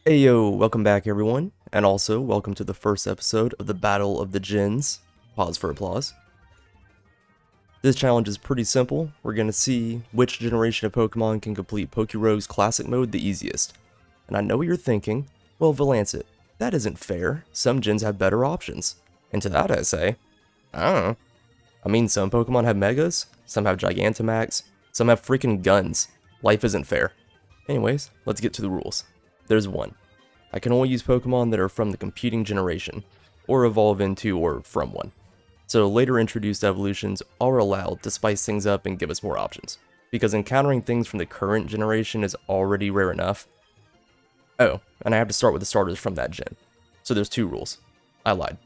Heyo, welcome back everyone, and also welcome to the first episode of the Battle of the Gens. Pause for applause. This challenge is pretty simple. We're going to see which generation of Pokemon can complete PokeRogue's classic mode the easiest. And I know what you're thinking, well Valancet, that isn't fair, some gens have better options. And to that I say, I don't know. I mean, some Pokemon have Megas, some have Gigantamax, some have freaking guns. Life isn't fair. Anyways, let's get to the rules. There's one. I can only use Pokemon that are from the competing generation, or evolve into or from one. So later introduced evolutions are allowed to spice things up and give us more options, because encountering things from the current generation is already rare enough. Oh, and I have to start with the starters from that gen. So there's two rules. I lied.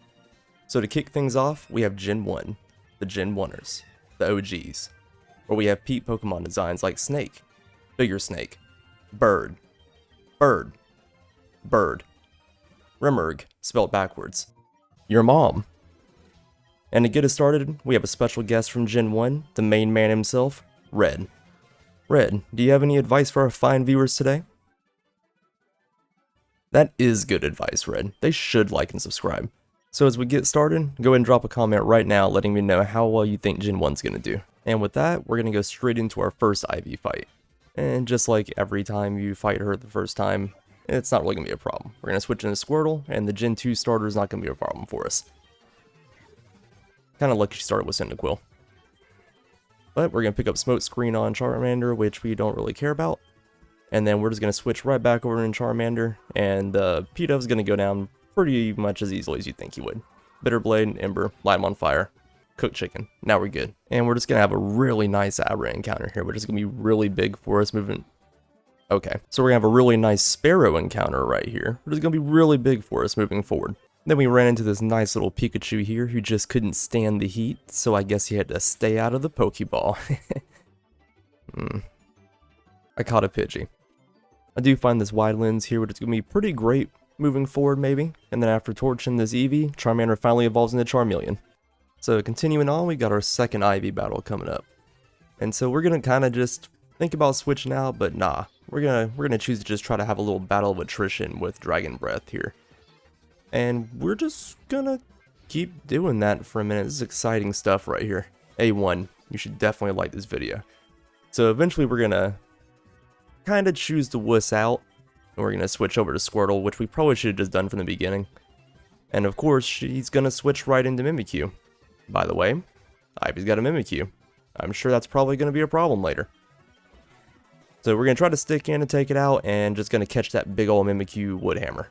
So to kick things off, we have Gen 1, the Gen 1ers, the OGs, where we have Pete Pokemon designs like Snake, Bigger Snake, Bird, Bird, Bird, Remerg, spelled backwards, your mom. And to get us started, we have a special guest from Gen 1, the main man himself, Red. Red, do you have any advice for our fine viewers today? That is good advice, Red. They should like and subscribe. So as we get started, go ahead and drop a comment right now letting me know how well you think Gen 1's gonna do. And with that, we're gonna go straight into our first Ivy fight. And just like every time you fight her the first time, it's not really going to be a problem. We're going to switch into Squirtle, and the Gen 2 starter is not going to be a problem for us. Kind of lucky she started with Cyndaquil. But we're going to pick up Smoke Screen on Charmander, which we don't really care about. And then we're just going to switch right back over in Charmander, and P-Dove's going to go down pretty much as easily as you'd think he would. Bitter Blade, Ember, Light him on fire. Cooked chicken. Now we're good. And we're just going to have a really nice Abra encounter here, which is going to be really big for us moving. Okay, so we're going to have a really nice Sparrow encounter right here, which is going to be really big for us moving forward. Then we ran into this nice little Pikachu here who just couldn't stand the heat, so I guess he had to stay out of the Pokeball. I caught a Pidgey. I do find this wide lens here, which is going to be pretty great moving forward maybe. And then after torching this Eevee, Charmander finally evolves into Charmeleon. So continuing on, we got our second Ivy battle coming up. And so we're going to kind of just think about switching out, but nah. We're gonna choose to just try to have a little battle of attrition with Dragon Breath here. And we're just gonna keep doing that for a minute. This is exciting stuff right here. A1, you should definitely like this video. So eventually we're gonna kind of choose to wuss out, and we're gonna switch over to Squirtle, which we probably should have just done from the beginning. And of course, she's gonna switch right into Mimikyu. By the way, Ivy's got a Mimikyu. I'm sure that's probably gonna be a problem later. So we're going to try to stick in and take it out, and just going to catch that big ol' Mimikyu Woodhammer.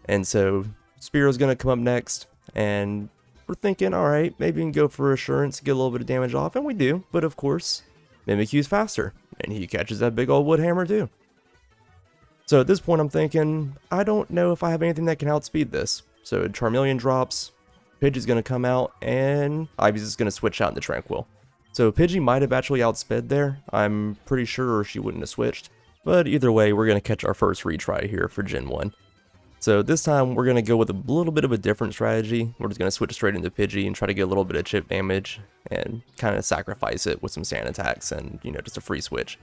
And so Spearow's going to come up next, and we're thinking, alright, maybe we can go for Assurance, get a little bit of damage off, and we do. But of course, Mimikyu's faster, and he catches that big ol' Woodhammer too. So at this point I'm thinking, I don't know if I have anything that can outspeed this. So Charmeleon drops, Pidgey's going to come out, and Ivy's just going to switch out into Tranquil. So Pidgey might have actually outsped there. I'm pretty sure she wouldn't have switched. But either way, we're going to catch our first retry here for Gen 1. So this time we're going to go with a little bit of a different strategy. We're just going to switch straight into Pidgey and try to get a little bit of chip damage and kind of sacrifice it with some sand attacks and, you know, just a free switch.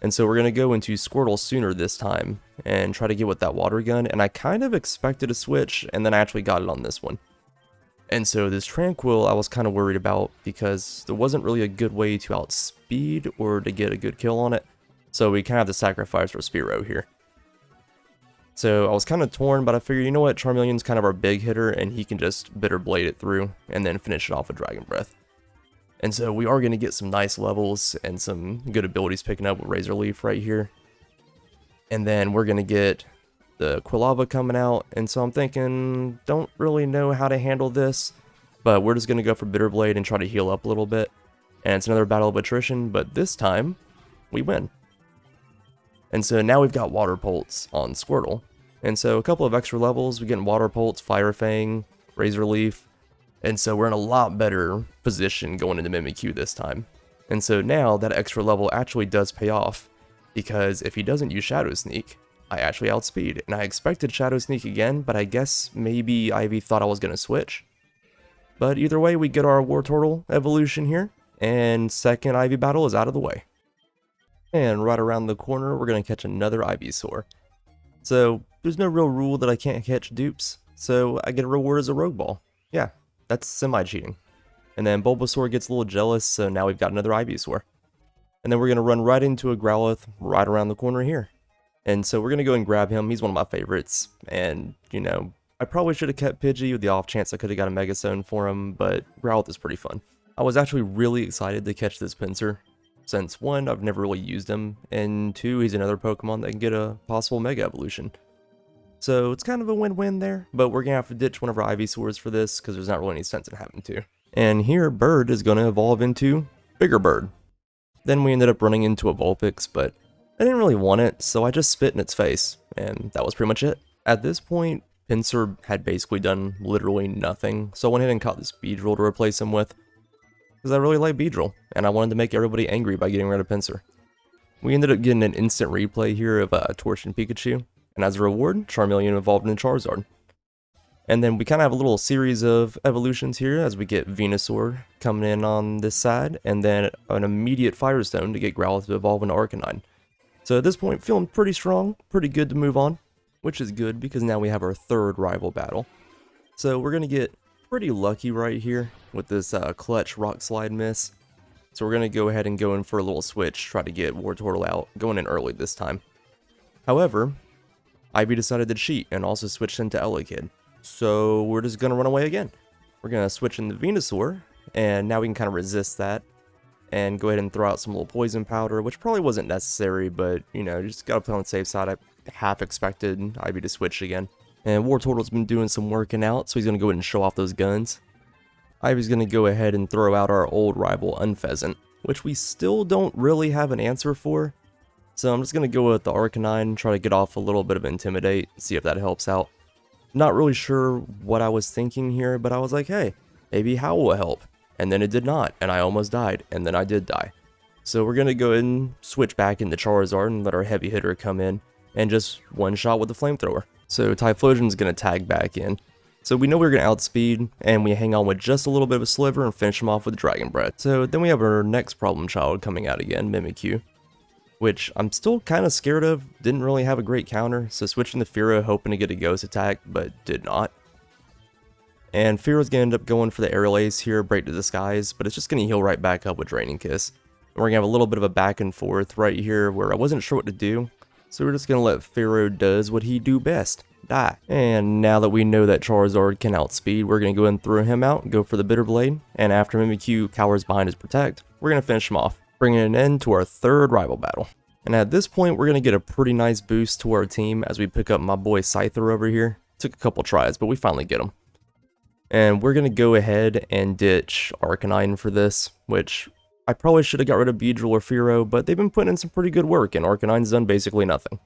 And so we're going to go into Squirtle sooner this time and try to get with that water gun. And I kind of expected a switch, and then I actually got it on this one. And so this Tranquil I was kind of worried about because there wasn't really a good way to outspeed or to get a good kill on it. So we kind of have to sacrifice for Spearow here. So I was kind of torn, but I figured, you know what, Charmeleon's kind of our big hitter and he can just Bitter Blade it through and then finish it off with Dragon Breath. And so we are going to get some nice levels and some good abilities picking up with Razor Leaf right here. And then we're going to get the Quilava coming out, and so I'm thinking, don't really know how to handle this, but we're just going to go for Bitter Blade and try to heal up a little bit. And it's another battle of attrition, but this time, we win. And so now we've got Water Pulse on Squirtle. And so a couple of extra levels, we get Water Pulse, Fire Fang, Razor Leaf, and so we're in a lot better position going into Mimikyu this time. And so now that extra level actually does pay off, because if he doesn't use Shadow Sneak, I actually outspeed, and I expected Shadow Sneak again, but I guess maybe Ivy thought I was going to switch. But either way, we get our Wartortle evolution here, and second Ivy battle is out of the way. And right around the corner, we're going to catch another Ivysaur. So there's no real rule that I can't catch dupes, so I get a reward as a Rogue Ball. Yeah, that's semi-cheating. And then Bulbasaur gets a little jealous, so now we've got another Ivysaur. And then we're going to run right into a Growlithe right around the corner here. And so we're going to go and grab him. He's one of my favorites. And, you know, I probably should have kept Pidgey with the off chance I could have got a Mega Stone for him, but Growlithe is pretty fun. I was actually really excited to catch this Pinsir, since 1, I've never really used him, and 2, he's another Pokemon that can get a possible Mega Evolution. So it's kind of a win-win there, but we're going to have to ditch one of our Ivysaurs for this, because there's not really any sense in having to. And here, Bird is going to evolve into Bigger Bird. Then we ended up running into a Vulpix, but I didn't really want it, so I just spit in its face, and that was pretty much it. At this point, Pinsir had basically done literally nothing, so I went ahead and caught this Beedrill to replace him with, because I really like Beedrill, and I wanted to make everybody angry by getting rid of Pinsir. We ended up getting an instant replay here of Torch and Pikachu, and as a reward, Charmeleon evolved into Charizard. And then we kind of have a little series of evolutions here as we get Venusaur coming in on this side, and then an immediate Firestone to get Growlithe to evolve into Arcanine. So at this point, feeling pretty strong, pretty good to move on, which is good because now we have our third rival battle. So we're going to get pretty lucky right here with this clutch Rock Slide miss. So we're going to go ahead and go in for a little switch, try to get Wartortle out, going in early this time. However, Ivy decided to cheat and also switched into Elekid. So we're just going to run away again. We're going to switch into Venusaur, and now we can kind of resist that and go ahead and throw out some little poison powder, which probably wasn't necessary, but, you know, just got to play on the safe side. I half expected Ivy to switch again. And Wartortle's been doing some working out, so he's going to go ahead and show off those guns. Ivy's going to go ahead and throw out our old rival Unpheasant, which we still don't really have an answer for. So I'm just going to go with the Arcanine, try to get off a little bit of Intimidate, see if that helps out. Not really sure what I was thinking here, but I was like, hey, maybe Howl will help. And then it did not, and I almost died, and then I did die. So we're going to go ahead and switch back into Charizard and let our heavy hitter come in, and just one shot with the Flamethrower. So Typhlosion's going to tag back in. So we know we're going to outspeed, and we hang on with just a little bit of a sliver and finish him off with Dragon Breath. So then we have our next problem child coming out again, Mimikyu, which I'm still kind of scared of. Didn't really have a great counter, so switching to Fearow hoping to get a Ghost attack, but did not. And Fearow's going to end up going for the Aerial Ace here, Break to Disguise, but it's just going to heal right back up with Draining Kiss. And we're going to have a little bit of a back and forth right here where I wasn't sure what to do, so we're just going to let Fearow does what he do best, die. And now that we know that Charizard can outspeed, we're going to go ahead and throw him out, go for the Bitter Blade, and after Mimikyu cowers behind his Protect, we're going to finish him off, bringing an end to our third rival battle. And at this point, we're going to get a pretty nice boost to our team as we pick up my boy Scyther over here. Took a couple tries, but we finally get him. And we're going to go ahead and ditch Arcanine for this, which I probably should have got rid of Beedrill or Fearow, but they've been putting in some pretty good work, and Arcanine's done basically nothing.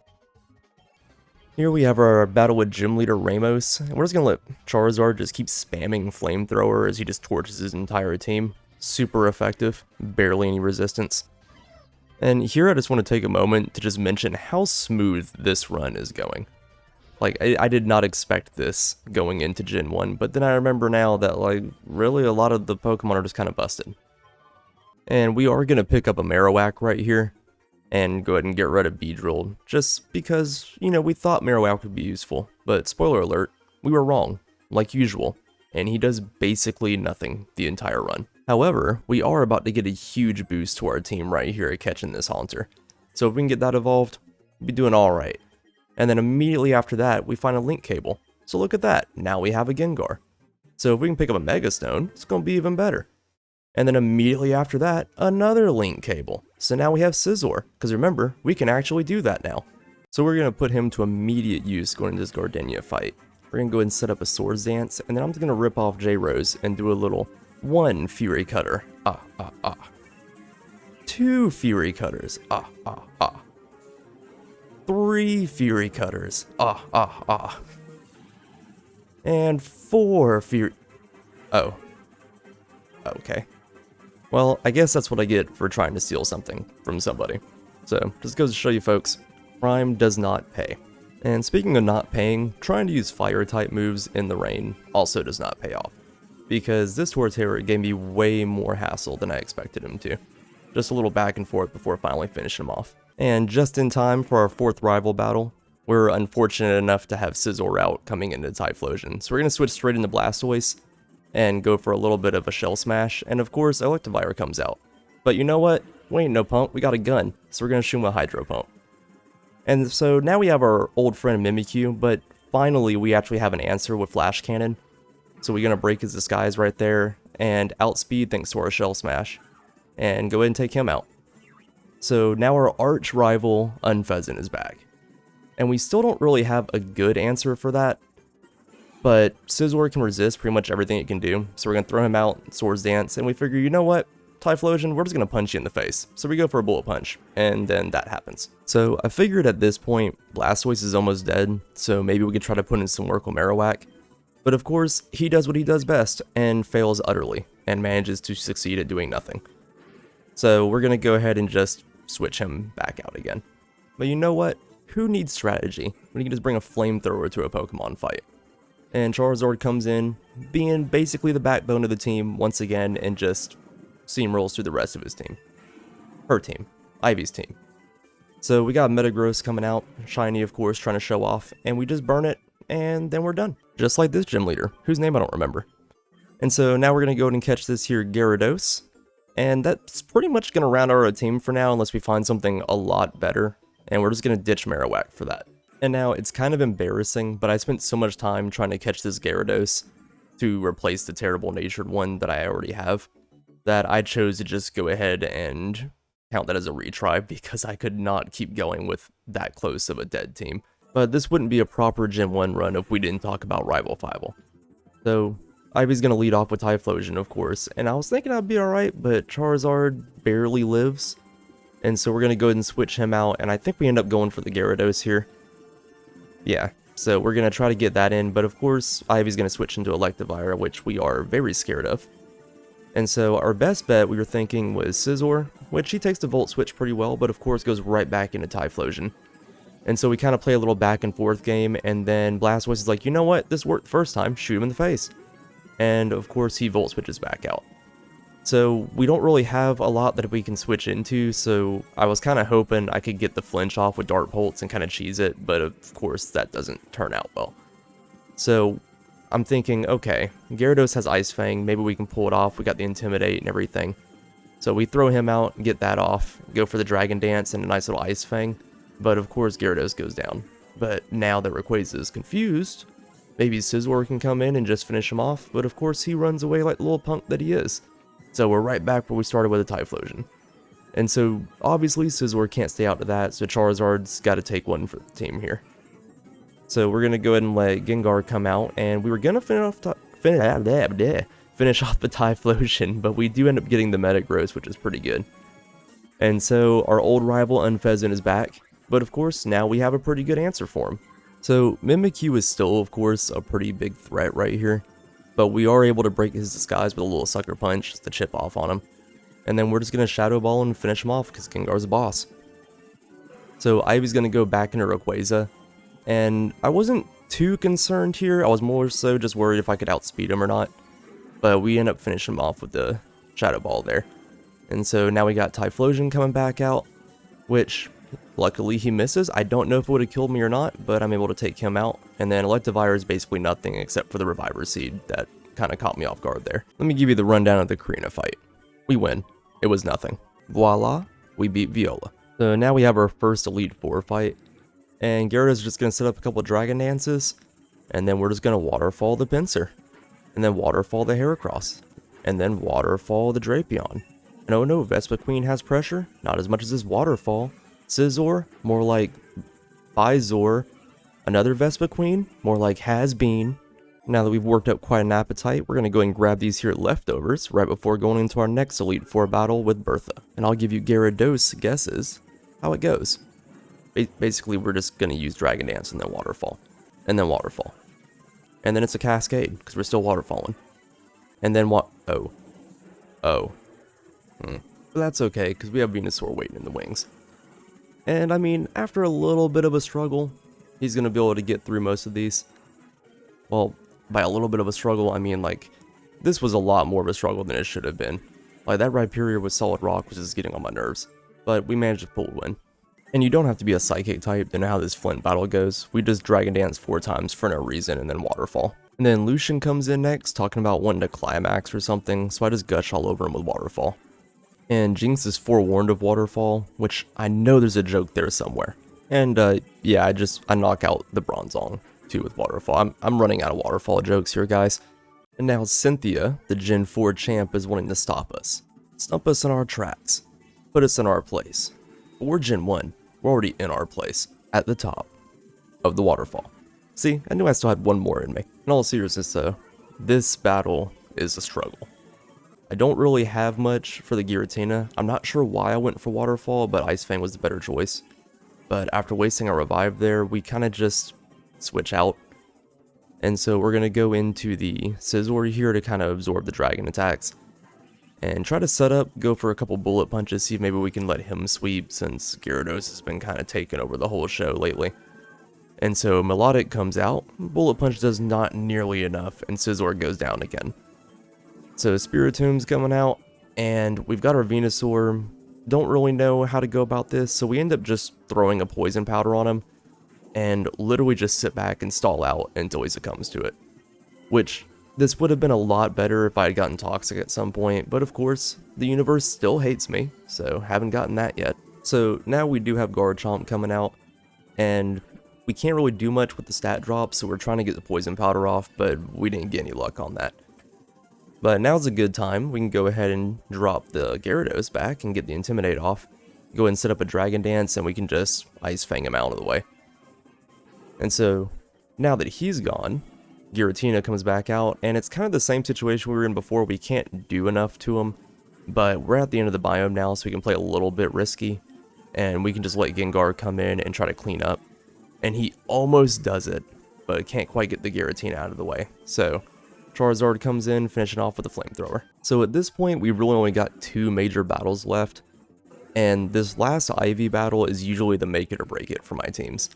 Here we have our battle with Gym Leader Ramos, and we're just going to let Charizard just keep spamming Flamethrower as he just torches his entire team. Super effective, barely any resistance. And here I just want to take a moment to just mention how smooth this run is going. Like, I did not expect this going into Gen 1, but then I remember now that, like, really a lot of the Pokemon are just kind of busted. And we are going to pick up a Marowak right here, and go ahead and get rid of Beedrill, just because, you know, we thought Marowak would be useful, but spoiler alert, we were wrong, like usual, and he does basically nothing the entire run. However, we are about to get a huge boost to our team right here at catching this Haunter, so if we can get that evolved, we'll be doing alright. And then immediately after that, we find a Link Cable, so look at that, now we have a Gengar. So if we can pick up a Mega Stone, it's going to be even better. And then immediately after that, another Link Cable. So now we have Scizor, because remember, we can actually do that now. So we're going to put him to immediate use going into this Gardenia fight. We're going to go ahead and set up a Swords Dance, and then I'm just going to rip off J-Rose and do a little 1 Fury Cutter, 2 Fury Cutters, 3 Fury Cutters, and 4 Fury... Oh. Okay. Well, I guess that's what I get for trying to steal something from somebody. So, just goes to show you folks, crime does not pay. And speaking of not paying, trying to use fire-type moves in the rain also does not pay off. Because this Torterra gave me way more hassle than I expected him to. Just a little back and forth before finally finishing him off. And just in time for our fourth rival battle, we're unfortunate enough to have Scizor out coming into Typhlosion. So we're going to switch straight into Blastoise and go for a little bit of a Shell Smash, and of course Electivire comes out. But you know what? We ain't no punk, we got a gun, so we're going to shoot him with Hydro Pump. And so now we have our old friend Mimikyu, but finally we actually have an answer with Flash Cannon. So we're going to break his disguise right there, and outspeed thanks to our Shell Smash, and go ahead and take him out. So now our arch rival Unfezant is back. And we still don't really have a good answer for that, but Scizor can resist pretty much everything it can do, so we're going to throw him out, Swords Dance, and we figure, you know what, Typhlosion, we're just going to punch you in the face. So we go for a Bullet Punch, and then that happens. So I figured at this point, Blastoise is almost dead, so maybe we could try to put in some work on Marowak. But of course, he does what he does best, and fails utterly, and manages to succeed at doing nothing. So we're going to go ahead and just switch him back out again. But you know what? Who needs strategy when you can just bring a flamethrower to a Pokemon fight? And Charizard comes in, being basically the backbone of the team once again, and just steamrolls through the rest of his team. Her team. Ivy's team. So we got Metagross coming out, shiny of course, trying to show off, and we just burn it, and then we're done. Just like this gym leader, whose name I don't remember. And so now we're going to go ahead and catch this here Gyarados, and that's pretty much going to round out our team for now, unless we find something a lot better. And we're just going to ditch Marowak for that. And now, it's kind of embarrassing, but I spent so much time trying to catch this Gyarados to replace the terrible natured one that I already have, that I chose to just go ahead and count that as a retry, because I could not keep going with that close of a dead team. But this wouldn't be a proper Gen 1 run if we didn't talk about Rival Fival. So, Ivy's going to lead off with Typhlosion, of course, and I was thinking I'd be alright, but Charizard barely lives. And so we're going to go ahead and switch him out, and I think we end up going for the Gyarados here. Yeah, so we're going to try to get that in, but of course, Ivy's going to switch into Electivire, which we are very scared of. And so our best bet, we were thinking, was Scizor, which he takes the Volt Switch pretty well, but of course goes right back into Typhlosion. And so we kind of play a little back and forth game, and then Blastoise is like, you know what, this worked the first time, shoot him in the face. And of course, he Volt Switches back out. So we don't really have a lot that we can switch into, so I was kind of hoping I could get the flinch off with Dart Pulse and kind of cheese it, but of course that doesn't turn out well. So I'm thinking, okay, Gyarados has Ice Fang, maybe we can pull it off, we got the Intimidate and everything. So we throw him out and get that off, go for the Dragon Dance and a nice little Ice Fang, but of course Gyarados goes down. But now that Rayquaza is confused, maybe Scizor can come in and just finish him off, but of course he runs away like the little punk that he is. So we're right back where we started with a Typhlosion. And so, obviously, Scizor can't stay out to that, so Charizard's got to take one for the team here. So we're going to go ahead and let Gengar come out, and we were going to finish off the Typhlosion, but we do end up getting the Metagross, which is pretty good. And so, our old rival Unfezant is back, but of course, now we have a pretty good answer for him. So, Mimikyu is still, of course, a pretty big threat right here. But we are able to break his disguise with a little Sucker Punch just to chip off on him. And then we're just going to Shadow Ball and finish him off because Gengar's a boss. So Ivy's going to go back into Rayquaza. And I wasn't too concerned here. I was more so just worried if I could outspeed him or not. But we end up finishing him off with the Shadow Ball there. And so now we got Typhlosion coming back out, which luckily he misses. I don't know if it would have killed me or not, but I'm able to take him out. And then Electivire is basically nothing except for the Reviver Seed that kind of caught me off guard there. Let me give you the rundown of the Karina fight. We win. It was nothing. Voila, we beat Viola. So now we have our first Elite Four fight. And Gyarados is just going to set up a couple Dragon Dances. And then we're just going to Waterfall the Pinsir. And then Waterfall the Heracross. And then Waterfall the Drapion. And oh no, Vespiquen has pressure. Not as much as this Waterfall. Scizor, more like Bizor. Another Vespiquen, more like Has Been. Now that we've worked up quite an appetite, we're going to go and grab these here leftovers right before going into our next Elite Four battle with Bertha. And I'll give you Gyarados guesses how it goes. Basically, we're just going to use Dragon Dance and then Waterfall. And then Waterfall. And then it's a Cascade, because we're still Waterfalling. And then what? Oh. But that's okay, because we have Venusaur waiting in the wings. And I mean, after a little bit of a struggle, he's going to be able to get through most of these. Well, by a little bit of a struggle, I mean, like, this was a lot more of a struggle than it should have been. Like, that Rhyperior with Solid Rock was just getting on my nerves. But we managed to pull a win. And you don't have to be a Psychic type to know how this Flint battle goes. We just Dragon Dance 4 times for no reason and then Waterfall. And then Lucian comes in next, talking about wanting to climax or something, so I just gush all over him with Waterfall. And Jinx is forewarned of Waterfall, which I know there's a joke there somewhere. And yeah, I knock out the Bronzong too with Waterfall. I'm running out of Waterfall jokes here, guys. And now Cynthia, the Gen 4 champ, is wanting to stop us. Stump us in our tracks. Put us in our place. But we're Gen 1. We're already in our place. At the top of the waterfall. See, I knew I still had one more in me. In all seriousness though, this battle is a struggle. I don't really have much for the Giratina. I'm not sure why I went for Waterfall, but Ice Fang was the better choice. But after wasting a revive there, we kind of just switch out. And so we're going to go into the Scizor here to kind of absorb the dragon attacks. And try to set up, go for a couple bullet punches, see if maybe we can let him sweep since Gyarados has been kind of taking over the whole show lately. And so Melodic comes out, bullet punch does not nearly enough, and Scizor goes down again. So Spiritomb's coming out, and we've got our Venusaur. Don't really know how to go about this, so we end up just throwing a poison powder on him, and literally just sit back and stall out until he succumbs to it. Which, this would have been a lot better if I had gotten Toxic at some point, but of course, the universe still hates me, so haven't gotten that yet. So now we do have Garchomp coming out, and we can't really do much with the stat drop, so we're trying to get the poison powder off, but we didn't get any luck on that. But now's a good time. We can go ahead and drop the Gyarados back and get the Intimidate off. Go ahead and set up a Dragon Dance, and we can just Ice Fang him out of the way. And so, now that he's gone, Giratina comes back out, and it's kind of the same situation we were in before. We can't do enough to him, but we're at the end of the biome now, so we can play a little bit risky, and we can just let Gengar come in and try to clean up. And he almost does it, but can't quite get the Giratina out of the way. So Charizard comes in, finishing off with a Flamethrower. So at this point, we really only got 2 major battles left, and this last Ivy battle is usually the make it or break it for my teams.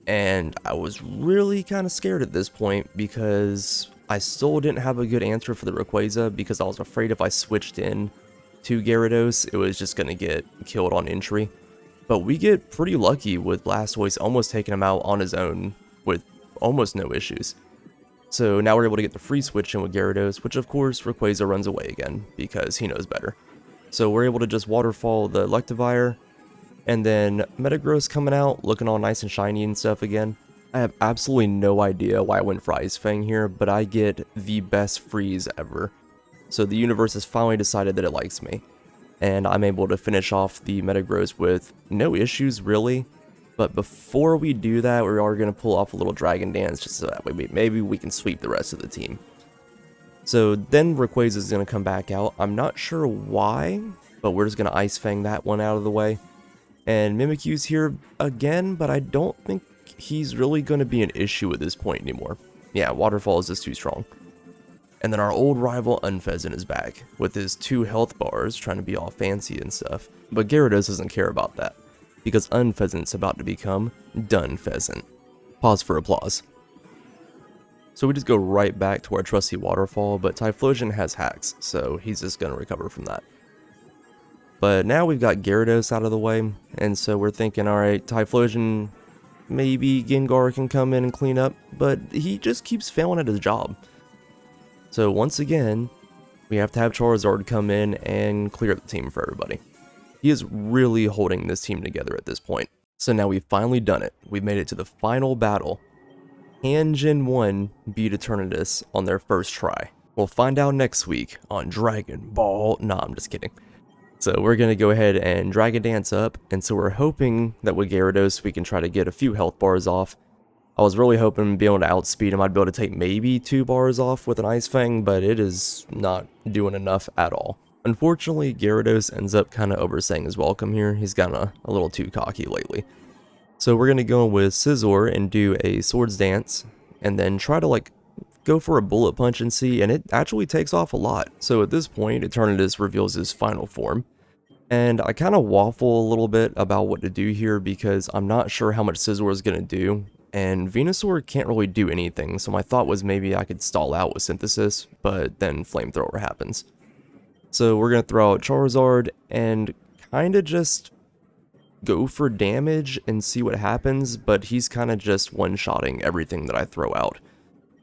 And I was really kind of scared at this point because I still didn't have a good answer for the Rayquaza, because I was afraid if I switched in to Gyarados, it was just going to get killed on entry. But we get pretty lucky with Blastoise almost taking him out on his own with almost no issues. So now we're able to get the free switch in with Gyarados, which of course Rayquaza runs away again because he knows better. So we're able to just waterfall the Electivire, and then Metagross coming out, looking all nice and shiny and stuff again. I have absolutely no idea why I went for Ice Fang here, but I get the best freeze ever. So the universe has finally decided that it likes me. And I'm able to finish off the Metagross with no issues really. But before we do that, we are going to pull off a little Dragon Dance just so that way maybe we can sweep the rest of the team. So then Rayquaza is going to come back out. I'm not sure why, but we're just going to Ice Fang that one out of the way. And Mimikyu's here again, but I don't think he's really going to be an issue at this point anymore. Yeah, Waterfall is just too strong. And then our old rival Unfezant is back, with his 2 health bars, trying to be all fancy and stuff. But Gyarados doesn't care about that, because Unfezant's about to become Dunfezant. Pause for applause. So we just go right back to our trusty Waterfall, but Typhlosion has hacks, so he's just going to recover from that. But now we've got Gyarados out of the way, and so we're thinking, alright, Typhlosion, maybe Gengar can come in and clean up, but he just keeps failing at his job. So once again, we have to have Charizard come in and clear up the team for everybody. He is really holding this team together at this point. So now we've finally done it. We've made it to the final battle. Can Gen 1 beat Eternatus on their first try? We'll find out next week on Dragon Ball. Nah, I'm just kidding. So we're going to go ahead and Dragon Dance up, and so we're hoping that with Gyarados we can try to get a few health bars off. I was really hoping to be able to outspeed him. I'd be able to take maybe 2 bars off with an Ice Fang, but it is not doing enough at all. Unfortunately, Gyarados ends up kind of overstaying his welcome here. He's gotten a little too cocky lately. So we're going to go in with Scizor and do a Swords Dance, and then try to go for a Bullet Punch and see, and it actually takes off a lot. So at this point, Eternatus reveals his final form. And I kind of waffle a little bit about what to do here because I'm not sure how much Scizor is going to do. And Venusaur can't really do anything, so my thought was maybe I could stall out with Synthesis, but then Flamethrower happens. So we're going to throw out Charizard and kind of just go for damage and see what happens, but he's kind of just one-shotting everything that I throw out.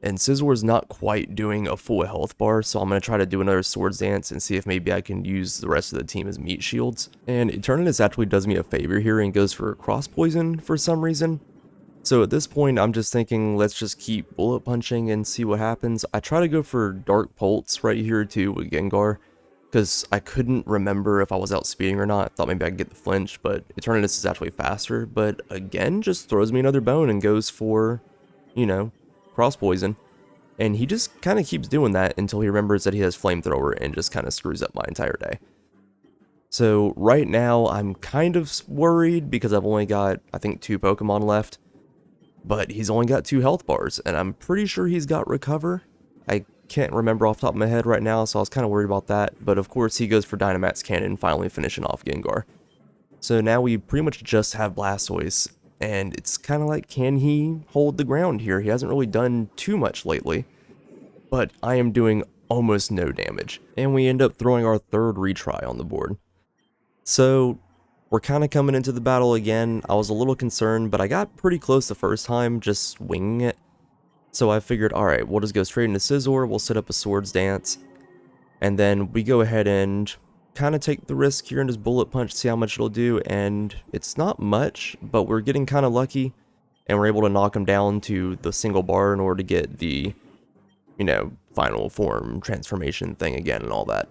And Scissor's not quite doing a full health bar, so I'm going to try to do another Swords Dance and see if maybe I can use the rest of the team as meat shields. And Eternatus actually does me a favor here and goes for Cross Poison for some reason. So at this point, I'm just thinking, let's just keep bullet punching and see what happens. I try to go for Dark Pulse right here too with Gengar, because I couldn't remember if I was outspeeding or not. I thought maybe I could get the flinch, but Eternatus is actually faster. But again, just throws me another bone and goes for, you know, Cross Poison. And he just kind of keeps doing that until he remembers that he has Flamethrower and just kind of screws up my entire day. So right now, I'm kind of worried because I've only got, I think, 2 Pokemon left. But he's only got 2 health bars, and I'm pretty sure he's got Recover. I can't remember off the top of my head right now, so I was kind of worried about that. But of course, he goes for Dynamax Cannon, finally finishing off Gengar. So now we pretty much just have Blastoise, and it's kind of like, can he hold the ground here? He hasn't really done too much lately, but I am doing almost no damage. And we end up throwing our 3rd retry on the board. So we're kind of coming into the battle again. I was a little concerned, but I got pretty close the first time, just winging it. So I figured, alright, we'll just go straight into Scizor, we'll set up a Swords Dance, and then we go ahead and kind of take the risk here and just Bullet Punch, see how much it'll do, and it's not much, but we're getting kind of lucky, and we're able to knock him down to the single bar in order to get the, you know, final form transformation thing again and all that.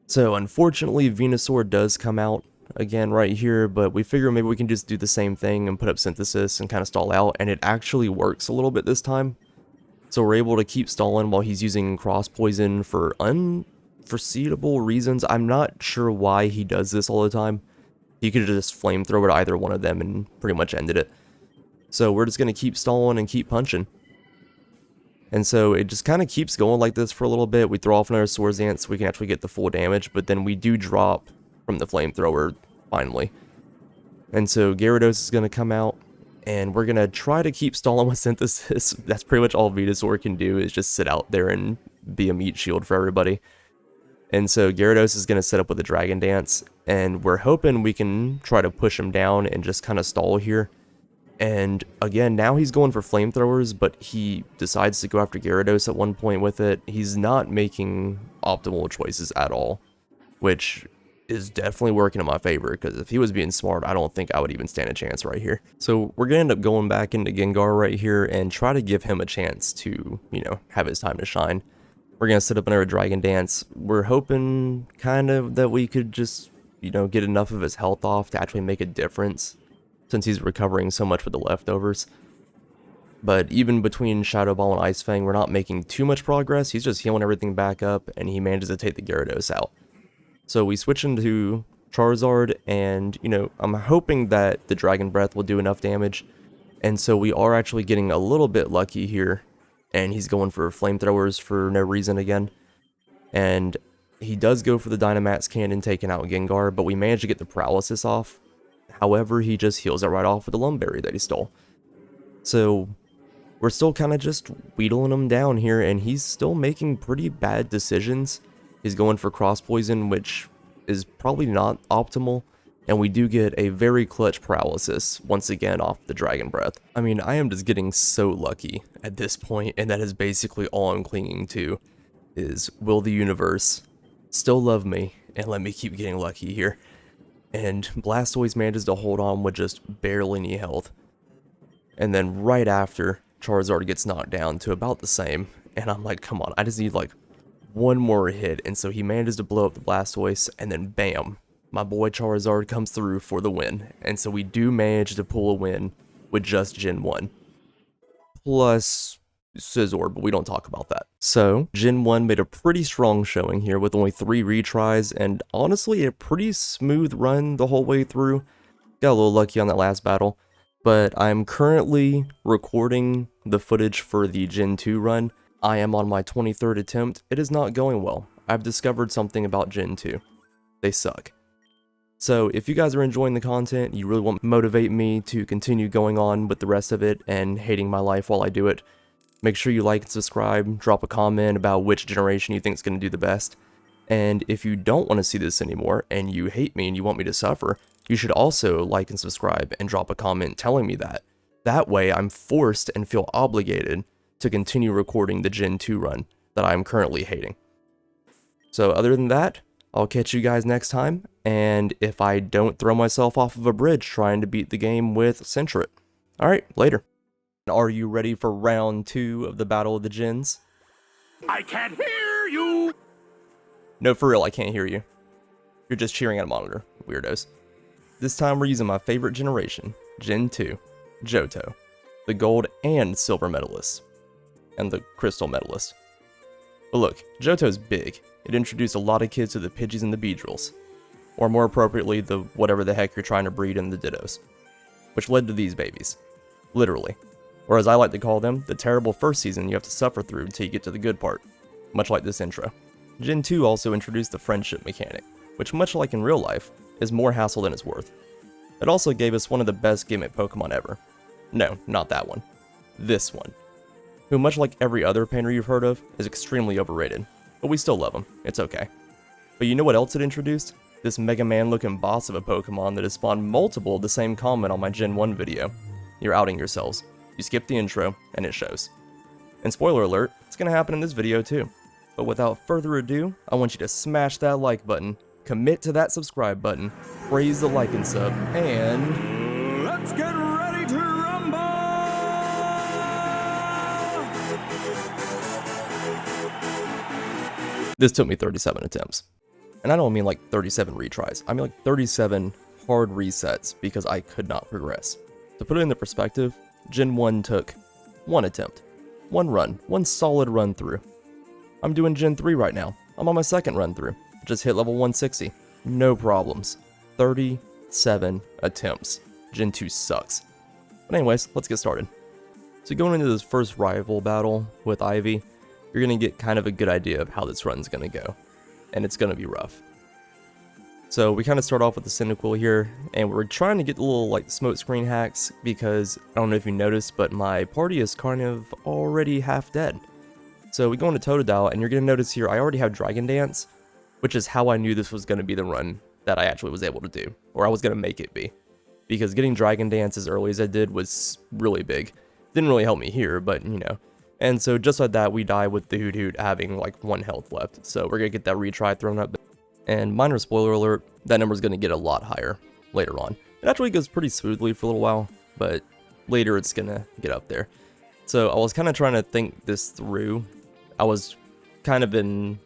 So unfortunately, Venusaur does come out again right here, but we figure maybe we can just do the same thing and put up Synthesis and kind of stall out, and it actually works a little bit this time. So we're able to keep stalling while he's using Cross Poison for unforeseeable reasons. I'm not sure why he does this all the time. He could just Flamethrower to either one of them and pretty much ended it. So we're just going to keep stalling and keep punching. And so it just kind of keeps going like this for a little bit. We throw off another Swords Dance so we can actually get the full damage, but then we do drop from the Flamethrower, finally. And so Gyarados is going to come out, and we're going to try to keep stalling with Synthesis. That's pretty much all Venusaur can do, is just sit out there and be a meat shield for everybody. And so Gyarados is going to set up with a Dragon Dance, and we're hoping we can try to push him down and just kind of stall here. And again, now he's going for Flamethrowers, but he decides to go after Gyarados at one point with it. He's not making optimal choices at all, which is definitely working in my favor, because if he was being smart, I don't think I would even stand a chance right here. So we're going to end up going back into Gengar right here and try to give him a chance to, you know, have his time to shine. We're going to set up another Dragon Dance. We're hoping kind of that we could just, you know, get enough of his health off to actually make a difference, since he's recovering so much with the leftovers. But even between Shadow Ball and Ice Fang, we're not making too much progress. He's just healing everything back up, and he manages to take the Gyarados out. So we switch into Charizard, and, you know, I'm hoping that the Dragon Breath will do enough damage. And so we are actually getting a little bit lucky here, and he's going for Flamethrowers for no reason again. And he does go for the Dynamax Cannon, taking out Gengar, but we manage to get the Paralysis off. However, he just heals it right off with the Lumberry that he stole. So we're still kind of just wheedling him down here, and he's still making pretty bad decisions. He's going for Cross Poison, which is probably not optimal, and we do get a very clutch Paralysis once again off the Dragon Breath. I mean, I am just getting so lucky at this point, and that is basically all I'm clinging to, is will the universe still love me and let me keep getting lucky here. And Blastoise manages to hold on with just barely any health. And then right after, Charizard gets knocked down to about the same, and I'm like, come on, I just need like one more hit. And so he manages to blow up the Blastoise, and then bam, my boy Charizard comes through for the win. And so we do manage to pull a win with just Gen 1. Plus Scizor, but we don't talk about that. So, Gen 1 made a pretty strong showing here with only 3 retries, and honestly a pretty smooth run the whole way through. Got a little lucky on that last battle, but I'm currently recording the footage for the Gen 2 run. I am on my 23rd attempt. It is not going well. I've discovered something about Gen 2. They suck. So if you guys are enjoying the content, you really want to motivate me to continue going on with the rest of it and hating my life while I do it, make sure you like and subscribe, drop a comment about which generation you think is going to do the best. And if you don't want to see this anymore and you hate me and you want me to suffer, you should also like and subscribe and drop a comment telling me that. That way I'm forced and feel obligated to continue recording the Gen 2 run that I'm currently hating. So other than that, I'll catch you guys next time, and if I don't throw myself off of a bridge trying to beat the game with Centret. Alright, later. Are you ready for round 2 of the Battle of the Gens? I can't hear you! No, for real, I can't hear you. You're just cheering at a monitor, weirdos. This time we're using my favorite generation, Gen 2, Johto, the gold and silver medalists, and the crystal medalist. But look, Johto's big. It introduced a lot of kids to the Pidgeys and the Beedrills, or more appropriately, the whatever the heck you're trying to breed in the Dittos, which led to these babies, literally. Or as I like to call them, the terrible first season you have to suffer through until you get to the good part, much like this intro. Gen 2 also introduced the friendship mechanic, which much like in real life, is more hassle than it's worth. It also gave us one of the best gimmick Pokemon ever. No, not that one. This one. Who, much like every other painter you've heard of, is extremely overrated. But we still love him, it's okay. But you know what else it introduced? This Mega Man looking boss of a Pokemon that has spawned multiple of the same comment on my Gen 1 video. You're outing yourselves. You skip the intro, and it shows. And spoiler alert, it's gonna happen in this video too. But without further ado, I want you to smash that like button, commit to that subscribe button, praise the like and sub, and... Let's get ready to rumble! This took me 37 attempts. And I don't mean like 37 retries, I mean like 37 hard resets because I could not progress. To put it into perspective, Gen 1 took 1 attempt, 1 run, 1 solid run through. I'm doing Gen 3 right now. I'm on my 2nd run through. Just hit level 160. No problems. 37 attempts. Gen 2 sucks. But anyways, let's get started. So going into this first rival battle with Ivy, you're going to get kind of a good idea of how this run's going to go. And it's going to be rough. So we kind of start off with the Cyndaquil here, and we're trying to get the little like smoke screen hacks because I don't know if you noticed, but my party is kind of already half dead. So we go into Totodile, and you're going to notice here I already have Dragon Dance, which is how I knew this was going to be the run that I actually was able to do, or I was going to make it be. Because getting Dragon Dance as early as I did was really big. Didn't really help me here, but you know. And so just like that, we die with the Hoot having like 1 health left. So we're going to get that retry thrown up. And minor spoiler alert, that number's going to get a lot higher later on. It actually goes pretty smoothly for a little while, but later it's going to get up there. So I was kind of trying to think this through. I was kind of in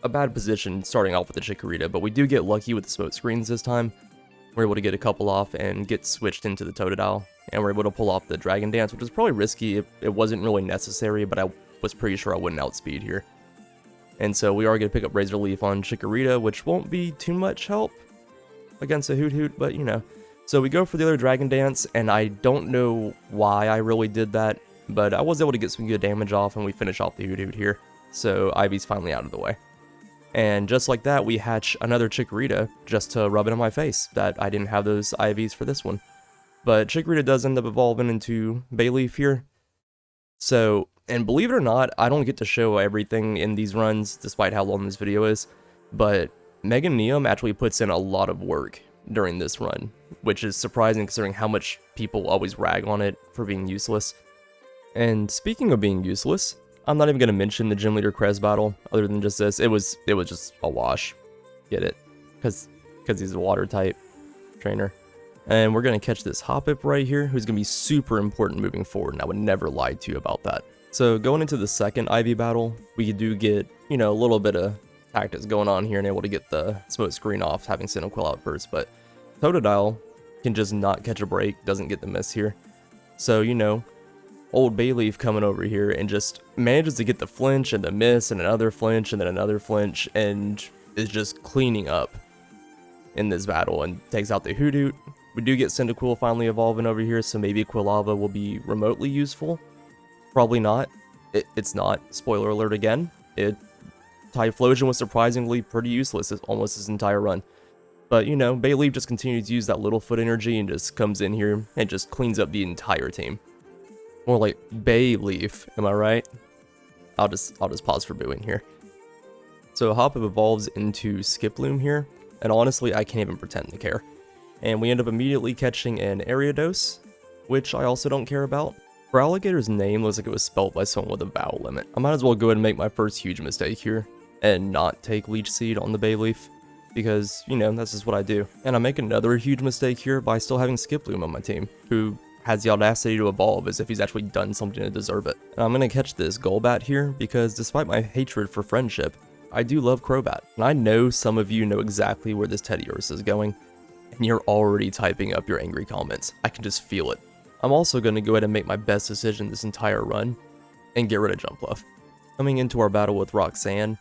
a bad position starting off with the Chikorita, but we do get lucky with the smoke screens this time. We're able to get a couple off and get switched into the Totodile, and we're able to pull off the Dragon Dance, which was probably risky. It wasn't really necessary, but I was pretty sure I wouldn't outspeed here. And so we are going to pick up Razor Leaf on Chikorita, which won't be too much help against a Hoot, but you know. So we go for the other Dragon Dance, and I don't know why I really did that, but I was able to get some good damage off, and we finish off the Hoot here. So Ivy's finally out of the way. And just like that, we hatch another Chikorita just to rub it in my face that I didn't have those IVs for this one. But Chikorita does end up evolving into Bayleaf here. So, and believe it or not, I don't get to show everything in these runs, despite how long this video is, but Mega Neum actually puts in a lot of work during this run, which is surprising considering how much people always rag on it for being useless. And speaking of being useless, I'm not even going to mention the Gym Leader Krez battle, other than just this. It was just a wash. Get it? Because he's a water type trainer. And we're going to catch this Hoppip right here, who's going to be super important moving forward, and I would never lie to you about that. So going into the second Ivy battle, we do get, you know, a little bit of tactics going on here and able to get the smoke screen off, having Cyndaquil out first, but Totodile can just not catch a break, doesn't get the miss here. So, you know, old Bayleaf coming over here and just manages to get the flinch and the miss and another flinch and then another flinch and is just cleaning up in this battle and takes out the Hoot. We do get Cyndaquil finally evolving over here, so maybe Quilava will be remotely useful. Probably not. It's not. Spoiler alert again. Typhlosion was surprisingly pretty useless almost his entire run. But, you know, Bayleaf just continues to use that Littlefoot energy and just comes in here and just cleans up the entire team. More like Bayleaf, am I right? I'll just pause for booing here. So Hoppip evolves into Skiploom here, and honestly, I can't even pretend to care. and we end up immediately catching an Ariados, which I also don't care about. For Alligator's name looks like it was spelled by someone with a vowel limit. I might as well go ahead and make my first huge mistake here and not take Leech Seed on the Bayleaf, because, you know, that's just what I do. And I make another huge mistake here by still having Skiploom on my team, who has the audacity to evolve as if he's actually done something to deserve it. And I'm going to catch this Golbat here because despite my hatred for friendship, I do love Crobat. And I know some of you know exactly where this Teddiursa is going, and you're already typing up your angry comments. I can just feel it. I'm also going to go ahead and make my best decision this entire run and get rid of Jumpluff. Coming into our battle with Roxanne,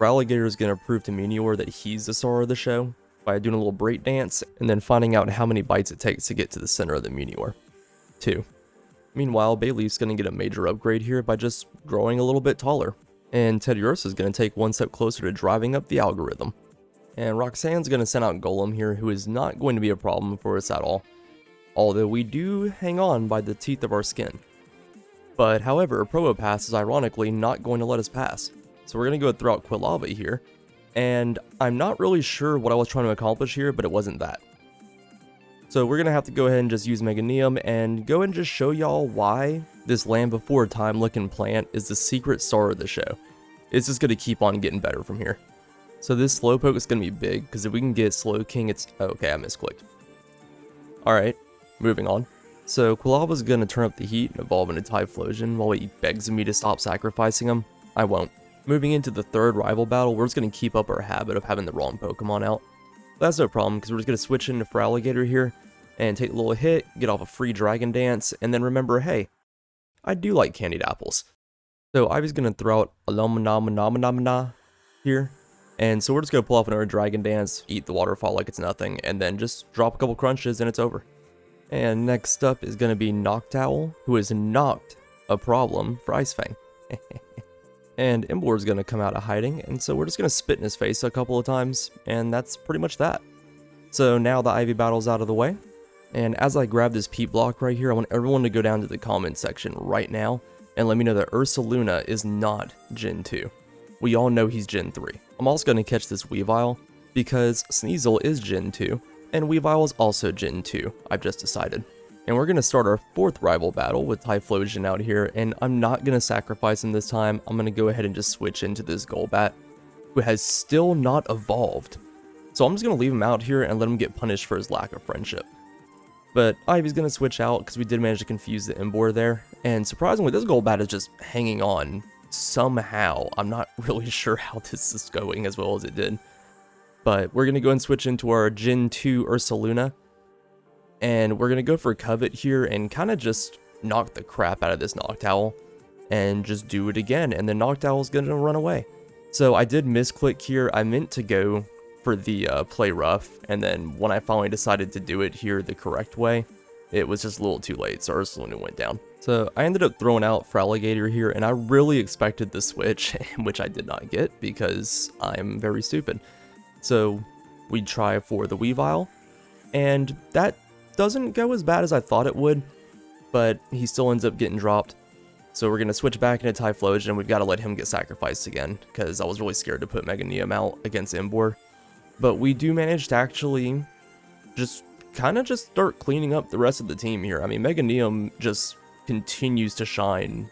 Alligator is going to prove to Meteor that he's the star of the show by doing a little break dance and then finding out how many bites it takes to get to the center of the Meteor. 2. Meanwhile, Bayleaf's going to get a major upgrade here by just growing a little bit taller, and Teddiursa is going to take one step closer to driving up the algorithm. And Roxanne's going to send out Golem here, who is not going to be a problem for us at all, although we do hang on by the teeth of our skin. But however, Probopass is ironically not going to let us pass. So we're going to go throughout Quilava here, and I'm not really sure what I was trying to accomplish here, but it wasn't that. So we're going to have to go ahead and just use Meganium and go and just show y'all why this Land Before Time looking plant is the secret star of the show. It's just going to keep on getting better from here. So this Slowpoke is going to be big, because if we can get Slowking, it's... okay, I misclicked. Alright, moving on. So Quilava's going to turn up the heat and evolve into Typhlosion while he begs me to stop sacrificing him. I won't. Moving into the third rival battle, we're just going to keep up our habit of having the wrong Pokemon out. That's no problem, because we're just going to switch into Feraligatr here, and take a little hit, get off a free Dragon Dance, and then remember, hey, I do like candied apples. So Ivy's going to throw out Alomanamanamanamana here, and so we're just going to pull off another Dragon Dance, eat the waterfall like it's nothing, and then just drop a couple crunches and it's over. And next up is going to be Noctowl, who is not a problem for Ice Fang. And Emboar is going to come out of hiding, and so we're just going to spit in his face a couple of times, and that's pretty much that. So now the Ivy battle's out of the way, and as I grab this Peat block right here, I want everyone to go down to the comment section right now, and let me know that Ursaluna is not Gen 2. We all know he's Gen 3. I'm also going to catch this Weavile, because Sneasel is Gen 2, and Weavile is also Gen 2, I've just decided. And we're going to start our fourth rival battle with Typhlosion out here, and I'm not going to sacrifice him this time. I'm going to go ahead and just switch into this Golbat, who has still not evolved. So I'm just going to leave him out here and let him get punished for his lack of friendship. But Ivy's going to switch out because we did manage to confuse the Emboar there, and surprisingly this Golbat is just hanging on somehow. I'm not really sure how this is going as well as it did. But we're going to go and switch into our Gen 2 Ursaluna. And we're going to go for Covet here and kind of just knock the crap out of this Noctowl. And just do it again. And then Noctowl's going to run away. So I did misclick here. I meant to go for the play rough. And then when I finally decided to do it here the correct way, it was just a little too late. So Ursaluna went down. So I ended up throwing out Feraligatr here. And I really expected the switch, which I did not get because I'm very stupid. So we try for the Weavile. And that doesn't go as bad as I thought it would, but he still ends up getting dropped. So we're going to switch back into Typhlosion, and we've got to let him get sacrificed again, because I was really scared to put Meganium out against Emboar. But we do manage to actually just kind of just start cleaning up the rest of the team here. I mean, Meganium just continues to shine,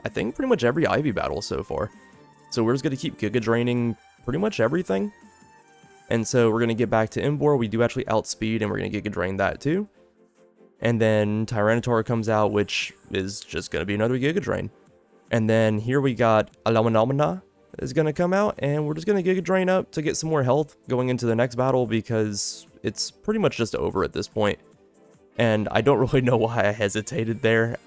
I think, pretty much every Ivy battle so far. So we're just going to keep Giga Draining pretty much everything. And so we're going to get back to Emboar. We do actually outspeed, and we're going to Giga Drain that too. And then Tyranitar comes out, which is just going to be another Giga Drain. And then here we got Alomanamana is going to come out, and we're just going to Giga Drain up to get some more health going into the next battle, because it's pretty much just over at this point. And I don't really know why I hesitated there.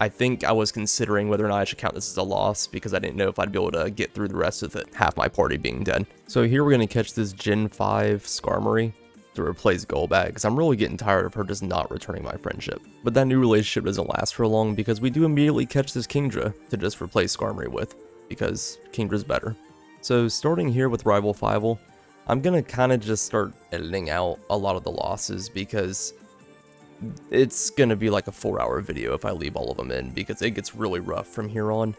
I think I was considering whether or not I should count this as a loss, because I didn't know if I'd be able to get through the rest of it, half my party being dead. So here we're going to catch this Gen 5 Skarmory to replace Golbat, because I'm really getting tired of her just not returning my friendship. But that new relationship doesn't last for long, because we do immediately catch this Kingdra to just replace Skarmory with, because Kingdra's better. So starting here with Rival Fivel, I'm going to kind of just start editing out a lot of the losses, because it's gonna be like a 4-hour video if I leave all of them in, because it gets really rough from here on.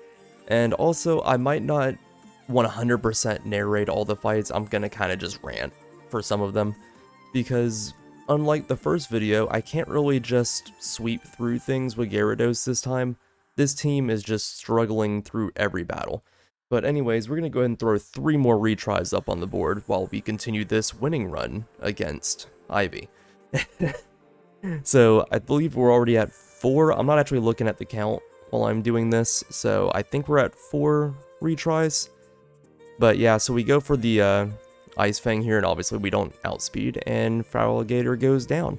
And also, I might not 100% narrate all the fights. I'm gonna kind of just rant for some of them, because unlike the first video, I can't really just sweep through things with Gyarados this time. This team is just struggling through every battle. But anyways, we're going to go ahead and throw 3 more retries up on the board while we continue this winning run against Ivy. So I believe we're already at 4. I'm not actually looking at the count while I'm doing this, so I think we're at 4 retries. But yeah, so we go for the Ice Fang here, and obviously we don't outspeed, and Alligator goes down.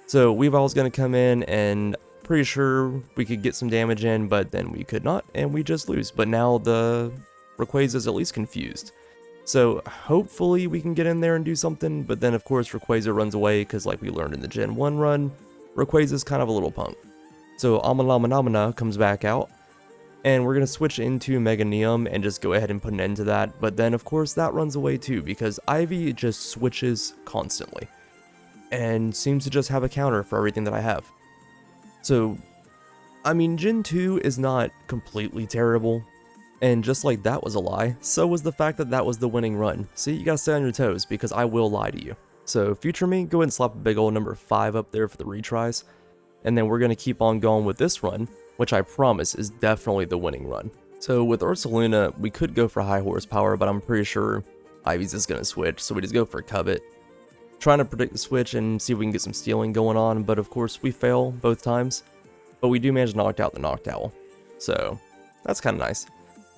So Weavile's going to come in, and pretty sure we could get some damage in, but then we could not, and we just lose. But now the Rayquaza's at least confused. So hopefully we can get in there and do something, but then of course Rayquaza runs away, because like we learned in the Gen 1 run, Rayquaza's kind of a little punk. So Amana comes back out, and we're going to switch into Meganium and just go ahead and put an end to that. But then of course that runs away too, because Ivy just switches constantly, and seems to just have a counter for everything that I have. So, I mean, Gen 2 is not completely terrible, and just like that was a lie, so was the fact that that was the winning run. So you gotta stay on your toes, because I will lie to you. So future me, go ahead and slap a big old number 5 up there for the retries, and then we're gonna keep on going with this run, which I promise is definitely the winning run. So with Ursaluna, we could go for high horsepower, but I'm pretty sure Ivy's is gonna switch, so we just go for Covet. Trying to predict the switch and see if we can get some stealing going on, but of course we fail both times. But we do manage to knock out the Noctowl, so that's kind of nice.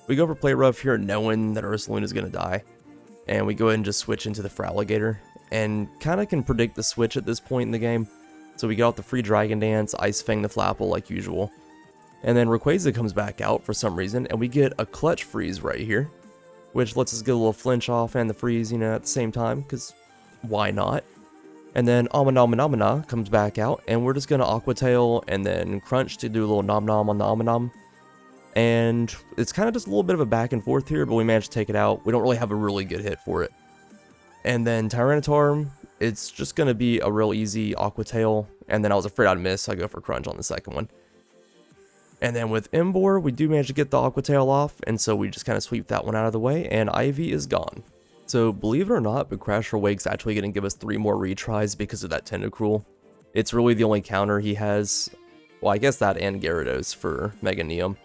We go for Play Rough here knowing that Ursaluna is going to die, and we go ahead and just switch into the Feraligatr, and kind of can predict the switch at this point in the game. So we get out the free Dragon Dance, Ice Fang the Flapple like usual, and then Rayquaza comes back out for some reason, and we get a Clutch Freeze right here, which lets us get a little flinch off and the freeze, you know, at the same time, because why not? And then Amana comes back out, and we're just going to Aqua Tail and then Crunch to do a little Nom Nom on the Amanom. And it's kind of just a little bit of a back and forth here, but we managed to take it out. We don't really have a really good hit for it. And then Tyranitar, it's just going to be a real easy Aqua Tail, and then I was afraid I'd miss, so I go for Crunch on the second one. And then with Emboar, we do manage to get the Aqua Tail off, and so we just kind of sweep that one out of the way, and Ivy is gone. So believe it or not, but Crasher Wake's actually going to give us 3 more retries because of that Tentacruel. It's really the only counter he has. Well, I guess that and Gyarados for Meganium.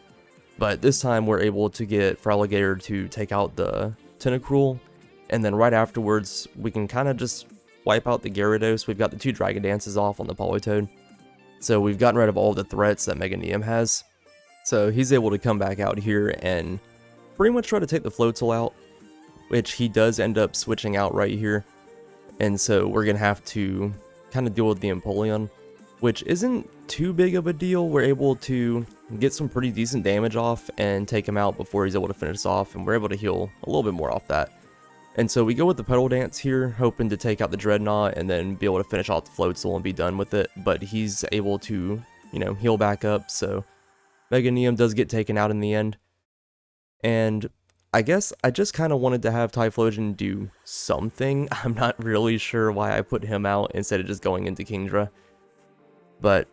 But this time we're able to get Feraligatr to take out the Tentacruel, and then right afterwards we can kind of just wipe out the Gyarados. We've got the 2 Dragon Dances off on the Politoed. So we've gotten rid of all the threats that Meganium has. So he's able to come back out here and pretty much try to take the Floatzel out, which he does end up switching out right here. And so we're going to have to kind of deal with the Empoleon, which isn't too big of a deal. We're able to get some pretty decent damage off and take him out before he's able to finish us off, and we're able to heal a little bit more off that. And so we go with the Petal Dance here, hoping to take out the Dreadnought and then be able to finish off the Floatzel and be done with it, but he's able to, you know, heal back up, so Meganium does get taken out in the end. And I guess I just kind of wanted to have Typhlosion do something. I'm not really sure why I put him out instead of just going into Kingdra. But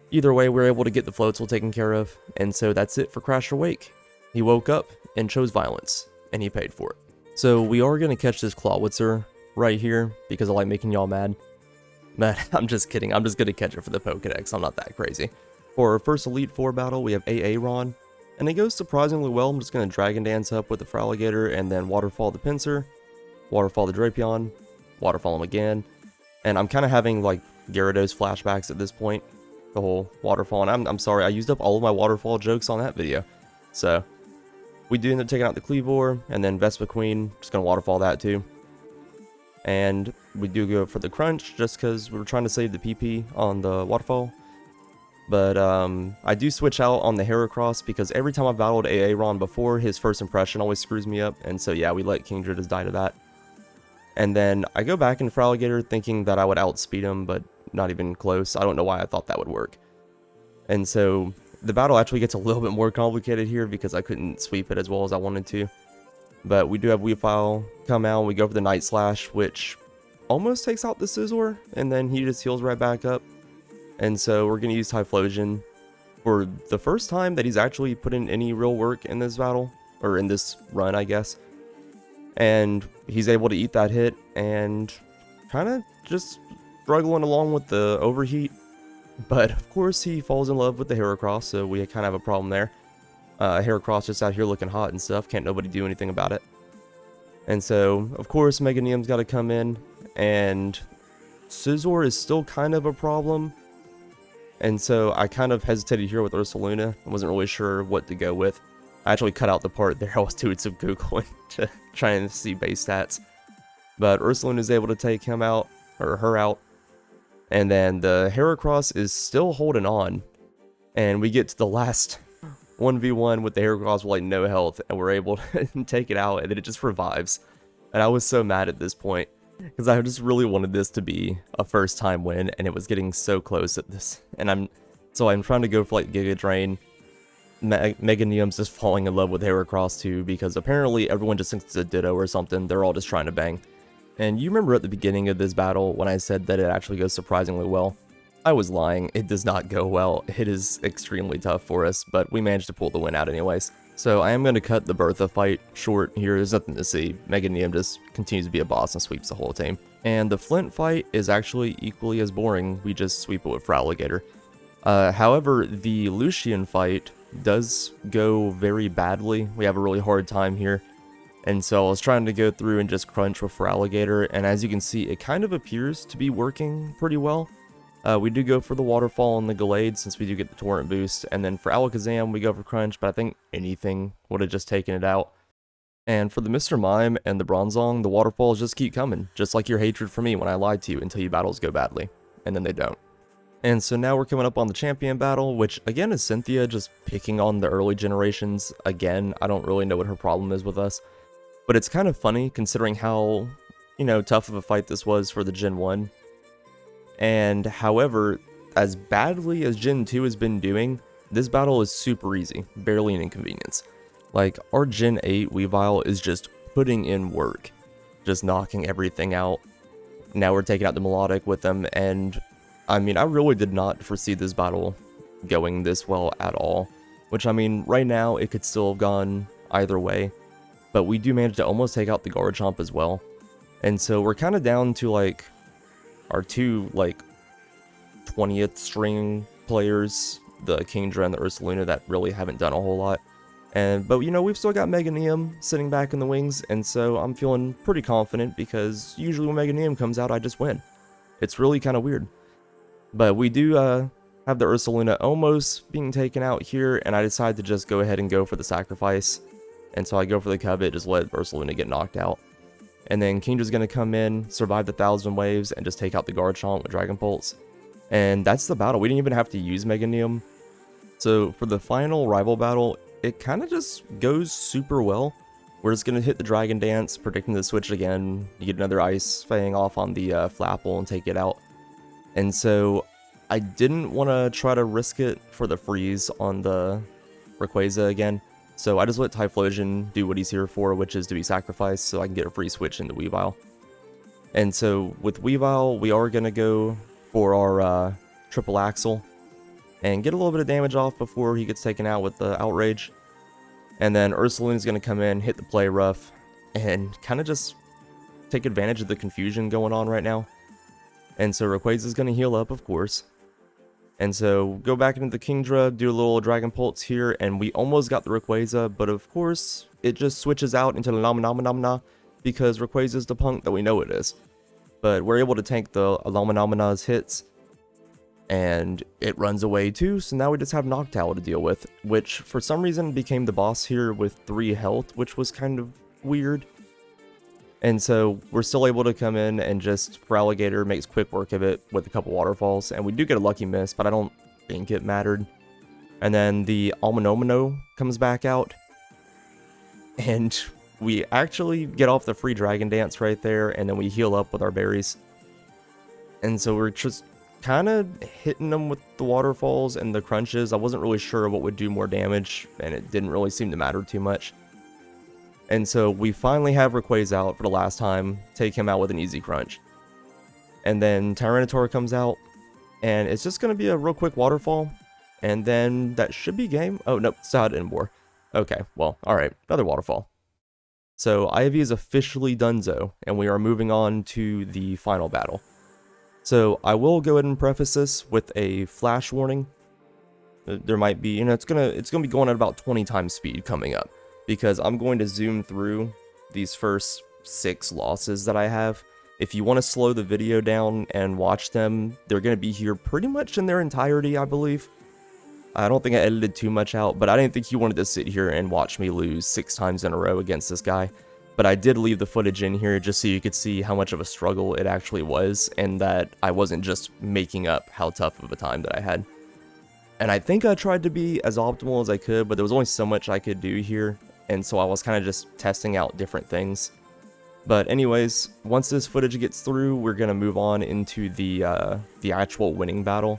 either way, we're able to get the Floatzel taken care of, and so that's it for Crasher Wake. He woke up and chose violence, and he paid for it. So we are going to catch this Clawitzer right here, because I like making y'all mad. But I'm just kidding, I'm just going to catch it for the Pokedex, I'm not that crazy. For our first Elite Four battle, we have Aaron. And it goes surprisingly well. I'm just going to Dragon Dance up with the Feraligatr, and then Waterfall the Pinsir, Waterfall the Drapion, Waterfall him again. And I'm kind of having like Gyarados flashbacks at this point, the whole Waterfall. And I'm sorry, I used up all of my Waterfall jokes on that video. So we do end up taking out the Cleavor, and then Vespa Queen, just going to Waterfall that too. And we do go for the Crunch, just because we were trying to save the PP on the Waterfall. But I do switch out on the Heracross, because every time I've battled Aaron before, his first impression always screws me up. And so yeah, we let Kingdra just die to that. And then I go back into Feraligatr thinking that I would outspeed him, but not even close. I don't know why I thought that would work. And so the battle actually gets a little bit more complicated here, because I couldn't sweep it as well as I wanted to. But we do have Weavile come out, and we go for the Night Slash, which almost takes out the Scizor, and then he just heals right back up. And so we're going to use Typhlosion for the first time that he's actually put in any real work in this battle, or in this run, I guess. And he's able to eat that hit and kind of just struggling along with the overheat, but of course he falls in love with the Heracross, so we kind of have a problem there. Heracross just out here looking hot and stuff, can't nobody do anything about it. And so, of course, Meganium's got to come in, and Scizor is still kind of a problem. And so I kind of hesitated here with Ursaluna. I wasn't really sure what to go with. I actually cut out the part there I was doing some Googling to try and see base stats. But Ursaluna is able to take him out, or her out. And then the Heracross is still holding on. And we get to the last 1v1 with the Heracross with like no health, and we're able to take it out, and then it just revives. And I was so mad at this point, because I just really wanted this to be a first time win, and it was getting so close at this. And I'm trying to go for like Giga Drain. Meganium's just falling in love with Heracross too, because apparently everyone just thinks it's a Ditto or something. They're all just trying to bang. And you remember at the beginning of this battle when I said that it actually goes surprisingly well? I was lying. It does not go well. It is extremely tough for us, but we managed to pull the win out anyways. So I am going to cut the Bertha fight short here. There's nothing to see. Meganium just continues to be a boss and sweeps the whole team. And the Flint fight is actually equally as boring. We just sweep it with Feraligatr. However, the Lucian fight does go very badly. We have a really hard time here. And so I was trying to go through and just crunch with Feraligatr, and as you can see, it kind of appears to be working pretty well. We do go for the Waterfall and the Gallade since we do get the Torrent boost, and then for Alakazam we go for Crunch, but I think anything would have just taken it out. And for the Mr. Mime and the Bronzong, the Waterfalls just keep coming, just like your hatred for me when I lied to you until your battles go badly, and then they don't. And so now we're coming up on the champion battle, which again is Cynthia just picking on the early generations again. I don't really know what her problem is with us, but it's kind of funny considering how, tough of a fight this was for the Gen 1. And however, as badly as Gen 2 has been doing, this battle is super easy, barely an inconvenience. Like, our Gen 8 Weavile is just putting in work, just knocking everything out. Now we're taking out the Melodic with them, and I mean, I really did not foresee this battle going this well at all. Which, I mean, right now, it could still have gone either way. But we do manage to almost take out the Garchomp as well. And so we're kind of down to, like, our two, 20th string players, the Kingdra and the Ursaluna, that really haven't done a whole lot. But we've still got Meganium sitting back in the wings, and so I'm feeling pretty confident because usually when Meganium comes out, I just win. It's really kind of weird. But we do have the Ursaluna almost being taken out here, and I decide to just go ahead and go for the sacrifice. And so I go for the Covet, just let Ursaluna get knocked out. And then Kingdra's going to come in, survive the 1,000 waves, and just take out the Garchomp with Dragon Pulse. And that's the battle. We didn't even have to use Meganium. So for the final rival battle, it kind of just goes super well. We're just going to hit the Dragon Dance, predicting the switch again. You get another Ice Fang off on the Flapple and take it out. And so I didn't want to try to risk it for the freeze on the Rayquaza again. So I just let Typhlosion do what he's here for, which is to be sacrificed so I can get a free switch into Weavile. And so with Weavile, we are going to go for our triple axle and get a little bit of damage off before he gets taken out with the Outrage. And then Ursaluna's going to come in, hit the Play Rough, and kind of just take advantage of the confusion going on right now. And so Rayquaza's going to heal up, of course. And so go back into the Kingdra, do a little Dragon Pulse here, and we almost got the Rayquaza, but of course, it just switches out into the Alamanomina because Rayquaza's the punk that we know it is. But we're able to tank the Alamanomina's hits, and it runs away too, so now we just have Noctowl to deal with, which for some reason became the boss here with 3 health, which was kind of weird. And so we're still able to come in and just, Feraligatr makes quick work of it with a couple waterfalls, and we do get a lucky miss, but I don't think it mattered. And then the Almanomino comes back out, and we actually get off the free Dragon Dance right there, and then we heal up with our berries. And so we're just kind of hitting them with the waterfalls and the crunches. I wasn't really sure what would do more damage, and it didn't really seem to matter too much. And so we finally have Rayquaza out for the last time, take him out with an easy crunch. And then Tyranitar comes out, and it's just going to be a real quick waterfall, and then that should be game. Oh, nope, still had Inbor. Okay, well, alright, another waterfall. So Ivy is officially donezo, and we are moving on to the final battle. So I will go ahead and preface this with a flash warning. There might be, it's gonna be going at about 20 times speed coming up, because I'm going to zoom through these first 6 losses that I have. If you want to slow the video down and watch them, they're going to be here pretty much in their entirety, I believe. I don't think I edited too much out, but I didn't think you wanted to sit here and watch me lose 6 times in a row against this guy. But I did leave the footage in here just so you could see how much of a struggle it actually was, and that I wasn't just making up how tough of a time that I had. And I think I tried to be as optimal as I could, but there was only so much I could do here, and so I was kind of just testing out different things. But anyways, once this footage gets through, we're going to move on into the actual winning battle.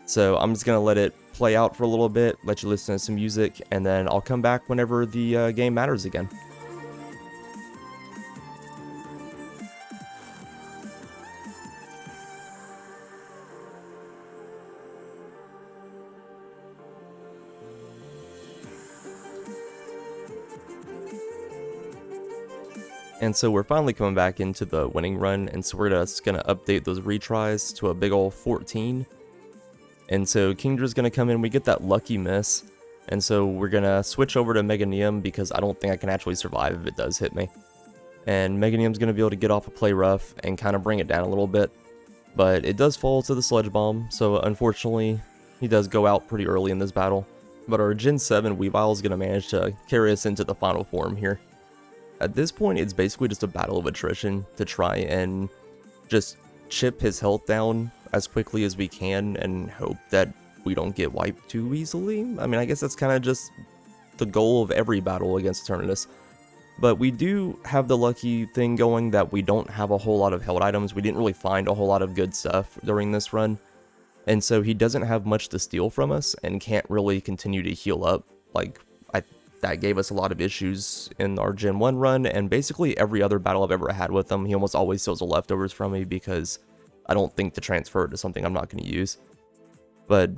So I'm just going to let it play out for a little bit, let you listen to some music, and then I'll come back whenever the game matters again. And so we're finally coming back into the winning run, and so we're just going to update those retries to a big ol' 14. And so Kingdra's going to come in, we get that lucky miss, and so we're going to switch over to Meganium because I don't think I can actually survive if it does hit me. And Meganium's going to be able to get off a play rough and kind of bring it down a little bit, but it does fall to the Sludge Bomb, so unfortunately he does go out pretty early in this battle. But our Gen 7 Weavile is going to manage to carry us into the final form here. At this point, it's basically just a battle of attrition to try and just chip his health down as quickly as we can and hope that we don't get wiped too easily. I mean, I guess that's kind of just the goal of every battle against Eternatus. But we do have the lucky thing going that we don't have a whole lot of held items. We didn't really find a whole lot of good stuff during this run. And so he doesn't have much to steal from us and can't really continue to heal up. Like, that gave us a lot of issues in our Gen 1 run, and basically every other battle I've ever had with him, he almost always steals the leftovers from me because I don't think to transfer it to something I'm not going to use. But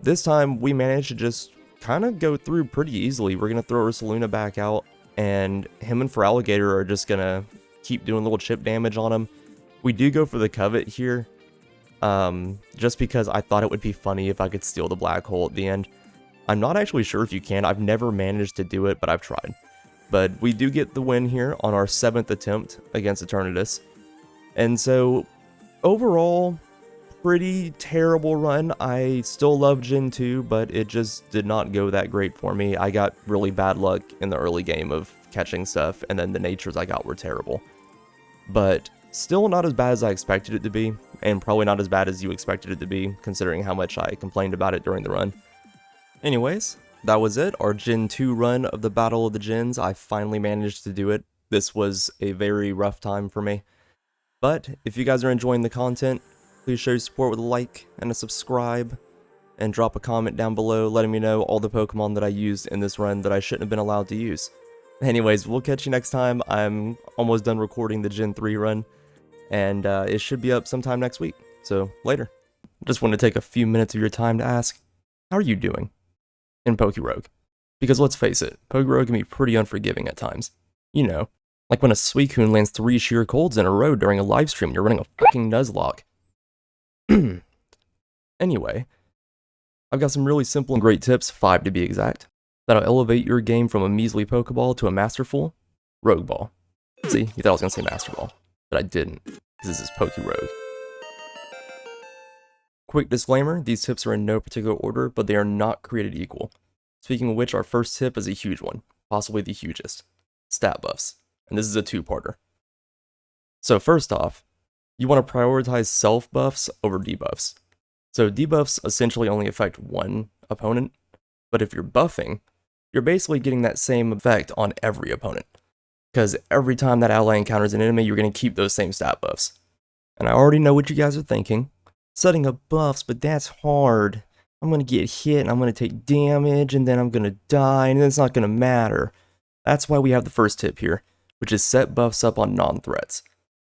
this time, we managed to just kind of go through pretty easily. We're going to throw Ursaluna back out, and him and Feraligatr are just going to keep doing little chip damage on him. We do go for the Covet here, just because I thought it would be funny if I could steal the Black Hole at the end. I'm not actually sure if you can. I've never managed to do it, but I've tried. But we do get the win here on our 7th attempt against Eternatus. And so, overall, pretty terrible run. I still love Gen 2, but it just did not go that great for me. I got really bad luck in the early game of catching stuff, and then the natures I got were terrible. But still not as bad as I expected it to be, and probably not as bad as you expected it to be, considering how much I complained about it during the run. Anyways, that was it, our Gen 2 run of the Battle of the Gens. I finally managed to do it. This was a very rough time for me. But if you guys are enjoying the content, please show your support with a like and a subscribe, and drop a comment down below letting me know all the Pokemon that I used in this run that I shouldn't have been allowed to use. Anyways, we'll catch you next time. I'm almost done recording the Gen 3 run, and it should be up sometime next week. So, later. Just want to take a few minutes of your time to ask, how are you doing in PokeRogue? Because let's face it, PokeRogue can be pretty unforgiving at times. You know, like when a Suicune lands 3 sheer colds in a row during a live stream, you're running a fucking Nuzlocke. Anyway, I've got some really simple and great tips, 5 to be exact, that'll elevate your game from a measly Pokeball to a masterful Rogue Ball. See, you thought I was going to say Master Ball, but I didn't, because this is PokeRogue. Quick disclaimer, these tips are in no particular order, but they are not created equal. Speaking of which, our first tip is a huge one, possibly the hugest. Stat buffs, and this is a 2-parter. So first off, you want to prioritize self buffs over debuffs. So debuffs essentially only affect one opponent, but if you're buffing, you're basically getting that same effect on every opponent. Because every time that ally encounters an enemy, you're going to keep those same stat buffs. And I already know what you guys are thinking. Setting up buffs, but that's hard. I'm going to get hit, and I'm going to take damage, and then I'm going to die, and then it's not going to matter. That's why we have the first tip here, which is set buffs up on non-threats.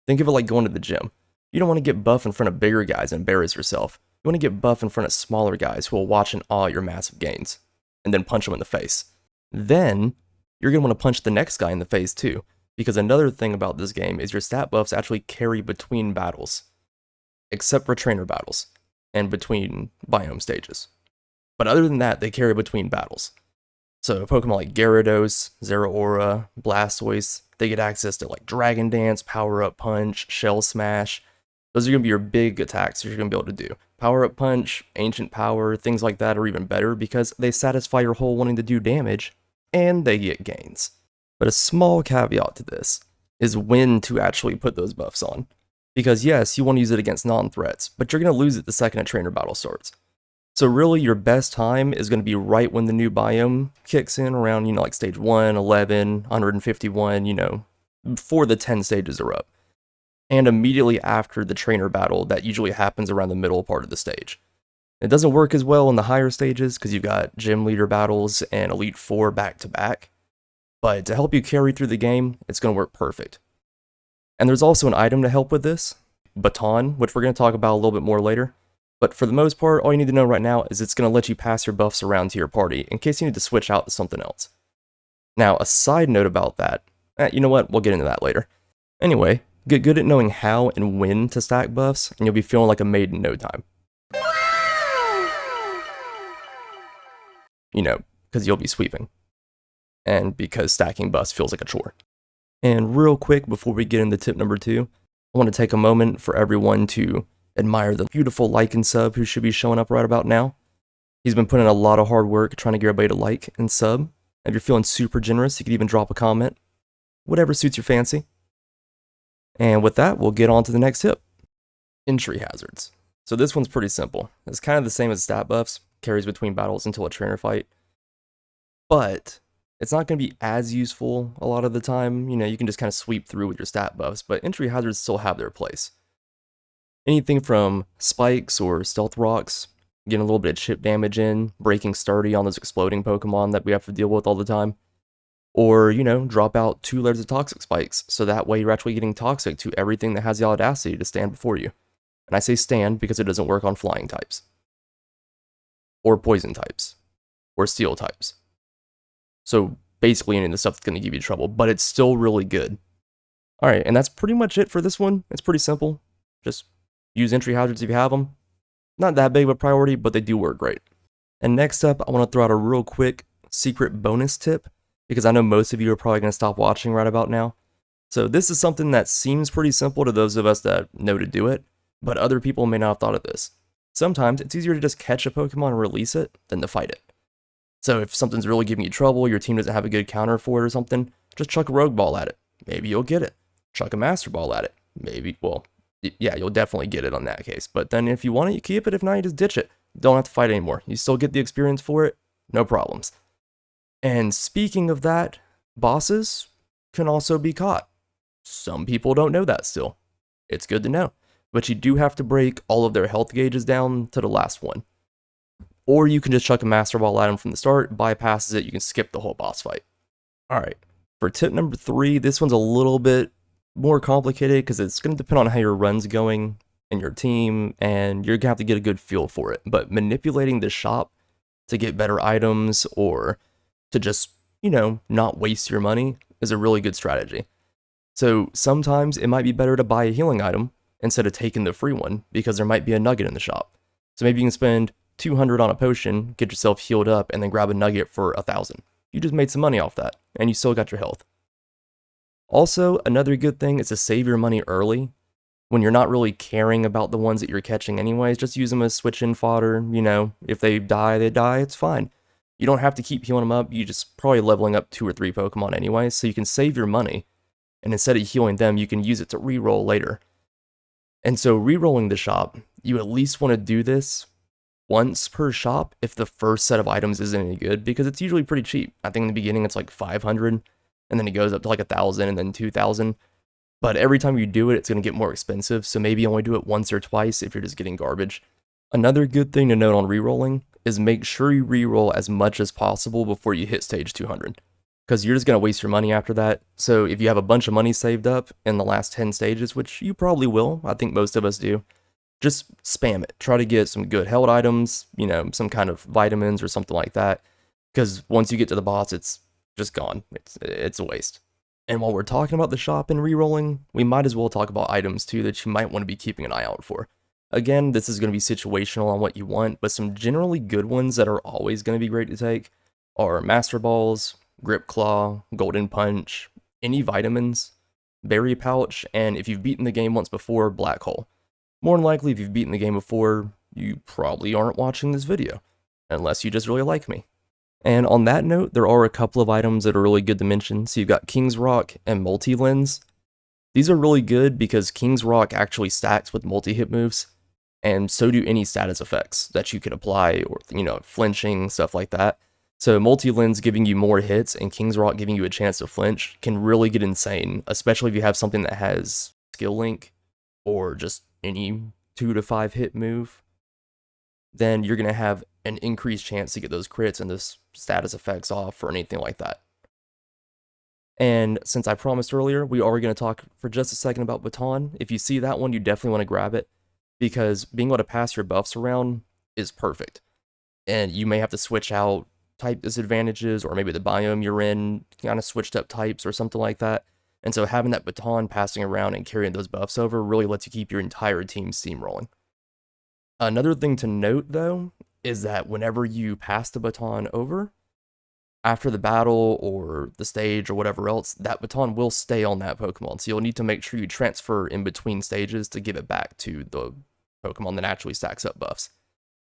Think of it like going to the gym. You don't want to get buff in front of bigger guys and embarrass yourself. You want to get buff in front of smaller guys who will watch in awe at your massive gains, and then punch them in the face. Then, you're going to want to punch the next guy in the face too, because another thing about this game is your stat buffs actually carry between battles. except for trainer battles and between biome stages. But other than that, they carry between battles. So Pokemon like Gyarados, Zeraora, Blastoise, they get access to like Dragon Dance, Power Up Punch, Shell Smash. Those are going to be your big attacks you're going to be able to do. Power Up Punch, Ancient Power, things like that are even better because they satisfy your whole wanting to do damage, and they get gains. But a small caveat to this is when to actually put those buffs on. Because yes, you want to use it against non-threats, but you're going to lose it the second a trainer battle starts. So really your best time is going to be right when the new biome kicks in around, like stage 1, 11, 151, before the 10 stages are up. And immediately after the trainer battle that usually happens around the middle part of the stage. It doesn't work as well in the higher stages because you've got gym leader battles and Elite Four back to back. But to help you carry through the game, it's going to work perfect. And there's also an item to help with this, Baton, which we're going to talk about a little bit more later. But for the most part, all you need to know right now is it's going to let you pass your buffs around to your party in case you need to switch out to something else. Now, a side note about that, you know what, we'll get into that later. Anyway, get good at knowing how and when to stack buffs, and you'll be feeling like a maid in no time. Because you'll be sweeping. And because stacking buffs feels like a chore. And real quick, before we get into tip number 2, I want to take a moment for everyone to admire the beautiful like and sub who should be showing up right about now. He's been putting in a lot of hard work trying to get everybody to like and sub. If you're feeling super generous, you could even drop a comment. Whatever suits your fancy. And with that, we'll get on to the next tip. Entry hazards. So this one's pretty simple. It's kind of the same as stat buffs, carries between battles until a trainer fight. But it's not going to be as useful a lot of the time. You can just kind of sweep through with your stat buffs, but entry hazards still have their place. Anything from spikes or stealth rocks, getting a little bit of chip damage in, breaking sturdy on those exploding Pokemon that we have to deal with all the time. Or, drop out 2 layers of toxic spikes, so that way you're actually getting toxic to everything that has the audacity to stand before you. And I say stand because it doesn't work on flying types. Or poison types. Or steel types. So basically any of the stuff that's going to give you trouble, but it's still really good. Alright, and that's pretty much it for this one. It's pretty simple. Just use entry hazards if you have them. Not that big of a priority, but they do work great. And next up, I want to throw out a real quick secret bonus tip, because I know most of you are probably going to stop watching right about now. So this is something that seems pretty simple to those of us that know to do it, but other people may not have thought of this. Sometimes it's easier to just catch a Pokemon and release it than to fight it. So if something's really giving you trouble, your team doesn't have a good counter for it or something, just chuck a Rogue Ball at it. Maybe you'll get it. Chuck a Master Ball at it. Maybe, well, yeah, you'll definitely get it on that case. But then if you want it, you keep it. If not, you just ditch it. Don't have to fight anymore. You still get the experience for it. No problems. And speaking of that, bosses can also be caught. Some people don't know that still. It's good to know. But you do have to break all of their health gauges down to the last one. Or you can just chuck a Master Ball at them from the start, bypasses it, you can skip the whole boss fight. Alright, for tip number 3, this one's a little bit more complicated because it's going to depend on how your run's going and your team, and you're going to have to get a good feel for it. But manipulating the shop to get better items or to just, not waste your money is a really good strategy. So sometimes it might be better to buy a healing item instead of taking the free one because there might be a nugget in the shop. So maybe you can spend 200 on a potion, get yourself healed up, and then grab a nugget for 1,000. You just made some money off that, and you still got your health. Also, another good thing is to save your money early. When you're not really caring about the ones that you're catching anyways, just use them as switch-in fodder. If they die, it's fine. You don't have to keep healing them up, you just probably leveling up 2 or 3 Pokemon anyways, so you can save your money. And instead of healing them, you can use it to reroll later. And so rerolling the shop, you at least want to do this once per shop if the first set of items isn't any good, because it's usually pretty cheap. I think in the beginning it's like 500, and then it goes up to like 1,000 and then 2,000. But every time you do it, it's going to get more expensive, so maybe only do it once or twice if you're just getting garbage. Another good thing to note on rerolling is make sure you reroll as much as possible before you hit stage 200, because you're just going to waste your money after that. So if you have a bunch of money saved up in the last 10 stages, which you probably will, I think most of us do, just spam it. Try to get some good health items, some kind of vitamins or something like that, because once you get to the boss, it's just gone. It's a waste. And while we're talking about the shop and rerolling, we might as well talk about items too that you might want to be keeping an eye out for. Again, this is going to be situational on what you want, but some generally good ones that are always going to be great to take are Master Balls, Grip Claw, Golden Punch, any vitamins, Berry Pouch, and if you've beaten the game once before, Black Hole. More than likely, if you've beaten the game before, you probably aren't watching this video, unless you just really like me. And on that note, there are a couple of items that are really good to mention. So you've got King's Rock and Multi-Lens. These are really good because King's Rock actually stacks with multi-hit moves, and so do any status effects that you could apply, or, flinching, stuff like that. So Multi-Lens giving you more hits and King's Rock giving you a chance to flinch can really get insane, especially if you have something that has skill link or just any 2 to 5 hit move. Then you're going to have an increased chance to get those crits and those status effects off or anything like that. And since I promised earlier, we are going to talk for just a second about Baton. If you see that one, you definitely want to grab it, because being able to pass your buffs around is perfect. And you may have to switch out type disadvantages, or maybe the biome you're in kind of switched up types or something like that. And so having that Baton passing around and carrying those buffs over really lets you keep your entire team steamrolling. Another thing to note, though, is that whenever you pass the Baton over, after the battle or the stage or whatever else, that Baton will stay on that Pokemon. So you'll need to make sure you transfer in between stages to give it back to the Pokemon that actually stacks up buffs.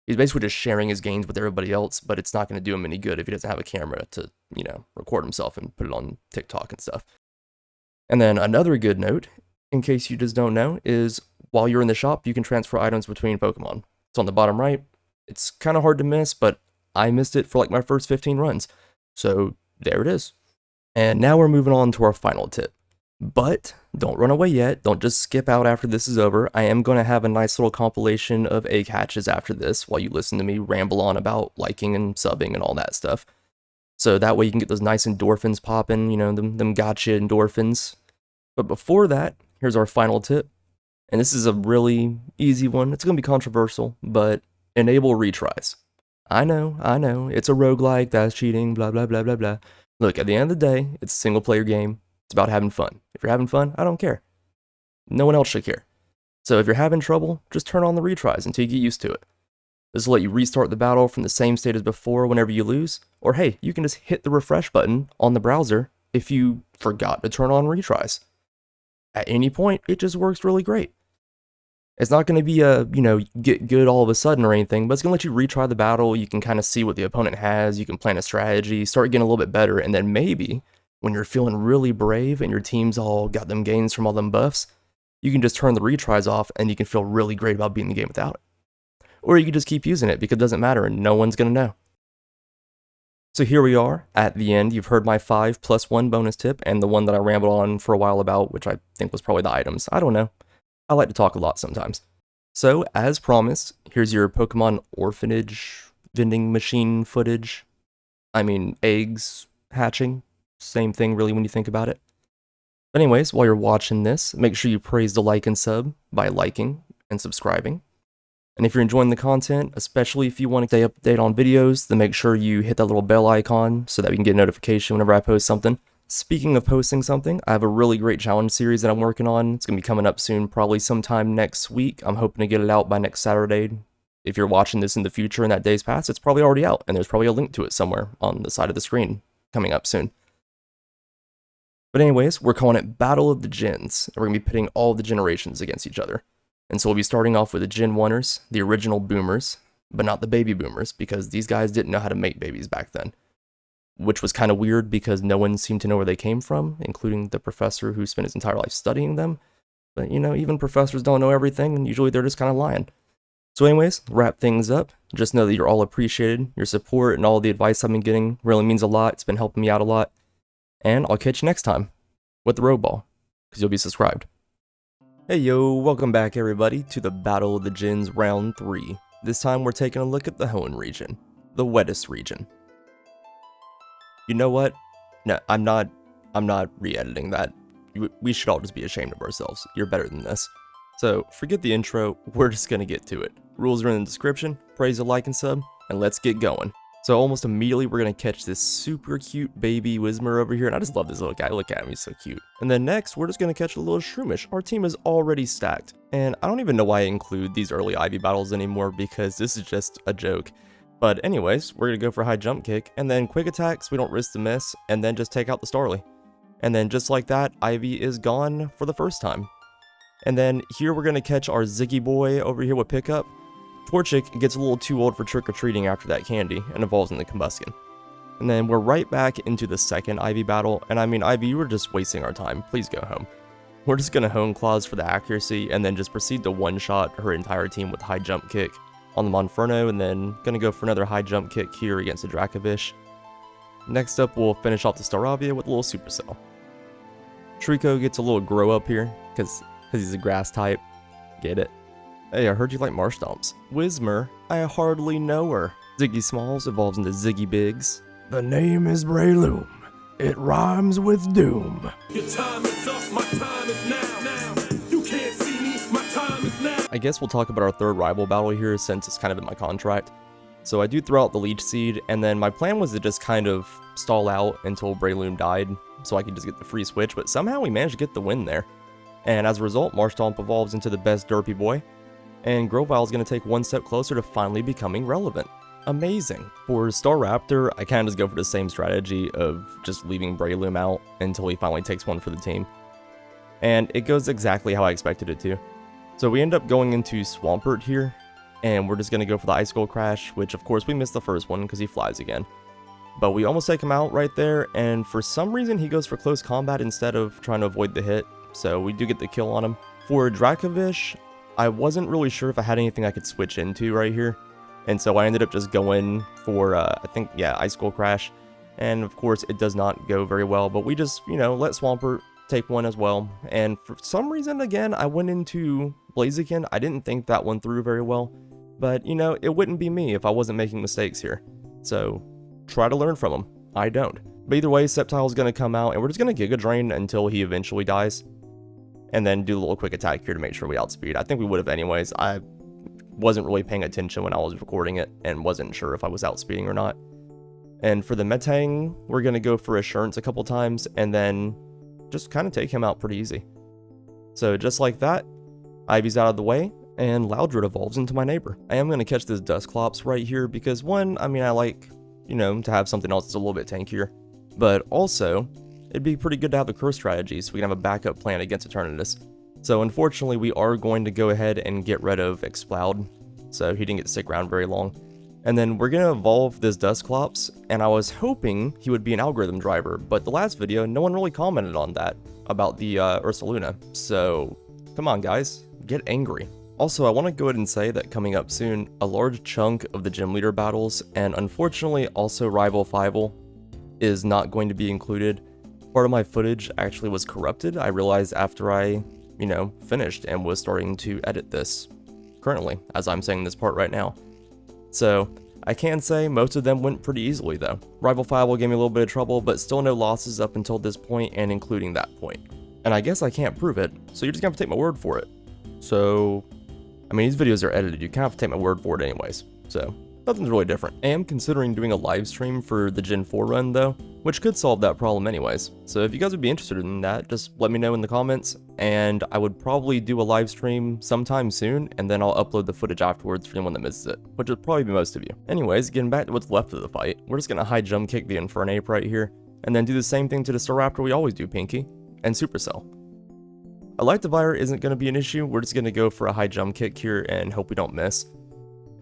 He's basically just sharing his gains with everybody else, but it's not going to do him any good if he doesn't have a camera to, record himself and put it on TikTok and stuff. And then another good note, in case you just don't know, is while you're in the shop, you can transfer items between Pokemon. It's on the bottom right. It's kind of hard to miss, but I missed it for like my first 15 runs. So there it is. And now we're moving on to our final tip. But don't run away yet. Don't just skip out after this is over. I am going to have a nice little compilation of egg hatches after this while you listen to me ramble on about liking and subbing and all that stuff. So that way you can get those nice endorphins popping, them gotcha endorphins. But before that, here's our final tip. And this is a really easy one. It's going to be controversial, but enable retries. I know, it's a roguelike, that's cheating, blah, blah, blah, blah, blah. Look, at the end of the day, it's a single player game. It's about having fun. If you're having fun, I don't care. No one else should care. So if you're having trouble, just turn on the retries until you get used to it. This will let you restart the battle from the same state as before whenever you lose, or hey, you can just hit the refresh button on the browser if you forgot to turn on retries. At any point, it just works really great. It's not going to be a, get good all of a sudden or anything, but it's going to let you retry the battle. You can kind of see what the opponent has. You can plan a strategy, start getting a little bit better, and then maybe when you're feeling really brave and your team's all got them gains from all them buffs, you can just turn the retries off and you can feel really great about beating the game without it. Or you can just keep using it because it doesn't matter and no one's going to know. So here we are at the end. You've heard my 5+1 bonus tip and the one that I rambled on for a while about, which I think was probably the items. I don't know. I like to talk a lot sometimes. So, as promised, here's your Pokemon orphanage vending machine footage. Eggs hatching. Same thing, really, when you think about it. But anyways, while you're watching this, make sure you praise the like and sub by liking and subscribing. And if you're enjoying the content, especially if you want to stay up to date on videos, then make sure you hit that little bell icon so that we can get a notification whenever I post something. Speaking of posting something, I have a really great challenge series that I'm working on. It's going to be coming up soon, probably sometime next week. I'm hoping to get it out by next Saturday. If you're watching this in the future and that day's past, it's probably already out, and there's probably a link to it somewhere on the side of the screen coming up soon. But anyways, we're calling it Battle of the Gens, and we're going to be pitting all the generations against each other. And so we'll be starting off with the Gen 1ers, the original boomers, but not the baby boomers, because these guys didn't know how to make babies back then. Which was kind of weird because no one seemed to know where they came from, including the professor who spent his entire life studying them. But, even professors don't know everything, and usually they're just kind of lying. So anyways, wrap things up. Just know that you're all appreciated. Your support and all the advice I've been getting really means a lot. It's been helping me out a lot. And I'll catch you next time with the Rogue Ball, because you'll be subscribed. Hey yo, welcome back everybody to the Battle of the Gens Round 3. This time we're taking a look at the Hoenn region, the wettest region. You know what? No, I'm not re-editing that. We should all just be ashamed of ourselves. You're better than this. So, forget the intro, we're just gonna get to it. Rules are in the description, praise a like and sub, and let's get going. So almost immediately we're going to catch this super cute baby Whismur over here, and I just love this little guy. Look at him, he's so cute. And then next, we're just going to catch a little Shroomish. Our team is already stacked, and I don't even know why I include these early Ivy battles anymore because this is just a joke. But anyways, we're going to go for high jump kick, and then quick attack so we don't risk the miss, and then just take out the Starly. And then just like that, Ivy is gone for the first time. And then here we're going to catch our Ziggy boy over here with pickup. Torchic gets a little too old for trick-or-treating after that candy and evolves into Combustion. And then we're right back into the second Ivy battle, and I mean, Ivy, you were just wasting our time. Please go home. We're just going to Hone Claws for the accuracy, and then just proceed to one-shot her entire team with high jump kick on the Monferno, and then going to go for another high jump kick here against the Dracovish. Next up, we'll finish off the Staravia with a little Supercell. Trico gets a little grow up here, because he's a grass type. Get it? Hey, I heard you like Marsh Stomps. Whismur, I hardly know her. Ziggy Smalls evolves into Ziggy Bigs. The name is Breloom. It rhymes with doom. Your time is up, my time is now. You can't see me, my time is now. I guess we'll talk about our third rival battle here since it's kind of in my contract. So I do throw out the Leech Seed, and then my plan was to just kind of stall out until Breloom died so I could just get the free switch, but somehow we managed to get the win there. And as a result, Marshtomp evolves into the best Derpy boy, and Grovyle is going to take one step closer to finally becoming relevant. Amazing. For Staraptor, I kind of just go for the same strategy of just leaving Breloom out until he finally takes one for the team. And it goes exactly how I expected it to. So we end up going into Swampert here, and we're just going to go for the Icicle Crash, which of course we missed the first one because he flies again. But we almost take him out right there, and for some reason he goes for close combat instead of trying to avoid the hit, so we do get the kill on him. For Dracovish, I wasn't really sure if I had anything I could switch into right here, and so I ended up just going for, Icicle Crash, and of course it does not go very well, but we just, let Swampert take one as well, and for some reason, again, I went into Blaziken. I didn't think that one through very well, but, it wouldn't be me if I wasn't making mistakes here, so try to learn from them. I don't. But either way, Sceptile's going to come out, and we're just going to Giga Drain until he eventually dies. And then do a little quick attack here to make sure we outspeed. I think we would have anyways. I wasn't really paying attention when I was recording it and wasn't sure if I was outspeeding or not. And for the Metang, we're going to go for Assurance a couple times and then just kind of take him out pretty easy. So just like that, Ivy's out of the way, and Loudred evolves into my neighbor. I am going to catch this Dusclops right here because one, I like, to have something else that's a little bit tankier. But also, it'd be pretty good to have the curse strategy so we can have a backup plan against Eternatus. So unfortunately, we are going to go ahead and get rid of Exploud, so he didn't get to stick around very long. And then we're going to evolve this Dusclops, and I was hoping he would be an algorithm driver, but the last video, no one really commented on that, about the Ursaluna. So, come on guys, get angry. Also, I want to go ahead and say that coming up soon, a large chunk of the gym leader battles, and unfortunately also Rival Fival, is not going to be included. Part of my footage actually was corrupted. I realized after I, finished and was starting to edit this currently, as I'm saying this part right now. So, I can say most of them went pretty easily though. Rival Fival gave me a little bit of trouble, but still no losses up until this point and including that point. And I guess I can't prove it, so you're just gonna have to take my word for it. So, these videos are edited, you kind of have to take my word for it anyways, so nothing's really different. I am considering doing a live stream for the Gen 4 run though, which could solve that problem anyways. So if you guys would be interested in that, just let me know in the comments, and I would probably do a live stream sometime soon, and then I'll upload the footage afterwards for anyone that misses it, which would probably be most of you. Anyways, getting back to what's left of the fight, we're just gonna high jump kick the Infernape right here, and then do the same thing to the Staraptor we always do, Pinky, and Supercell. Electivire isn't going to be an issue, we're just going to go for a high jump kick here and hope we don't miss.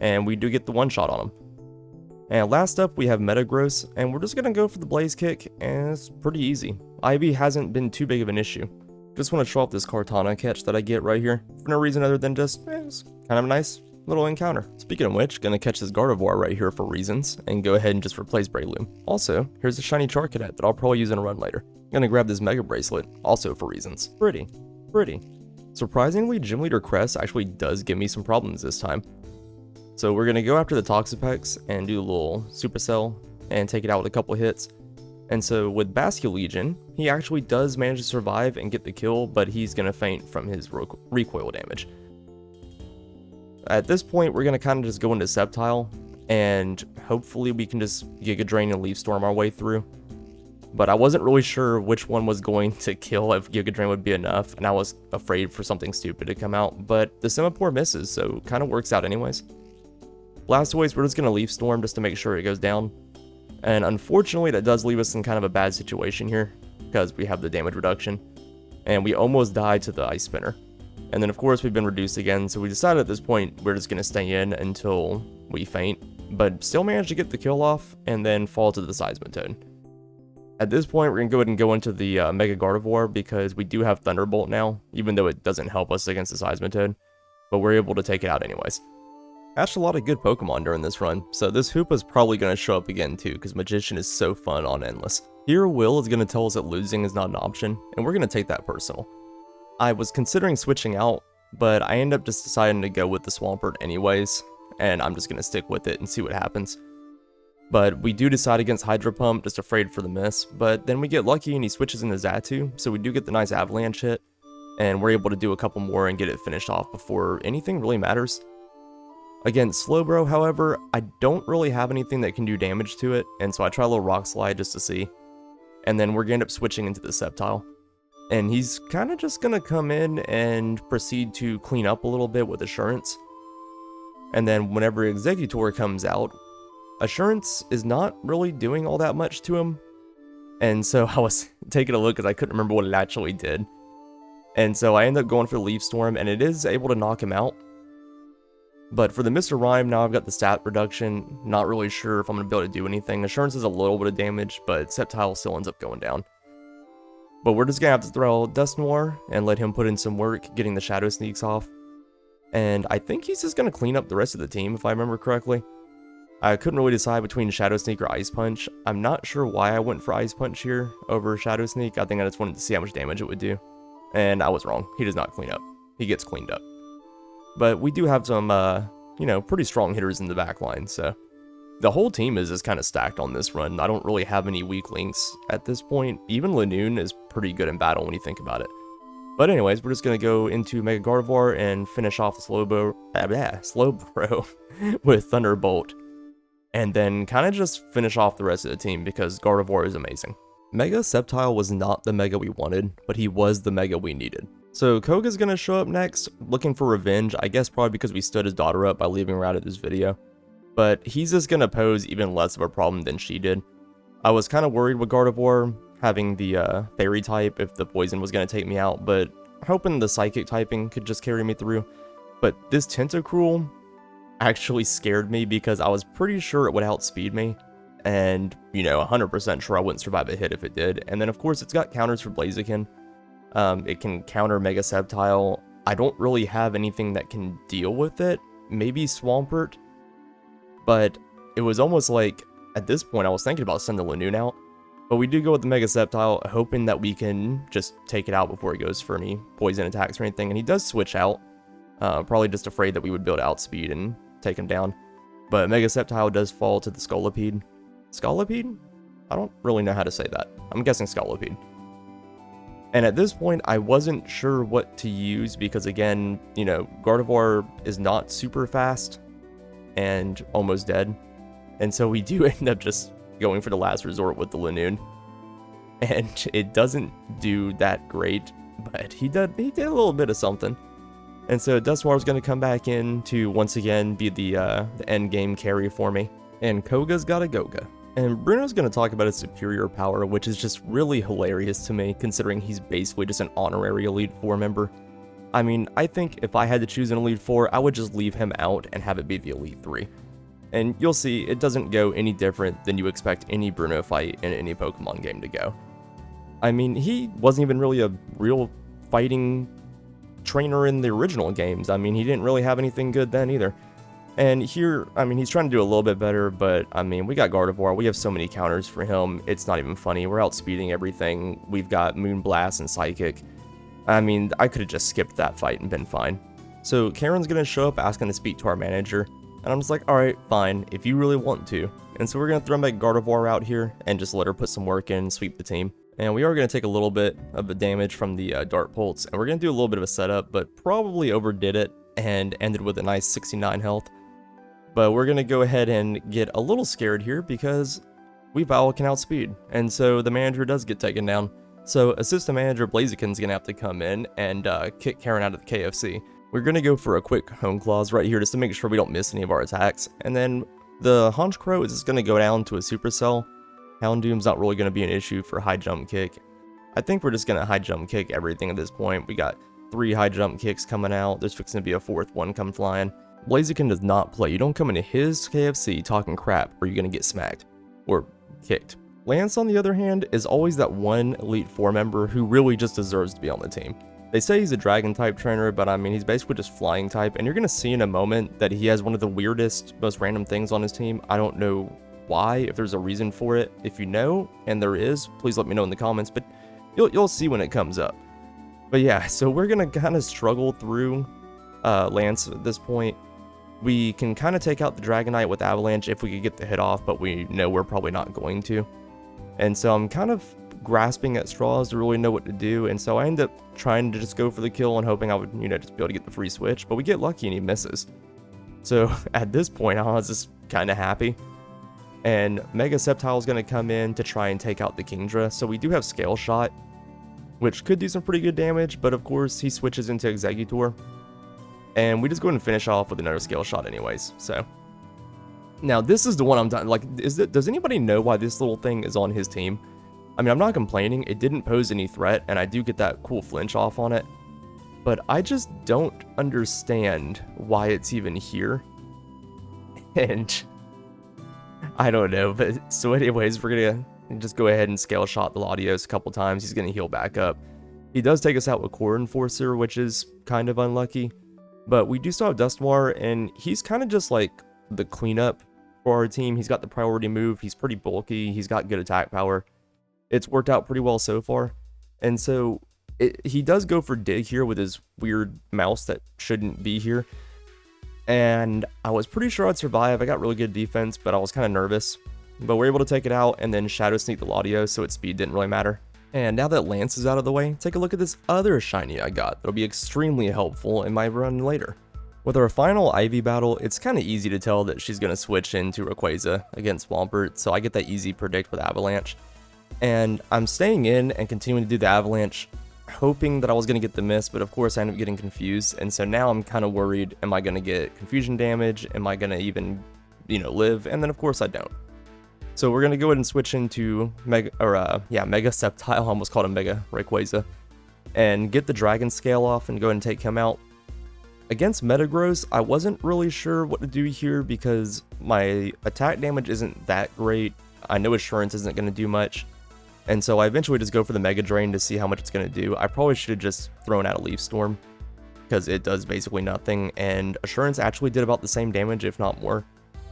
And we do get the one shot on him. And last up we have Metagross, and we're just going to go for the Blaze Kick, and it's pretty easy. Ivy hasn't been too big of an issue. Just want to show off this Kartana catch that I get right here, for no reason other than just, it's kind of a nice little encounter. Speaking of which, going to catch this Gardevoir right here for reasons, and go ahead and just replace Breloom. Also, here's a shiny Charcadet that I'll probably use in a run later. Going to grab this Mega Bracelet, also for reasons. Pretty. Surprisingly, Gym Leader Crest actually does give me some problems this time. So we're going to go after the Toxapex and do a little Supercell and take it out with a couple hits. And so with Basculegion, he actually does manage to survive and get the kill, but he's going to faint from his recoil damage. At this point, we're going to kind of just go into Sceptile and hopefully we can just Giga Drain and Leaf Storm our way through. But I wasn't really sure which one was going to kill if Giga Drain would be enough, and I was afraid for something stupid to come out, but the Semaphore misses, so kind of works out anyways. Blastoise, we're just going to Leaf Storm just to make sure it goes down. And unfortunately, that does leave us in kind of a bad situation here, because we have the damage reduction. And we almost died to the Ice Spinner. And then of course we've been reduced again, so we decided at this point we're just going to stay in until we faint. But still managed to get the kill off, and then fall to the Seismitoad. At this point, we're going to go ahead and go into the Mega Gardevoir, because we do have Thunderbolt now, even though it doesn't help us against the Seismitoad. But we're able to take it out anyways. Actually, a lot of good Pokemon during this run, so this Hoopa's probably going to show up again too, because Magician is so fun on Endless. Here, Will is going to tell us that losing is not an option, and we're going to take that personal. I was considering switching out, but I ended up just deciding to go with the Swampert anyways, and I'm just going to stick with it and see what happens. But we do decide against Hydro Pump, just afraid for the miss, but then we get lucky and he switches into Xatu, so we do get the nice Avalanche hit, and we're able to do a couple more and get it finished off before anything really matters. Against Slowbro, however, I don't really have anything that can do damage to it, and so I try a little Rock Slide just to see. And then we're going to end up switching into the Sceptile. And he's kind of just going to come in and proceed to clean up a little bit with Assurance. And then whenever Executor comes out, Assurance is not really doing all that much to him. And so I was taking a look because I couldn't remember what it actually did. And so I ended up going for the Leaf Storm, and it is able to knock him out. But for the Mr. Rhyme, now I've got the stat reduction. Not really sure if I'm going to be able to do anything. Assurance is a little bit of damage, but Sceptile still ends up going down. But we're just going to have to throw Dusknoir and let him put in some work, getting the Shadow Sneaks off. And I think he's just going to clean up the rest of the team, if I remember correctly. I couldn't really decide between Shadow Sneak or Ice Punch. I'm not sure why I went for Ice Punch here over Shadow Sneak. I think I just wanted to see how much damage it would do. And I was wrong. He does not clean up. He gets cleaned up. But we do have some, pretty strong hitters in the back line, so the whole team is just kind of stacked on this run. I don't really have any weak links at this point. Even Lanoon is pretty good in battle when you think about it. But anyways, we're just going to go into Mega Gardevoir and finish off the Slowbro with Thunderbolt. And then kind of just finish off the rest of the team because Gardevoir is amazing. Mega Sceptile was not the Mega we wanted, but he was the Mega we needed. So Koga's going to show up next, looking for revenge, I guess probably because we stood his daughter up by leaving her out of this video. But he's just going to pose even less of a problem than she did. I was kind of worried with Gardevoir having the Fairy type if the Poison was going to take me out, but hoping the Psychic typing could just carry me through. But this Tentacruel actually scared me because I was pretty sure it would outspeed me. And, 100% sure I wouldn't survive a hit if it did. And then of course it's got counters for Blaziken. It can counter Mega Sceptile. I don't really have anything that can deal with it. Maybe Swampert. But it was almost like, at this point, I was thinking about sending the Lanoon out. But we do go with the Mega Sceptile, hoping that we can just take it out before he goes for any poison attacks or anything. And he does switch out. Probably just afraid that we would be able to outspeed and take him down. But Mega Sceptile does fall to the Scolipede. Scolipede? I don't really know how to say that. I'm guessing Scolipede. And at this point, I wasn't sure what to use because, again, Gardevoir is not super fast and almost dead. And so we do end up just going for the last resort with the Lanoon. And it doesn't do that great, but he did a little bit of something. And so Dusknoir is going to come back in to, once again, be the end game carry for me. And Koga's got a Goga. And Bruno's going to talk about his superior power, which is just really hilarious to me, considering he's basically just an honorary Elite Four member. I mean, I think if I had to choose an Elite Four, I would just leave him out and have it be the Elite Three. And you'll see, it doesn't go any different than you expect any Bruno fight in any Pokemon game to go. I mean, he wasn't even really a real fighting trainer in the original games. I mean, he didn't really have anything good then either. And here, I mean, he's trying to do a little bit better, but, I mean, we got Gardevoir. We have so many counters for him. It's not even funny. We're outspeeding everything. We've got Moonblast and Psychic. I mean, I could have just skipped that fight and been fine. So Karen's going to show up asking to speak to our manager. And I'm just like, alright, fine, if you really want to. And so we're going to throw Mega Gardevoir out here and just let her put some work in and sweep the team. And we are going to take a little bit of the damage from the Dart Pulse. And we're going to do a little bit of a setup, but probably overdid it and ended with a nice 69 health. But we're going to go ahead and get a little scared here because Weavile can outspeed, and so the manager does get taken down. So assistant manager Blaziken's going to have to come in and kick Karen out of the KFC. We're going to go for a quick Hone Claws right here just to make sure we don't miss any of our attacks. And then the Honchkrow is just going to go down to a Supercell. Houndoom's not really going to be an issue for high jump kick. I think we're just going to high jump kick everything at this point. We got 3 high jump kicks coming out. There's fixing to be a 4th one come flying. Blaziken does not play. You don't come into his KFC talking crap or you're going to get smacked or kicked. Lance, on the other hand, is always that one Elite 4 member who really just deserves to be on the team. They say he's a dragon type trainer, but I mean, he's basically just flying type, and you're going to see in a moment that he has one of the weirdest, most random things on his team. I don't know why, if there's a reason for it. If you know, and there is, please let me know in the comments, but you'll see when it comes up. But yeah, so we're going to kind of struggle through Lance at this point. We can kind of take out the Dragonite with Avalanche if we could get the hit off, but we know we're probably not going to. And so I'm kind of grasping at straws to really know what to do, and so I end up trying to just go for the kill and hoping I would, just be able to get the free switch, but we get lucky and he misses. So at this point, I was just kind of happy. And Mega Sceptile is going to come in to try and take out the Kingdra, so we do have Scale Shot, which could do some pretty good damage, but of course he switches into Exeggutor, and we just go ahead and finish off with another Scale Shot anyways. So now this is the one I'm done. Like, does anybody know why this little thing is on his team? I mean, I'm not complaining, it didn't pose any threat, and I do get that cool flinch off on it, but I just don't understand why it's even here. And I don't know, but so anyways, we're gonna just go ahead and Scale Shot the Latios a couple times. He's gonna heal back up. He does take us out with Core Enforcer, which is kind of unlucky, but we do still have Dusknoir, and he's kind of just like the cleanup for our team. He's got the priority move, he's pretty bulky, he's got good attack power. It's worked out pretty well so far. And so he does go for Dig here with his weird mouse that shouldn't be here. And I was pretty sure I'd survive. I got really good defense, but I was kind of nervous. But we're able to take it out and then Shadow Sneak the Latios, so its speed didn't really matter. And now that Lance is out of the way, take a look at this other shiny I got. That'll be extremely helpful in my run later. With our final Ivy battle, it's kind of easy to tell that she's going to switch into Rayquaza against Swampert, so I get that easy predict with Avalanche. And I'm staying in and continuing to do the Avalanche, hoping that I was going to get the miss, but of course I ended up getting confused, and so now I'm kind of worried, am I going to get confusion damage? Am I going to even, live? And then of course I don't. So we're going to go ahead and switch into Mega Sceptile, I almost called him Mega Rayquaza, and get the Dragon Scale off and go ahead and take him out. Against Metagross, I wasn't really sure what to do here because my attack damage isn't that great. I know Assurance isn't going to do much. And so I eventually just go for the Mega Drain to see how much it's going to do. I probably should have just thrown out a Leaf Storm because it does basically nothing. And Assurance actually did about the same damage, if not more.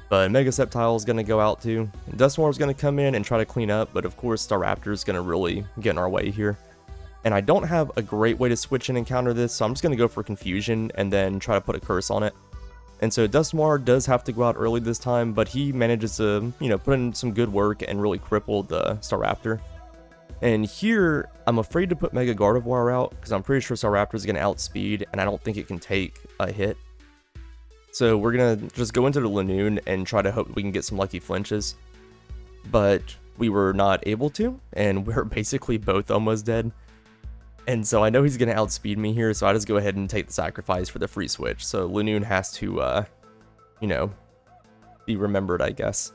But Mega Sceptile is going to go out too. Dusknoir is going to come in and try to clean up. But of course, Staraptor is going to really get in our way here. And I don't have a great way to switch in and counter this. So I'm just going to go for Confusion and then try to put a curse on it. And so Dusknoir does have to go out early this time. But he manages to, put in some good work and really cripple the Staraptor. And here, I'm afraid to put Mega Gardevoir out, because I'm pretty sure Staraptor is going to outspeed, and I don't think it can take a hit. So we're going to just go into the Lanoon and try to hope we can get some lucky flinches. But we were not able to, and we're basically both almost dead. And so I know he's going to outspeed me here, so I just go ahead and take the sacrifice for the free switch. So Lanoon has to, be remembered, I guess.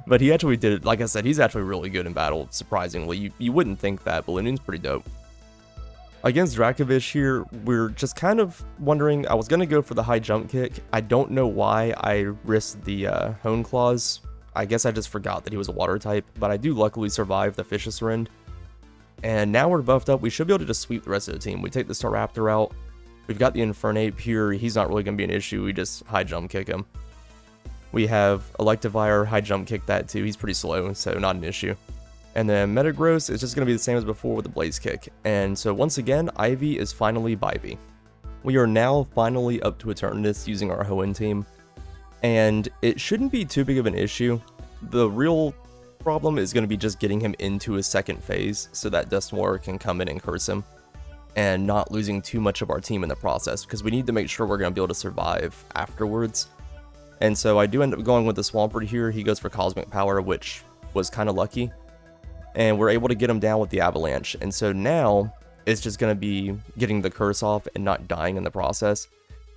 But he actually did it. Like I said, he's actually really good in battle, surprisingly. You wouldn't think that, but Lanoon's pretty dope. Against Dracovish here, we're just kind of wondering. I was going to go for the high jump kick. I don't know why I risked the Hone Claws. I guess I just forgot that he was a water type, but I do luckily survive the Fishious Rend. And now we're buffed up. We should be able to just sweep the rest of the team. We take the Staraptor out. We've got the Infernape here. He's not really going to be an issue. We just high jump kick him. We have Electivire, high jump kick that too. He's pretty slow, so not an issue. And then Metagross is just going to be the same as before with the Blaze Kick. And so once again, Ivy is finally Bybee. We are now finally up to Eternatus using our Hoenn team. And it shouldn't be too big of an issue. The real problem is going to be just getting him into his second phase so that Dusknoir can come in and curse him. And not losing too much of our team in the process, because we need to make sure we're going to be able to survive afterwards. And so I do end up going with the Swampert here. He goes for Cosmic Power, which was kind of lucky. And we're able to get him down with the Avalanche. And so now it's just going to be getting the curse off and not dying in the process.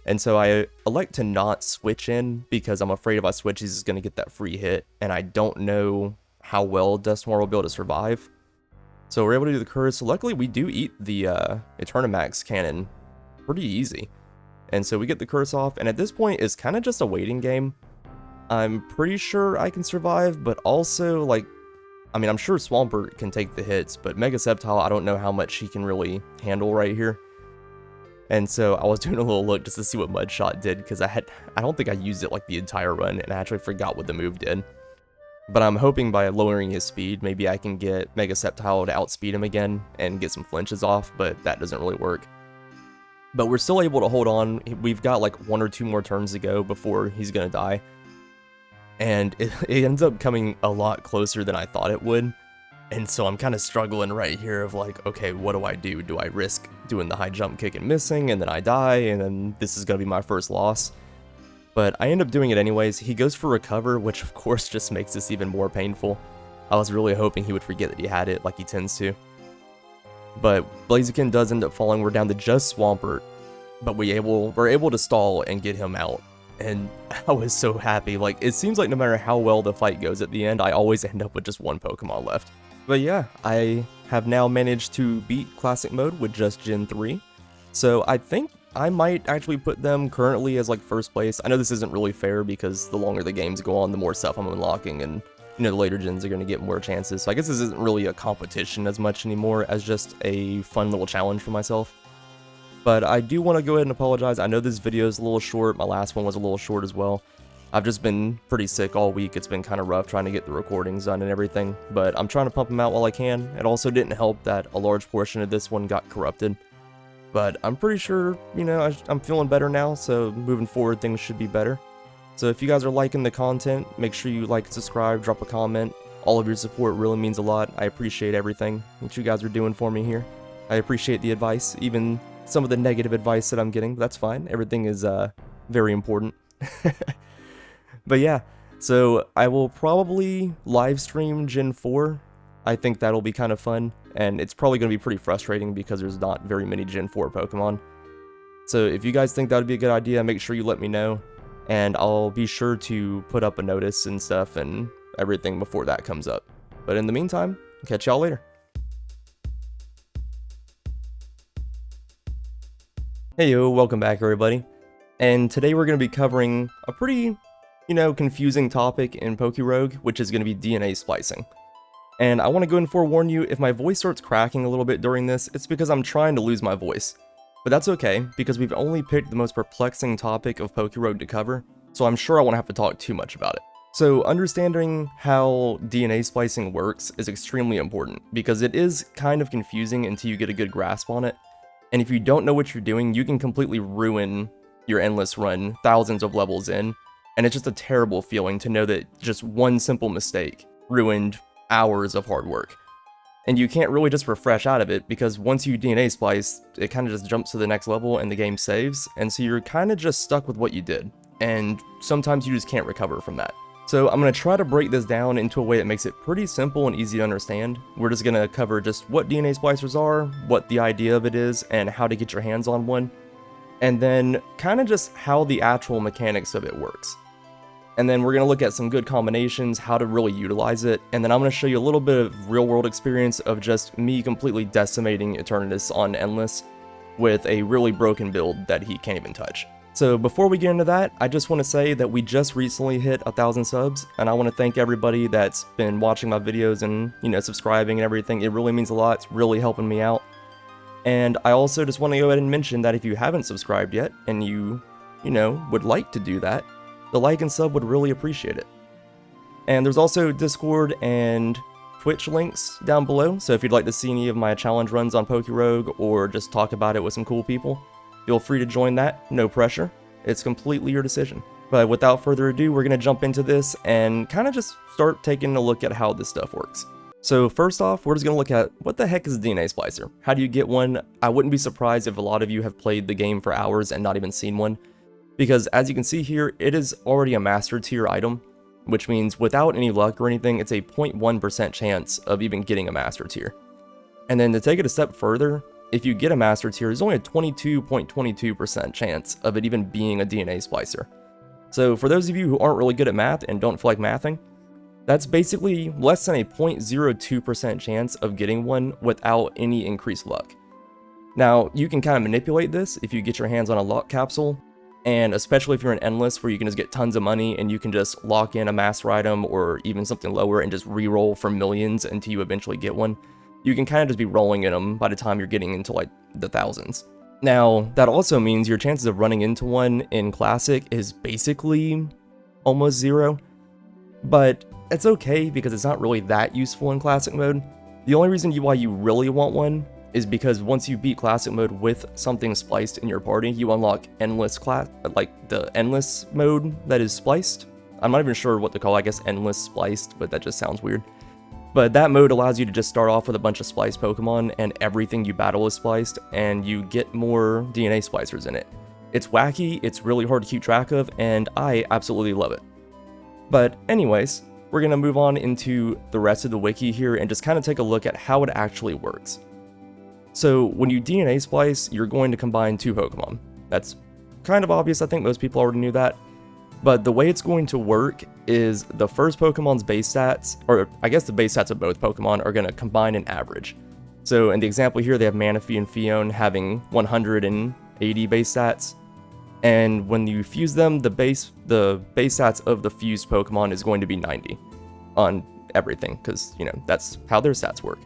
And so I elect to not switch in because I'm afraid if I switch, he's just going to get that free hit. And I don't know how well Dusknoir will be able to survive. So we're able to do the curse. So luckily, we do eat the Eternamax cannon pretty easy. And so we get the curse off. And at this point, it's kind of just a waiting game. I'm pretty sure I can survive, but also, like, I mean, I'm sure Swampert can take the hits, but Mega Sceptile, I don't know how much he can really handle right here. And so I was doing a little look just to see what Mudshot did, because I don't think I used it like the entire run, and I actually forgot what the move did. But I'm hoping by lowering his speed, maybe I can get Mega Sceptile to outspeed him again and get some flinches off, but that doesn't really work. But we're still able to hold on. We've got like 1 or 2 more turns to go before he's going to die. And it ends up coming a lot closer than I thought it would. And so I'm kind of struggling right here of like, okay, what do I do? Do I risk doing the high jump kick and missing, and then I die, and then this is going to be my first loss? But I end up doing it anyways. He goes for Recover, which of course just makes this even more painful. I was really hoping he would forget that he had it like he tends to. But Blaziken does end up falling. We're down to just Swampert. But we're able to stall and get him out. And I was so happy. Like, it seems like no matter how well the fight goes at the end, I always end up with just 1 Pokemon left. But yeah, I have now managed to beat Classic Mode with just Gen 3. So I think I might actually put them currently as like first place. I know this isn't really fair because the longer the games go on, the more stuff I'm unlocking, and you know, the later gens are going to get more chances. So I guess this isn't really a competition as much anymore as just a fun little challenge for myself. But I do want to go ahead and apologize. I know this video is a little short. My last one was a little short as well. I've just been pretty sick all week. It's been kind of rough trying to get the recordings done and everything, but I'm trying to pump them out while I can. It also didn't help that a large portion of this one got corrupted. But I'm pretty sure, you know, I'm feeling better now, so moving forward things should be better. So if you guys are liking the content, make sure you like and subscribe, drop a comment. All of your support really means a lot. I appreciate everything that you guys are doing for me here. I appreciate the advice, even some of the negative advice that I'm getting. That's fine. Everything is very important. But yeah, so I will probably live stream Gen 4. I think that'll be kind of fun, and it's probably going to be pretty frustrating because there's not very many Gen 4 Pokemon. So if you guys think that would be a good idea, make sure you let me know, and I'll be sure to put up a notice and stuff and everything before that comes up. But in the meantime, catch y'all later. Hey yo, welcome back everybody. And today we're going to be covering a pretty, you know, confusing topic in PokeRogue, which is going to be DNA splicing. And I want to go and forewarn you, if my voice starts cracking a little bit during this, it's because I'm trying to lose my voice. But that's okay, because we've only picked the most perplexing topic of PokeRogue to cover, so I'm sure I won't have to talk too much about it. So understanding how DNA splicing works is extremely important, because it is kind of confusing until you get a good grasp on it. And if you don't know what you're doing, you can completely ruin your endless run thousands of levels in, and it's just a terrible feeling to know that just one simple mistake ruined hours of hard work. And you can't really just refresh out of it, because once you DNA splice, it kind of just jumps to the next level and the game saves, and so you're kind of just stuck with what you did, and sometimes you just can't recover from that. So I'm going to try to break this down into a way that makes it pretty simple and easy to understand. We're just going to cover just what DNA splicers are, what the idea of it is, and how to get your hands on one, and then kind of just how the actual mechanics of it works. And then we're going to look at some good combinations, how to really utilize it, and then I'm going to show you a little bit of real-world experience of just me completely decimating Eternatus on Endless with a really broken build that he can't even touch. So before we get into that, I just want to say that we just recently hit 1,000 subs, and I want to thank everybody that's been watching my videos and, you know, subscribing and everything. It really means a lot. It's really helping me out. And I also just want to go ahead and mention that if you haven't subscribed yet, and you know, would like to do that, the like and sub would really appreciate it. And there's also Discord and Twitch links down below, so if you'd like to see any of my challenge runs on PokeRogue or just talk about it with some cool people, feel free to join that, no pressure. It's completely your decision. But without further ado, we're going to jump into this and kind of just start taking a look at how this stuff works. So first off, we're just going to look at what the heck is a DNA splicer? How do you get one? I wouldn't be surprised if a lot of you have played the game for hours and not even seen one. Because as you can see here, it is already a master tier item, which means without any luck or anything, it's a 0.1% chance of even getting a master tier. And then to take it a step further, if you get a master tier, there's only a 22.22% chance of it even being a DNA splicer. So for those of you who aren't really good at math and don't feel like mathing, that's basically less than a 0.02% chance of getting one without any increased luck. Now, you can kind of manipulate this if you get your hands on a luck capsule, and especially if you're in Endless where you can just get tons of money and you can just lock in a master item or even something lower and just reroll for millions until you eventually get one. You can kind of just be rolling in them by the time you're getting into like the thousands. Now, that also means your chances of running into one in Classic is basically almost zero, but it's okay because it's not really that useful in Classic mode. The only reason why you really want one is because once you beat Classic mode with something spliced in your party, you unlock Endless like the Endless mode that is spliced. I'm not even sure what to call it, I guess Endless Spliced, but that just sounds weird. But that mode allows you to just start off with a bunch of spliced Pokemon and everything you battle is spliced, and you get more DNA splicers in it. It's wacky, it's really hard to keep track of, and I absolutely love it. But anyways, we're going to move on into the rest of the wiki here and just kind of take a look at how it actually works. So when you DNA splice, you're going to combine two Pokemon. That's kind of obvious, I think most people already knew that. But the way it's going to work is the first Pokemon's base stats, or I guess the base stats of both Pokemon, are going to combine an average. So in the example here, they have Manaphy and Fion having 180 base stats. And when you fuse them, the base stats of the fused Pokemon is going to be 90 on everything, because, you know, that's how their stats work.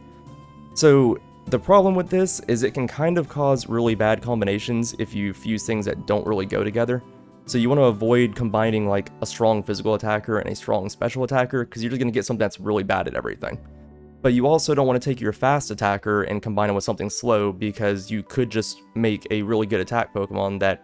So the problem with this is it can kind of cause really bad combinations if you fuse things that don't really go together. So you want to avoid combining like a strong physical attacker and a strong special attacker, because you're just going to get something that's really bad at everything. But you also don't want to take your fast attacker and combine it with something slow, because you could just make a really good attack Pokemon that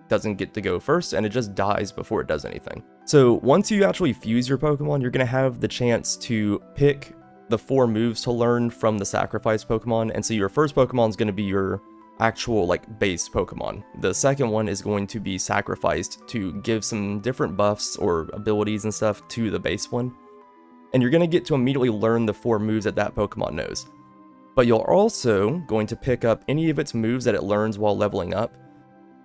doesn't get to go first and it just dies before it does anything. So once you actually fuse your Pokemon, you're going to have the chance to pick the 4 moves to learn from the sacrifice Pokemon, and so your first Pokemon is going to be your actual like base Pokemon. The second one is going to be sacrificed to give some different buffs or abilities and stuff to the base one, and you're going to get to immediately learn the 4 moves that that Pokemon knows. But you're also going to pick up any of its moves that it learns while leveling up,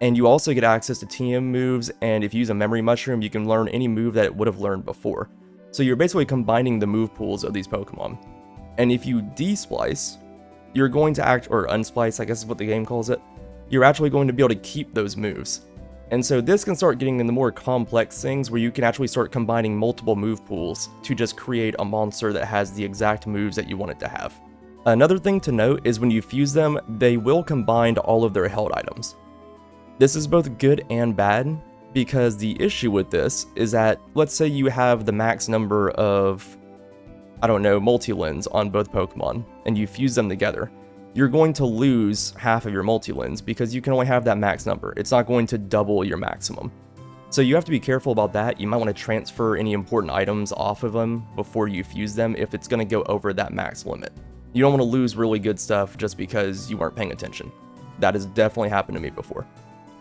and you also get access to TM moves, and if you use a memory mushroom, you can learn any move that it would have learned before. So you're basically combining the move pools of these Pokemon. And if you desplice, you're going to or unsplice, I guess is what the game calls it, you're actually going to be able to keep those moves. And so this can start getting into more complex things where you can actually start combining multiple move pools to just create a monster that has the exact moves that you want it to have. Another thing to note is when you fuse them, they will combine all of their held items. This is both good and bad, because the issue with this is that, let's say you have the max number of, I don't know, multi-lens on both Pokemon, and you fuse them together. You're going to lose half of your multi-lens because you can only have that max number. It's not going to double your maximum. So you have to be careful about that. You might want to transfer any important items off of them before you fuse them if it's going to go over that max limit. You don't want to lose really good stuff just because you weren't paying attention. That has definitely happened to me before.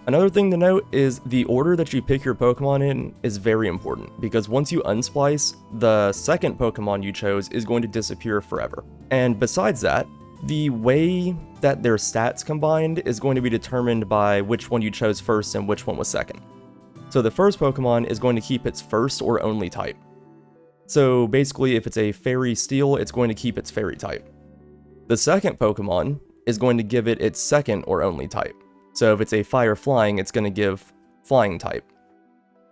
Another thing to note is the order that you pick your Pokemon in is very important, because once you unsplice, the second Pokemon you chose is going to disappear forever. And besides that, the way that their stats combined is going to be determined by which one you chose first and which one was second. So the first Pokemon is going to keep its first or only type. So basically, if it's a Fairy Steel, it's going to keep its Fairy type. The second Pokemon is going to give it its second or only type. So if it's a Fire Flying, it's going to give Flying type.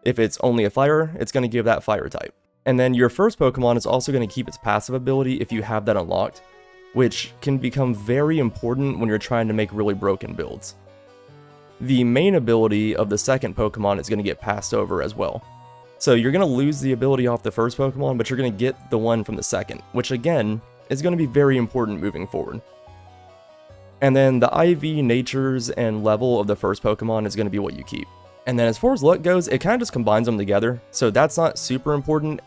If it's only a Fire, it's going to give that Fire type. And then your first Pokemon is also going to keep its passive ability if you have that unlocked, which can become very important when you're trying to make really broken builds. The main ability of the second Pokemon is going to get passed over as well. So you're going to lose the ability off the first Pokemon, but you're going to get the one from the second, which again is going to be very important moving forward. And then the IV, natures, and level of the first Pokemon is going to be what you keep. And then as far as luck goes, it kind of just combines them together, so that's not super important,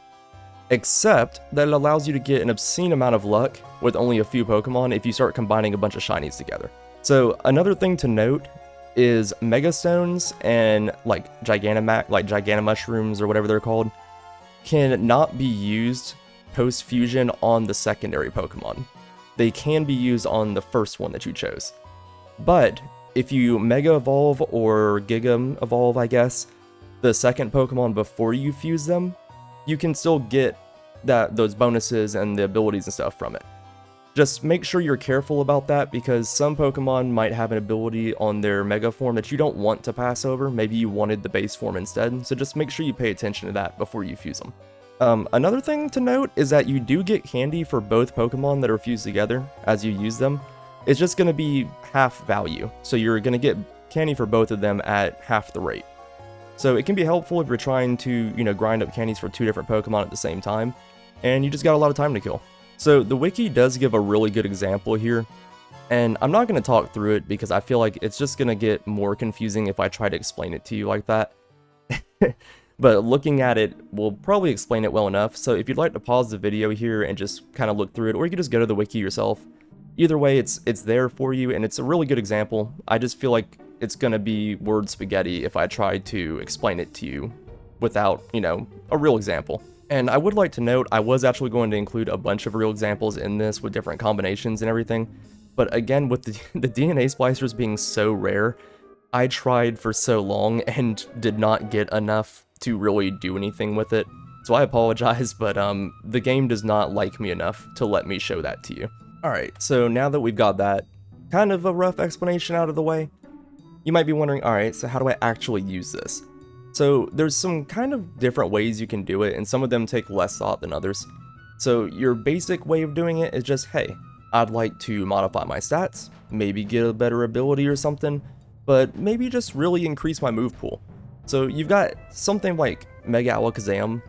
except that it allows you to get an obscene amount of luck with only a few Pokemon if you start combining a bunch of shinies together. So another thing to note is Mega Stones and like Giganomushrooms or whatever they're called can not be used post-fusion on the secondary Pokemon. They can be used on the first one that you chose. But if you Mega Evolve or Giga Evolve, I guess, the second Pokemon before you fuse them, you can still get those bonuses and the abilities and stuff from it. Just make sure you're careful about that because some Pokemon might have an ability on their Mega form that you don't want to pass over. Maybe you wanted the base form instead, so just make sure you pay attention to that before you fuse them. Another thing to note is that you do get candy for both Pokemon that are fused together as you use them. It's just going to be half value, so you're going to get candy for both of them at half the rate. So it can be helpful if you're trying to, grind up candies for two different Pokemon at the same time, and you just got a lot of time to kill. So the wiki does give a really good example here, and I'm not going to talk through it because I feel like it's just going to get more confusing if I try to explain it to you like that. But looking at it will probably explain it well enough, so if you'd like to pause the video here and just kind of look through it, or you can just go to the wiki yourself. Either way, it's there for you, and it's a really good example. I just feel like it's going to be word spaghetti if I try to explain it to you without, a real example. And I would like to note, I was actually going to include a bunch of real examples in this with different combinations and everything, but again, with the DNA splicers being so rare, I tried for so long and did not get enough to really do anything with it. So I apologize, but the game does not like me enough to let me show that to you. Alright, so now that we've got that kind of a rough explanation out of the way, you might be wondering, alright, so how do I actually use this? So there's some kind of different ways you can do it, and some of them take less thought than others. So your basic way of doing it is just, hey, I'd like to modify my stats, maybe get a better ability or something, but maybe just really increase my move pool. So you've got something like Mega Alakazam,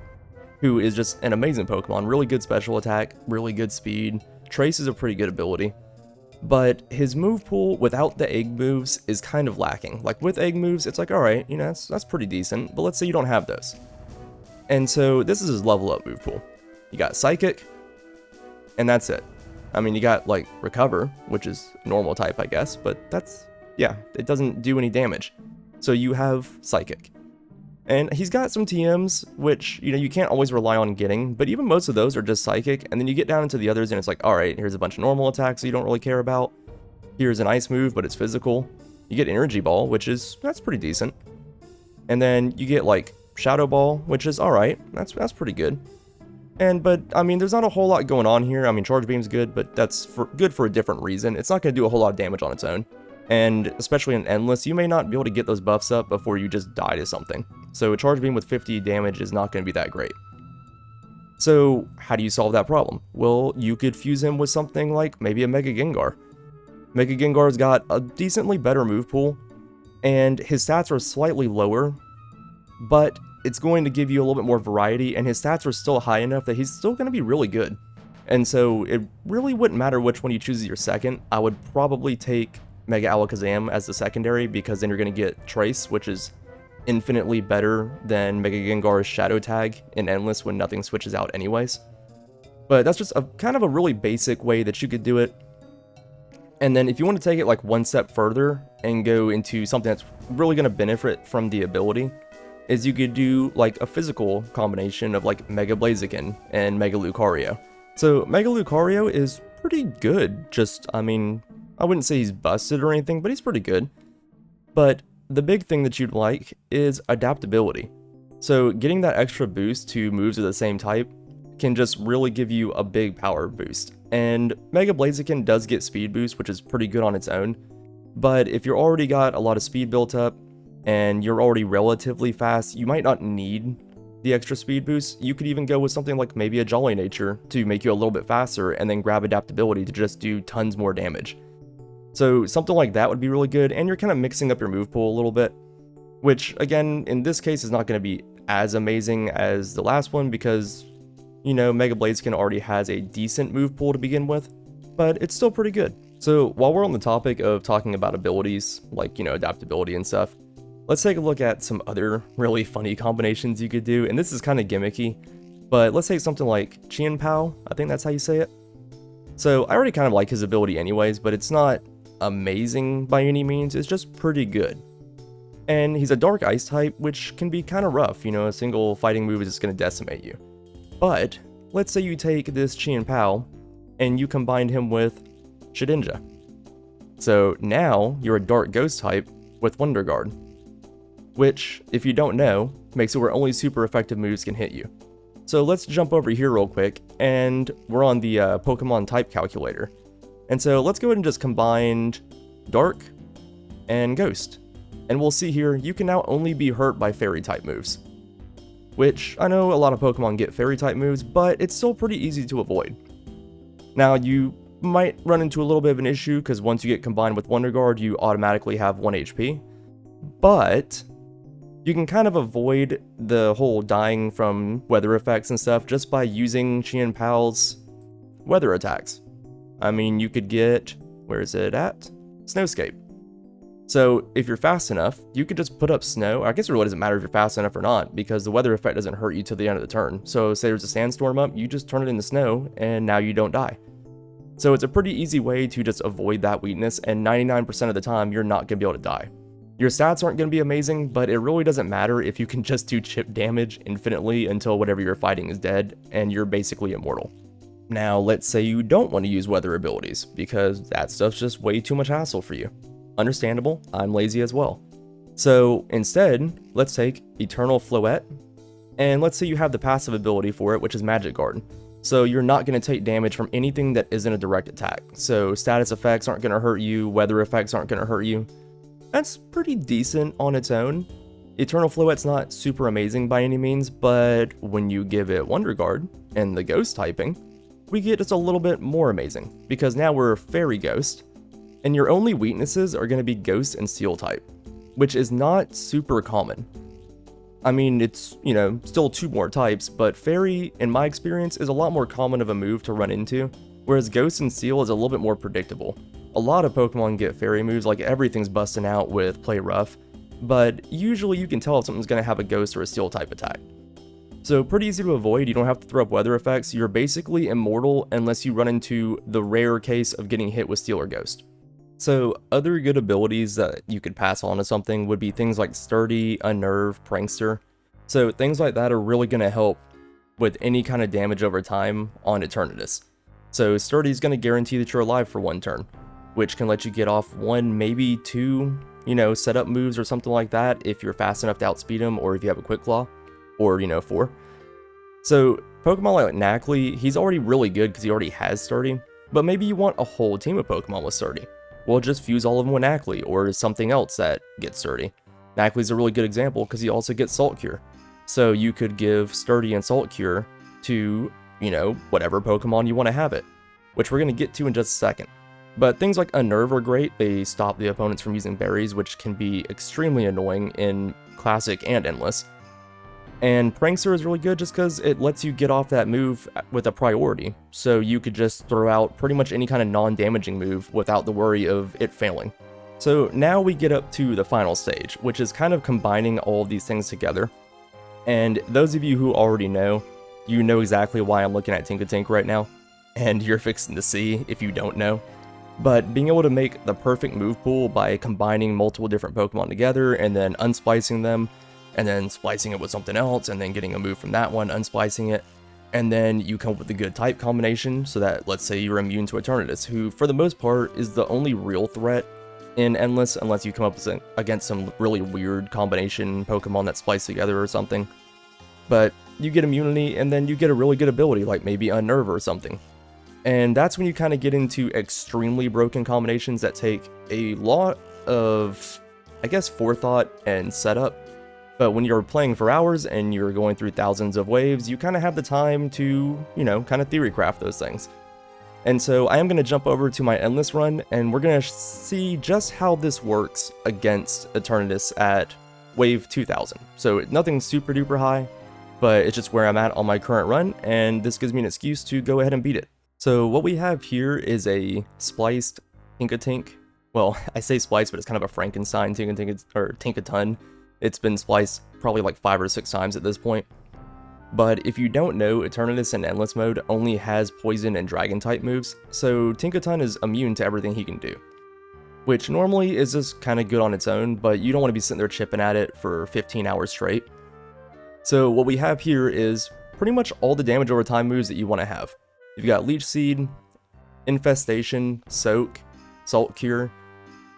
who is just an amazing Pokemon, really good special attack, really good speed, Trace is a pretty good ability. But his move pool without the egg moves is kind of lacking. Like with egg moves, it's like, alright, that's pretty decent, but let's say you don't have those. And so this is his level up move pool. You got Psychic, and that's it. I mean, you got like Recover, which is normal type, I guess, but it doesn't do any damage. So you have Psychic. And he's got some TMs, which, you can't always rely on getting, but even most of those are just Psychic, and then you get down into the others and it's like, alright, here's a bunch of normal attacks that you don't really care about. Here's an Ice move, but it's physical. You get Energy Ball, that's pretty decent. And then you get, like, Shadow Ball, which is alright, that's pretty good. But, I mean, there's not a whole lot going on here. I mean, Charge Beam's good, but that's good for a different reason. It's not going to do a whole lot of damage on its own. And especially in Endless, you may not be able to get those buffs up before you just die to something. So a Charge Beam with 50 damage is not going to be that great. So how do you solve that problem? Well, you could fuse him with something like maybe a Mega Gengar. Mega Gengar's got a decently better move pool, and his stats are slightly lower, but it's going to give you a little bit more variety, and his stats are still high enough that he's still going to be really good. And so it really wouldn't matter which one you choose as your second. I would probably take Mega Alakazam as the secondary, because then you're going to get Trace, which is infinitely better than Mega Gengar's Shadow Tag in Endless when nothing switches out anyways. But that's just a kind of a really basic way that you could do it. And then if you want to take it like one step further and go into something that's really going to benefit from the ability, is you could do like a physical combination of like Mega Blaziken and Mega Lucario. So Mega Lucario is pretty good, I wouldn't say he's busted or anything, but he's pretty good. But the big thing that you'd like is adaptability. So getting that extra boost to moves of the same type can just really give you a big power boost. And Mega Blaziken does get speed boost, which is pretty good on its own. But if you're already got a lot of speed built up and you're already relatively fast, you might not need the extra speed boost. You could even go with something like maybe a Jolly Nature to make you a little bit faster, and then grab adaptability to just do tons more damage. So something like that would be really good, and you're kind of mixing up your move pool a little bit, which again, in this case, is not going to be as amazing as the last one because, Mega Blaziken already has a decent move pool to begin with, but it's still pretty good. So while we're on the topic of talking about abilities, like, adaptability and stuff, let's take a look at some other really funny combinations you could do, and this is kind of gimmicky, but let's take something like Chien-Pao, I think that's how you say it. So I already kind of like his ability anyways, but it's not amazing by any means, it's just pretty good. And he's a dark ice type, which can be kind of rough, you know, a single fighting move is just going to decimate you. But let's say you take this Chien Pao and you combine him with Shedinja. So now you're a dark ghost type with Wonder Guard, which, if you don't know, makes it where only super effective moves can hit you. So let's jump over here real quick, and we're on the Pokemon type calculator. And so let's go ahead and just combine Dark and Ghost. And we'll see here, you can now only be hurt by Fairy type moves. Which, I know a lot of Pokemon get Fairy type moves, but it's still pretty easy to avoid. Now, you might run into a little bit of an issue, because once you get combined with Wonder Guard, you automatically have 1 HP. But you can kind of avoid the whole dying from weather effects and stuff just by using Chien Pao's weather attacks. I mean, you could get, where is it at? Snowscape. So if you're fast enough, you could just put up snow. I guess it really doesn't matter if you're fast enough or not, because the weather effect doesn't hurt you till the end of the turn. So say there's a sandstorm up, you just turn it into snow, and now you don't die. So it's a pretty easy way to just avoid that weakness, and 99% of the time, you're not going to be able to die. Your stats aren't going to be amazing, but it really doesn't matter if you can just do chip damage infinitely until whatever you're fighting is dead, and you're basically immortal. Now, let's say you don't want to use weather abilities, because that stuff's just way too much hassle for you. Understandable, I'm lazy as well. So instead, let's take Eternal Floette, and let's say you have the passive ability for it, which is Magic Guard. So you're not going to take damage from anything that isn't a direct attack. So status effects aren't going to hurt you, weather effects aren't going to hurt you. That's pretty decent on its own. Eternal Floette's not super amazing by any means, but when you give it Wonder Guard and the Ghost typing, we get just a little bit more amazing, because now we're Fairy Ghost, and your only weaknesses are going to be Ghost and Steel type, which is not super common. I mean, it's, you know, still 2 more types, but Fairy, in my experience, is a lot more common of a move to run into, whereas Ghost and Steel is a little bit more predictable. A lot of Pokemon get Fairy moves, like everything's busting out with Play Rough, but usually you can tell if something's going to have a Ghost or a Steel type attack. So pretty easy to avoid, you don't have to throw up weather effects, you're basically immortal unless you run into the rare case of getting hit with Steel or Ghost. So other good abilities that you could pass on to something would be things like Sturdy, Unnerve, Prankster. So things like that are really going to help with any kind of damage over time on Eternatus. So Sturdy is going to guarantee that you're alive for 1 turn, which can let you get off 1, maybe 2, you know, setup moves or something like that if you're fast enough to outspeed him, or if you have a Quick Claw, or, you know, 4. So Pokemon like Nacli, he's already really good because he already has Sturdy, but maybe you want a whole team of Pokemon with Sturdy. Well, just fuse all of them with Nacli, or something else that gets Sturdy. Nacli's a really good example because he also gets Salt Cure. So you could give Sturdy and Salt Cure to, you know, whatever Pokemon you want to have it, which we're going to get to in just a second. But things like Unnerve are great, they stop the opponents from using berries, which can be extremely annoying in Classic and Endless. And Prankster is really good just because it lets you get off that move with a priority, so you could just throw out pretty much any kind of non-damaging move without the worry of it failing. So now we get up to the final stage, which is kind of combining all of these things together. And those of you who already know, you know exactly why I'm looking at Tinkatink right now, and you're fixing to see if you don't know. But being able to make the perfect move pool by combining multiple different Pokemon together and then unsplicing them, and then splicing it with something else, and then getting a move from that one, unsplicing it, and then you come up with a good type combination so that, let's say you're immune to Eternatus, who for the most part is the only real threat in Endless, unless you come up with against some really weird combination Pokemon that splice together or something. But you get immunity, and then you get a really good ability, like maybe Unnerve or something. And that's when you kind of get into extremely broken combinations that take a lot of, I guess, forethought and setup. But when you're playing for hours and you're going through thousands of waves, you kind of have the time to, you know, kind of theory craft those things. And so I am going to jump over to my Endless run, and we're going to see just how this works against Eternatus at wave 2000. So nothing super duper high, but it's just where I'm at on my current run, and this gives me an excuse to go ahead and beat it. So what we have here is a spliced Tinkatink. Well, I say spliced, but it's kind of a Frankenstein Tinkaton. It's been spliced probably like 5 or 6 times at this point. But if you don't know, Eternatus in Endless mode only has Poison and Dragon type moves, so Tinkaton is immune to everything he can do. which normally is just kind of good on its own, but you don't want to be sitting there chipping at it for 15 hours straight. So what we have here is pretty much all the damage over time moves that you want to have. You've got Leech Seed, Infestation, Soak, Salt Cure,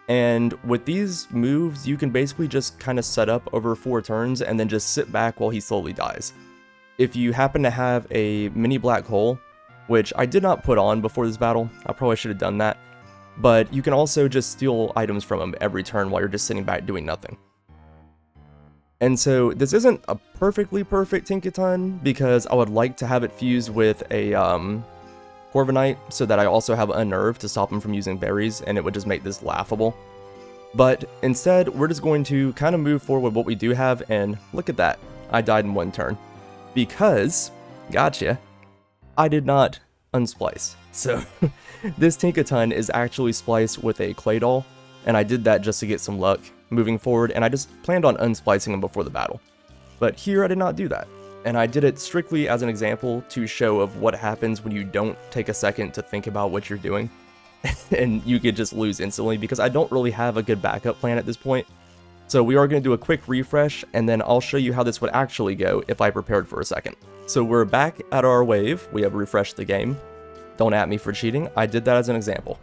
and with these moves, you can basically just kind of set up over 4 turns and then just sit back while he slowly dies. If you happen to have a mini black hole, which I did not put on before this battle, I probably should have done that, but you can also just steal items from him every turn while you're just sitting back doing nothing. And so this isn't a perfectly perfect Tinkaton because I would like to have it fused with a Corviknight so that I also have Unnerve to stop him from using berries, and it would just make this laughable. But instead, we're just going to kind of move forward with what we do have, and look at that. I died in 1 turn. Because, gotcha, I did not unsplice. So, this Tinkaton is actually spliced with a Claydol, and I did that just to get some luck moving forward, and I just planned on unsplicing him before the battle. But here I did not do that, and I did it strictly as an example to show of what happens when you don't take a second to think about what you're doing, and you could just lose instantly because I don't really have a good backup plan at this point. So we are going to do a quick refresh, and then I'll show you how this would actually go if I prepared for a second. So we're back at our wave, we have refreshed the game. Don't at me for cheating, I did that as an example.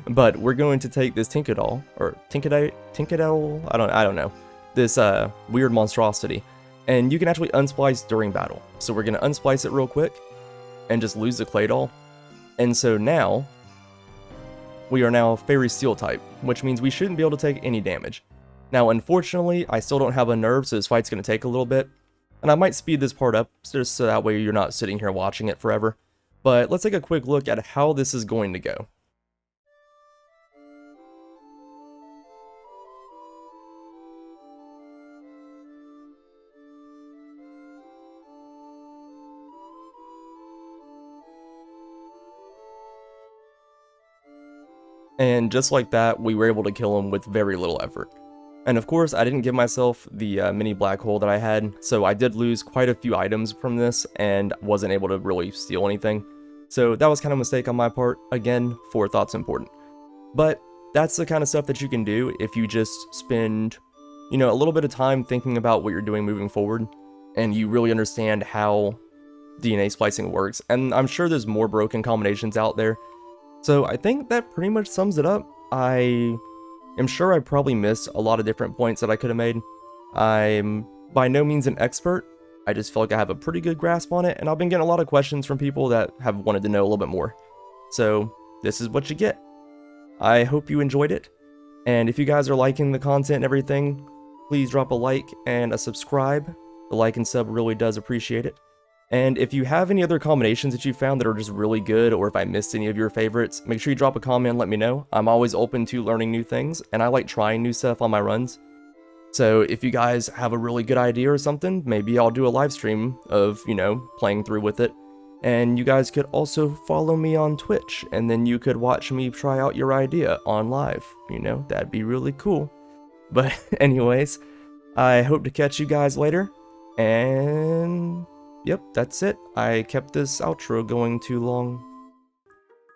But we're going to take this Tinkadol, or Tinkadol, I don't know, this weird monstrosity, and you can actually unsplice during battle. So we're going to unsplice it real quick, and just lose the Claydol. And so now, we are now Fairy Steel type, which means we shouldn't be able to take any damage. Now unfortunately, I still don't have a nerve, so this fight's going to take a little bit, and I might speed this part up, just so that way you're not sitting here watching it forever. But let's take a quick look at how this is going to go. And just like that, we were able to kill him with very little effort. And of course, I didn't give myself the mini black hole that I had, so I did lose quite a few items from this, and wasn't able to really steal anything. So that was kind of a mistake on my part. Again, forethought's important. But that's the kind of stuff that you can do if you just spend, a little bit of time thinking about what you're doing moving forward, and you really understand how DNA splicing works. And I'm sure there's more broken combinations out there. So I think that pretty much sums it up. I am sure I probably missed a lot of different points that I could have made. I'm by no means an expert. I just feel like I have a pretty good grasp on it, and I've been getting a lot of questions from people that have wanted to know a little bit more. So this is what you get. I hope you enjoyed it, and if you guys are liking the content and everything, please drop a like and a subscribe. The like and sub really does appreciate it. And if you have any other combinations that you found that are just really good, or if I missed any of your favorites, make sure you drop a comment and let me know. I'm always open to learning new things, and I like trying new stuff on my runs. So if you guys have a really good idea or something, maybe I'll do a live stream of, playing through with it. And you guys could also follow me on Twitch, and then you could watch me try out your idea on live. That'd be really cool. But anyways, I hope to catch you guys later, and yep, that's it. I kept this outro going too long.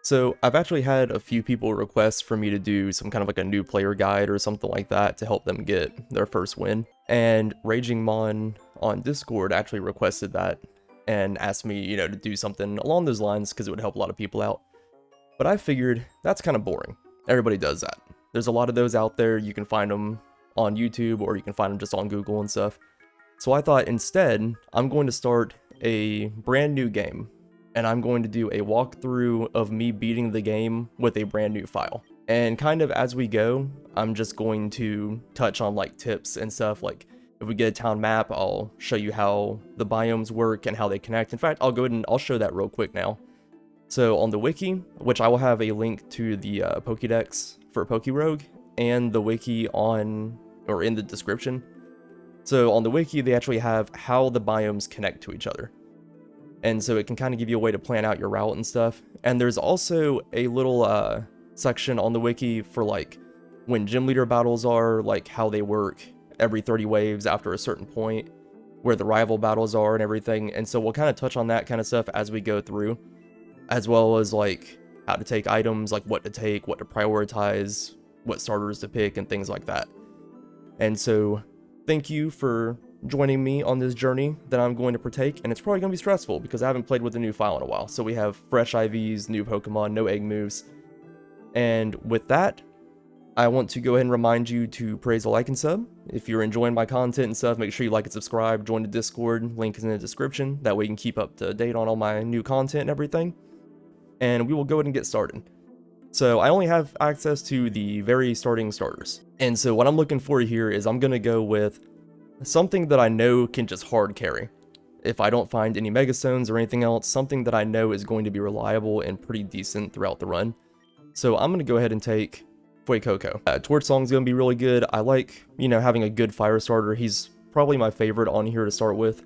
So I've actually had a few people request for me to do some kind of like a new player guide or something like that to help them get their first win. And Raging Mon on Discord actually requested that and asked me, to do something along those lines because it would help a lot of people out. But I figured that's kind of boring. Everybody does that. There's a lot of those out there. You can find them on YouTube, or you can find them just on Google and stuff. So I thought instead, I'm going to start a brand new game, and I'm going to do a walkthrough of me beating the game with a brand new file. And kind of as we go, I'm just going to touch on like tips and stuff. Like if we get a town map, I'll show you how the biomes work and how they connect. In fact, I'll go ahead and I'll show that real quick now. So on the wiki, which I will have a link to the Pokédex for PokeRogue, and the wiki in the description. So on the wiki, they actually have how the biomes connect to each other. And so it can kind of give you a way to plan out your route and stuff. And there's also a little section on the wiki for like when gym leader battles are, like how they work every 30 waves after a certain point, where the rival battles are and everything. And so we'll kind of touch on that kind of stuff as we go through, as well as like how to take items, like what to take, what to prioritize, what starters to pick, and things like that. And so, thank you for joining me on this journey that I'm going to partake, and it's probably going to be stressful because I haven't played with a new file in a while. So we have fresh IVs, new Pokemon, no egg moves. And with that, I want to go ahead and remind you to praise a like and sub. If you're enjoying my content and stuff, make sure you like and subscribe, join the Discord, link is in the description. That way you can keep up to date on all my new content and everything. And we will go ahead and get started. So I only have access to the very starting starters. And so what I'm looking for here is I'm going to go with something that I know can just hard carry. If I don't find any Mega Stones or anything else, something that I know is going to be reliable and pretty decent throughout the run. So I'm going to go ahead and take PokeRogue. Torch Song's going to be really good. I like, having a good fire starter. He's probably my favorite on here to start with.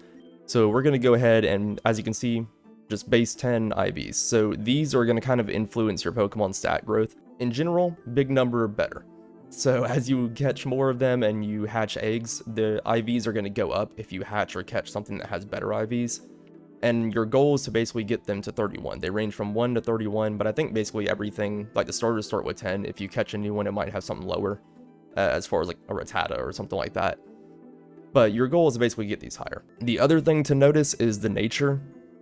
So we're going to go ahead and, as you can see, just base 10 IVs. So these are going to kind of influence your Pokemon stat growth. In general, big number better. So as you catch more of them and you hatch eggs, the IVs are going to go up if you hatch or catch something that has better IVs. And your goal is to basically get them to 31. They range from 1 to 31, but I think basically everything, like the starters start with 10. If you catch a new one, it might have something lower, as far as like a Rattata or something like that. But your goal is to basically get these higher. The other thing to notice is the nature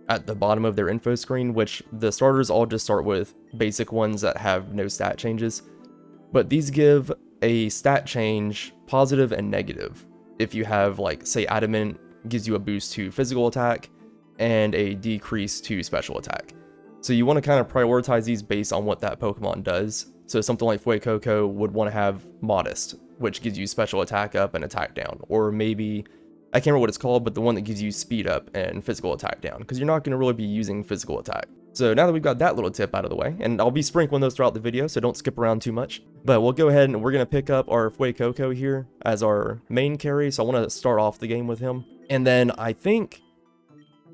at the bottom of their info screen, which the starters all just start with basic ones that have no stat changes. But these give a stat change, positive and negative. If you have, like, say, Adamant gives you a boost to physical attack and a decrease to special attack. So you want to kind of prioritize these based on what that Pokemon does. So something like PokeRogue would want to have Modest, which gives you special attack up and attack down. Or maybe, I can't remember what it's called, but the one that gives you speed up and physical attack down, because you're not going to really be using physical attack. So now that we've got that little tip out of the way, and I'll be sprinkling those throughout the video, so don't skip around too much. But we'll go ahead and we're going to pick up our PokeRogue here as our main carry, so I want to start off the game with him. And then I think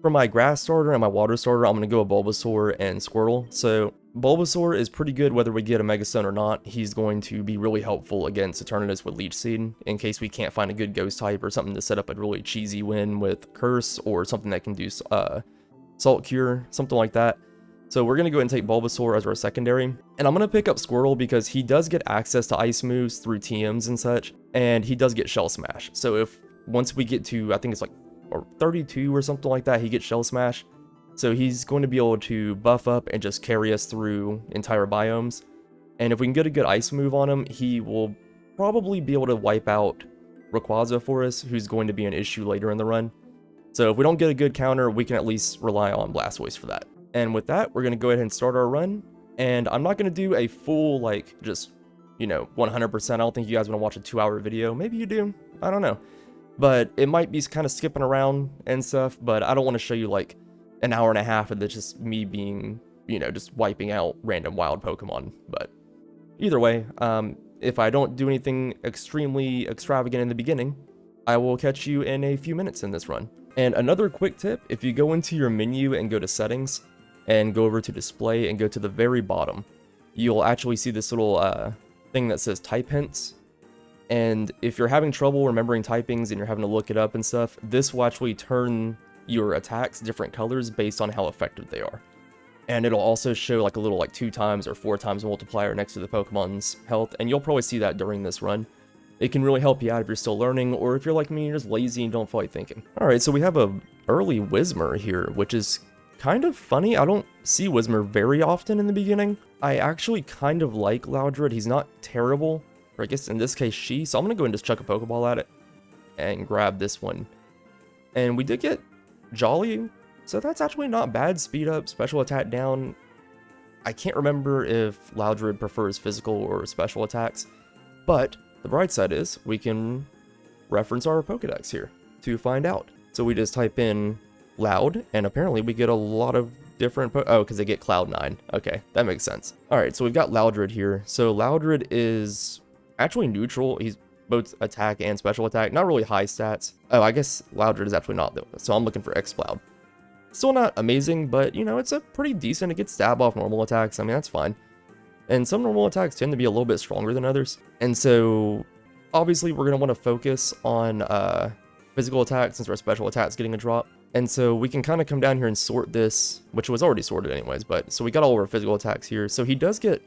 for my grass starter and my water starter, I'm going to go with Bulbasaur and Squirtle. So Bulbasaur is pretty good whether we get a Mega Stone or not. He's going to be really helpful against Eternatus with Leech Seed, in case we can't find a good Ghost type or something to set up a really cheesy win with Curse, or something that can do Salt Cure, something like that. So we're going to go ahead and take Bulbasaur as our secondary. And I'm going to pick up Squirtle because he does get access to ice moves through TMs and such. And he does get Shell Smash. So if once we get to, I think it's like 32 or something like that, he gets Shell Smash. So he's going to be able to buff up and just carry us through entire biomes. And if we can get a good ice move on him, he will probably be able to wipe out Rayquaza for us, who's going to be an issue later in the run. So if we don't get a good counter, we can at least rely on Blastoise for that. And with that, we're going to go ahead and start our run. And I'm not going to do a full, like, just, 100%. I don't think you guys want to watch a 2-hour video. Maybe you do. I don't know. But it might be kind of skipping around and stuff. But I don't want to show you, like, an hour and a half of just me being, just wiping out random wild Pokemon. But either way, if I don't do anything extremely extravagant in the beginning, I will catch you in a few minutes in this run. And another quick tip, if you go into your menu and go to settings, and go over to display and go to the very bottom, you'll actually see this little thing that says type hints. And if you're having trouble remembering typings and you're having to look it up and stuff, this will actually turn your attacks different colors based on how effective they are. And it'll also show like a little 2 times or 4 times multiplier next to the Pokemon's health, and you'll probably see that during this run. It can really help you out if you're still learning, or if you're like me, you're just lazy and don't feel like thinking. Alright, so we have a early Whismur here, which is kind of funny. I don't see Whismur very often in the beginning. I actually kind of like Loudred. He's not terrible, or I guess in this case she, so I'm going to go and just chuck a Pokeball at it and grab this one. And we did get Jolly, so that's actually not bad. Speed up, special attack down. I can't remember if Loudred prefers physical or special attacks, but the bright side is we can reference our Pokedex here to find out. So we just type in Loud, and apparently we get a lot of different because they get Cloud 9. Okay, that makes sense. Alright, so we've got Loudred here. So Loudred is actually neutral. He's both attack and special attack. Not really high stats. Oh, I guess Loudred is actually not, though. So I'm looking for X-Cloud. Still not amazing, but, it's a pretty decent. It gets stab off normal attacks. I mean, that's fine. And some normal attacks tend to be a little bit stronger than others. And so, obviously, we're going to want to focus on physical attacks since our special attack's getting a drop. And so we can kind of come down here and sort this, which was already sorted anyways, but so we got all of our physical attacks here. So he does get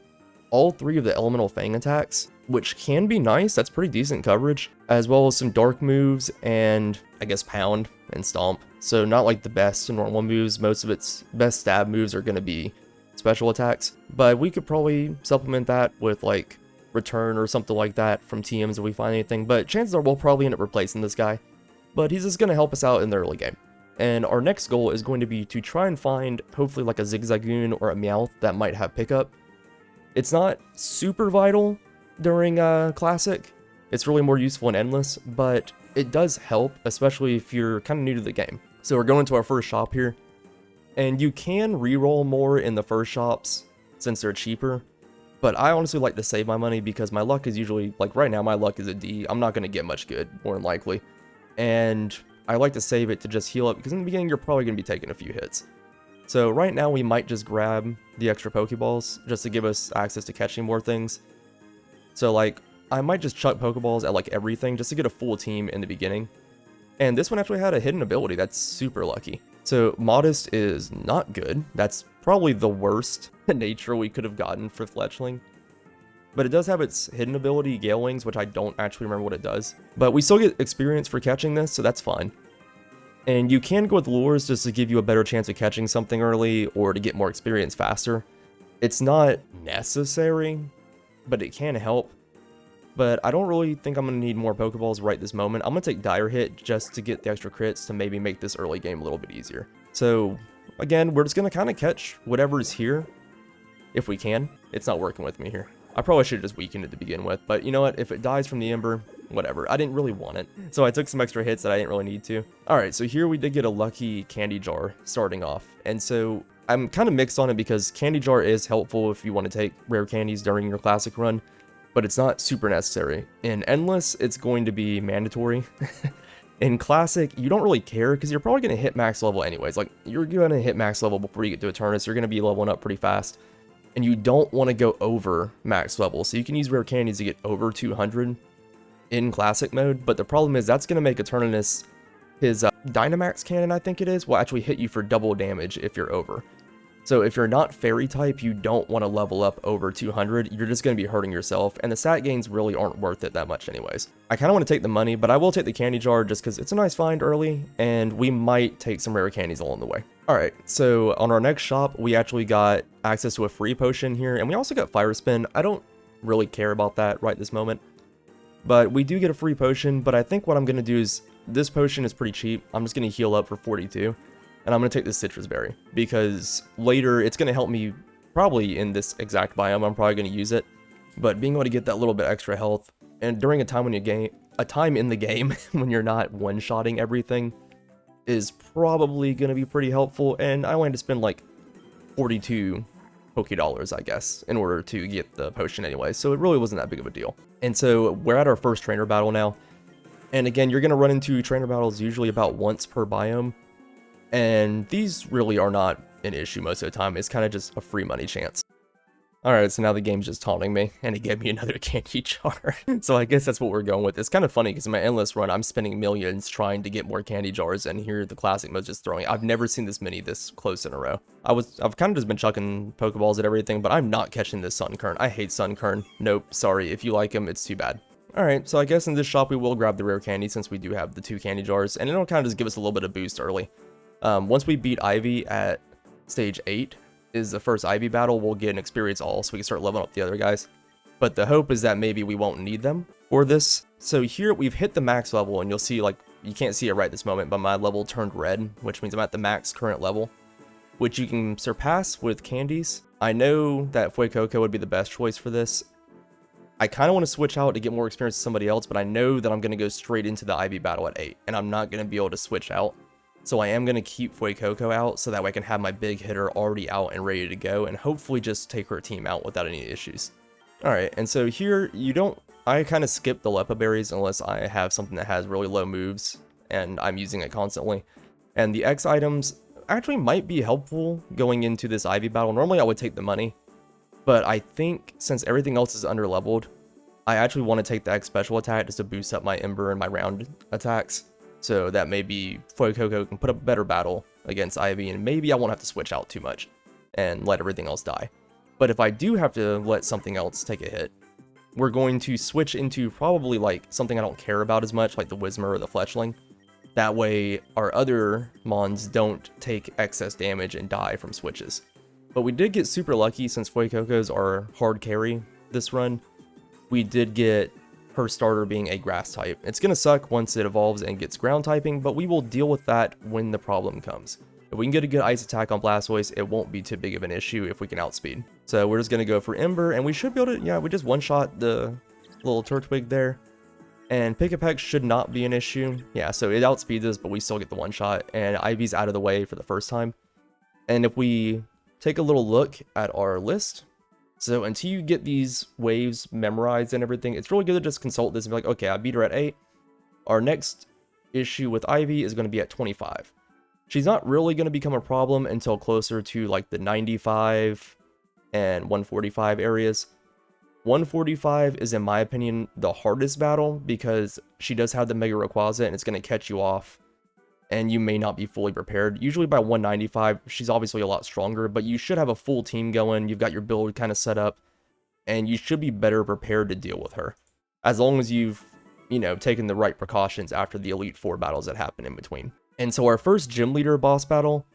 all 3 of the elemental fang attacks, which can be nice. That's pretty decent coverage, as well as some dark moves and I guess pound and stomp. So not like the best normal moves. Most of its best stab moves are going to be special attacks, but we could probably supplement that with like return or something like that from TMs if we find anything. But chances are we'll probably end up replacing this guy, but he's just going to help us out in the early game. And our next goal is going to be to try and find hopefully like a Zigzagoon or a Meowth that might have pickup. It's not super vital during Classic. It's really more useful in Endless, but it does help, especially if you're kind of new to the game. So we're going to our first shop here, and you can reroll more in the first shops since they're cheaper, but I honestly like to save my money because my luck is usually, like right now my luck is a D. I'm not going to get much good, more than likely, and I like to save it to just heal up because in the beginning you're probably going to be taking a few hits. So right now we might just grab the extra Pokeballs just to give us access to catching more things. So like I might just chuck Pokeballs at like everything just to get a full team in the beginning. And this one actually had a hidden ability that's super lucky. So Modest is not good. That's probably the worst nature we could have gotten for Fletchling. But it does have its hidden ability, Gale Wings, which I don't actually remember what it does. But we still get experience for catching this, so that's fine. And you can go with lures just to give you a better chance of catching something early or to get more experience faster. It's not necessary, but it can help. But I don't really think I'm going to need more Pokeballs right this moment. I'm going to take Dire Hit just to get the extra crits to maybe make this early game a little bit easier. So again, we're just going to kind of catch whatever is here if we can. It's not working with me here. I probably should have just weakened it to begin with, but you know what? If it dies from the Ember, whatever. I didn't really want it, so I took some extra hits that I didn't really need to. Alright, so here we did get a lucky Candy Jar starting off, and so I'm kind of mixed on it because Candy Jar is helpful if you want to take rare candies during your Classic run, but it's not super necessary. In Endless, it's going to be mandatory. In Classic, you don't really care because you're probably going to hit max level anyways. Like, you're going to hit max level before you get to Eternus, you're going to be leveling up pretty fast. And you don't want to go over max level, so you can use rare candies to get over 200 in Classic mode, but the problem is that's going to make Eternus, his Dynamax cannon I think it is, will actually hit you for double damage if you're over. So if you're not Fairy type, you don't want to level up over 200, you're just going to be hurting yourself, and the stat gains really aren't worth it that much anyways. I kind of want to take the money, but I will take the Candy Jar just because it's a nice find early, and we might take some rare candies along the way. Alright, so on our next shop, we actually got access to a free potion here, and we also got Fire Spin. I don't really care about that right this moment, but we do get a free potion, but I think what I'm going to do is, this potion is pretty cheap. I'm just going to heal up for 42, and I'm going to take this Citrus Berry, because later it's going to help me probably in this exact biome. I'm probably going to use it, but being able to get that little bit extra health, and during a time when in the game when you're not one-shotting everything, is probably going to be pretty helpful, and I only had to spend like 42 Poké-Dollars, I guess, in order to get the potion anyway, so it really wasn't that big of a deal. And so we're at our first trainer battle now, and again, you're going to run into trainer battles usually about once per biome, and these really are not an issue most of the time. It's kind of just a free money chance. Alright, so now the game's just taunting me, and it gave me another candy jar. So I guess that's what we're going with. It's kind of funny, because in my Endless run, I'm spending millions trying to get more candy jars, and here the Classic mode's just throwing. I've never seen this many this close in a row. I've kind of just been chucking Pokeballs at everything, but I'm not catching this Sunkern. I hate Sunkern. Nope, sorry. If you like them, it's too bad. Alright, so I guess in this shop we will grab the rare candy, since we do have the 2 candy jars, and it'll kind of just give us a little bit of boost early. Once we beat Ivy at stage 8, is the first Ivy battle, we'll get an experience all, so we can start leveling up the other guys. But the hope is that maybe we won't need them for this. So here we've hit the max level, and you'll see, like, you can't see it right this moment, but my level turned red, which means I'm at the max current level, which you can surpass with candies. I know that Fuecoco would be the best choice for this. I kind of want to switch out to get more experience with somebody else, but I know that I'm going to go straight into the Ivy battle at 8, and I'm not going to be able to switch out. So I am going to keep Fuecoco out so that way I can have my big hitter already out and ready to go, and hopefully just take her team out without any issues. Alright, and so here I kind of skip the Lepa Berries unless I have something that has really low moves and I'm using it constantly. And the X items actually might be helpful going into this Ivy battle. Normally I would take the money, but I think since everything else is under leveled, I actually want to take the X special attack just to boost up my Ember and my round attacks. So that maybe Fuecoco can put up a better battle against Ivy, and maybe I won't have to switch out too much and let everything else die. But if I do have to let something else take a hit, we're going to switch into probably like something I don't care about as much, like the Whismer or the Fletchling. That way our other Mons don't take excess damage and die from switches. But we did get super lucky since Fuecoco's our hard carry this run. We did get her starter being a grass type. It's going to suck once it evolves and gets ground typing, but we will deal with that when the problem comes. If we can get a good ice attack on Blastoise, it won't be too big of an issue if we can outspeed. So we're just going to go for Ember, and we should be able to, yeah, we just one-shot the little Turtwig there. And Pick-a-Peck should not be an issue. Yeah, so it outspeeds us, but we still get the one-shot, and Ivy's out of the way for the first time. And if we take a little look at our list, so until you get these waves memorized and everything, it's really good to just consult this and be like, okay, I beat her at 8. Our next issue with Ivy is going to be at 25. She's not really going to become a problem until closer to like the 95 and 145 areas. 145 is, in my opinion, the hardest battle because she does have the Mega Rayquaza and it's going to catch you off and you may not be fully prepared. Usually by 195, she's obviously a lot stronger, but you should have a full team going. You've got your build kind of set up and you should be better prepared to deal with her. As long as you've, taken the right precautions after the Elite Four battles that happen in between. And so our first Gym Leader boss battle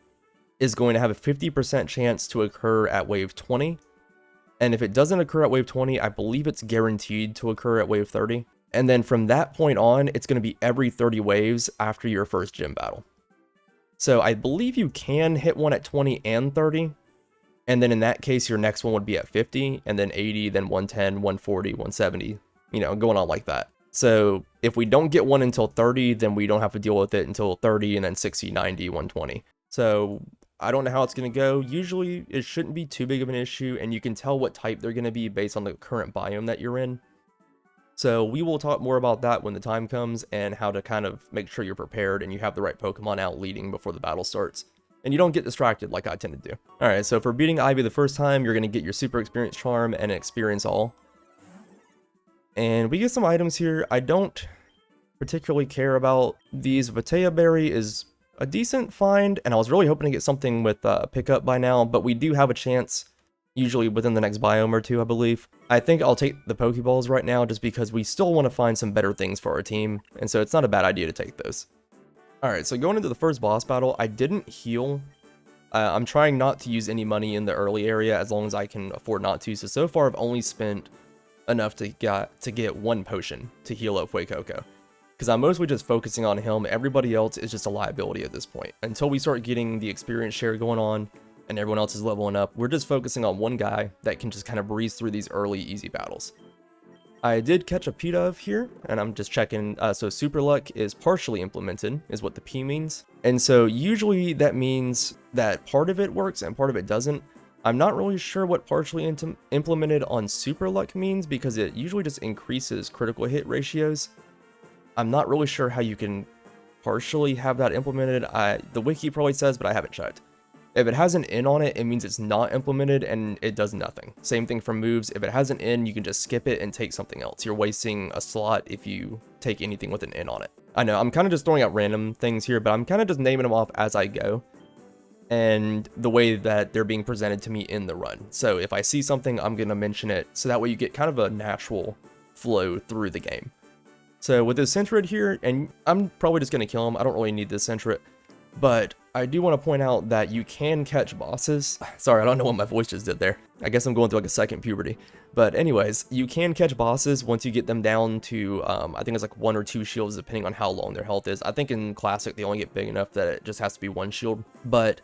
is going to have a 50% chance to occur at wave 20. And if it doesn't occur at wave 20, I believe it's guaranteed to occur at wave 30. And then from that point on, it's going to be every 30 waves after your first gym battle. So I believe you can hit one at 20 and 30. And then in that case, your next one would be at 50, and then 80, then 110, 140, 170, going on like that. So if we don't get one until 30, then we don't have to deal with it until 30, and then 60, 90, 120. So I don't know how it's going to go. Usually it shouldn't be too big of an issue, and you can tell what type they're going to be based on the current biome that you're in. So we will talk more about that when the time comes, and how to kind of make sure you're prepared and you have the right Pokemon out leading before the battle starts. And you don't get distracted like I tend to do. Alright, so for beating Ivy the first time, you're going to get your Super Experience Charm and Experience All. And we get some items here. I don't particularly care about these. Vatea Berry is a decent find, and I was really hoping to get something with pickup by now, but we do have a chance, usually within the next biome or two, I believe. I think I'll take the Pokeballs right now just because we still want to find some better things for our team, and so it's not a bad idea to take those. Alright, so going into the first boss battle, I didn't heal. I'm trying not to use any money in the early area as long as I can afford not to, so far I've only spent enough to get one potion to heal up Fuecoco. Because I'm mostly just focusing on him. Everybody else is just a liability at this point. Until we start getting the experience share going on and everyone else is leveling up, we're just focusing on one guy that can just kind of breeze through these early easy battles. I did catch a Pidove here, and I'm just checking. So Super Luck is partially implemented, is what the P means. And so usually that means that part of it works and part of it doesn't. I'm not really sure what partially implemented on Super Luck means because it usually just increases critical hit ratios. I'm not really sure how you can partially have that implemented. The wiki probably says, but I haven't checked. If it has an N on it, it means it's not implemented and it does nothing. Same thing for moves. If it has an N, you can just skip it and take something else. You're wasting a slot if you take anything with an N on it. I know, I'm kind of just throwing out random things here, but I'm kind of just naming them off as I go, and the way that they're being presented to me in the run. So if I see something, I'm going to mention it, so that way you get kind of a natural flow through the game. So with this Sentret here, and I'm probably just going to kill him, I don't really need this Sentret, but I do want to point out that you can catch bosses. Sorry, I don't know what my voice just did there. I guess I'm going through like a second puberty. But anyways, you can catch bosses once you get them down to, I think it's like 1 or 2 shields depending on how long their health is. I think in Classic they only get big enough that it just has to be 1 shield. But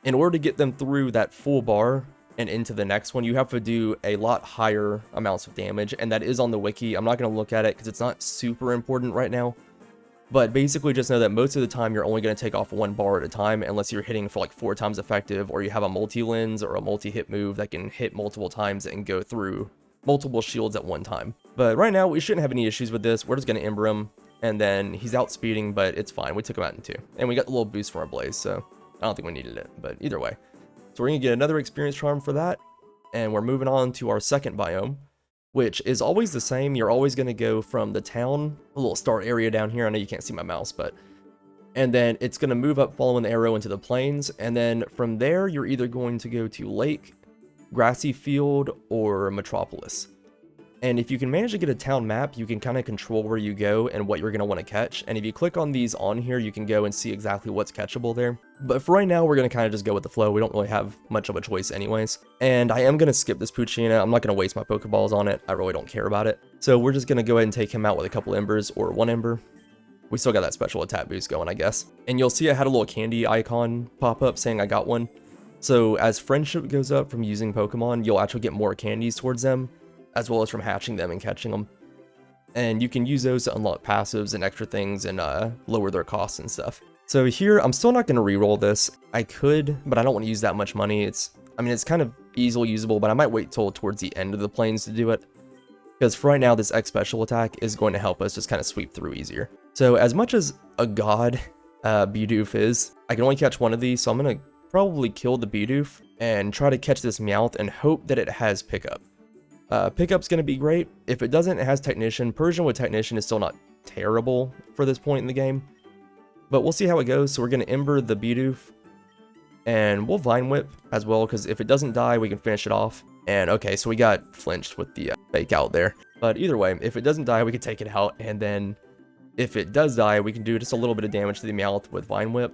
in order to get them through that full bar and into the next one, you have to do a lot higher amounts of damage. And that is on the wiki. I'm not going to look at it because it's not super important right now. But basically just know that most of the time you're only going to take off 1 bar at a time unless you're hitting for like 4 times effective, or you have a multi-lens or a multi-hit move that can hit multiple times and go through multiple shields at one time. But right now we shouldn't have any issues with this. We're just going to Ember him, and then he's outspeeding, but it's fine. We took him out in 2. And we got the little boost from our Blaze, so I don't think we needed it, but either way. So we're going to get another experience charm for that, and we're moving on to our second biome, which is always the same. You're always going to go from the town, a little start area down here. I know you can't see my mouse, but And then it's going to move up following the arrow into the plains. And then from there, you're either going to go to Lake, Grassy Field, or Metropolis. And if you can manage to get a town map, you can kind of control where you go and what you're going to want to catch. And if you click on these on here, you can go and see exactly what's catchable there. But for right now, we're going to kind of just go with the flow. We don't really have much of a choice anyways. And I am going to skip this Poochyena. I'm not going to waste my Pokeballs on it. I really don't care about it. So we're just going to go ahead and take him out with a couple Embers or 1 Ember. We still got that special attack boost going, I guess. And you'll see I had a little candy icon pop up saying I got one. So as friendship goes up from using Pokemon, you'll actually get more candies towards them, as well as from hatching them and catching them. And you can use those to unlock passives and extra things and lower their costs and stuff. So here, I'm still not going to reroll this. I could, but I don't want to use that much money. It's kind of easily usable, but I might wait till towards the end of the plains to do it. Because for right now, this X special attack is going to help us just kind of sweep through easier. So as much as a god Bidoof is, I can only catch one of these, so I'm going to probably kill the Bidoof and try to catch this Meowth and hope that it has pickup. Pickup's going to be great. If it doesn't, it has Technician. Persian with Technician is still not terrible for this point in the game. But we'll see how it goes. So we're going to Ember the Bidoof. And we'll Vine Whip as well, because if it doesn't die, we can finish it off. And okay, so we got flinched with the fake out there. But either way, if it doesn't die, we can take it out. And then if it does die, we can do just a little bit of damage to the Meowth with Vine Whip.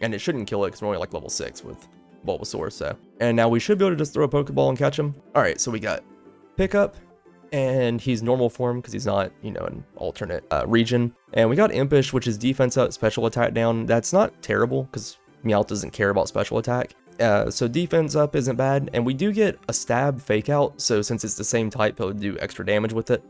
And it shouldn't kill it, because we're only like level 6 with Bulbasaur, so. And now we should be able to just throw a Pokeball and catch him. Alright, so we got Pickup, and he's normal form because he's not, an alternate region. And we got Impish, which is defense up, special attack down. That's not terrible because Meowth doesn't care about special attack. So defense up isn't bad, and we do get a stab fake out. So since it's the same type, he'll do extra damage with it.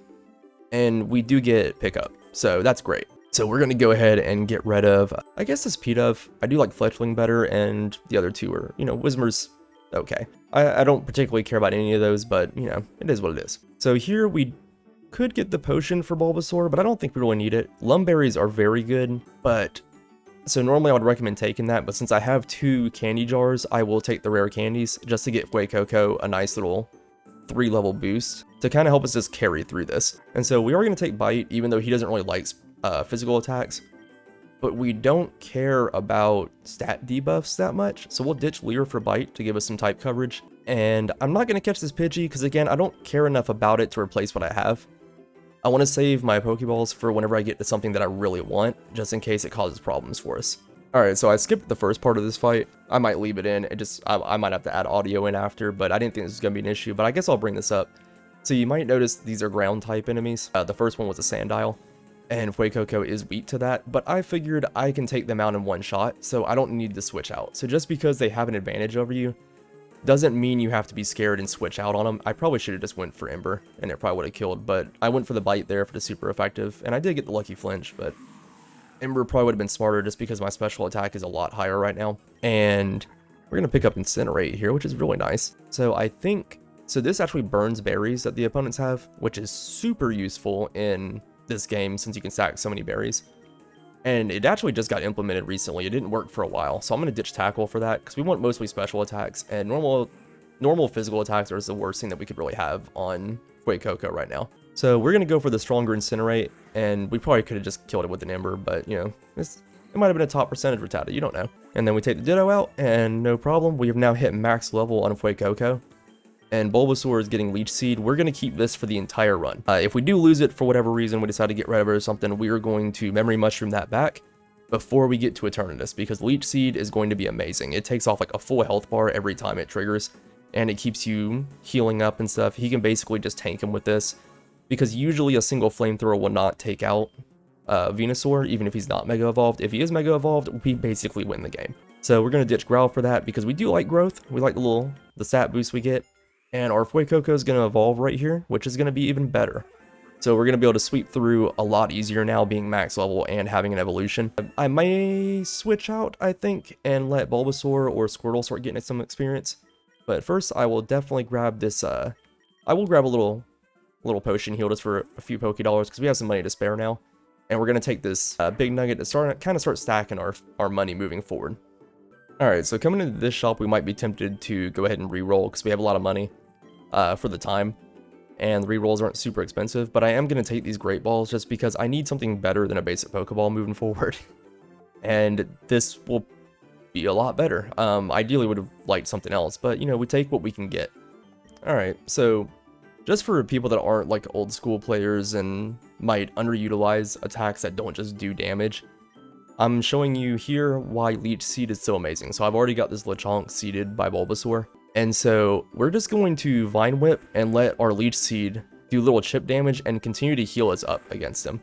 And we do get Pickup, so that's great. So we're going to go ahead and get rid of, I guess this Pidove. I do like Fletchling better, and the other two are, Whismer's okay. I don't particularly care about any of those, but, it is what it is. So here we could get the potion for Bulbasaur, but I don't think we really need it. Lumberries are very good, but... So normally I would recommend taking that, but since I have 2 candy jars, I will take the rare candies just to get Fuecoco a nice little 3-level boost to kind of help us just carry through this. And so we are going to take Bite, even though he doesn't really like physical attacks. But we don't care about stat debuffs that much, so we'll ditch Leer for Bite to give us some type coverage. And I'm not going to catch this Pidgey, because again, I don't care enough about it to replace what I have. I want to save my Pokeballs for whenever I get to something that I really want, just in case it causes problems for us. Alright, so I skipped the first part of this fight. I might leave it in, I might have to add audio in after, but I didn't think this was going to be an issue, but I guess I'll bring this up. So you might notice these are ground type enemies. The first one was a Sandile. And Fuecoco is weak to that, but I figured I can take them out in one shot, so I don't need to switch out. So just because they have an advantage over you, doesn't mean you have to be scared and switch out on them. I probably should have just went for Ember, and it probably would have killed, but I went for the Bite there for the super effective, and I did get the lucky flinch, but Ember probably would have been smarter just because my special attack is a lot higher right now. And we're going to pick up Incinerate here, which is really nice. So I think, so this actually burns berries that the opponents have, which is super useful in this game since you can stack so many berries. And it actually just got implemented recently. It didn't work for a while, so I'm going to ditch Tackle for that because we want mostly special attacks, and normal physical attacks are the worst thing that we could really have on Fuecoco right now. So we're going to go for the stronger Incinerate, and we probably could have just killed it with an Ember, but it might have been a top percentage Rattata, you don't know. And then we take the Ditto out, and no problem. We have now hit max level on Fuecoco. And Bulbasaur is getting Leech Seed. We're going to keep this for the entire run. If we do lose it for whatever reason, we decide to get rid of it or something, we are going to Memory Mushroom that back before we get to Eternatus, because Leech Seed is going to be amazing. It takes off like a full health bar every time it triggers, and it keeps you healing up and stuff. He can basically just tank him with this, because usually a single Flamethrower will not take out Venusaur, even if he's not Mega Evolved. If he is Mega Evolved, we basically win the game. So we're going to ditch Growl for that, because we do like growth. We like the stat boost we get. And our Fuecoco is going to evolve right here, which is going to be even better. So we're going to be able to sweep through a lot easier now, being max level and having an evolution. I may switch out, I think, and let Bulbasaur or Squirtle start getting some experience. But first, I will definitely grab this, I will grab a little potion heal just for a few Pokédollars, because we have some money to spare now. And we're going to take this big nugget to start stacking our money moving forward. Alright, so coming into this shop, we might be tempted to go ahead and re-roll, because we have a lot of money for the time. And the re-rolls aren't super expensive, but I am going to take these Great Balls just because I need something better than a basic Pokeball moving forward. and this will be a lot better. Ideally would have liked something else, but you know, we take what we can get. Alright, so just for people that aren't like old school players and might underutilize attacks that don't just do damage, I'm showing you here why Leech Seed is so amazing. So I've already got this Lechonk seeded by Bulbasaur, and so we're just going to Vine Whip and let our Leech Seed do little chip damage and continue to heal us up against him.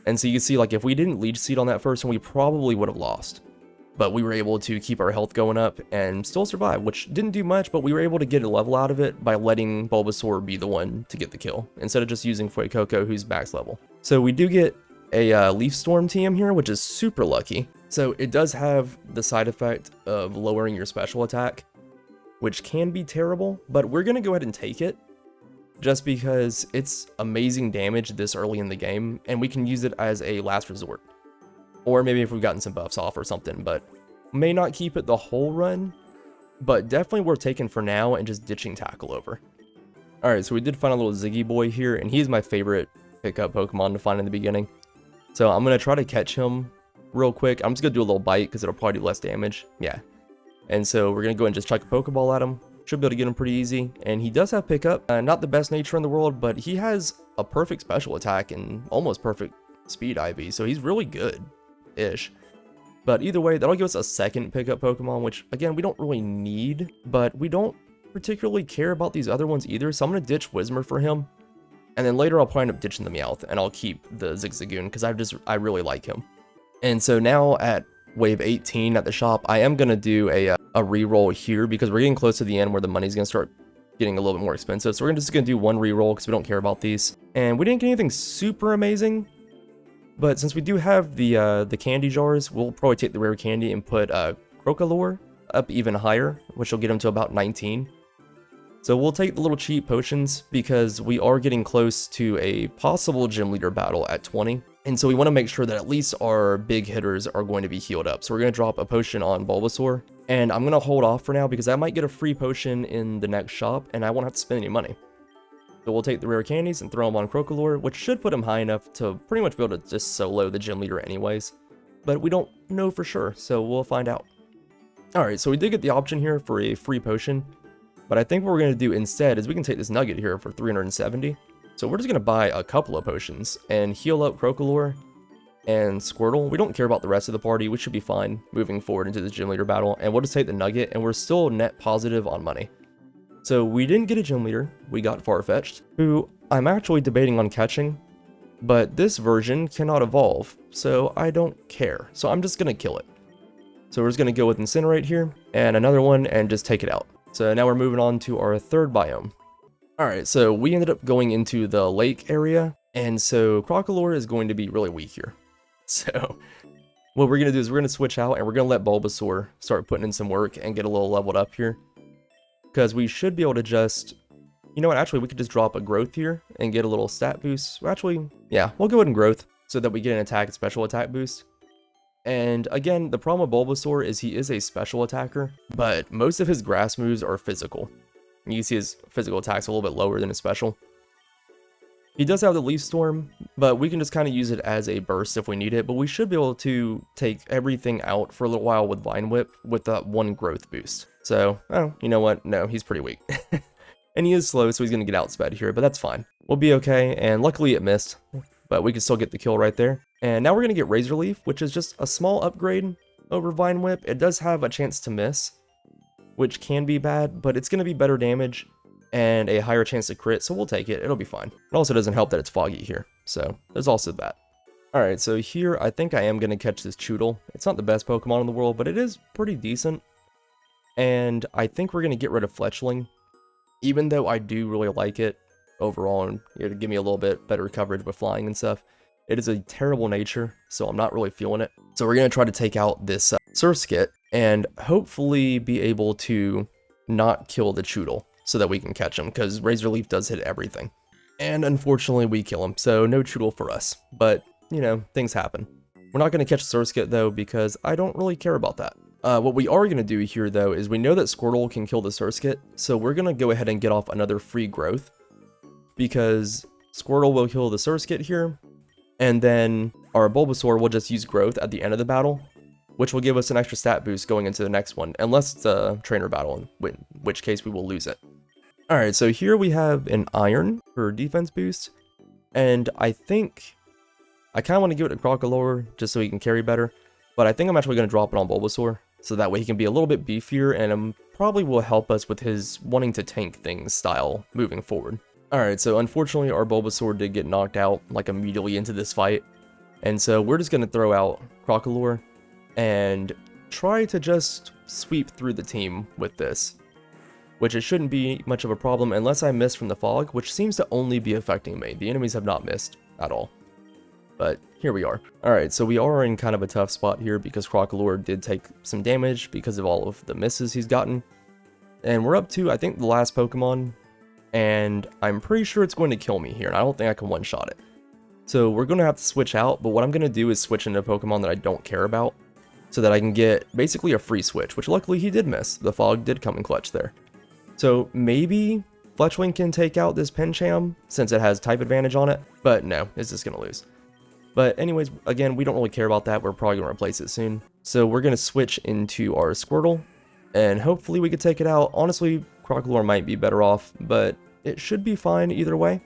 And so you can see, like, if we didn't Leech Seed on that first one, we probably would have lost. But we were able to keep our health going up and still survive, which didn't do much, but we were able to get a level out of it by letting Bulbasaur be the one to get the kill, instead of just using Fuecoco, who's max level. So we do get a Leaf Storm TM here, which is super lucky. So it does have the side effect of lowering your special attack, which can be terrible, but we're going to go ahead and take it, just because it's amazing damage this early in the game, and we can use it as a last resort. Or maybe if we've gotten some buffs off or something, but may not keep it the whole run, but definitely worth taking for now and just ditching Tackle over. Alright, so we did find a little Ziggy boy here, and he's my favorite pickup Pokemon to find in the beginning. So I'm going to try to catch him real quick. I'm just going to do a little bite because it'll probably do less damage. Yeah. And so we're going to go and just chuck a Pokeball at him. Should be able to get him pretty easy. And he does have pickup. Not the best nature in the world, but he has a perfect special attack and almost perfect speed IV. So he's really good-ish. But either way, that'll give us a second pickup Pokemon, which, again, we don't really need. But we don't particularly care about these other ones either. So I'm going to ditch Whismur for him. And then later I'll probably end up ditching the Meowth, and I'll keep the Zigzagoon, because I really like him. And so now at wave 18 at the shop, I am going to do a reroll here, because we're getting close to the end where the money's going to start getting a little bit more expensive. So we're just going to do one reroll, because we don't care about these. And we didn't get anything super amazing, but since we do have the candy jars, we'll probably take the rare candy and put Crocolore up even higher, which will get him to about 19. So we'll take the little cheap potions because we are getting close to a possible gym leader battle at 20. And so we want to make sure that at least our big hitters are going to be healed up. So we're going to drop a potion on Bulbasaur. And I'm going to hold off for now because I might get a free potion in the next shop and I won't have to spend any money. So we'll take the rare candies and throw them on Crocolore, which should put him high enough to pretty much be able to just solo the gym leader anyways. But we don't know for sure, so we'll find out. Alright, so we did get the option here for a free potion. But I think what we're going to do instead is we can take this nugget here for 370. So we're just going to buy a couple of potions and heal up Crocolore and Squirtle. We don't care about the rest of the party. We should be fine moving forward into this gym leader battle. And we'll just take the nugget and we're still net positive on money. So we didn't get a gym leader. We got Farfetch'd, who I'm actually debating on catching. But this version cannot evolve, so I don't care. So I'm just going to kill it. So we're just going to go with Incinerate here and another one and just take it out. So now we're moving on to our third biome. Alright, so we ended up going into the lake area, and so Crocolore is going to be really weak here. So what we're going to do is we're going to switch out, and we're going to let Bulbasaur start putting in some work and get a little leveled up here. Because we should be able to just... You know what, actually we could just drop a Growth here and get a little stat boost. Actually, yeah, we'll go ahead and Growth so that we get an attack and special attack boost. And again, the problem with Bulbasaur is he is a special attacker, but most of his grass moves are physical. You can see his physical attack's a little bit lower than his special. He does have the Leaf Storm, but we can just kind of use it as a burst if we need it, but we should be able to take everything out for a little while with Vine Whip with that one growth boost. So, oh, you know what? No, he's pretty weak. And he is slow, so he's going to get outsped here, but that's fine. We'll be okay, and luckily it missed, but we can still get the kill right there. And now we're going to get Razor Leaf, which is just a small upgrade over Vine Whip. It does have a chance to miss, which can be bad, but it's going to be better damage and a higher chance to crit, so we'll take it. It'll be fine. It also doesn't help that it's foggy here, so there's also that. Alright, so here I think I am going to catch this Choodle. It's not the best Pokemon in the world, but it is pretty decent. And I think we're going to get rid of Fletchling, even though I do really like it overall, and it'll give me a little bit better coverage with flying and stuff. It is a terrible nature, so I'm not really feeling it. So we're going to try to take out this Surskit and hopefully be able to not kill the Choodle so that we can catch him, because Razor Leaf does hit everything. And unfortunately we kill him, so no Choodle for us. But, you know, things happen. We're not going to catch Surskit though, because I don't really care about that. What we are going to do here though is we know that Squirtle can kill the Surskit, so we're going to go ahead and get off another free growth, because Squirtle will kill the Surskit here. And then our Bulbasaur will just use Growth at the end of the battle which will give us an extra stat boost going into the next one, unless it's a trainer battle, in which case we will lose it. Alright, so here we have an Iron for defense boost, and I think I kind of want to give it to Crocodile just so he can carry better, but I think I'm actually going to drop it on Bulbasaur, so that way he can be a little bit beefier, and probably will help us with his wanting to tank things style moving forward. Alright, so unfortunately our Bulbasaur did get knocked out like immediately into this fight, and so we're just going to throw out Crocodile and try to just sweep through the team with this, which it shouldn't be much of a problem unless I miss from the fog, which seems to only be affecting me. The enemies have not missed at all. But here we are. Alright, so we are in kind of a tough spot here because Crocodile did take some damage because of all of the misses he's gotten. And we're up to, I think, the last Pokemon, and I'm pretty sure it's going to kill me here, and I don't think I can one-shot it. So we're going to have to switch out, but what I'm going to do is switch into a Pokemon that I don't care about, so that I can get basically a free switch, which luckily he did miss. The fog did come in clutch there. So maybe Fletchling can take out this Pincham since it has type advantage on it, but no, it's just going to lose. But anyways, again, we don't really care about that. We're probably going to replace it soon. So we're going to switch into our Squirtle, and hopefully we could take it out. Honestly, Crocodile might be better off, but it should be fine either way.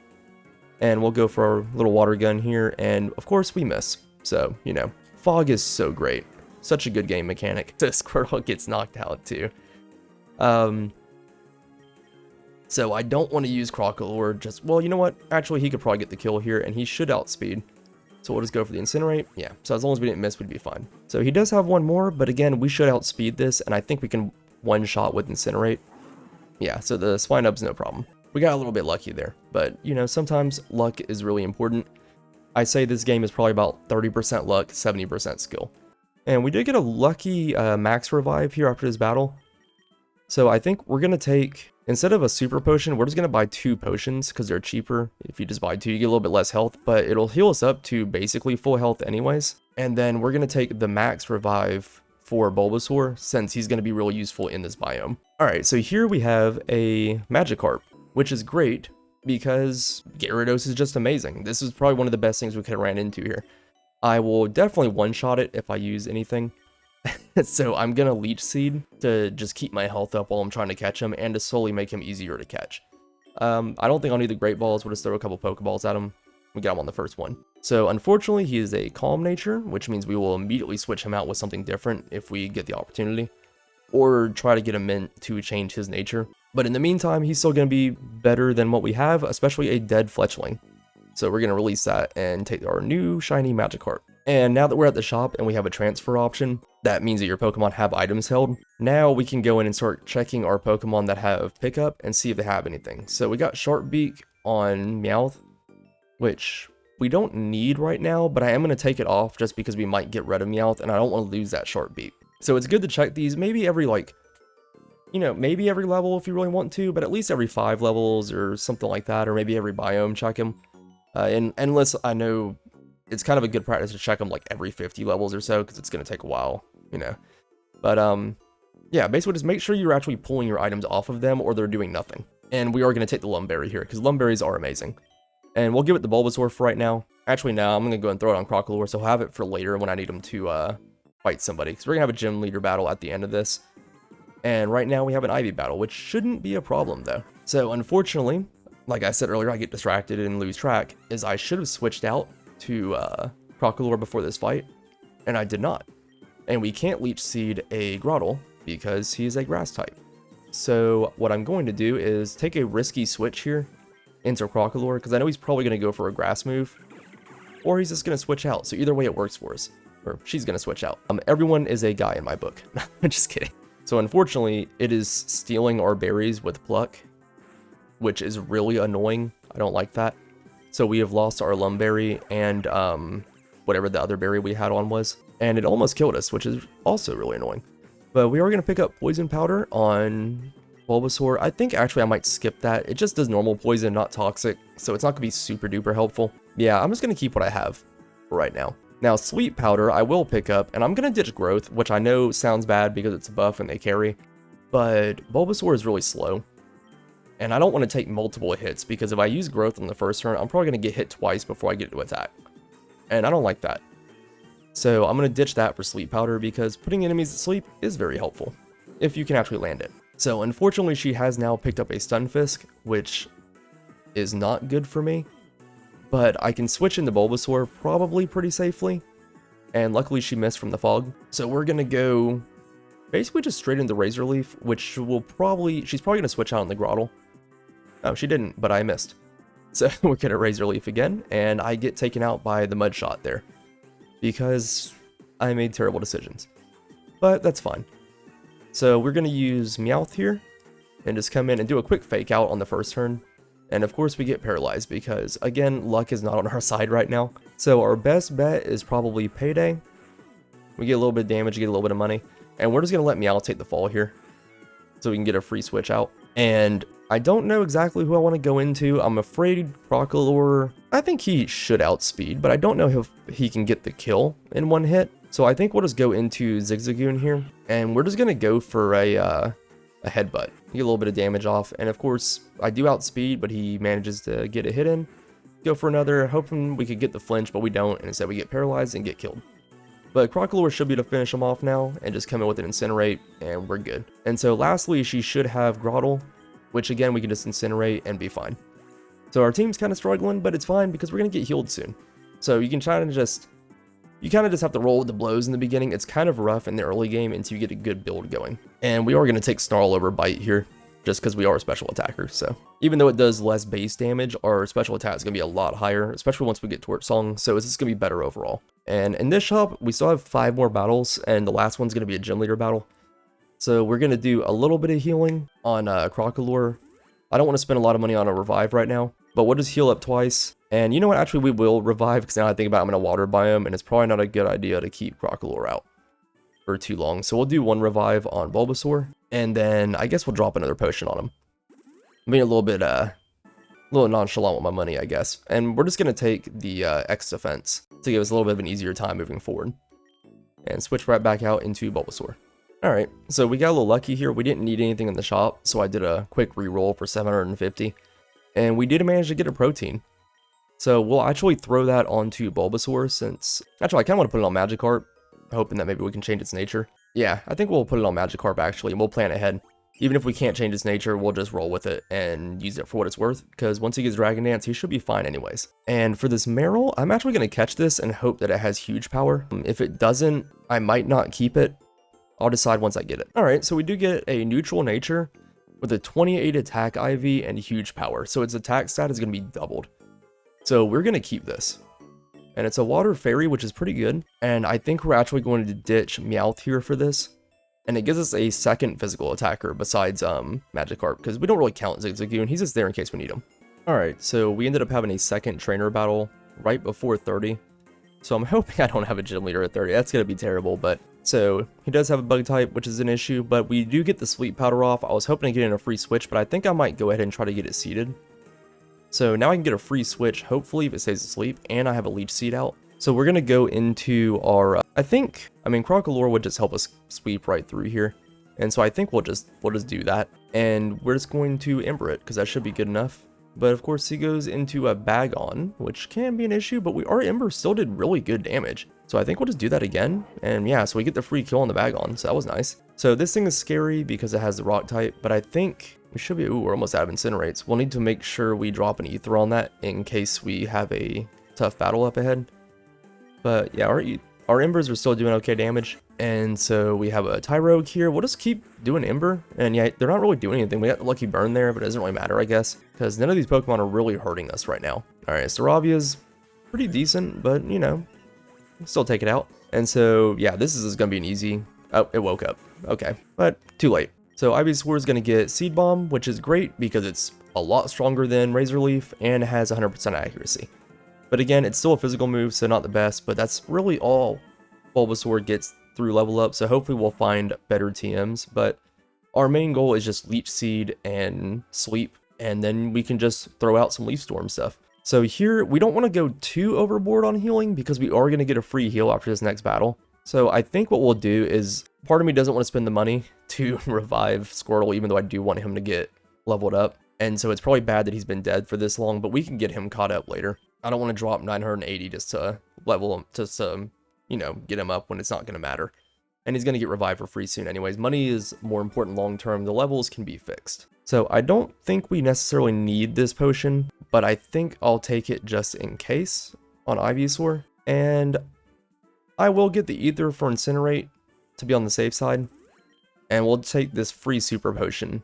And we'll go for our little water gun here, and of course we miss. So, you know, fog is so great. Such a good game mechanic. So Squirtle gets knocked out too. So I don't want to use Crocodile, just, well, you know what? Actually, he could probably get the kill here, and he should outspeed. So we'll just go for the Incinerate. Yeah, so as long as we didn't miss, we'd be fine. So he does have one more, but again, we should outspeed this, and I think we can one-shot with Incinerate. Yeah, so the Swinub's no problem. We got a little bit lucky there, but, you know, sometimes luck is really important. I say this game is probably about 30% luck, 70% skill. And we did get a lucky max revive here after this battle. So I think we're going to take, instead of a super potion, we're just going to buy 2 potions because they're cheaper. If you just buy 2, you get a little bit less health, but it'll heal us up to basically full health anyways. And then we're going to take the max revive for Bulbasaur since he's going to be really useful in this biome. Alright, so here we have a Magikarp, which is great because Gyarados is just amazing. This is probably one of the best things we could have ran into here. I will definitely one-shot it if I use anything. So I'm going to Leech Seed to just keep my health up while I'm trying to catch him and to slowly make him easier to catch. I don't think I'll need the Great Balls. We'll just throw a couple Pokeballs at him. We got him on the first one. So unfortunately, he is a Calm nature, which means we will immediately switch him out with something different if we get the opportunity. Or try to get him in to change his nature. But in the meantime, he's still going to be better than what we have, especially a dead Fletchling. So we're going to release that and take our new shiny Magikarp. And now that we're at the shop and we have a transfer option, that means that your Pokemon have items held. Now we can go in and start checking our Pokemon that have pickup and see if they have anything. So we got Sharpbeak on Meowth, which we don't need right now, but I am going to take it off just because we might get rid of Meowth and I don't want to lose that Sharpbeak. So it's good to check these maybe every maybe every level if you really want to, but at least every 5 levels or something like that, or maybe every biome check him. And unless I know it's kind of a good practice to check them like every 50 levels or so, because it's going to take a while, you know. But yeah, basically just make sure you're actually pulling your items off of them or they're doing nothing. And we are going to take the Lumberry here, because Lumberries are amazing. And we'll give it the Bulbasaur for right now. Actually, now I'm going to go and throw it on Crocodile, so I'll have it for later when I need him to fight somebody. Because we're going to have a gym leader battle at the end of this. And right now we have an Ivy battle, which shouldn't be a problem though. So unfortunately, like I said earlier, I get distracted and lose track, is I should have switched out to Crocodile before this fight, and I did not. And we can't Leech Seed a Grottle because he's a grass type. So what I'm going to do is take a risky switch here into Crocodile, because I know he's probably going to go for a grass move, or he's just going to switch out. So either way it works for us, or she's going to switch out. Everyone is a guy in my book. I'm just kidding. So unfortunately, it is stealing our berries with Pluck, which is really annoying. I don't like that. So we have lost our Lumberry and whatever the other berry we had on was. And it almost killed us, which is also really annoying. But we are going to pick up Poison Powder on Bulbasaur. I think actually I might skip that. It just does normal poison, not toxic. So it's not going to be super duper helpful. Yeah, I'm just going to keep what I have for right now. Now, Sweet Powder I will pick up, and I'm going to ditch Growth, which I know sounds bad because it's a buff and they carry. But Bulbasaur is really slow. And I don't want to take multiple hits, because if I use Growth on the first turn, I'm probably going to get hit twice before I get to attack. And I don't like that. So I'm going to ditch that for sleep powder because putting enemies to sleep is very helpful, if you can actually land it. So unfortunately she has now picked up a Stunfisk, which is not good for me, but I can switch into Bulbasaur probably pretty safely, and luckily she missed from the fog. So we're going to go basically just straight into Razor Leaf, which she's probably going to switch out in the Grottle. Oh, she didn't, but I missed. So we're going to Razor Leaf again, and I get taken out by the Mud Shot there, because I made terrible decisions. But that's fine. So we're going to use Meowth here, and just come in and do a quick fake out on the first turn. And of course we get paralyzed, because again, luck is not on our side right now. So our best bet is probably Payday. We get a little bit of damage, get a little bit of money. And we're just going to let Meowth take the fall here, so we can get a free switch out. And I don't know exactly who I want to go into. I'm afraid Crocalor, I think he should outspeed, but I don't know if he can get the kill in one hit. So I think we'll just go into Zigzagoon here, and we're just going to go for a headbutt. Get a little bit of damage off, and of course, I do outspeed, but he manages to get a hit in. Go for another, hoping we could get the flinch, but we don't, and instead we get paralyzed and get killed. But Crocalor should be able to finish him off now, and just come in with an Incinerate, and we're good. And so lastly, she should have Grottle, which again, we can just Incinerate and be fine. So our team's kind of struggling, but it's fine because we're going to get healed soon. So you can try to just, you kind of just have to roll with the blows in the beginning. It's kind of rough in the early game until you get a good build going. And we are going to take Snarl over Bite here, just because we are a special attacker. So even though it does less base damage, our special attack is going to be a lot higher, especially once we get Torch Song. So it's just going to be better overall. And in this shop, we still have 5 more battles, and the last one's going to be a Gym Leader battle. So we're going to do a little bit of healing on Crocalor. I don't want to spend a lot of money on a revive right now, but we'll just heal up twice. And you know what, actually we will revive, because now I think about it, I'm in a water biome, and it's probably not a good idea to keep Crocalor out for too long. So we'll do 1 revive on Bulbasaur, and then I guess we'll drop another potion on him. I'm being a little nonchalant with my money, I guess. And we're just going to take the X defense to give us a little bit of an easier time moving forward. And switch right back out into Bulbasaur. Alright, so we got a little lucky here. We didn't need anything in the shop, so I did a quick reroll for 750. And we did manage to get a protein. So we'll actually throw that onto Bulbasaur, since... Actually, I kind of want to put it on Magikarp, hoping that maybe we can change its nature. Yeah, I think we'll put it on Magikarp actually, and we'll plan ahead. Even if we can't change its nature, we'll just roll with it and use it for what it's worth, because once he gets Dragon Dance, he should be fine anyways. And for this Meryl, I'm actually going to catch this and hope that it has huge power. If it doesn't, I might not keep it. I'll decide once I get it. Alright, so we do get a neutral nature with a 28 attack IV and huge power, so its attack stat is going to be doubled. So we're going to keep this. And it's a water fairy, which is pretty good, and I think we're actually going to ditch Meowth here for this. And it gives us a second physical attacker besides Magikarp, because we don't really count Zigzagoon, he's just there in case we need him. Alright, so we ended up having a second trainer battle right before 30. So I'm hoping I don't have a gym leader at 30, that's going to be terrible, but... So, he does have a bug type, which is an issue, but we do get the sleep powder off. I was hoping to get in a free switch, but I think I might go ahead and try to get it seeded. So now I can get a free switch, hopefully, if it stays asleep, and I have a leech seed out. So we're going to go into our, Crocalor would just help us sweep right through here. And so I think we'll just do that. And we're just going to Ember it, because that should be good enough. But of course he goes into a Bagon, which can be an issue, but our Ember still did really good damage. So I think we'll just do that again. And yeah, so we get the free kill on the Bagon, so that was nice. So this thing is scary because it has the rock type, but I think we should be, ooh, we're almost out of Incinerates. We'll need to make sure we drop an Ether on that in case we have a tough battle up ahead. But yeah, our Embers are still doing okay damage. And so we have a Tyrogue here. We'll just keep doing Ember. And yeah, they're not really doing anything. We got Lucky Burn there, but it doesn't really matter, I guess. Because none of these Pokemon are really hurting us right now. Alright, Saravia's pretty decent, but, you know, still take it out. And so, yeah, this is going to be an easy... Oh, it woke up. Okay, but too late. So Ivysaur is going to get Seed Bomb, which is great because it's a lot stronger than Razor Leaf and has 100% accuracy. But again, it's still a physical move, so not the best, but that's really all Bulbasaur gets through level up, so hopefully we'll find better TMs. But our main goal is just Leech Seed and Sleep, and then we can just throw out some Leaf Storm stuff. So here, we don't want to go too overboard on healing because we are going to get a free heal after this next battle. So I think what we'll do is, part of me doesn't want to spend the money to revive Squirtle, even though I do want him to get leveled up. And so it's probably bad that he's been dead for this long, but we can get him caught up later. I don't want to drop 980 just to level him, just to you know, get him up when it's not going to matter. And he's going to get revived for free soon anyways. Money is more important long term. The levels can be fixed. So I don't think we necessarily need this potion, but I think I'll take it just in case on Ivysaur. And I will get the Ether for Incinerate to be on the safe side. And we'll take this free super potion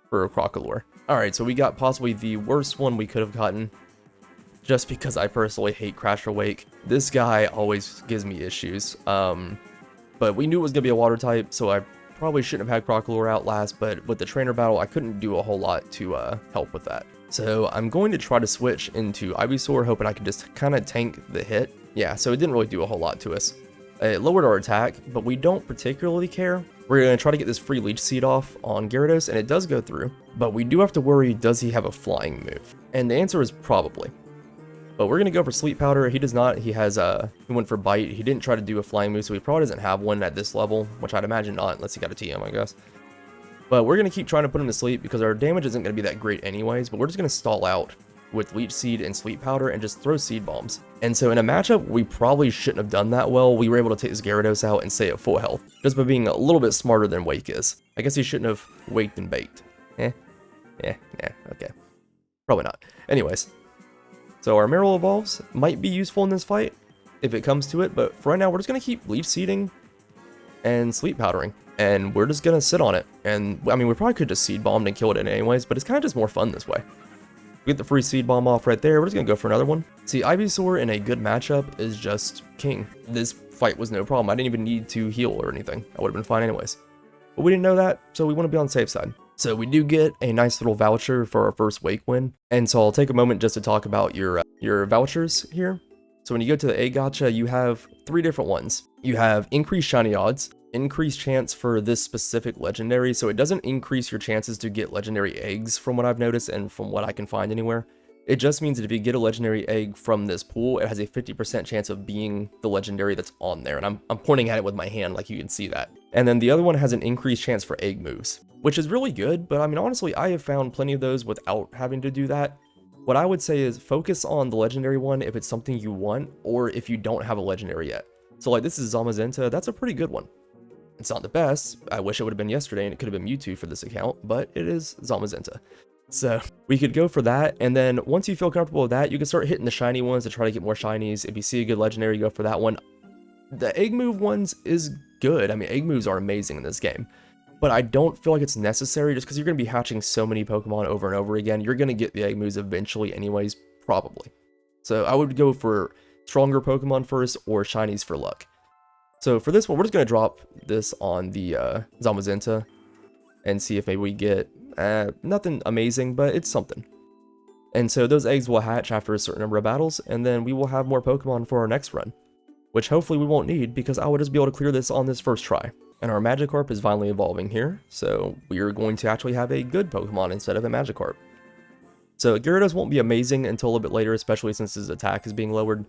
for Crocalor. Alright, so we got possibly the worst one we could have gotten. Just because I personally hate Crasher Wake. This guy always gives me issues. But we knew it was going to be a water type, so I probably shouldn't have had Crocalor out last, but with the trainer battle, I couldn't do a whole lot to help with that. So I'm going to try to switch into Ivysaur, hoping I can just kind of tank the hit. Yeah, so it didn't really do a whole lot to us. It lowered our attack, but we don't particularly care. We're going to try to get this free Leech Seed off on Gyarados, and it does go through. But we do have to worry, does he have a flying move? And the answer is probably. But we're going to go for Sleep Powder. He does not. He has he went for Bite. He didn't try to do a flying move, so he probably doesn't have one at this level, which I'd imagine not unless he got a TM, I guess. But we're going to keep trying to put him to sleep because our damage isn't going to be that great anyways, but we're just going to stall out with Leech Seed and Sleep Powder and just throw Seed Bombs. And so in a matchup, we probably shouldn't have done that well. We were able to take this Gyarados out and stay at full health, just by being a little bit smarter than Wake is. I guess he shouldn't have waked and baked. Okay. Probably not. Anyways. So our Marill evolves, might be useful in this fight, if it comes to it, but for right now, we're just going to keep Leech Seeding and Sleep Powdering, and we're just going to sit on it. And, I mean, we probably could just Seed Bombed and kill it anyways, but it's kind of just more fun this way. We get the free Seed Bomb off right there, we're just going to go for another one. See, Ivysaur in a good matchup is just king. This fight was no problem, I didn't even need to heal or anything, I would have been fine anyways. But we didn't know that, so we want to be on the safe side. So we do get a nice little voucher for our first Wake win. And so I'll take a moment just to talk about your vouchers here. So when you go to the egg gacha, you have 3 different ones. You have increased shiny odds, increased chance for this specific legendary. So it doesn't increase your chances to get legendary eggs from what I've noticed and from what I can find anywhere. It just means that if you get a legendary egg from this pool, it has a 50% chance of being the legendary that's on there. And I'm pointing at it with my hand like you can see that. And then the other one has an increased chance for egg moves, which is really good. But I mean, honestly, I have found plenty of those without having to do that. What I would say is focus on the legendary one if it's something you want, or if you don't have a legendary yet. So like this is Zamazenta, that's a pretty good one. It's not the best. I wish it would have been yesterday and it could have been Mewtwo for this account, but it is Zamazenta. So we could go for that, and then once you feel comfortable with that, you can start hitting the shiny ones to try to get more shinies. If you see a good legendary, go for that one. The egg move ones is good. I mean, egg moves are amazing in this game, but I don't feel like it's necessary just because you're going to be hatching so many Pokemon over and over again. You're going to get the egg moves eventually anyways, probably. So I would go for stronger Pokemon first or shinies for luck. So for this one, we're just going to drop this on the Zamazenta and see if maybe we get nothing amazing, but it's something. And so those eggs will hatch after a certain number of battles, and then we will have more Pokemon for our next run, which hopefully we won't need because I will just be able to clear this on this first try. And our Magikarp is finally evolving here, so we are going to actually have a good Pokemon instead of a Magikarp. So Gyarados won't be amazing until a little bit later, especially since his attack is being lowered,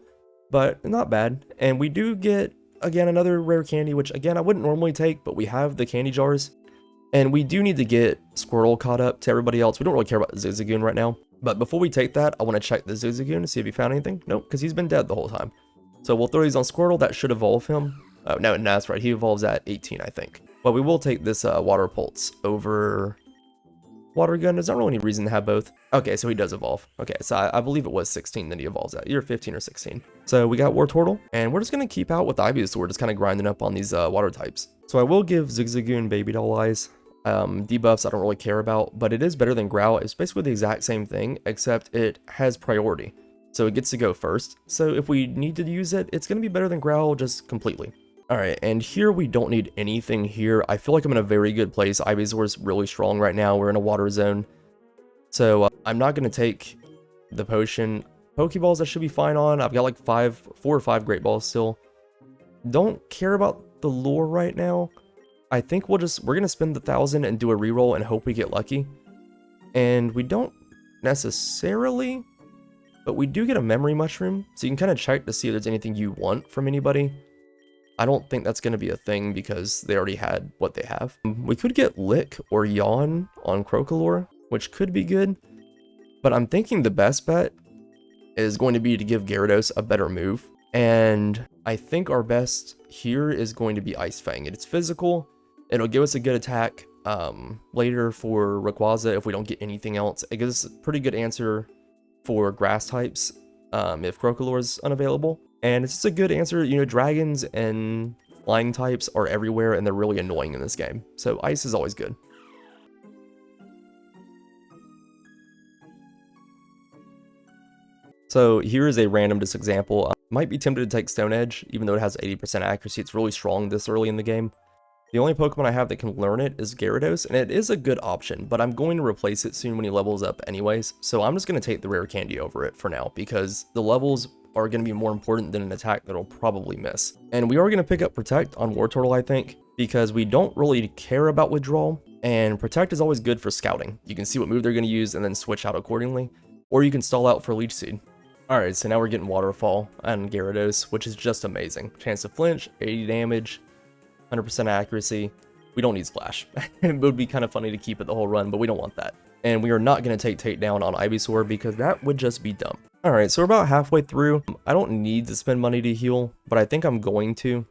but not bad. And we do get, again, another rare candy, which again, I wouldn't normally take, but we have the candy jars. And we do need to get Squirtle caught up to everybody else. We don't really care about Zigzagoon right now. But before we take that, I want to check the Zigzagoon to see if he found anything. Nope, because he's been dead the whole time. So we'll throw these on Squirtle. That should evolve him. Oh, no, that's right. He evolves at 18, I think. But we will take this Water Pulse over Water Gun. There's not really any reason to have both. Okay, so he does evolve. Okay, so I believe it was 16 that he evolves at. Either 15 or 16. So we got Wartortle. And we're just going to keep out with Ivysaur, just kind of grinding up on these water types. So I will give Zigzagoon Baby Doll Eyes. Debuffs I don't really care about, but it is better than Growl. It's basically the exact same thing, except it has priority. So it gets to go first. So if we need to use it, it's going to be better than Growl just completely. Alright, and here we don't need anything here. I feel like I'm in a very good place. Ivysaur's really strong right now. We're in a water zone. So I'm not going to take the potion. Pokeballs I should be fine on. I've got like 4 or 5 Great Balls still. Don't care about the lure right now. I think we're going to spend the 1,000 and do a reroll and hope we get lucky. And we don't necessarily, but we do get a memory mushroom. So you can kind of check to see if there's anything you want from anybody. I don't think that's going to be a thing because they already had what they have. We could get Lick or Yawn on Crocalor, which could be good. But I'm thinking the best bet is going to be to give Gyarados a better move. And I think our best here is going to be Ice Fang. It's physical. It'll give us a good attack later for Rayquaza if we don't get anything else. It gives us a pretty good answer for grass types if Crocolore is unavailable. And it's just a good answer. You know, dragons and flying types are everywhere and they're really annoying in this game. So ice is always good. So here is a random just example. Might be tempted to take Stone Edge, even though it has 80% accuracy. It's really strong this early in the game. The only Pokemon I have that can learn it is Gyarados, and it is a good option, but I'm going to replace it soon when he levels up anyways. So I'm just going to take the rare candy over it for now, because the levels are going to be more important than an attack that'll probably miss. And we are going to pick up Protect on Wartortle, I think, because we don't really care about Withdrawal, and Protect is always good for scouting. You can see what move they're going to use and then switch out accordingly, or you can stall out for Leech Seed. Alright, so now we're getting Waterfall on Gyarados, which is just amazing. Chance to flinch, 80 damage, 100% accuracy. We don't need Splash. It would be kind of funny to keep it the whole run, but we don't want that. And we are not going to take Takedown on Ivysaur because that would just be dumb. Alright, so we're about halfway through. I don't need to spend money to heal, but I think I'm going to,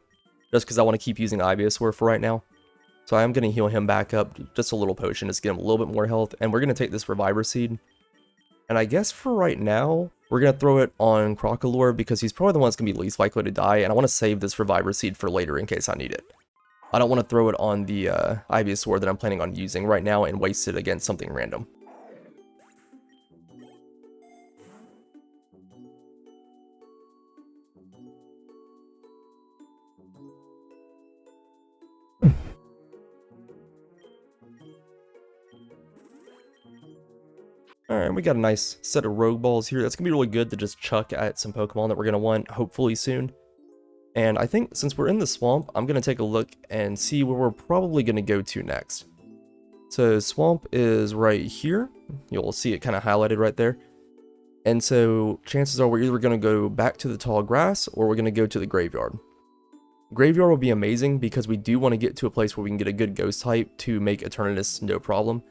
just because I want to keep using Ivysaur for right now. So I am going to heal him back up, just a little potion, just get him a little bit more health. And we're going to take this Reviver Seed. And I guess for right now, we're going to throw it on Crocolore because he's probably the one that's going to be least likely to die. And I want to save this Reviver Seed for later in case I need it. I don't want to throw it on the Ivysaur that I'm planning on using right now and waste it against something random. Alright, we got a nice set of Rogue Balls here. That's going to be really good to just chuck at some Pokemon that we're going to want, hopefully soon. And I think since we're in the swamp, I'm going to take a look and see where we're probably going to go to next. So swamp is right here. You'll see it kind of highlighted right there. And so chances are we're either going to go back to the tall grass or we're going to go to the graveyard. Graveyard will be amazing because we do want to get to a place where we can get a good ghost type to make Eternatus no problem.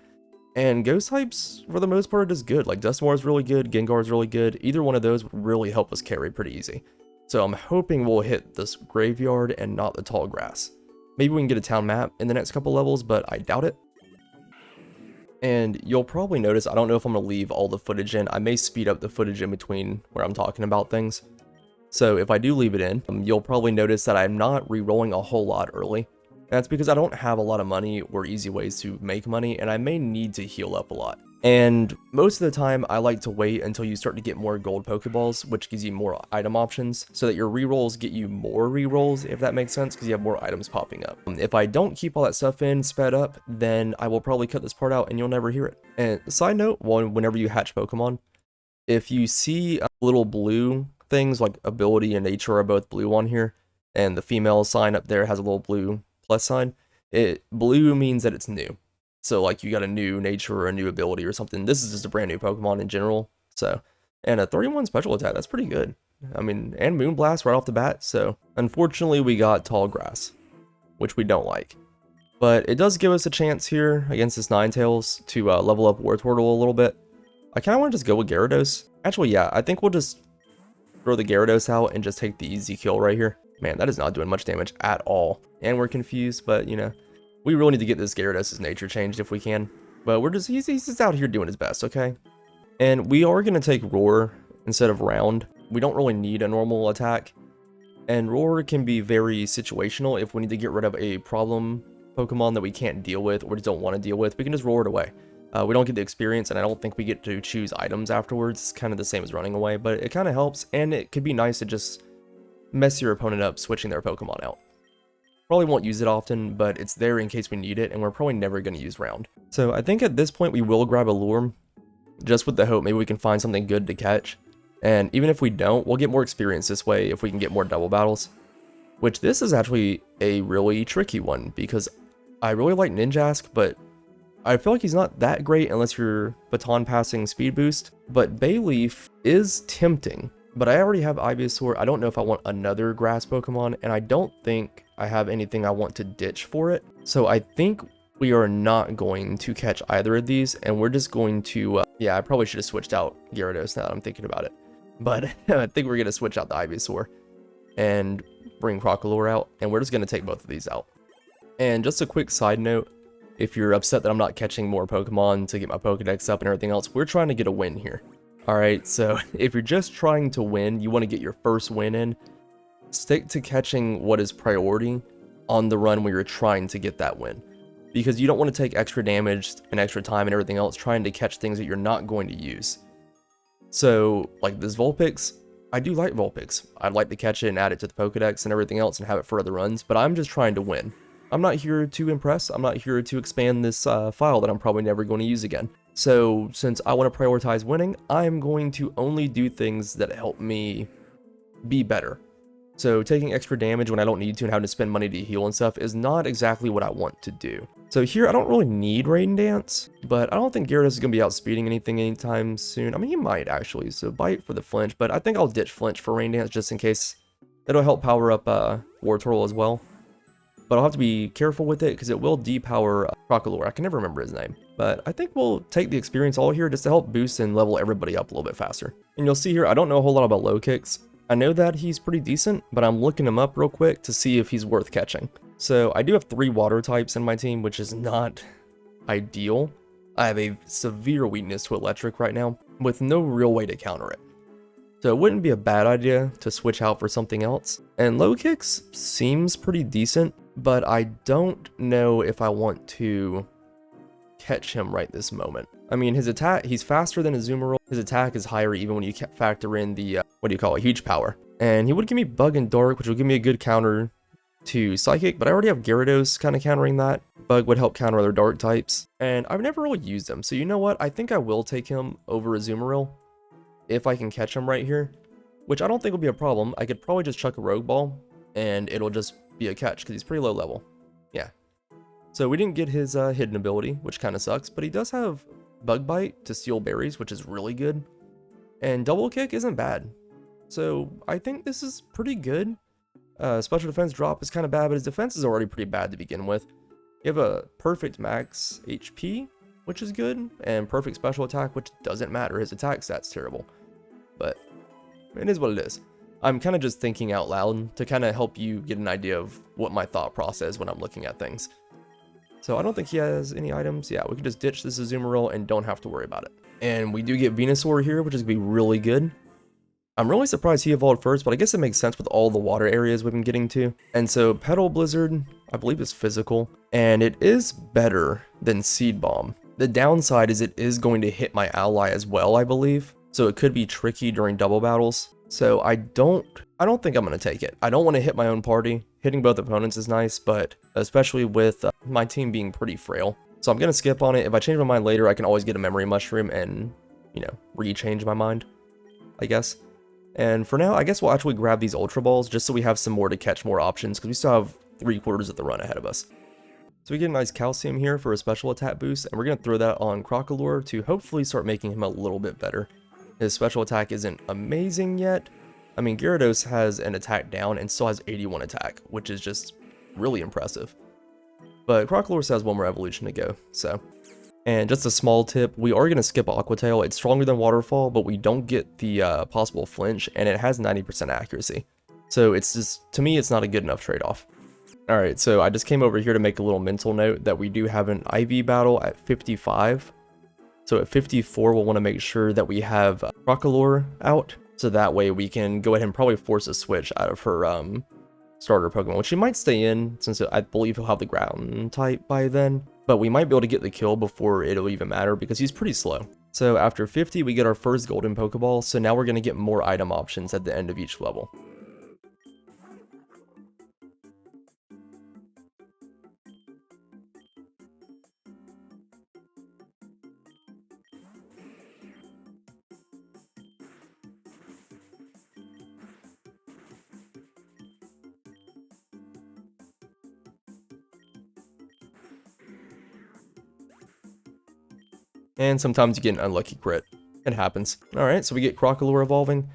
And ghost types, for the most part, is good. Like Dusknoir is really good, Gengar is really good. Either one of those would really help us carry pretty easy. So I'm hoping we'll hit this graveyard and not the tall grass. Maybe we can get a town map in the next couple levels, but I doubt it. And you'll probably notice, I don't know if I'm going to leave all the footage in. I may speed up the footage in between where I'm talking about things. So if I do leave it in, you'll probably notice that I'm not re-rolling a whole lot early. That's because I don't have a lot of money or easy ways to make money, and I may need to heal up a lot. And most of the time, I like to wait until you start to get more gold Pokeballs, which gives you more item options, so that your rerolls get you more rerolls, if that makes sense, because you have more items popping up. If I don't keep all that stuff in, sped up, then I will probably cut this part out and you'll never hear it. And side note, whenever you hatch Pokemon, if you see little blue things, like ability and nature are both blue on here, and the female sign up there has a little blue plus sign, blue means that it's new. So like you got a new nature or a new ability or something. This is just a brand new Pokemon in general. So, and a 31 special attack, that's pretty good. I mean, and Moonblast right off the bat. So unfortunately we got tall grass, which we don't like. But it does give us a chance here against this Ninetales to level up Wartortle a little bit. I kind of want to just go with Gyarados. Actually, yeah, I think we'll just throw the Gyarados out and just take the easy kill right here. Man, that is not doing much damage at all. And we're confused, but you know, we really need to get this Gyarados' nature changed if we can. But he's just out here doing his best, okay? And we are going to take Roar instead of Round. We don't really need a normal attack. And Roar can be very situational. If we need to get rid of a problem Pokemon that we can't deal with or just don't want to deal with, we can just roar it away. We don't get the experience, and I don't think we get to choose items afterwards. It's kind of the same as running away, but it kind of helps, and it could be nice to just mess your opponent up switching their Pokemon out. Probably won't use it often, but it's there in case we need it, and we're probably never going to use Round. So I think at this point we will grab a Lure, just with the hope maybe we can find something good to catch. And even if we don't, we'll get more experience this way if we can get more double battles. Which this is actually a really tricky one, because I really like Ninjask, but I feel like he's not that great unless you're baton passing speed boost. But Bayleaf is tempting, but I already have Ivysaur. I don't know if I want another grass Pokemon, and I don't think I have anything I want to ditch for it. So I think we are not going to catch either of these, and we're just going to, yeah, I probably should have switched out Gyarados now that I'm thinking about it. But I think we're going to switch out the Ivysaur. and bring Crocodile out, and we're just going to take both of these out. And just a quick side note, if you're upset that I'm not catching more Pokemon to get my Pokedex up and everything else, we're trying to get a win here. Alright, so if you're just trying to win, you want to get your first win in, stick to catching what is priority on the run where you're trying to get that win. Because you don't want to take extra damage and extra time and everything else trying to catch things that you're not going to use. So, like this Vulpix, I do like Vulpix. I'd like to catch it and add it to the Pokedex and everything else and have it for other runs, but I'm just trying to win. I'm not here to impress, I'm not here to expand this file that I'm probably never going to use again. So, since I want to prioritize winning, I'm going to only do things that help me be better. So, taking extra damage when I don't need to and having to spend money to heal and stuff is not exactly what I want to do. So here, I don't really need Rain Dance, but I don't think Gyarados is going to be outspeeding anything anytime soon. I mean, he might actually, so Bite for the Flinch, but I think I'll ditch Flinch for Rain Dance just in case. It'll help power up Wartortle as well. But I'll have to be careful with it because it will depower Crocodile. I can never remember his name. But I think we'll take the experience all here just to help boost and level everybody up a little bit faster. And you'll see here, I don't know a whole lot about low kicks. I know that he's pretty decent, but I'm looking him up real quick to see if he's worth catching. So I do have 3 water types in my team, which is not ideal. I have a severe weakness to electric right now, with no real way to counter it. So it wouldn't be a bad idea to switch out for something else. And low kicks seems pretty decent, but I don't know if I want to catch him right this moment. I mean, his attack, he's faster than Azumarill. His attack is higher even when you factor in the, huge power. And he would give me Bug and Dark, which would give me a good counter to Psychic, but I already have Gyarados kind of countering that. Bug would help counter other Dark types, and I've never really used him, so you know what? I think I will take him over Azumarill if I can catch him right here, which I don't think will be a problem. I could probably just chuck a Rogue Ball, and it'll just be a catch, because he's pretty low level. Yeah. So we didn't get his hidden ability, which kind of sucks, but he does have Bug Bite to steal berries, which is really good, and Double Kick isn't bad. So I think this is pretty good. Special defense drop is kind of bad, but his defense is already pretty bad to begin with. You have a perfect max HP, which is good, and perfect special attack, which doesn't matter. His attack stat's terrible, but it is what it is. I'm kind of just thinking out loud to kind of help you get an idea of what my thought process is when I'm looking at things. So I don't think he has any items. Yeah, we can just ditch this Azumarill and don't have to worry about it. And we do get Venusaur here, which is going to be really good. I'm really surprised he evolved first, but I guess it makes sense with all the water areas we've been getting to. And so Petal Blizzard, I believe, is physical, and it is better than Seed Bomb. The downside is it is going to hit my ally as well, I believe, so it could be tricky during double battles. So I don't think I'm going to take it. I don't want to hit my own party. Hitting both opponents is nice, but especially with my team being pretty frail. So I'm going to skip on it. If I change my mind later, I can always get a Memory Mushroom and, re-change my mind, I guess. And for now, I guess we'll actually grab these Ultra Balls just so we have some more to catch more options, because we still have 3/4 of the run ahead of us. So we get a nice Calcium here for a special attack boost, and we're going to throw that on Crocodile to hopefully start making him a little bit better. His special attack isn't amazing yet. I mean, Gyarados has an attack down and still has 81 attack, which is just really impressive. But Crocodile has one more evolution to go, so. And just a small tip, we are going to skip Aqua Tail. It's stronger than Waterfall, but we don't get the possible flinch, and it has 90% accuracy. So it's just, to me, it's not a good enough trade-off. Alright, so I just came over here to make a little mental note that we do have an IV battle at 55. So at 54, we'll want to make sure that we have Crocodile out, so that way we can go ahead and probably force a switch out of her starter Pokemon, which she might stay in, since I believe he'll have the ground type by then. But we might be able to get the kill before it'll even matter, because he's pretty slow. So after 50, we get our first golden Pokeball, so now we're going to get more item options at the end of each level. And sometimes you get an unlucky crit. It happens. Alright, so we get Crocodile evolving.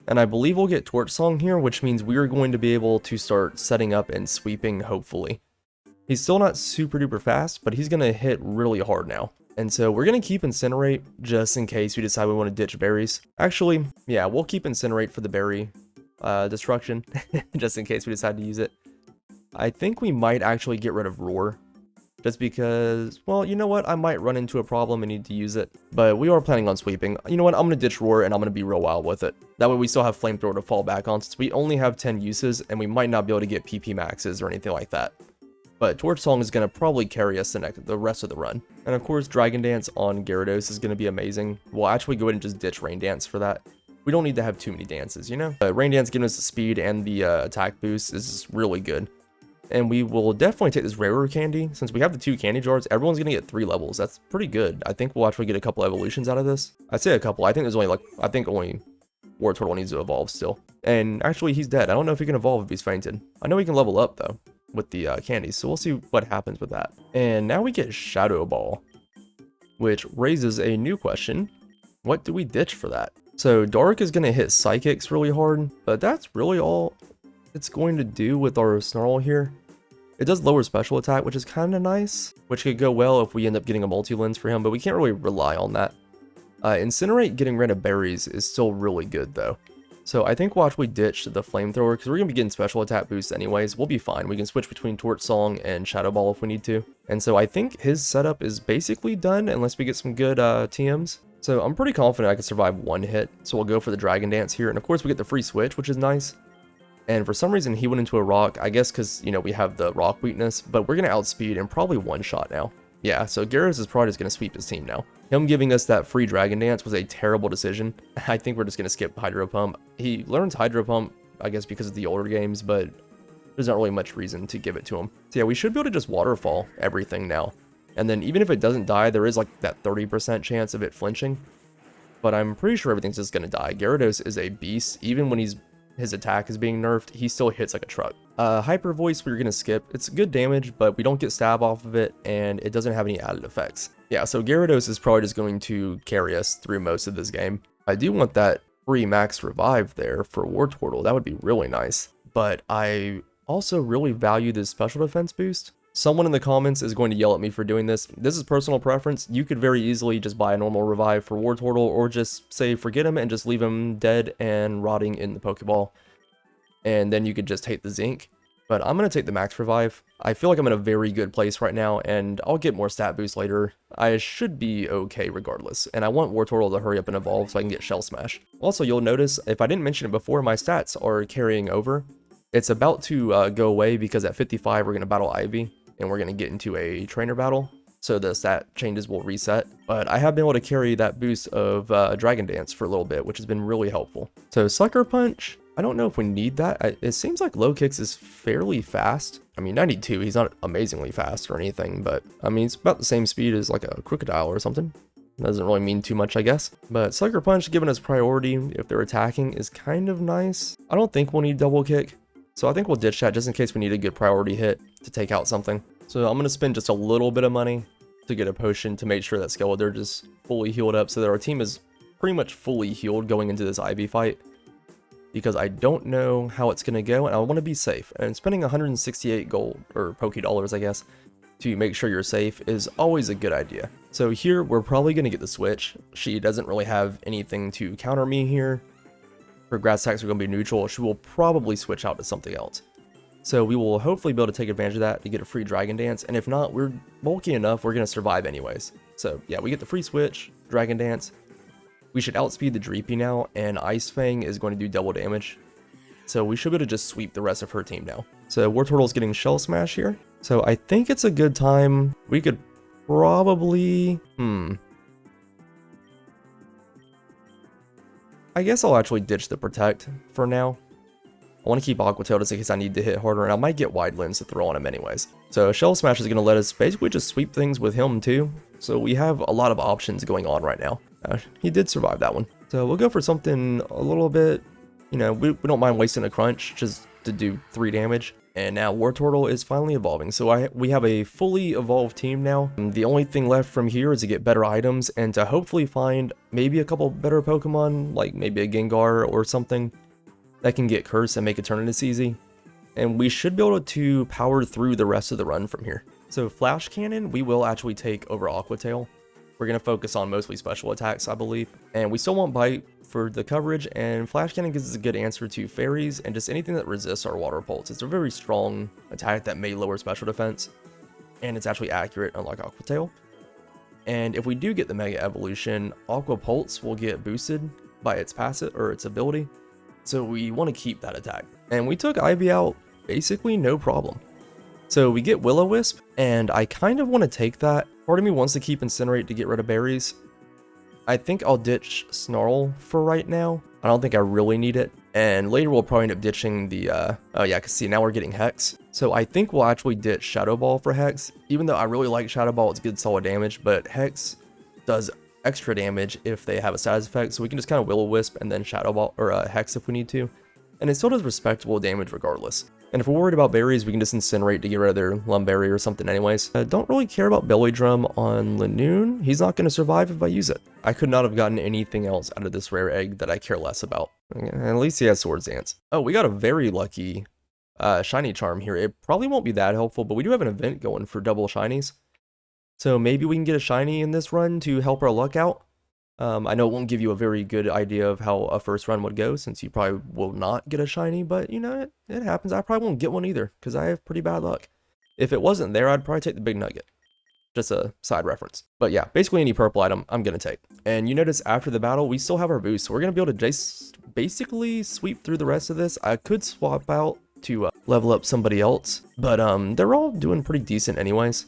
And I believe we'll get Torch Song here, which means we are going to be able to start setting up and sweeping, hopefully. He's still not super duper fast, but he's going to hit really hard now. And so we're going to keep Incinerate just in case we decide we want to ditch berries. Actually, yeah, we'll keep Incinerate for the berry destruction, just in case we decide to use it. I think we might actually get rid of Roar, just because, well, you know what, I might run into a problem and need to use it, but we are planning on sweeping. You know what, I'm going to ditch Roar and I'm going to be real wild with it. That way we still have Flamethrower to fall back on, since we only have 10 uses and we might not be able to get PP maxes or anything like that. But Torch Song is going to probably carry us the rest of the run. And of course, Dragon Dance on Gyarados is going to be amazing. We'll actually go ahead and just ditch Rain Dance for that. We don't need to have too many dances, you know? Rain Dance giving us the speed and the attack boost is really good. And we will definitely take this rarer candy. Since we have the 2 candy jars, everyone's going to get 3 levels. That's pretty good. I think we'll actually get a couple evolutions out of this. I'd say a couple. I think there's only only Wartortle needs to evolve still. And actually, he's dead. I don't know if he can evolve if he's fainted. I know he can level up, though, with the candies. So we'll see what happens with that. And now we get Shadow Ball, which raises a new question. What do we ditch for that? So Dark is going to hit Psychics really hard, but that's really all it's going to do with our Snarl here. It does lower special attack, which is kind of nice, which could go well if we end up getting a multi-lens for him, but we can't really rely on that. Incinerate getting rid of berries is still really good though. So I think we'll actually ditch the Flamethrower, because we're going to be getting special attack boosts anyways. We'll be fine. We can switch between Torch Song and Shadow Ball if we need to. And so I think his setup is basically done unless we get some good TMs. So I'm pretty confident I can survive 1 hit. So we'll go for the Dragon Dance here. And of course we get the free switch, which is nice. And for some reason he went into a rock, I guess because, you know, we have the rock weakness, but we're going to outspeed and probably one-shot now. Yeah, so Gyarados is probably just going to sweep his team now. Him giving us that free Dragon Dance was a terrible decision. I think we're just going to skip Hydro Pump. He learns Hydro Pump, I guess because of the older games, but there's not really much reason to give it to him. So yeah, we should be able to just Waterfall everything now. And then even if it doesn't die, there is like that 30% chance of it flinching. But I'm pretty sure everything's just going to die. Gyarados is a beast. Even when his attack is being nerfed, he still hits like a truck. Hyper Voice we're going to skip. It's good damage, but we don't get stab off of it, and it doesn't have any added effects. Yeah, so Gyarados is probably just going to carry us through most of this game. I do want that free max revive there for Wartortle. That would be really nice. But I also really value this special defense boost. Someone in the comments is going to yell at me for doing this. This is personal preference. You could very easily just buy a normal revive for Wartortle, or just say forget him and just leave him dead and rotting in the Pokeball. And then you could just hate the Zinc. But I'm going to take the max revive. I feel like I'm in a very good place right now, and I'll get more stat boost later. I should be okay regardless. And I want Wartortle to hurry up and evolve so I can get Shell Smash. Also, you'll notice, if I didn't mention it before, my stats are carrying over. It's about to go away because at 55 we're going to battle Ivy. And we're going to get into a trainer battle, so the stat changes will reset. But I have been able to carry that boost of Dragon Dance for a little bit, which has been really helpful. So Sucker Punch, I don't know if we need that. It seems like Low Kicks is fairly fast. I mean, 92, he's not amazingly fast or anything, but I mean, it's about the same speed as like a Crocodile or something. Doesn't really mean too much, I guess. But Sucker Punch, giving us priority if they're attacking, is kind of nice. I don't think we'll need Double Kick. So I think we'll ditch that just in case we need a good priority hit to take out something. So I'm going to spend just a little bit of money to get a potion to make sure that Skeletor is fully healed up so that our team is pretty much fully healed going into this Ivy fight. Because I don't know how it's going to go and I want to be safe. And spending 168 gold, or Poké Dollars I guess, to make sure you're safe is always a good idea. So here we're probably going to get the switch. She doesn't really have anything to counter me here. Her grass attacks are going to be neutral. She will probably switch out to something else. So we will hopefully be able to take advantage of that to get a free Dragon Dance. And if not, we're bulky enough, we're going to survive anyways. So yeah, we get the free switch, Dragon Dance. We should outspeed the Dreepy now, and Ice Fang is going to do double damage. So we should be able to just sweep the rest of her team now. So Wartortle's getting Shell Smash here. So I think it's a good time. We could probably... I guess I'll actually ditch the Protect for now. I want to keep Aqua Tail just in case I need to hit harder, and I might get Wide Lens to throw on him anyways. So Shell Smash is going to let us basically just sweep things with him too. So we have a lot of options going on right now. He did survive that one. So we'll go for something a little bit, you know, we don't mind wasting a Crunch just to do 3 damage. And now Wartortle is finally evolving. So we have a fully evolved team now. And the only thing left from here is to get better items and to hopefully find maybe a couple better Pokemon, like maybe a Gengar or something that can get Curse and make Eternatus easy. And we should be able to power through the rest of the run from here. So Flash Cannon, we will actually take over Aqua Tail. We're going to focus on mostly special attacks, I believe. And we still want Bite for the coverage, and Flash Cannon gives us a good answer to fairies and just anything that resists our Water Pulse. It's a very strong attack that may lower special defense, and it's actually accurate, unlike Aqua Tail. And if we do get the Mega Evolution, Aqua Pulse will get boosted by its passive, or its ability. So we want to keep that attack. And we took Ivy out basically no problem. So we get Will-O-Wisp, and I kind of want to take that. Part of me wants to keep Incinerate to get rid of berries. I think I'll ditch Snarl for right now. I don't think I really need it. And later we'll probably end up ditching the, oh yeah, because see, now we're getting Hex. So I think we'll actually ditch Shadow Ball for Hex. Even though I really like Shadow Ball, it's good solid damage, but Hex does extra damage if they have a status effect. So we can just kind of Will-O-Wisp and then Shadow Ball, or Hex if we need to. And it still does respectable damage regardless. And if we're worried about berries, we can just Incinerate to get rid of their Lumberry or something anyways. I don't really care about Belly Drum on Lanoon. He's not going to survive if I use it. I could not have gotten anything else out of this rare egg that I care less about. At least he has Swords Dance. Oh, we got a very lucky shiny charm here. It probably won't be that helpful, but we do have an event going for double shinies. So maybe we can get a shiny in this run to help our luck out. I know it won't give you a very good idea of how a first run would go, since you probably will not get a shiny, but you know, it happens. I probably won't get one either, because I have pretty bad luck. If it wasn't there, I'd probably take the big nugget. Just a side reference. But yeah, basically any purple item I'm going to take. And you notice after the battle, we still have our boost, so we're going to be able to just basically sweep through the rest of this. I could swap out to level up somebody else, but they're all doing pretty decent anyways.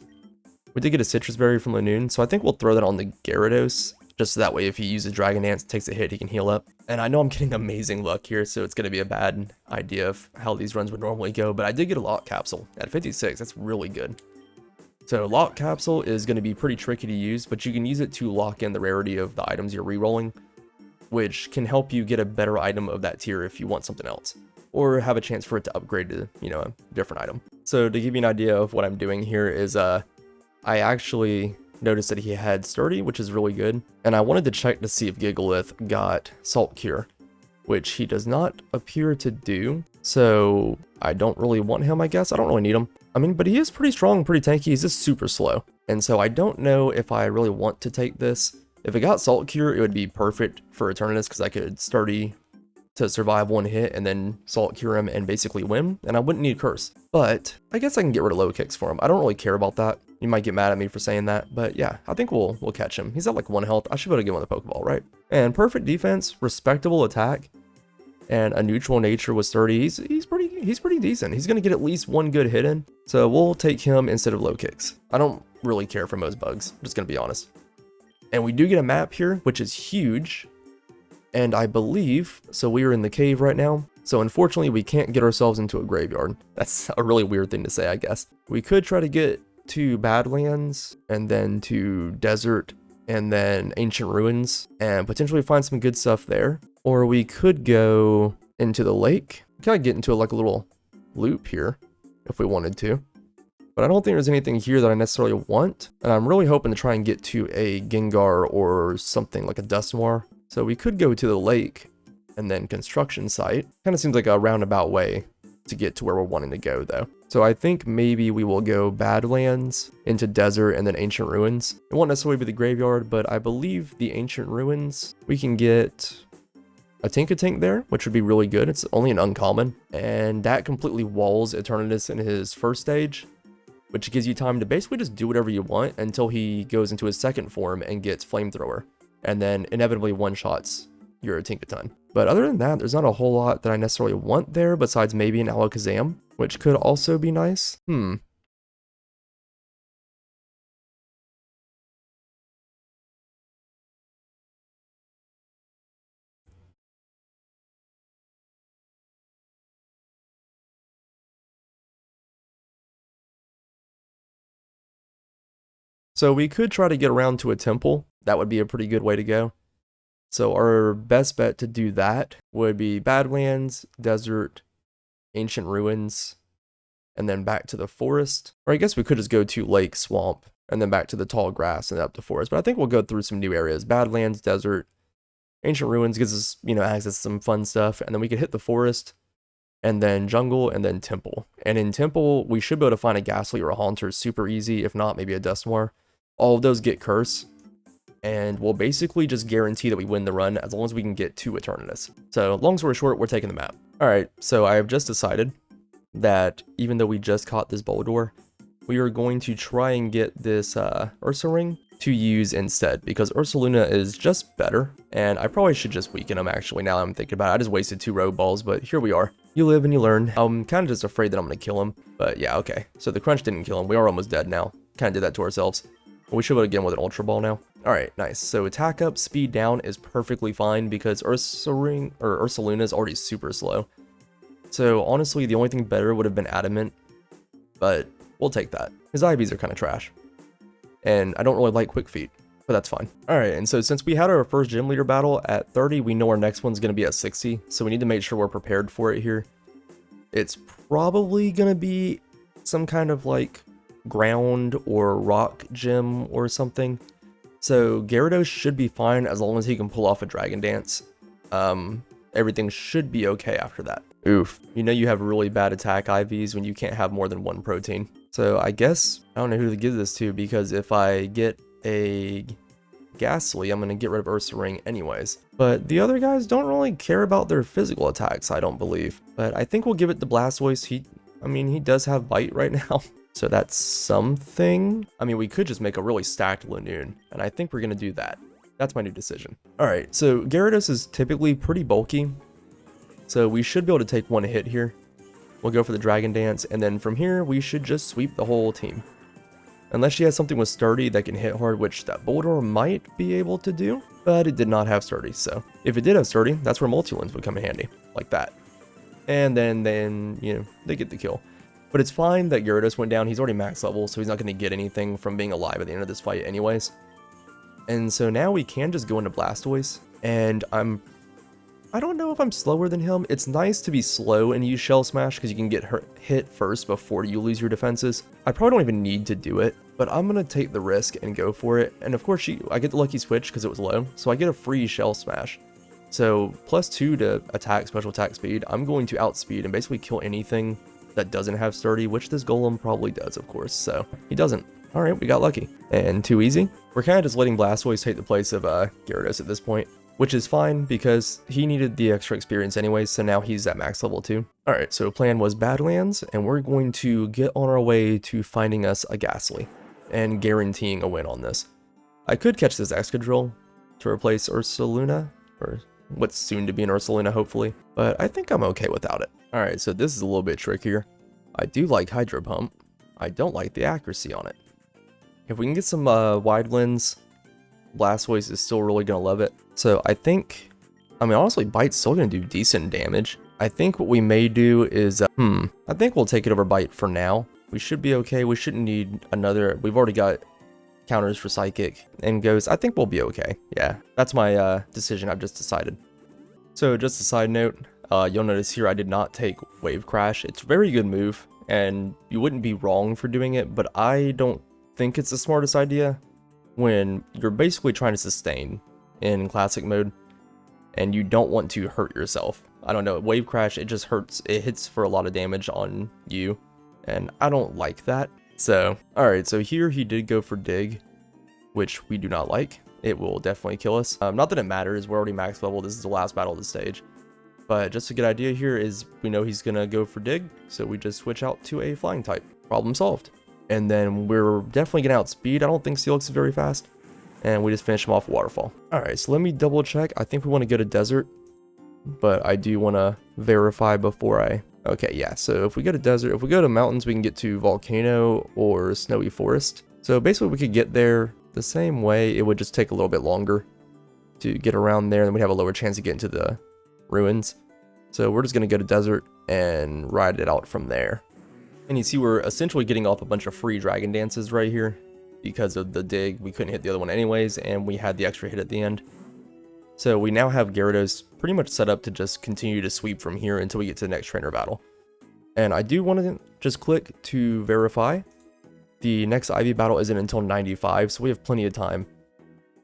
We did get a Citrus Berry from Lanoon, so I think we'll throw that on the Gyarados. Just so that way if he uses Dragon Dance, takes a hit, he can heal up. And I know I'm getting amazing luck here, so it's going to be a bad idea of how these runs would normally go. But I did get a Lock Capsule at 56. That's really good. So Lock Capsule is going to be pretty tricky to use, but you can use it to lock in the rarity of the items you're rerolling, which can help you get a better item of that tier if you want something else, or have a chance for it to upgrade to, you know, a different item. So to give you an idea of what I'm doing here is I actually noticed that he had Sturdy, which is really good, and I wanted to check to see if Gigalith got Salt Cure, which he does not appear to do, so I don't really want him, I guess. I don't really need him. I mean, but he is pretty strong, pretty tanky. He's just super slow, and so I don't know if I really want to take this. If it got Salt Cure, it would be perfect for Eternatus, because I could Sturdy to survive one hit and then Salt Cure him and basically win, and I wouldn't need Curse. But I guess I can get rid of Low Kicks for him. I don't really care about that. You might get mad at me for saying that, but yeah, I think we'll catch him. He's at like 1 health. I should be able to get him on the Pokeball, right? And perfect defense, respectable attack, and a neutral nature with Sturdy. He's pretty decent. He's gonna get at least 1 good hit in, so we'll take him instead of Low Kicks. I don't really care for most bugs, I'm just gonna be honest. And we do get a map here, which is huge. And I believe, so we are in the cave right now. So unfortunately, we can't get ourselves into a graveyard. That's a really weird thing to say, I guess. We could try to get to Badlands, and then to Desert, and then Ancient Ruins, and potentially find some good stuff there. Or we could go into the lake. Kind of get into like a little loop here, if we wanted to. But I don't think there's anything here that I necessarily want. And I'm really hoping to try and get to a Gengar or something like a Dusknoir. So we could go to the lake and then construction site. Kind of seems like a roundabout way to get to where we're wanting to go though. So I think maybe we will go Badlands into Desert and then Ancient Ruins. It won't necessarily be the graveyard, but I believe the Ancient Ruins, we can get a Tinkatank there, which would be really good. It's only an uncommon, and that completely walls Eternatus in his first stage, which gives you time to basically just do whatever you want until he goes into his second form and gets Flamethrower, and then inevitably one-shots your Tinkaton. But other than that, there's not a whole lot that I necessarily want there besides maybe an Alakazam, which could also be nice. So we could try to get around to a temple. That would be a pretty good way to go. So our best bet to do that would be Badlands, Desert, Ancient Ruins, and then back to the forest. Or I guess we could just go to Lake, Swamp, and then back to the tall grass and up to forest. But I think we'll go through some new areas. Badlands, Desert, Ancient Ruins gives us, access to some fun stuff. And then we could hit the forest, and then jungle, and then temple. And in temple, we should be able to find a Ghastly or a Haunter super easy. If not, maybe a Dusknoir. All of those get curse. and we'll basically just guarantee that we win the run as long as we can get 2 Eternatus. So long story short, we're taking the map. Alright, so I have just decided that even though we just caught this Boldore, we are going to try and get this Ursa Ring to use instead, because Ursaluna is just better, and I probably should just weaken him actually now I'm thinking about it. I just wasted 2 rogue balls, but here we are. You live and you learn. I'm kind of just afraid that I'm going to kill him, but yeah, okay. So the crunch didn't kill him. We are almost dead now. Kind of did that to ourselves. We should have again with an Ultra Ball now. Alright, nice. So attack up, speed down is perfectly fine because Ursaluna is already super slow. So honestly, the only thing better would have been Adamant, but we'll take that. His IVs are kind of trash. And I don't really like Quick Feet, but that's fine. Alright, and so since we had our first gym leader battle at 30, we know our next one's going to be at 60, so we need to make sure we're prepared for it here. It's probably going to be some kind of like ground or rock gym or something. So Gyarados should be fine as long as he can pull off a Dragon Dance. Everything should be okay after that. Oof. You know you have really bad attack IVs when you can't have more than 1 protein. So I guess, I don't know who to give this to, because if I get a Ghastly, I'm going to get rid of Ursa Ring anyways. But the other guys don't really care about their physical attacks, I don't believe. But I think we'll give it to Blastoise. He does have Bite right now. So that's something. I mean, we could just make a really stacked Lanoon, and I think we're going to do that. That's my new decision. Alright, so Gyarados is typically pretty bulky, so we should be able to take 1 hit here. We'll go for the Dragon Dance, and then from here, we should just sweep the whole team. Unless she has something with Sturdy that can hit hard, which that Boldore might be able to do, but it did not have Sturdy, so if it did have Sturdy, that's where Multi-Lens would come in handy, like that. And then, you know, they get the kill. But it's fine that Gyarados went down. He's already max level, so he's not going to get anything from being alive at the end of this fight anyways. And so now we can just go into Blastoise, and I don't know if I'm slower than him. It's nice to be slow and use Shell Smash because you can get hit first before you lose your defenses. I probably don't even need to do it, but I'm going to take the risk and go for it. And of course, I get the lucky switch because it was low, so I get a free Shell Smash. So +2 to attack, special attack speed. I'm going to outspeed and basically kill anything that doesn't have Sturdy, which this Golem probably does, of course. So he doesn't. Alright, we got lucky. And too easy. We're kind of just letting Blastoise take the place of Gyarados at this point, which is fine because he needed the extra experience anyways, so now he's at max level 2. Alright, so plan was Badlands, and we're going to get on our way to finding us a Ghastly and guaranteeing a win on this. I could catch this Excadrill to replace Ursaluna, or what's soon to be an Ursaluna hopefully, but I think I'm okay without it. Alright, so this is a little bit trickier. I do like Hydro Pump. I don't like the accuracy on it. If we can get some wide lens, Blastoise is still really going to love it. So I think, honestly, Bite's still going to do decent damage. I think what we may do is, I think we'll take it over Bite for now. We should be okay. We shouldn't need another. We've already got counters for Psychic and Ghost. I think we'll be okay. Yeah, that's my decision I've just decided. So just a side note, you'll notice here I did not take Wave Crash. It's a very good move, and you wouldn't be wrong for doing it, but I don't think it's the smartest idea when you're basically trying to sustain in classic mode and you don't want to hurt yourself. I don't know, Wave Crash, it just hurts. It hits for a lot of damage on you, and I don't like that. So, alright, so here he did go for Dig, which we do not like. It will definitely kill us. Not that it matters, we're already max level, this is the last battle of the stage. But just a good idea here is we know he's gonna go for Dig, so we just switch out to a Flying type. Problem solved. And then we're definitely gonna outspeed. I don't think Steelix is very fast. And we just finish him off Waterfall. Alright, so let me double check. I think we want to go to Desert, but I do want to verify before I... Okay, yeah, so if we go to Desert, if we go to Mountains, we can get to Volcano or Snowy Forest. So basically we could get there the same way. It would just take a little bit longer to get around there, and we'd have a lower chance to get into the ruins. So we're just going to go to Desert and ride it out from there. And you see we're essentially getting off a bunch of free Dragon Dances right here. Because of the Dig, we couldn't hit the other one anyways, and we had the extra hit at the end. So we now have Gyarados pretty much set up to just continue to sweep from here until we get to the next trainer battle. And I do want to just click to verify. The next Ivy battle isn't until 95, so we have plenty of time.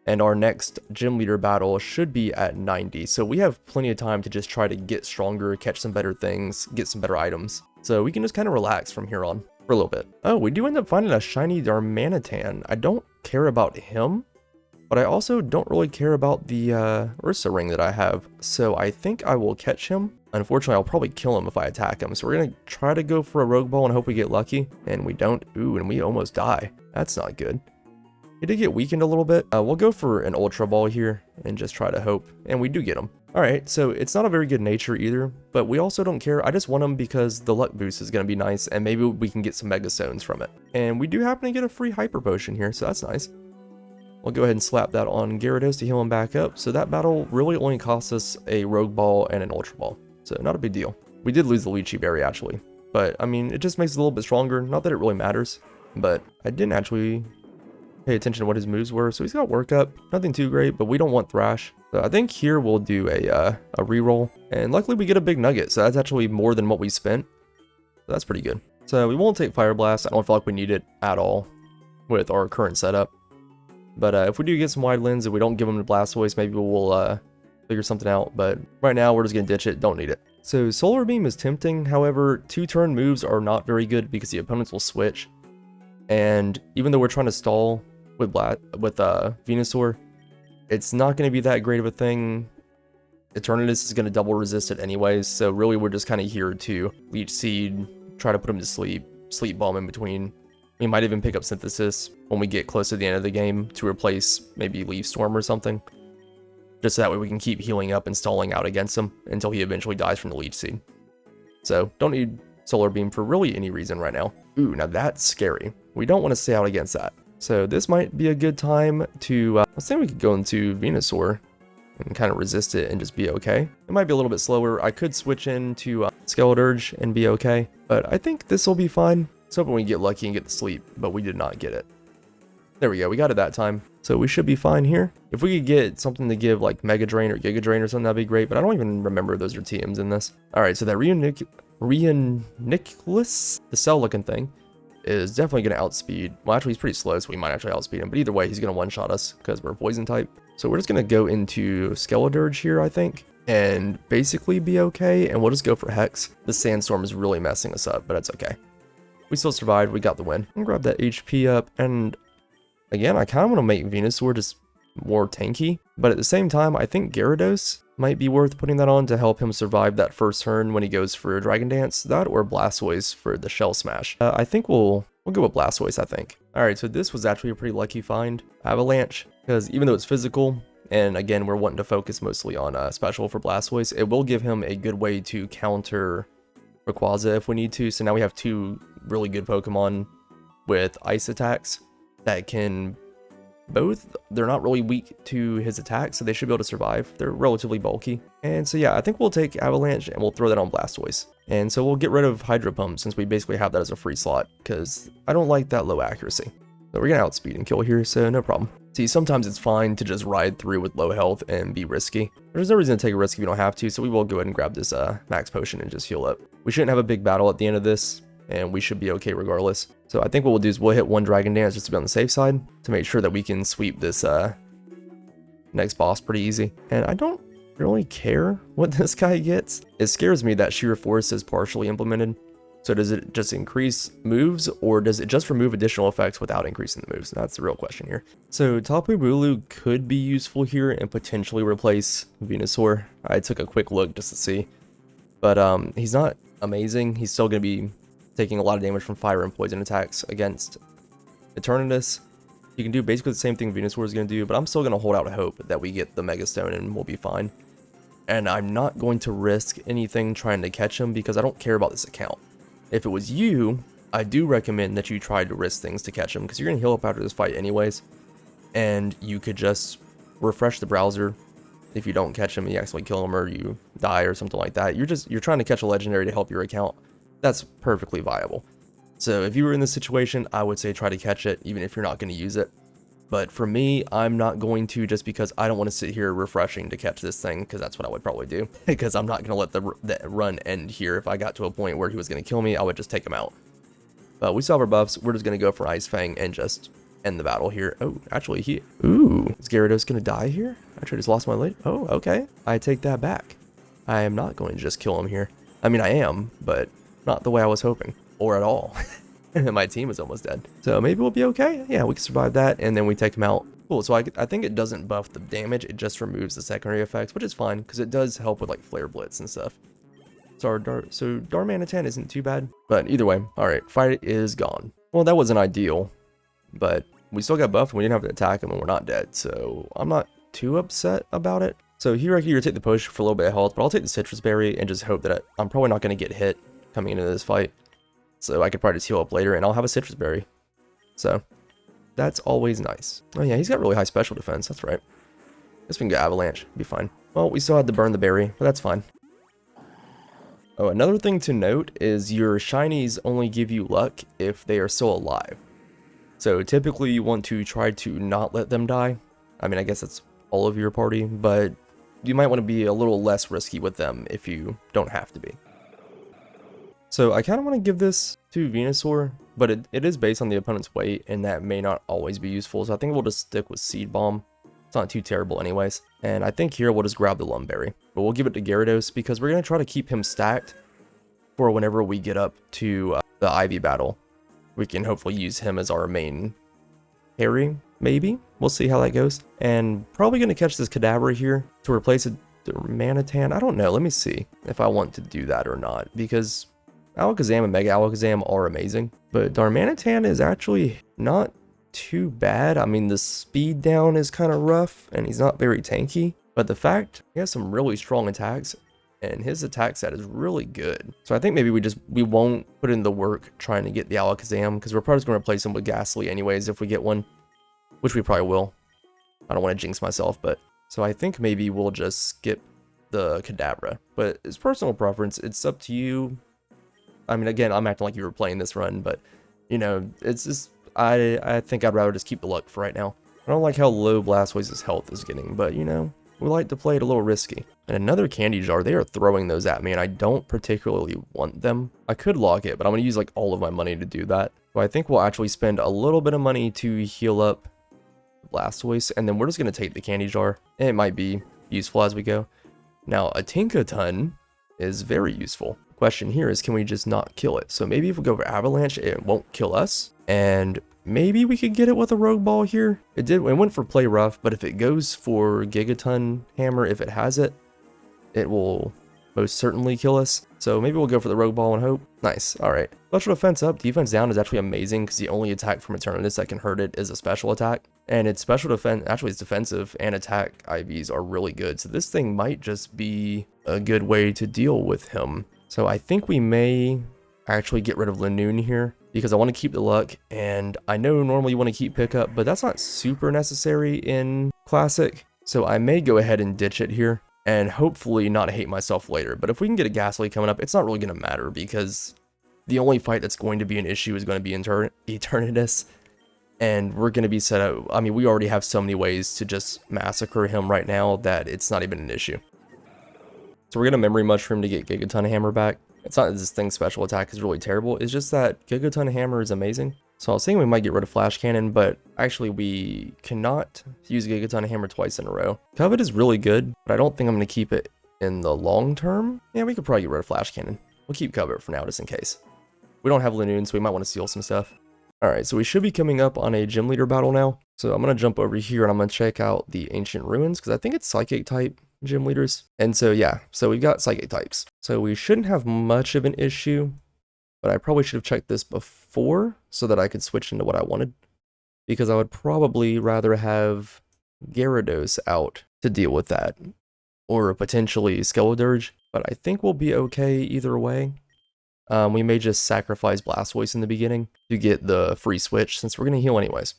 And our next gym leader battle should be at 90, so we have plenty of time to just try to get stronger, catch some better things, get some better items. So we can just kind of relax from here on for a little bit. Oh, we do end up finding a shiny Darmanitan. I don't care about him, But I also don't really care about the Ursa ring that I have, so I think I will catch him. Unfortunately, I'll probably kill him if I attack him, so we're gonna try to go for a rogue ball and hope we get lucky, and we don't. Ooh, and we almost die. That's not good. He did get weakened a little bit. We'll go for an ultra ball here and just try to hope, and we do get him. Alright, so it's not a very good nature either, but we also don't care. I just want him because the luck boost is going to be nice, and maybe we can get some mega stones from it. And we do happen to get a free hyper potion here, so that's nice. We'll go ahead and slap that on Gyarados to heal him back up, so that battle really only cost us a rogue ball and an ultra ball, so not a big deal. We did lose the Lychee Berry actually, but I mean, it just makes it a little bit stronger. Not that it really matters, but I didn't actually pay attention to what his moves were, so he's got work up. Nothing too great, but we don't want Thrash. So I think here we'll do a reroll, and luckily we get a big nugget, so that's actually more than what we spent. So that's pretty good. So we won't take Fire Blast. I don't feel like we need it at all with our current setup. But if we do get some wide lens and we don't give him the Blastoise, maybe we'll figure something out. But right now we're just gonna ditch it. Don't need it. So Solar Beam is tempting. However, 2-turn moves are not very good because the opponents will switch. And even though we're trying to stall with Venusaur, it's not going to be that great of a thing. Eternatus is going to double resist it anyways, so really we're just kind of here to Leech Seed, try to put him to sleep, Sleep Bomb in between. We might even pick up Synthesis when we get close to the end of the game to replace maybe Leaf Storm or something. Just so that way we can keep healing up and stalling out against him until he eventually dies from the Leech Seed. So don't need Solar Beam for really any reason right now. Ooh, now that's scary. We don't want to stay out against that. So this might be a good time to, let's say we could go into Venusaur and kind of resist it and just be okay. It might be a little bit slower. I could switch into Skeleturge and be okay, but I think this will be fine. Let's hope we get lucky and get the sleep, but we did not get it. There we go, we got it that time. So we should be fine here. If we could get something to give like Mega Drain or Giga Drain or something, that'd be great, but I don't even remember those are TMs in this. All right, so that Reuniclus, the cell looking thing, is definitely going to outspeed. Well, actually, he's pretty slow, so we might actually outspeed him. But either way, he's going to one-shot us because we're poison type. So we're just going to go into Skeleturge here, I think, and basically be okay. And we'll just go for Hex. The Sandstorm is really messing us up, but it's okay. We still survived. We got the win. I'm going to grab that HP up. And again, I kind of want to make Venusaur just more tanky. But at the same time, I think Gyarados might be worth putting that on to help him survive that first turn when he goes for Dragon Dance. That or Blastoise for the Shell Smash. I think we'll go with Blastoise, I think. Alright, so this was actually a pretty lucky find. Avalanche, because even though it's physical, and again, we're wanting to focus mostly on special for Blastoise, it will give him a good way to counter Rayquaza if we need to. So now we have two really good Pokemon with ice attacks that can they're not really weak to his attack, so they should be able to survive. They're relatively bulky. And so yeah, I think we'll take Avalanche and we'll throw that on Blastoise. And so we'll get rid of Hydro Pump since we basically have that as a free slot, because I don't like that low accuracy. So we're gonna outspeed and kill here, so no problem. See, sometimes it's fine to just ride through with low health and be risky. There's no reason to take a risk if you don't have to, so we will go ahead and grab this max potion and just heal up. We shouldn't have a big battle at the end of this, and we should be okay regardless. So I think what we'll do is we'll hit one Dragon Dance just to be on the safe side to make sure that we can sweep this next boss pretty easy. And I don't really care what this guy gets. It scares me that Sheer Force is partially implemented. So does it just increase moves, or does it just remove additional effects without increasing the moves? That's the real question here. So Tapu Bulu could be useful here and potentially replace Venusaur. I took a quick look just to see. But he's not amazing. He's still going to be taking a lot of damage from fire and poison attacks against Eternatus. You can do basically the same thing Venusaur is going to do, but I'm still going to hold out hope that we get the Mega Stone and we'll be fine. And I'm not going to risk anything trying to catch him because I don't care about this account. If it was you, I do recommend that you try to risk things to catch him because you're going to heal up after this fight anyways. And you could just refresh the browser. If you don't catch him, you actually kill him or you die or something like that. You're trying to catch a legendary to help your account. That's perfectly viable. So if you were in this situation, I would say try to catch it even if you're not going to use it. But for me, I'm not going to just because I don't want to sit here refreshing to catch this thing, because that's what I would probably do. Because I'm not going to let the run end here. If I got to a point where he was going to kill me, I would just take him out. But we still have our buffs. We're just going to go for Ice Fang and just end the battle here. Oh, actually, is Gyarados going to die here? Actually, I just lost my lid. Oh, okay. I take that back. I am not going to just kill him here. I mean, I am, but not the way I was hoping. Or at all. My team is almost dead. So maybe we'll be okay. Yeah, we can survive that, and then we take him out. Cool, so I think it doesn't buff the damage, it just removes the secondary effects, which is fine, because it does help with like Flare Blitz and stuff. So Darmanitan isn't too bad, but either way, alright, fight is gone. Well, that wasn't ideal, but we still got buffed and we didn't have to attack him and we're not dead, so I'm not too upset about it. So here I can either take the push for a little bit of health, but I'll take the Citrus Berry and just hope that I'm probably not going to get hit coming into this fight. So I could probably just heal up later and I'll have a Citrus Berry. So that's always nice. Oh yeah, he's got really high special defense, that's right. Guess we can go Avalanche, be fine. Well, we still had to burn the berry, but that's fine. Oh, another thing to note is your shinies only give you luck if they are still alive. So typically you want to try to not let them die. I mean, I guess that's all of your party, but you might want to be a little less risky with them if you don't have to be. So I kind of want to give this to Venusaur, but it is based on the opponent's weight, and that may not always be useful, so I think we'll just stick with Seed Bomb. It's not too terrible anyways. And I think here we'll just grab the Lumberry. But we'll give it to Gyarados because we're going to try to keep him stacked for whenever we get up to the Ivy battle. We can hopefully use him as our main carry, maybe. We'll see how that goes. And probably going to catch this Kadabra here to replace a Darmanitan. I don't know. Let me see if I want to do that or not, because Alakazam and Mega Alakazam are amazing. But Darmanitan is actually not too bad. I mean, the speed down is kind of rough and he's not very tanky, but the fact he has some really strong attacks and his attack set is really good. So I think maybe we won't put in the work trying to get the Alakazam, because we're probably just going to replace him with Ghastly anyways if we get one, which we probably will. I don't want to jinx myself, but so I think maybe we'll just skip the Kadabra, but it's personal preference. It's up to you. I mean, again, I'm acting like you were playing this run, but you know, it's just I think I'd rather just keep the luck for right now. I don't like how low Blastoise's health is getting, but you know, we like to play it a little risky. And another candy jar, they are throwing those at me and I don't particularly want them. I could lock it, but I'm going to use like all of my money to do that. So I think we'll actually spend a little bit of money to heal up Blastoise, and then we're just going to take the candy jar. It might be useful as we go. Now, a Tinkaton is very useful. The question here is, can we just not kill it? So maybe if we go for Avalanche, it won't kill us. And maybe we could get it with a Rogue Ball here. It went for Play Rough, but if it goes for Gigaton Hammer, if it has it, it will most certainly kill us. So maybe we'll go for the Rogue Ball and hope. Nice, alright. Special defense up, defense down is actually amazing, because the only attack from Eternatus that can hurt it is a special attack. And its special defense, actually its defensive and attack IVs are really good. So this thing might just be a good way to deal with him. So I think we may actually get rid of Lanoon here, because I want to keep the luck, and I know normally you want to keep pickup, but that's not super necessary in Classic, so I may go ahead and ditch it here, and hopefully not hate myself later. But if we can get a Ghastly coming up, it's not really going to matter, because the only fight that's going to be an issue is going to be Eternatus, and we're going to be set up. I mean, we already have so many ways to just massacre him right now that it's not even an issue. So we're going to Memory Mushroom to get Gigaton Hammer back. It's not that this thing's special attack is really terrible, it's just that Gigaton Hammer is amazing. So I was thinking we might get rid of Flash Cannon, but actually we cannot use Gigaton Hammer twice in a row. Covet is really good, but I don't think I'm going to keep it in the long term. Yeah, we could probably get rid of Flash Cannon. We'll keep Covet for now, just in case. We don't have Lanoon, so we might want to steal some stuff. Alright, so we should be coming up on a Gym Leader battle now. So I'm going to jump over here and I'm going to check out the Ancient Ruins, because I think it's Psychic type Gym Leaders. And so yeah, so we've got Psychic types. So we shouldn't have much of an issue, but I probably should have checked this before so that I could switch into what I wanted, because I would probably rather have Gyarados out to deal with that, or potentially Skeledirge, but I think we'll be okay either way. We may just sacrifice Blastoise in the beginning to get the free switch, since we're going to heal anyways.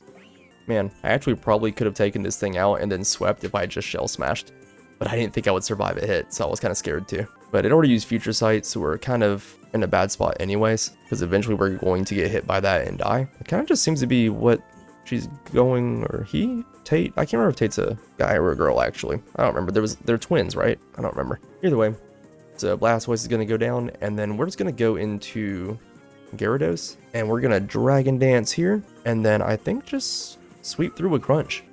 Man, I actually probably could have taken this thing out and then swept if I had just Shell Smashed, but I didn't think I would survive a hit, so I was kind of scared too. But it already used Future Sight, so we're kind of in a bad spot anyways, because eventually we're going to get hit by that and die. It kind of just seems to be what she's going, or he? Tate? I can't remember if Tate's a guy or a girl, actually. I don't remember. They're twins, right? I don't remember. Either way, so Blastoise is going to go down, and then we're just going to go into Gyarados, and we're going to Dragon Dance here, and then I think just sweep through with Crunch.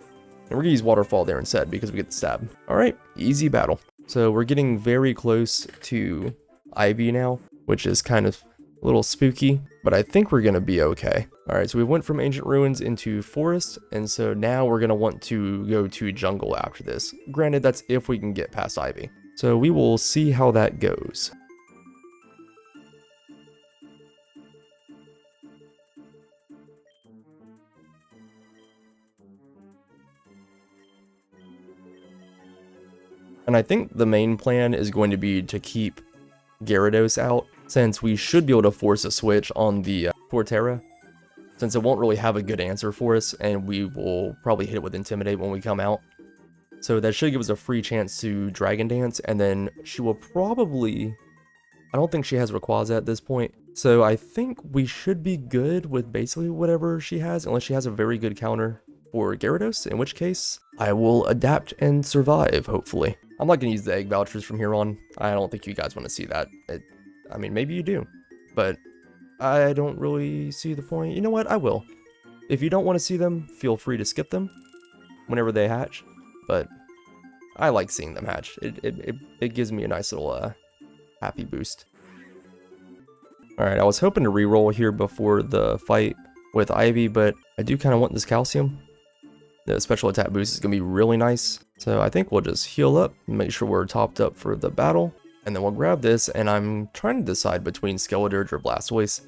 And we're going to use Waterfall there instead because we get the stab. Alright, easy battle. So we're getting very close to Ivy now, which is kind of a little spooky. but I think we're going to be okay. All right, so we went from Ancient Ruins into Forest, and so now we're going to want to go to Jungle after this. Granted, that's if we can get past Ivy. So we will see how that goes. And I think the main plan is going to be to keep Gyarados out, since we should be able to force a switch on the Torterra, since it won't really have a good answer for us, and we will probably hit it with Intimidate when we come out. So that should give us a free chance to Dragon Dance, and then she will probably... I don't think she has Rayquaza at this point, so I think we should be good with basically whatever she has, unless she has a very good counter for Gyarados, in which case I will adapt and survive, hopefully. I'm not going to use the egg vouchers from here on. I don't think you guys want to see that. I mean, maybe you do, but I don't really see the point. You know what? I will. If you don't want to see them, feel free to skip them whenever they hatch, but I like seeing them hatch. It gives me a nice little happy boost. Alright, I was hoping to reroll here before the fight with Ivy, but I do kind of want this calcium. The special attack boost is going to be really nice. So I think we'll just heal up, make sure we're topped up for the battle, and then we'll grab this, and I'm trying to decide between Skeledirge or Blastoise.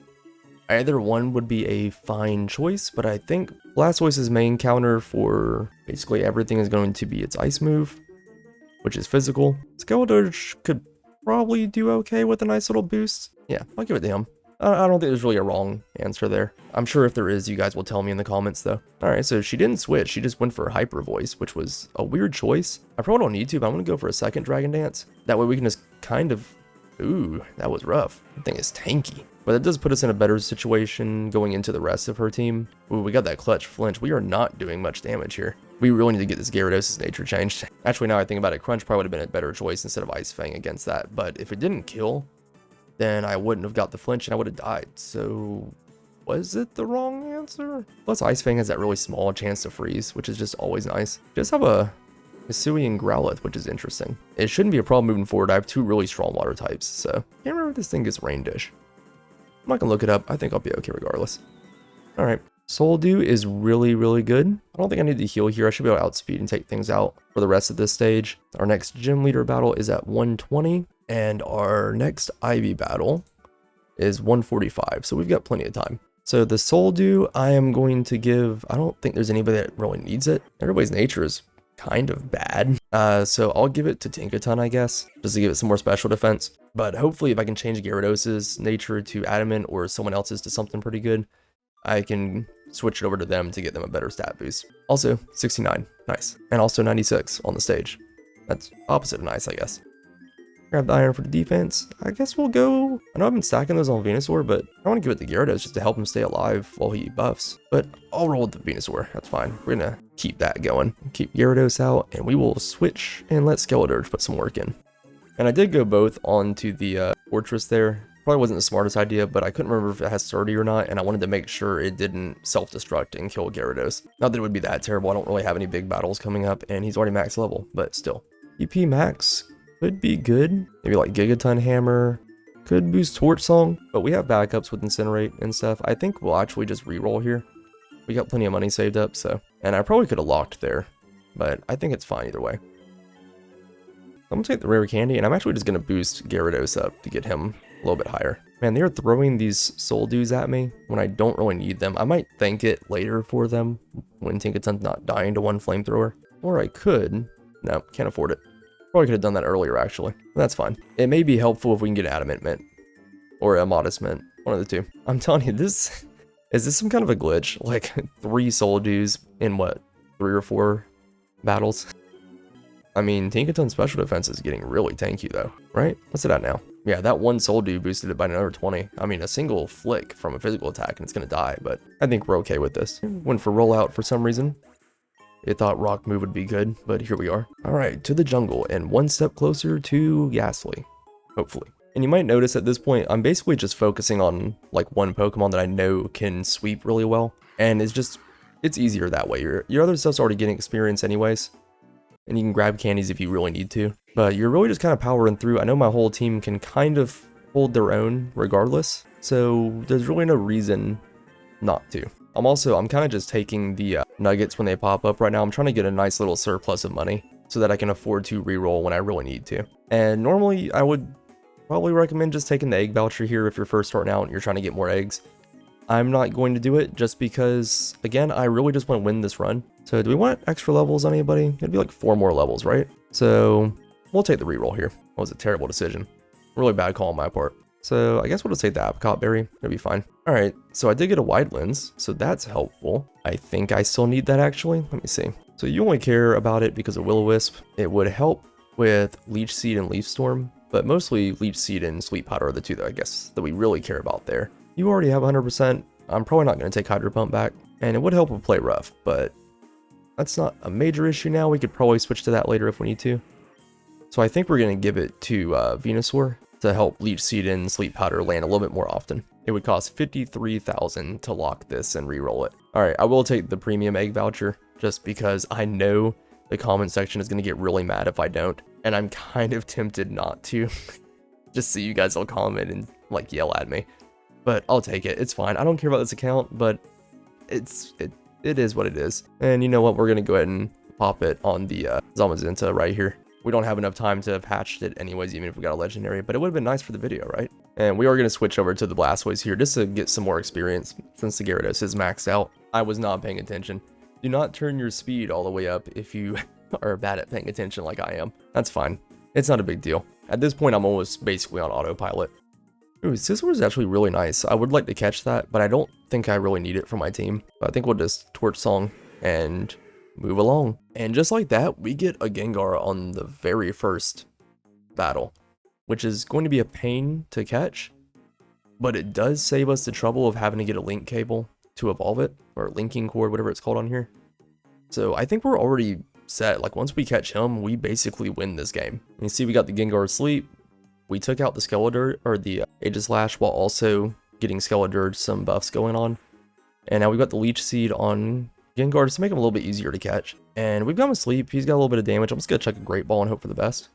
Either one would be a fine choice, but I think Blastoise's main counter for basically everything is going to be its ice move, which is physical. Skeledirge could probably do okay with a nice little boost. Yeah, I'll give it to him. I don't think there's really a wrong answer there. I'm sure if there is, you guys will tell me in the comments though. Alright, so she didn't switch, she just went for Hyper Voice, which was a weird choice. I probably don't need to, but I'm gonna go for a second Dragon Dance. That way we can just kind of... Ooh, that was rough. That thing is tanky. But it does put us in a better situation going into the rest of her team. Ooh, we got that clutch flinch. We are not doing much damage here. We really need to get this Gyarados' nature changed. Actually, now I think about it, Crunch probably would have been a better choice instead of Ice Fang against that. But if it didn't kill, then I wouldn't have got the flinch and I would have died. So was it the wrong answer? Plus Ice Fang has that really small chance to freeze, which is just always nice. Just have a Hisui and Growlithe, which is interesting. It shouldn't be a problem moving forward. I have two really strong water types, so can't remember if this thing gets Rain Dish. I'm not gonna look it up. I think I'll be okay regardless. Alright. Soul Dew is really, really good. I don't think I need to heal here. I should be able to outspeed and take things out for the rest of this stage. Our next gym leader battle is at 120. And our next Ivy battle is 145. So we've got plenty of time. So the Soul Dew, I am going to give... I don't think there's anybody that really needs it. Everybody's nature is kind of bad. So I'll give it to Tinkaton, I guess, just to give it some more special defense. But hopefully if I can change Gyarados' nature to Adamant or someone else's to something pretty good, I can switch it over to them to get them a better stat boost. Also, 69. Nice. And also 96 on the stage. That's opposite of nice, I guess. Grab the iron for the defense. I guess we'll go... I know I've been stacking those on Venusaur, but I want to give it to Gyarados just to help him stay alive while he buffs. But I'll roll with the Venusaur. That's fine. We're going to keep that going. Keep Gyarados out, and we will switch and let Skeledirge put some work in. And I did go both onto the Fortress there. Probably wasn't the smartest idea, but I couldn't remember if it has 30 or not, and I wanted to make sure it didn't self-destruct and kill Gyarados. Not that it would be that terrible. I don't really have any big battles coming up, and he's already max level, but still. EP max could be good. Maybe like Gigaton Hammer. Could boost Torch Song, but we have backups with Incinerate and stuff. I think we'll actually just reroll here. We got plenty of money saved up, so... And I probably could have locked there, but I think it's fine either way. I'm gonna take the rare candy, and I'm actually just gonna boost Gyarados up to get him a little bit higher. Man, they're throwing these Soul Dews at me when I don't really need them. I might thank it later for them when Tinkaton's not dying to one flamethrower. Or I could... No, can't afford it. Probably could have done that earlier, actually. That's fine. It may be helpful if we can get Adamant Mint. Or a Modest Mint. One of the two. I'm telling you, this... Is this some kind of a glitch? Like, 3 Soul Dews in, what, 3 or 4 battles? I mean, Tinkaton's special defense is getting really tanky, though. Right? What's it at now? Yeah, that one Soul Dew boosted it by another 20. I mean, a single flick from a physical attack and it's gonna die, but I think we're okay with this. Went for rollout for some reason. It thought rock move would be good, but here we are. Alright, to the jungle, and one step closer to Ghastly. Hopefully. And you might notice at this point, I'm basically just focusing on, like, one Pokemon that I know can sweep really well. And it's easier that way. Your other stuff's already getting experience anyways. And you can grab candies if you really need to. But you're really just kind of powering through. I know my whole team can kind of hold their own regardless. so there's really no reason not to. I'm kind of just taking the nuggets when they pop up right now. I'm trying to get a nice little surplus of money so that I can afford to reroll when I really need to. And normally I would probably recommend just taking the egg voucher here if you're first starting out and you're trying to get more eggs. I'm not going to do it just because, again, I really just want to win this run. So do we want extra levels on anybody? It'd be like 4 more levels, right? So we'll take the reroll here. That was a terrible decision. Really bad call on my part. So I guess we'll just take the apricot berry. It'll be fine. All right, so I did get a wide lens, so that's helpful. I think I still need that actually. Let me see. So you only care about it because of Will-O-Wisp. It would help with Leech Seed and Leaf Storm, but mostly Leech Seed and Sweet Powder are the two that I guess that we really care about there. You already have 100%. I'm probably not going to take Hydro Pump back, and it would help with Play Rough, but that's not a major issue now. We could probably switch to that later if we need to. So I think we're going to give it to Venusaur to help Leech Seed and Sleep Powder land a little bit more often. It would cost 53,000 to lock this and reroll it. All right, I will take the premium egg voucher just because I know the comment section is going to get really mad if I don't, and I'm kind of tempted not to. Just so you guys will comment and like yell at me. But I'll take it. It's fine. I don't care about this account, but it is what it is. And you know what? We're going to go ahead and pop it on the Zamazenta right here. We don't have enough time to have hatched it anyways, even if we got a legendary, but it would have been nice for the video, right? And we are going to switch over to the Blastoise here just to get some more experience since the Gyarados is maxed out. I was not paying attention. Do not turn your speed all the way up if you are bad at paying attention like I am. That's fine. It's not a big deal. At this point, I'm almost basically on autopilot. Ooh, Scizor is actually really nice. I would like to catch that, but I don't think I really need it for my team. But I think we'll just Torch Song and move along. And just like that, we get a Gengar on the very first battle, which is going to be a pain to catch, but it does save us the trouble of having to get a link cable to evolve it, or linking cord, whatever it's called on here. So I think we're already set. Like once we catch him, we basically win this game. You see we got the Gengar asleep. We took out the Skeledirge, or the Aegislash, while also getting Skeledirge some buffs going on. And now we've got the Leech Seed on Gengar just to make him a little bit easier to catch. And we've got him asleep. He's got a little bit of damage. I'm just going to check a Great Ball and hope for the best.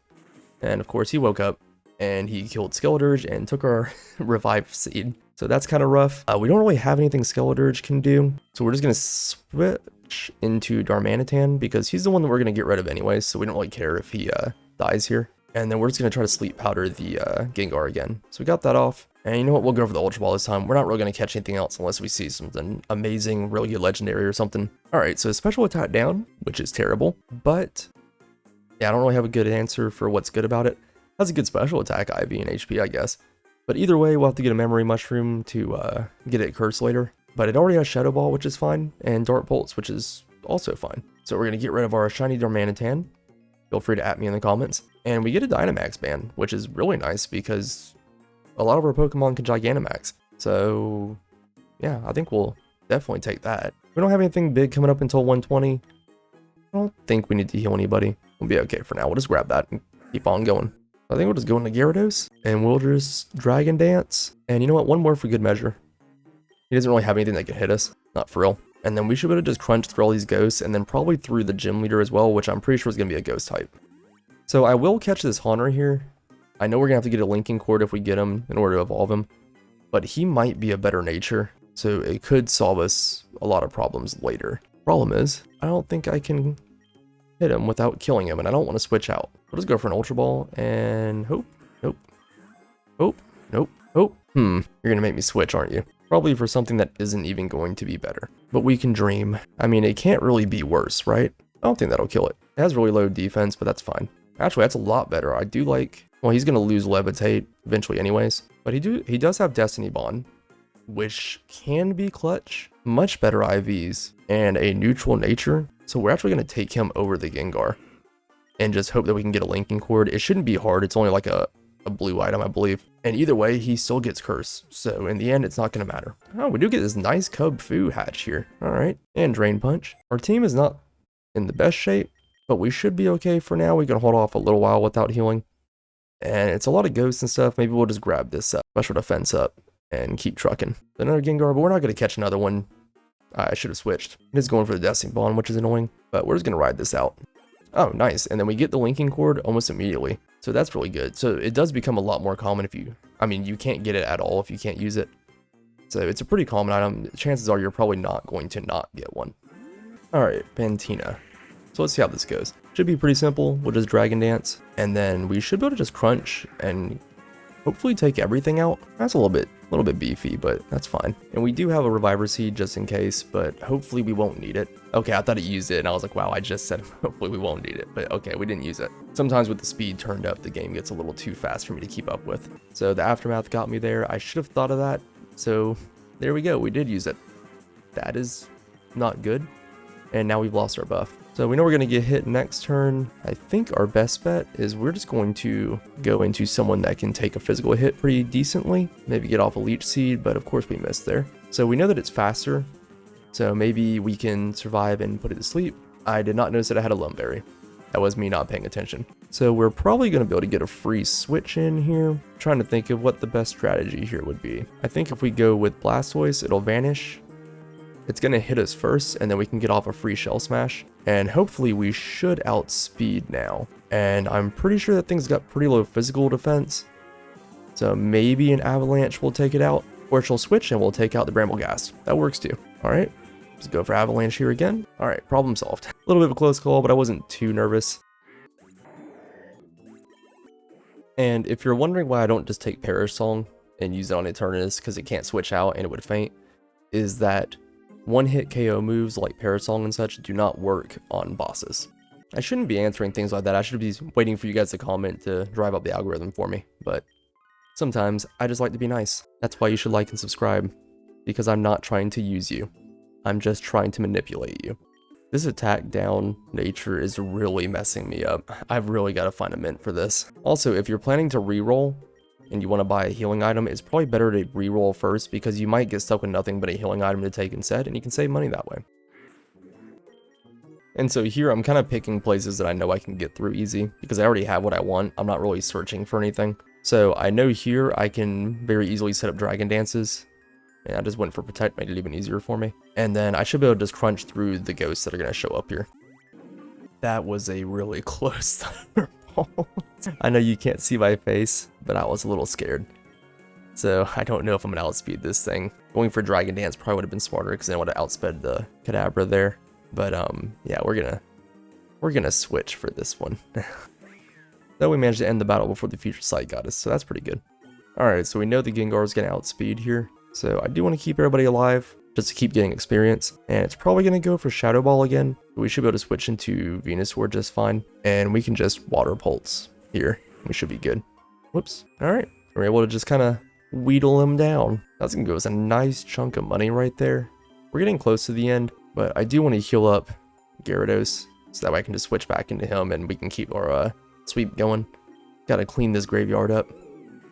And of course, he woke up and he killed Skeledirge and took our Revive Seed. So that's kind of rough. We don't really have anything Skeledirge can do. So we're just going to switch into Darmanitan because he's the one that we're going to get rid of anyways. So we don't really care if he dies here. And then we're just going to try to Sleep Powder the Gengar again. So we got that off. And you know what? We'll go for the Ultra Ball this time. We're not really going to catch anything else unless we see something amazing, really good legendary or something. All right, so special attack down, which is terrible. But yeah, I don't really have a good answer for what's good about it. That's a good special attack, IV and HP, I guess. But either way, we'll have to get a Memory Mushroom to get it cursed later. But it already has Shadow Ball, which is fine, and Dart Pulse, which is also fine. So we're going to get rid of our shiny Darmanitan. Feel free to at me in the comments. And we get a Dynamax ban, which is really nice because a lot of our Pokemon can Gigantamax. So yeah, I think we'll definitely take that. We don't have anything big coming up until 120. I don't think we need to heal anybody. We'll be okay for now. We'll just grab that and keep on going. I think we'll just go into Gyarados and we'll just Dragon Dance. And you know what? One more for good measure. He doesn't really have anything that can hit us. Not for real. And then we should be able to just crunch through all these ghosts and then probably through the gym leader as well, which I'm pretty sure is going to be a ghost type. So I will catch this Haunter here. I know we're going to have to get a linking cord if we get him in order to evolve him, but he might be a better nature. So it could solve us a lot of problems later. Problem is, I don't think I can hit him without killing him, and I don't want to switch out. We'll just go for an Ultra Ball and hope. Nope. Hope. Nope. Hope. You're going to make me switch, aren't you? Probably for something that isn't even going to be better. But we can dream. I mean, it can't really be worse, right? I don't think that'll kill it. It has really low defense, but that's fine. Actually, that's a lot better. I do like... Well, he's going to lose Levitate eventually anyways. But he does have Destiny Bond, which can be clutch. Much better IVs and a neutral nature. So we're actually going to take him over the Gengar and just hope that we can get a linking cord. It shouldn't be hard. It's only like a blue item, I believe. And either way, he still gets cursed. So in the end, it's not going to matter. Oh, we do get this nice Cub Fu hatch here. All right. And Drain Punch. Our team is not in the best shape, but we should be okay for now. We can hold off a little while without healing. And it's a lot of ghosts and stuff. Maybe we'll just grab this special defense up and keep trucking. Another Gengar, but we're not going to catch another one. I should have switched. It is going for the Destiny Bond, which is annoying, but we're just going to ride this out. Oh, nice. And then we get the linking cord almost immediately. So that's really good. So it does become a lot more common if you, I mean, you can't get it at all if you can't use it. So it's a pretty common item. Chances are you're probably not going to not get one. All right, Pantina. So let's see how this goes. Should be pretty simple. We'll just Dragon Dance, and then we should be able to just crunch and hopefully take everything out. That's a little bit beefy, but that's fine. And we do have a Reviver Seed just in case, but hopefully we won't need it. Okay, I thought it used it, and I was like, wow, I just said hopefully we won't need it, but okay, we didn't use it. Sometimes with the speed turned up, the game gets a little too fast for me to keep up with. So the Aftermath got me there. I should have thought of that. So there we go, we did use it. That is not good. And now we've lost our buff. So we know we're going to get hit next turn. I think our best bet is we're just going to go into someone that can take a physical hit pretty decently. Maybe get off a Leech Seed, but of course we missed there. So we know that it's faster. So maybe we can survive and put it to sleep. I did not notice that I had a Lumberry. That was me not paying attention. So we're probably going to be able to get a free switch in here. I'm trying to think of what the best strategy here would be. I think if we go with Blastoise, it'll vanish. It's going to hit us first, and then we can get off a free Shell Smash. And hopefully we should outspeed now. And I'm pretty sure that thing's got pretty low physical defense. So maybe an Avalanche will take it out. Or she'll switch and we'll take out the Bramble Gas. That works too. Alright, let's go for Avalanche here again. Alright, problem solved. A little bit of a close call, but I wasn't too nervous. And if you're wondering why I don't just take Perish Song and use it on Eternatus because it can't switch out and it would faint, is that one-hit KO moves like Parasong and such do not work on bosses. I shouldn't be answering things like that. I should be waiting for you guys to comment to drive up the algorithm for me. But sometimes I just like to be nice. That's why you should like and subscribe. Because I'm not trying to use you. I'm just trying to manipulate you. This attack down nature is really messing me up. I've really got to find a mint for this. Also, if you're planning to reroll, and you want to buy a healing item, it's probably better to reroll first because you might get stuck with nothing but a healing item to take instead, and you can save money that way. And so here I'm kind of picking places that I know I can get through easy because I already have what I want. I'm not really searching for anything. So I know here I can very easily set up Dragon Dances. And I just went for Protect, made it even easier for me. And then I should be able to just crunch through the ghosts that are going to show up here. That was a really close Thunderbolt. I know you can't see my face, but I was a little scared. So I don't know if I'm gonna outspeed this thing. Going for Dragon Dance probably would have been smarter because then I would have outsped the Kadabra there. But yeah, we're gonna switch for this one. Though we managed to end the battle before the Future Sight got us, so that's pretty good. Alright, so we know the Gengar is gonna outspeed here. So I do want to keep everybody alive, just to keep getting experience. And it's probably going to go for Shadow Ball again. We should be able to switch into Venusaur just fine. And we can just Water Pulse here. We should be good. Whoops. Alright. We're able to just kind of wheedle him down. That's going to give us a nice chunk of money right there. We're getting close to the end, but I do want to heal up Gyarados so that way I can just switch back into him and we can keep our sweep going. Gotta clean this graveyard up.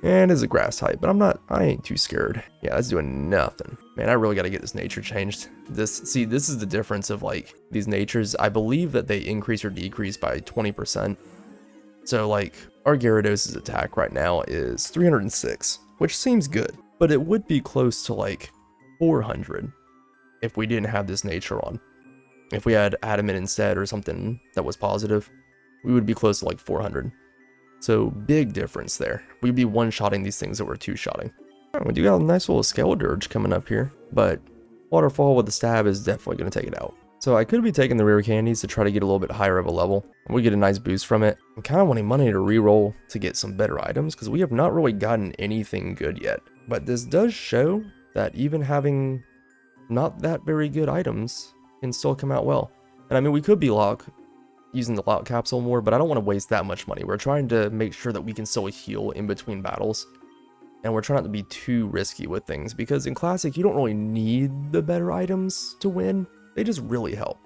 And it's a grass type, but I ain't too scared. Yeah, that's doing nothing. Man, I really gotta get this nature changed. This is the difference of like these natures. I believe that they increase or decrease by 20%. So like our Gyarados' attack right now is 306, which seems good, but it would be close to like 400 if we didn't have this nature on. If we had Adamant instead or something that was positive, we would be close to like 400. So big difference there. We'd be one-shotting these things that we're two-shotting. We do got a nice little Skeledirge coming up here, but Waterfall with the stab is definitely going to take it out. So I could be taking the rare candies to try to get a little bit higher of a level. And we get a nice boost from it. I'm kind of wanting money to reroll to get some better items because we have not really gotten anything good yet. But this does show that even having not that very good items can still come out well. And I mean, we could be using the lock capsule more, but I don't want to waste that much money. We're trying to make sure that we can still heal in between battles, and we're trying not to be too risky with things because in Classic you don't really need the better items to win. They just really help.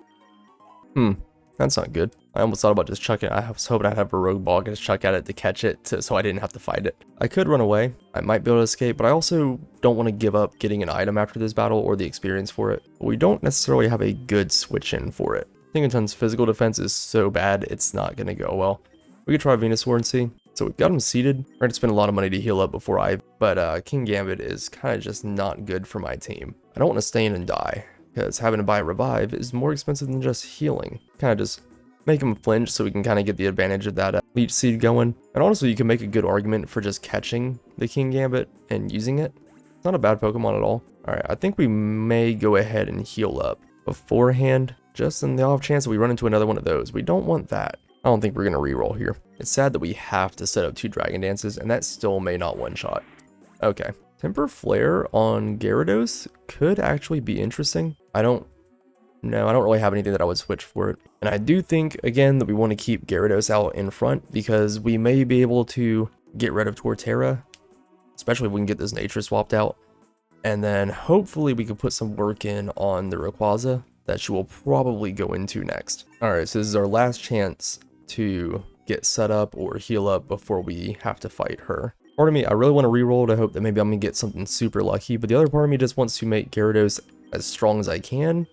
That's not good. I almost thought about just chucking it. I was hoping I'd have a Rogue Ball and just chuck at it to catch it so I didn't have to fight it. I could run away. I might be able to escape, but I also don't want to give up getting an item after this battle or the experience for it. We don't necessarily have a good switch in for it. Tinkaton's physical defense is so bad, it's not going to go well. We could try Venusaur and see. So we've got him seated. We're going to spend a lot of money to heal up before but King Gambit is kind of just not good for my team. I don't want to stay in and die, because having to buy a revive is more expensive than just healing. Kind of just make him flinch so we can kind of get the advantage of that leech seed going. And honestly, you can make a good argument for just catching the King Gambit and using it. It's not a bad Pokemon at all. All right, I think we may go ahead and heal up beforehand, just in the off chance that we run into another one of those. We don't want that. I don't think we're going to reroll here. It's sad that we have to set up 2 Dragon Dances, and that still may not one-shot. Okay. Temper Flare on Gyarados could actually be interesting. I don't really have anything that I would switch for it. And I do think, again, that we want to keep Gyarados out in front because we may be able to get rid of Torterra, especially if we can get this nature swapped out. And then hopefully we can put some work in on the Rayquaza that she will probably go into next. All right, so this is our last chance to get set up or heal up before we have to fight her. Part of me, I really want to reroll to hope that maybe I'm going to get something super lucky, but the other part of me just wants to make Gyarados as strong as I can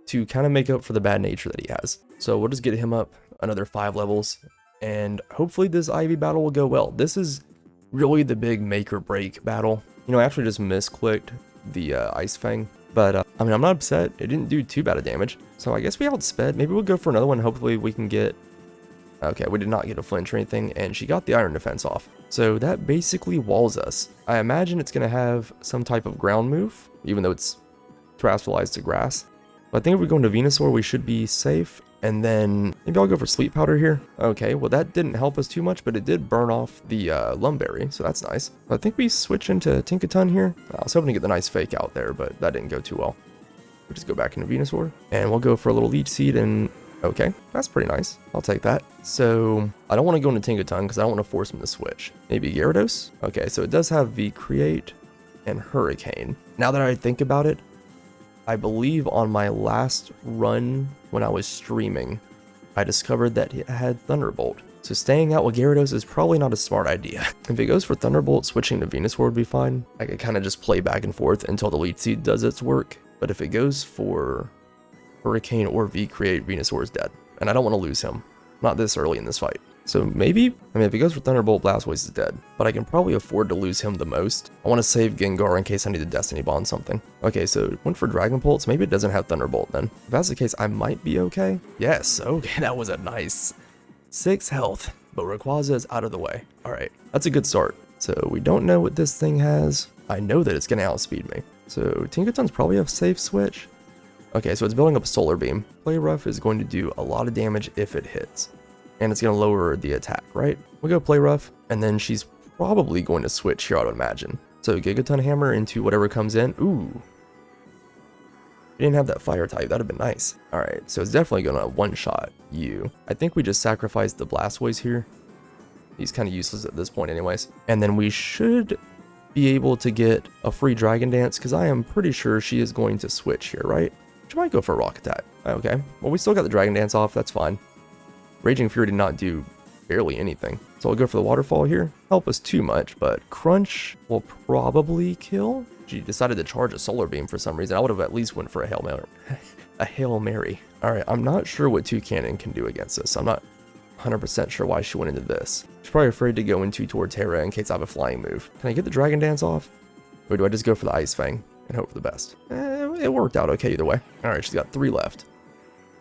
to kind of make up for the bad nature that he has. So we'll just get him up another 5 levels, and hopefully this Ivy battle will go well. This is really the big make or break battle. You know, I actually just misclicked the Ice Fang, but I mean, I'm not upset. It didn't do too bad of damage, so I guess we outsped. Maybe we'll go for another one. Hopefully we can get... Okay, we did not get a flinch or anything, and she got the Iron Defense off. So that basically walls us. I imagine it's going to have some type of ground move, even though it's terrestrialized to grass. But I think if we go into Venusaur, we should be safe. And then maybe I'll go for Sleep Powder here. Okay, well that didn't help us too much, but it did burn off the Lumberry, so that's nice. I think we switch into Tinkaton here. I was hoping to get the nice fake out there, but that didn't go too well. We'll just go back into Venusaur, and we'll go for a little Leech Seed, and okay, that's pretty nice. I'll take that. So I don't want to go into Tinkaton because I don't want to force him to switch. Maybe Gyarados? Okay, so it does have V-Create and Hurricane. Now that I think about it, I believe on my last run when I was streaming, I discovered that it had Thunderbolt. So staying out with Gyarados is probably not a smart idea. If it goes for Thunderbolt, switching to Venusaur would be fine. I could kind of just play back and forth until the Leech Seed does its work. But if it goes for Hurricane or V-Create, Venusaur is dead. And I don't want to lose him. Not this early in this fight. So maybe, I mean, if it goes for Thunderbolt, Blastoise is dead. But I can probably afford to lose him the most. I want to save Gengar in case I need to Destiny Bond something. Okay, so went for Dragon Pulse. Maybe it doesn't have Thunderbolt then. If that's the case, I might be okay. Yes, okay, that was a nice 6 health. But Rayquaza is out of the way. All right, that's a good start. So we don't know what this thing has. I know that it's going to outspeed me. So Tinkaton's probably a safe switch. Okay, so it's building up a Solar Beam. Play Rough is going to do a lot of damage if it hits. And it's going to lower the attack, right? We'll go Play Rough, and then she's probably going to switch here, I would imagine. So Gigaton Hammer into whatever comes in. Ooh. We didn't have that Fire type. That would have been nice. All right, so it's definitely going to one-shot you. I think we just sacrificed the Blastoise here. He's kind of useless at this point anyways. And then we should be able to get a free Dragon Dance, because I am pretty sure she is going to switch here, right? She might go for a Rock Attack. Okay, well, we still got the Dragon Dance off. That's fine. Raging Fury did not do barely anything. So I'll go for the Waterfall here. Help us too much, but Crunch will probably kill. She decided to charge a Solar Beam for some reason. I would have at least went for a Hail Mary. A Hail Mary. All right, I'm not sure what Toucannon can do against this. I'm not 100% sure why she went into this. She's probably afraid to go into Torterra in case I have a flying move. Can I get the Dragon Dance off? Or do I just go for the Ice Fang and hope for the best? It worked out okay either way. All right, she's got 3 left.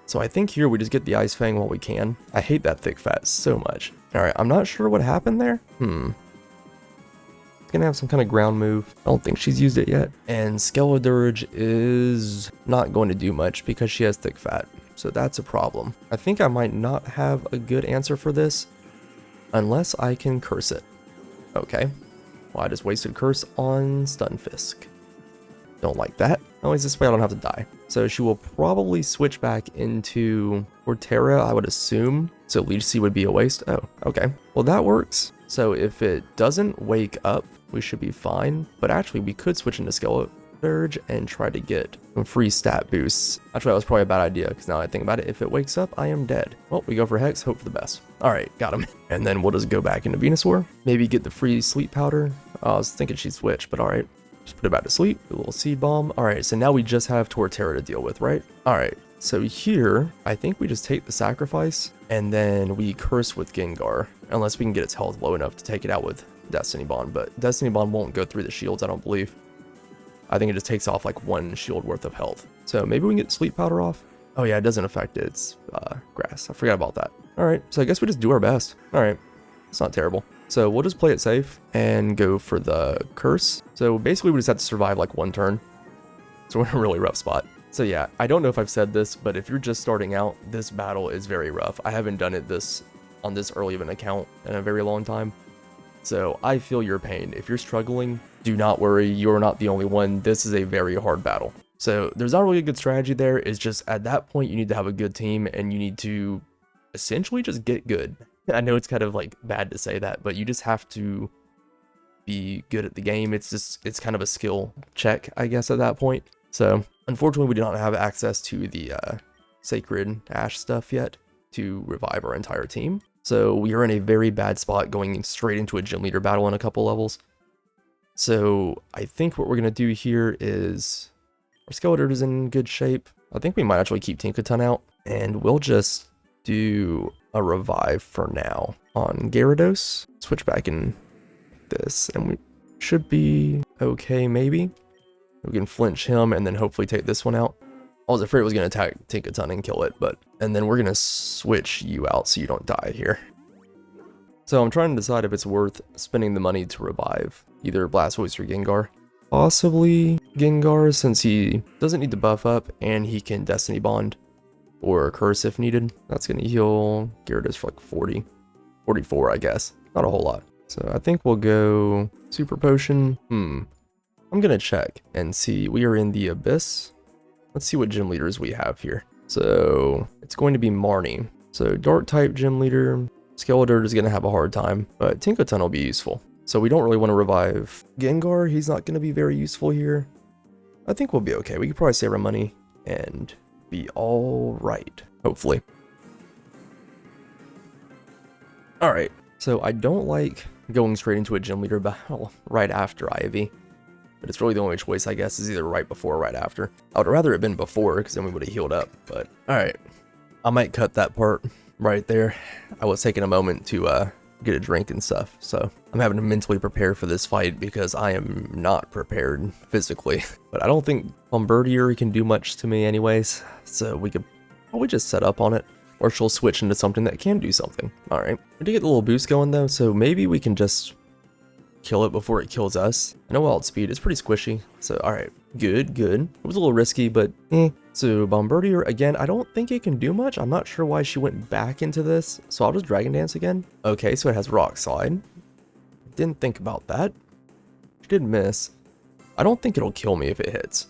So I think here we just get the Ice Fang while we can. I hate that Thick Fat so much. All right, I'm not sure what happened there. It's gonna have some kind of ground move. I don't think she's used it yet. And Skeledirge is not going to do much because she has Thick Fat. So that's a problem. I think I might not have a good answer for this unless I can curse it. Okay. Well, I just wasted curse on Stunfisk. Don't like that. At least this way I don't have to die. So she will probably switch back into Torterra, I would assume. So Leech Seed would be a waste. Oh, okay. Well, that works. So if it doesn't wake up, we should be fine. But actually, we could switch into Skeledirge and try to get some free stat boosts. Actually, that was probably a bad idea because now I think about it, if it wakes up, I am dead. Well, we go for Hex, hope for the best. All right, got him. And then we'll just go back into Venusaur. Maybe get the free Sleep Powder. I was thinking she'd switch, but all right. Just put it back to sleep, do a little Seed Bomb. All right, so now we just have Torterra to deal with, right? All right, so here, I think we just take the sacrifice and then we curse with Gengar, unless we can get its health low enough to take it out with Destiny Bond, but Destiny Bond won't go through the shields, I don't believe. I think it just takes off like 1 shield worth of health. So maybe we can get Sleep Powder off. Oh yeah, it doesn't affect it. It's grass. I forgot about that. All right, so I guess we just do our best. All right, it's not terrible. So we'll just play it safe and go for the curse. So basically we just have to survive like one turn. So we're in a really rough spot. So yeah, I don't know if I've said this, but if you're just starting out, this battle is very rough. I haven't done it on this early of an account in a very long time. So I feel your pain. If you're struggling, do not worry. You're not the only one. This is a very hard battle. So there's not really a good strategy there. It's just at that point, you need to have a good team and you need to essentially just get good. I know it's kind of like bad to say that, but you just have to be good at the game. It's kind of a skill check, I guess, at that point. So unfortunately, we do not have access to the sacred ash stuff yet to revive our entire team. So we are in a very bad spot going straight into a gym leader battle in a couple levels. So I think what we're going to do here is our skeleton is in good shape. I think we might actually keep Tinkaton out and we'll just do a revive for now on Gyarados. Switch back in this and we should be okay maybe. We can flinch him and then hopefully take this one out. I was afraid it was going to attack Tinkaton and kill it, and then we're going to switch you out so you don't die here. So I'm trying to decide if it's worth spending the money to revive either Blastoise or Gengar. Possibly Gengar since he doesn't need to buff up and he can Destiny Bond or Curse if needed. That's going to heal Gyarados for like 40, 44 I guess. Not a whole lot. So I think we'll go Super Potion. I'm going to check and see. We are in the Abyss. Let's see what gym leaders we have here. So it's going to be Marnie. So dark type gym leader. Skeletor is going to have a hard time, but Tinkaton will be useful. So we don't really want to revive Gengar. He's not going to be very useful here. I think we'll be okay. We could probably save our money and be all right, hopefully. All right. So I don't like going straight into a gym leader battle right after Ivy. But it's really the only choice, I guess, is either right before or right after. I would rather it have been before, because then we would have healed up. But, alright. I might cut that part right there. I was taking a moment to get a drink and stuff. So, I'm having to mentally prepare for this fight, because I am not prepared physically. But I don't think Bombardier can do much to me anyways. So, we could probably just set up on it. Or she'll switch into something that can do something. Alright. We did get the little boost going, though. So, maybe we can just kill it before it kills us. I know outspeed, it's pretty squishy. So, alright, good. It was a little risky, but So, Bombardier, again, I don't think it can do much. I'm not sure why she went back into this. So, I'll just Dragon Dance again. Okay, so it has Rock Slide. Didn't think about that. She did miss. I don't think it'll kill me if it hits.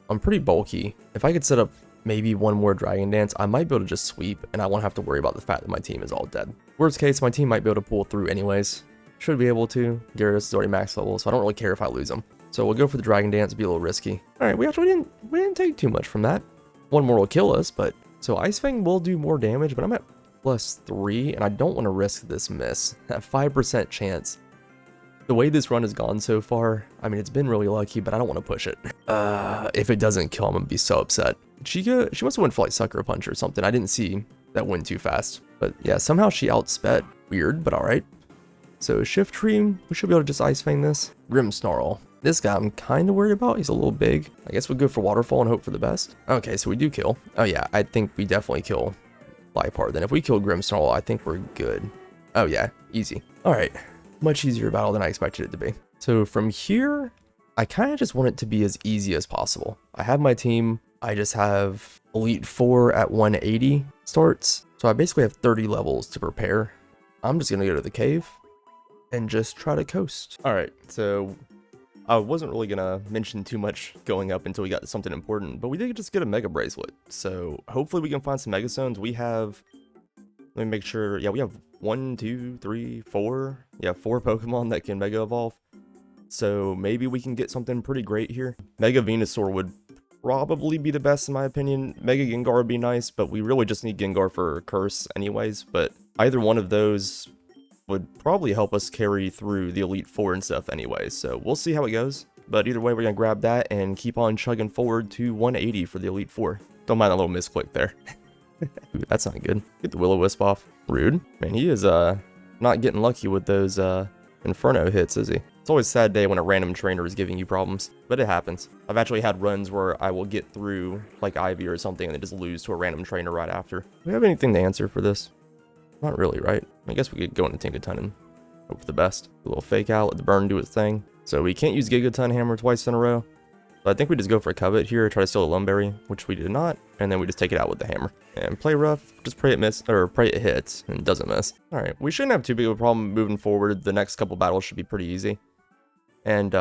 I'm pretty bulky. If I could set up maybe one more Dragon Dance, I might be able to just sweep, and I won't have to worry about the fact that my team is all dead. Worst case, my team might be able to pull through anyways. Should be able to. Gyarados is already max level, so I don't really care if I lose him. So we'll go for the Dragon Dance, be a little risky. Alright, we didn't take too much from that. One more will kill us, but... So Ice Fang will do more damage, but I'm at +3, and I don't want to risk this miss. That 5% chance. The way this run has gone so far, I mean, it's been really lucky, but I don't want to push it. If it doesn't kill, I'm going to be so upset. She must have went for like Sucker Punch or something. I didn't see that win too fast. But yeah, somehow she outsped. Weird, but alright. So Shift Tree, we should be able to just Ice Fang this. Grimmsnarl. This guy I'm kind of worried about. He's a little big. I guess we'll go for Waterfall and hope for the best. Okay, so we do kill. Oh yeah, I think we definitely kill Liepard. Then if we kill Grimmsnarl, I think we're good. Oh yeah, easy. Alright, much easier battle than I expected it to be. So from here, I kind of just want it to be as easy as possible. I have my team. I just have Elite 4 at 180 starts. So I basically have 30 levels to prepare. I'm just going to go to the cave and just try to coast. All right, so I wasn't really gonna mention too much going up until we got to something important, but we did just get a Mega Bracelet. So hopefully we can find some Mega Stones. We have, let me make sure, yeah, we have 1, 2, 3, 4. Yeah, 4 Pokemon that can Mega Evolve. So maybe we can get something pretty great here. Mega Venusaur would probably be the best in my opinion. Mega Gengar would be nice, but we really just need Gengar for Curse anyways. But either one of those would probably help us carry through the Elite 4 and stuff anyway, so we'll see how it goes. But either way, we're going to grab that and keep on chugging forward to 180 for the Elite 4. Don't mind that little misclick there. Ooh, that's not good. Get the Will-O-Wisp off. Rude. Man, he is not getting lucky with those Inferno hits, is he? It's always a sad day when a random trainer is giving you problems, but it happens. I've actually had runs where I will get through like Ivy or something and then just lose to a random trainer right after. Do we have anything to answer for this? Not really, right? I guess we could go into Tinkaton and hope for the best. A little fake out, let the burn do its thing. So we can't use Gigaton Hammer twice in a row. So I think we just go for a covet here, try to steal a Lumberry, which we did not, and then we just take it out with the hammer. And play rough, just pray it miss, or pray it hits, and doesn't miss. Alright, we shouldn't have too big of a problem moving forward. The next couple battles should be pretty easy. And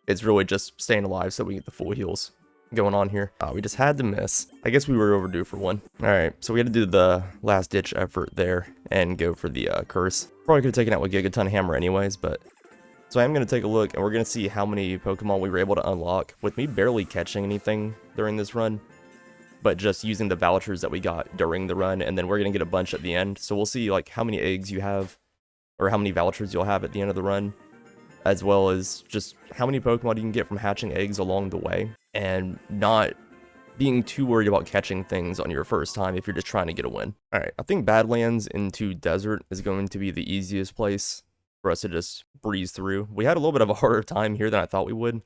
it's really just staying alive so we get the full heals going on here. We just had to miss. I guess we were overdue for one. Alright, so we had to do the last ditch effort there and go for the curse. Probably could have taken out with Gigaton Hammer anyways, but... So I am going to take a look, and we're going to see how many Pokemon we were able to unlock, with me barely catching anything during this run, but just using the vouchers that we got during the run, and then we're going to get a bunch at the end. So we'll see like how many eggs you have, or how many vouchers you'll have at the end of the run, as well as just how many Pokemon you can get from hatching eggs along the way, and not being too worried about catching things on your first time if you're just trying to get a win. Alright, I think Badlands into Desert is going to be the easiest place for us to just breeze through. We had a little bit of a harder time here than I thought we would,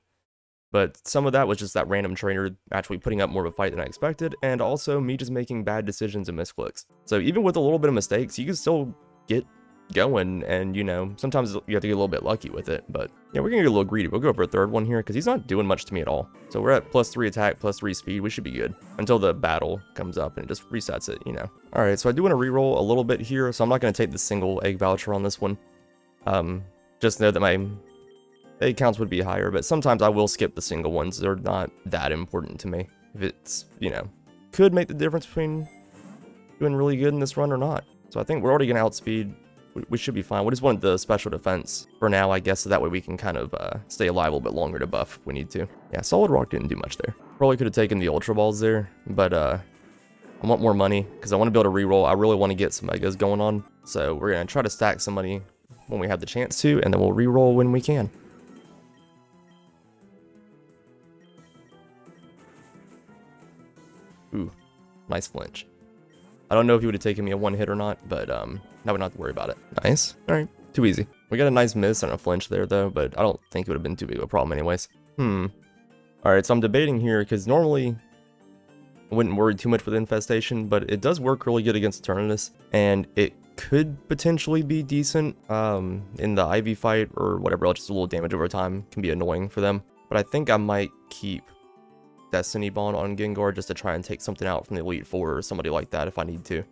but some of that was just that random trainer actually putting up more of a fight than I expected, and also me just making bad decisions and misclicks. So even with a little bit of mistakes, you can still get going, and you know, sometimes you have to get a little bit lucky with it, but yeah, we're gonna get a little greedy. We'll go for a third one here, because he's not doing much to me at all. So we're at +3 attack, +3 speed. We should be good until the battle comes up and it just resets it, you know. Alright, so I do want to reroll a little bit here, so I'm not going to take the single egg voucher on this one. Just know that my egg counts would be higher, but sometimes I will skip the single ones. They're not that important to me. If it's, you know, could make the difference between doing really good in this run or not. So I think we're already going to outspeed. We should be fine. We just wanted the special defense for now, I guess, so that way we can kind of stay alive a little bit longer to buff if we need to. Yeah, Solid Rock didn't do much there. Probably could have taken the Ultra Balls there, but I want more money because I want to be able to reroll. I really want to get some Megas going on, so we're going to try to stack some money when we have the chance to, and then we'll reroll when we can. Ooh, nice flinch. I don't know if he would have taken me a one hit or not, but now we don't have to worry about it. Nice. Alright, too easy. We got a nice miss and a flinch there though, but I don't think it would have been too big of a problem anyways. Alright, so I'm debating here, because normally I wouldn't worry too much with Infestation, but it does work really good against Eternatus, and it could potentially be decent in the Ivy fight or whatever else. Just a little damage over time can be annoying for them, but I think I might keep Destiny Bond on Gengar just to try and take something out from the Elite Four or somebody like that if I need to.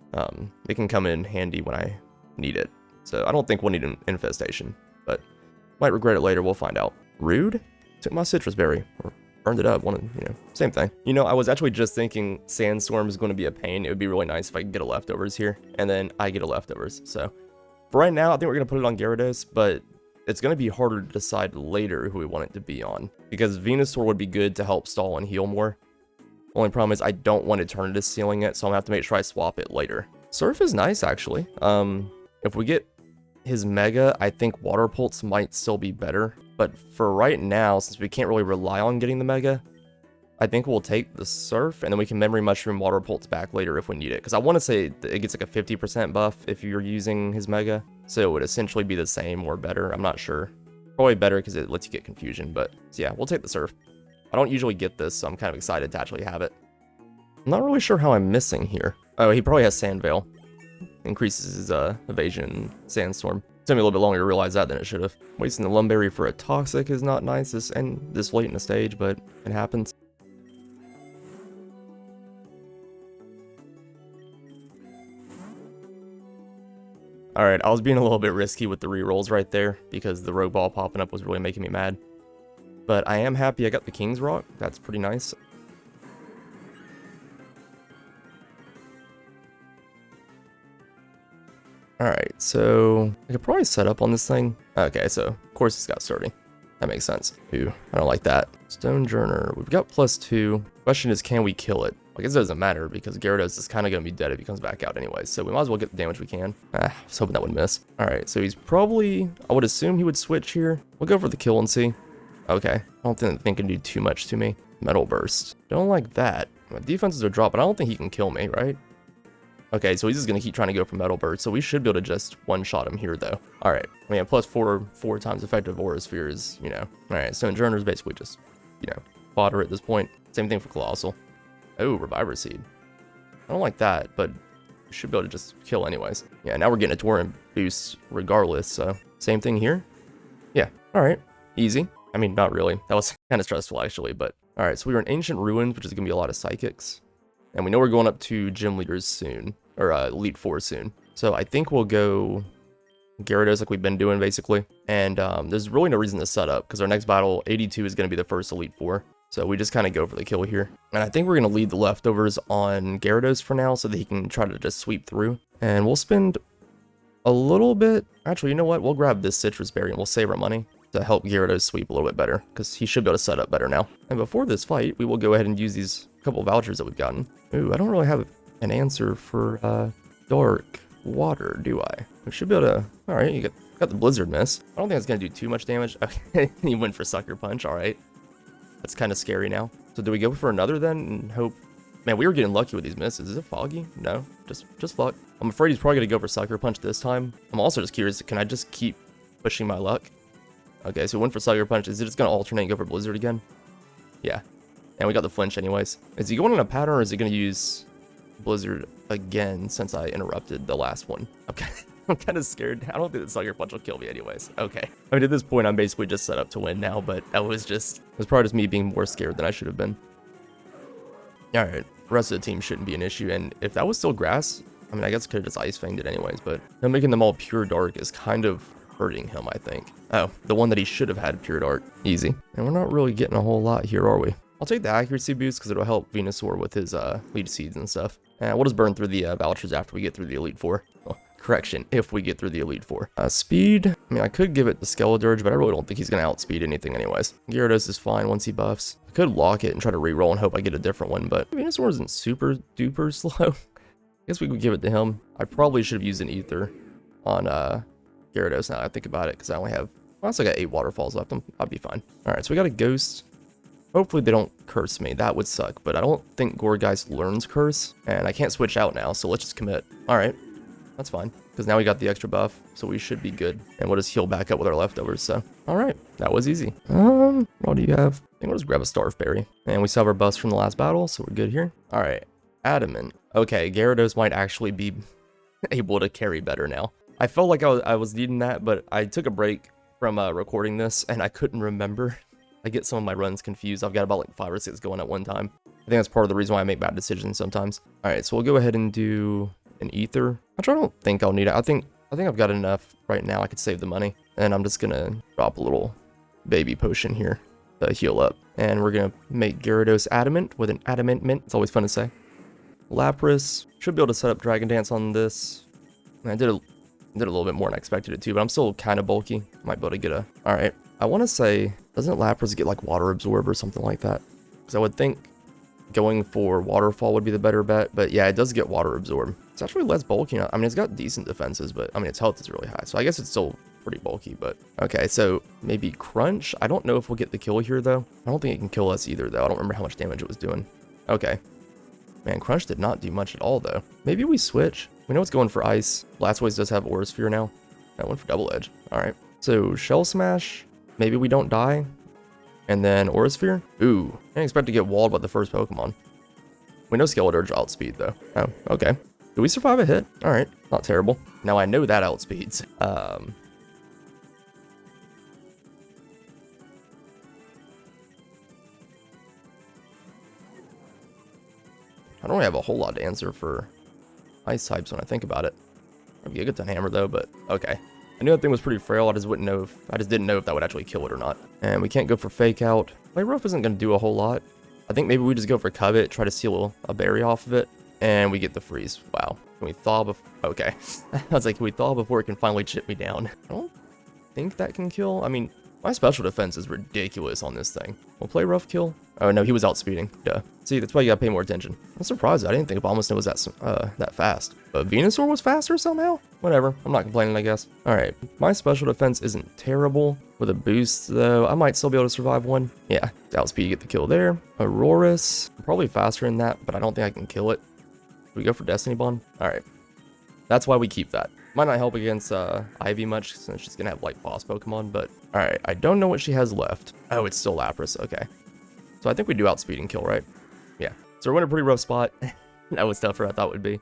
It can come in handy when I need it, so I don't think we'll need an Infestation, but might regret it later. We'll find out. Rude? Took my Citrus Berry, or burned it up, same thing. You know, I was actually just thinking Sandstorm is going to be a pain. It would be really nice if I could get a Leftovers here, and then I get a Leftovers. So for right now, I think we're going to put it on Gyarados, but it's going to be harder to decide later who we want it to be on, because Venusaur would be good to help stall and heal more. Only problem is I don't want Eternatus sealing it, so I'm going to have to make sure I swap it later. Surf is nice, actually. If we get his Mega, I think Water Pulse might still be better. But for right now, since we can't really rely on getting the Mega, I think we'll take the Surf, and then we can Memory Mushroom Water Pulse back later if we need it. Because I want to say it gets like a 50% buff if you're using his Mega. So it would essentially be the same or better. I'm not sure. Probably better because it lets you get confusion. But so yeah, we'll take the Surf. I don't usually get this, so I'm kind of excited to actually have it. I'm not really sure how I'm missing here. Oh, he probably has Sand Veil. Increases his evasion in Sandstorm. Took me a little bit longer to realize that than it should have. Wasting the Lumberry for a Toxic is not nice this late in the stage, but it happens. Alright, I was being a little bit risky with the rerolls right there, because the Rogue Ball popping up was really making me mad. But I am happy I got the King's Rock. That's pretty nice. Alright, so I could probably set up on this thing. Okay, so of course it's got Sturdy. That makes sense. Ooh, I don't like that. Stone Journer. We've got +2. Question is, can we kill it? I guess it doesn't matter because Gyarados is kind of going to be dead if he comes back out anyway. So we might as well get the damage we can. I was hoping that would miss. Alright, so he's probably... I would assume he would switch here. We'll go for the kill and see. Okay, I don't think that thing can do too much to me. Metal Burst. Don't like that. My defenses are dropped, but I don't think he can kill me, right? Okay, so he's just gonna keep trying to go for Metal Bird, so we should be able to just one-shot him here, though. Alright, I mean, a plus four times effective Aura Sphere is, you know. Alright, so Enjourner's basically just, you know, fodder at this point. Same thing for Colossal. Oh, Reviver Seed. I don't like that, but we should be able to just kill anyways. Yeah, now we're getting a Torrent boost regardless, so same thing here. Yeah, alright, easy. I mean, not really. That was kind of stressful, actually, but... Alright, so we were in Ancient Ruins, which is going to be a lot of Psychics. And we know we're going up to Gym Leaders soon. Or Elite Four soon. So I think we'll go Gyarados like we've been doing, basically. And there's really no reason to set up, because our next battle, 82, is going to be the first Elite Four. So we just kind of go for the kill here. And I think we're going to lead the leftovers on Gyarados for now, so that he can try to just sweep through. And we'll spend a little bit... Actually, you know what? We'll grab this Citrus Berry and we'll save our money to help Gyarados sweep a little bit better, because he should be able to set up better now. And before this fight, we will go ahead and use these couple vouchers that we've gotten. Ooh, I don't really have an answer for Dark Water, do I? We should be able to... Alright, you got the Blizzard Miss. I don't think it's going to do too much damage. Okay, he went for Sucker Punch, alright. That's kind of scary now. So do we go for another then and hope... Man, we were getting lucky with these misses. Is it foggy? No, just luck. I'm afraid he's probably going to go for Sucker Punch this time. I'm also just curious, can I just keep pushing my luck? Okay, so we went for Sucker Punch. Is it just going to alternate and go for Blizzard again? Yeah. And we got the flinch anyways. Is he going in a pattern, or is he going to use Blizzard again since I interrupted the last one? Okay. I'm kind of scared. I don't think the Sucker Punch will kill me anyways. Okay. I mean, at this point, I'm basically just set up to win now, but that was probably just me being more scared than I should have been. Alright, the rest of the team shouldn't be an issue, and if that was still grass, I mean, I guess I could have just Ice Fanged it anyways, but him making them all pure dark is kind of hurting him, I think. Oh, the one that he should have had pure dark. Easy. And we're not really getting a whole lot here, are we? I'll take the accuracy boost because it'll help Venusaur with his lead seeds and stuff. And we'll just burn through the vouchers after we get through the Elite Four. Well, correction, if we get through the Elite Four. Speed, I mean, I could give it the Skeledirge, but I really don't think he's going to outspeed anything anyways. Gyarados is fine once he buffs. I could lock it and try to reroll and hope I get a different one, but Venusaur isn't super duper slow. I guess we could give it to him. I probably should have used an Ether on Gyarados now that I think about it, because I only have... Well, I still got 8 waterfalls left. I'll be fine. Alright, so we got a Ghost. Hopefully they don't curse me. That would suck, but I don't think Gourgeist learns curse, and I can't switch out now, so let's just commit. Alright, that's fine, because now we got the extra buff, so we should be good, and we'll just heal back up with our leftovers, so... Alright, that was easy. What do you have? I think we'll just grab a Starve Berry, and we still have our buffs from the last battle, so we're good here. Alright, Adamant. Okay, Gyarados might actually be able to carry better now. I felt like I was needing that, but I took a break from recording this, and I couldn't remember. I get some of my runs confused. I've got about like 5 or 6 going at one time. I think that's part of the reason why I make bad decisions sometimes. Alright, so we'll go ahead and do an Ether. Actually, I don't think I'll need it. I think I've got enough right now. I could save the money. And I'm just gonna drop a little baby potion here to heal up. And we're gonna make Gyarados Adamant with an Adamant Mint. It's always fun to say. Lapras. Should be able to set up Dragon Dance on this. And I did a little bit more than I expected it to, but I'm still kind of bulky. Might be able to get a... Alright, I want to say, doesn't Lapras get like Water Absorb or something like that? Because I would think going for Waterfall would be the better bet, but yeah, it does get Water Absorb. It's actually less bulky now. I mean, it's got decent defenses, but I mean, its health is really high, so I guess it's still pretty bulky, but... Okay, so maybe Crunch? I don't know if we'll get the kill here, though. I don't think it can kill us either, though. I don't remember how much damage it was doing. Okay. Man, Crunch did not do much at all, though. Maybe we switch. We know it's going for Ice. Blastoise does have Aura Sphere now. I went for Double Edge. Alright. So, Shell Smash. Maybe we don't die. And then Aura Sphere. Ooh. I didn't expect to get walled by the first Pokemon. We know Skeledirge outspeed, though. Oh, okay. Do we survive a hit? Alright. Not terrible. Now I know that outspeeds. I don't really have a whole lot to answer for Ice types when I think about it. Maybe a Gigaton Hammer though, but okay. I knew that thing was pretty frail. I just didn't know if that would actually kill it or not. And we can't go for Fake Out. Play Rough isn't going to do a whole lot. I think maybe we just go for Covet, try to seal a berry off of it, and we get the freeze. Wow. Can we thaw before? Okay. I was like, can we thaw before it can finally chip me down? I don't think that can kill. I mean, my special defense is ridiculous on this thing. We'll play Rough Kill. Oh no, he was outspeeding. Duh. See, that's why you gotta pay more attention. I'm surprised. I didn't think Abomasnow was that fast. But Venusaur was faster somehow? Whatever. I'm not complaining, I guess. Alright. My special defense isn't terrible. With a boost, though, I might still be able to survive one. Yeah. Outspeed, get the kill there. Aurorus. Probably faster than that, but I don't think I can kill it. we go for Destiny Bond? Alright. That's why we keep that. Might not help against Ivy much, since she's gonna have like boss Pokemon, but alright, I don't know what she has left. Oh, it's still Lapras, okay. So I think we do outspeed and kill, right? Yeah. So we're in a pretty rough spot. That was tougher I thought it would be.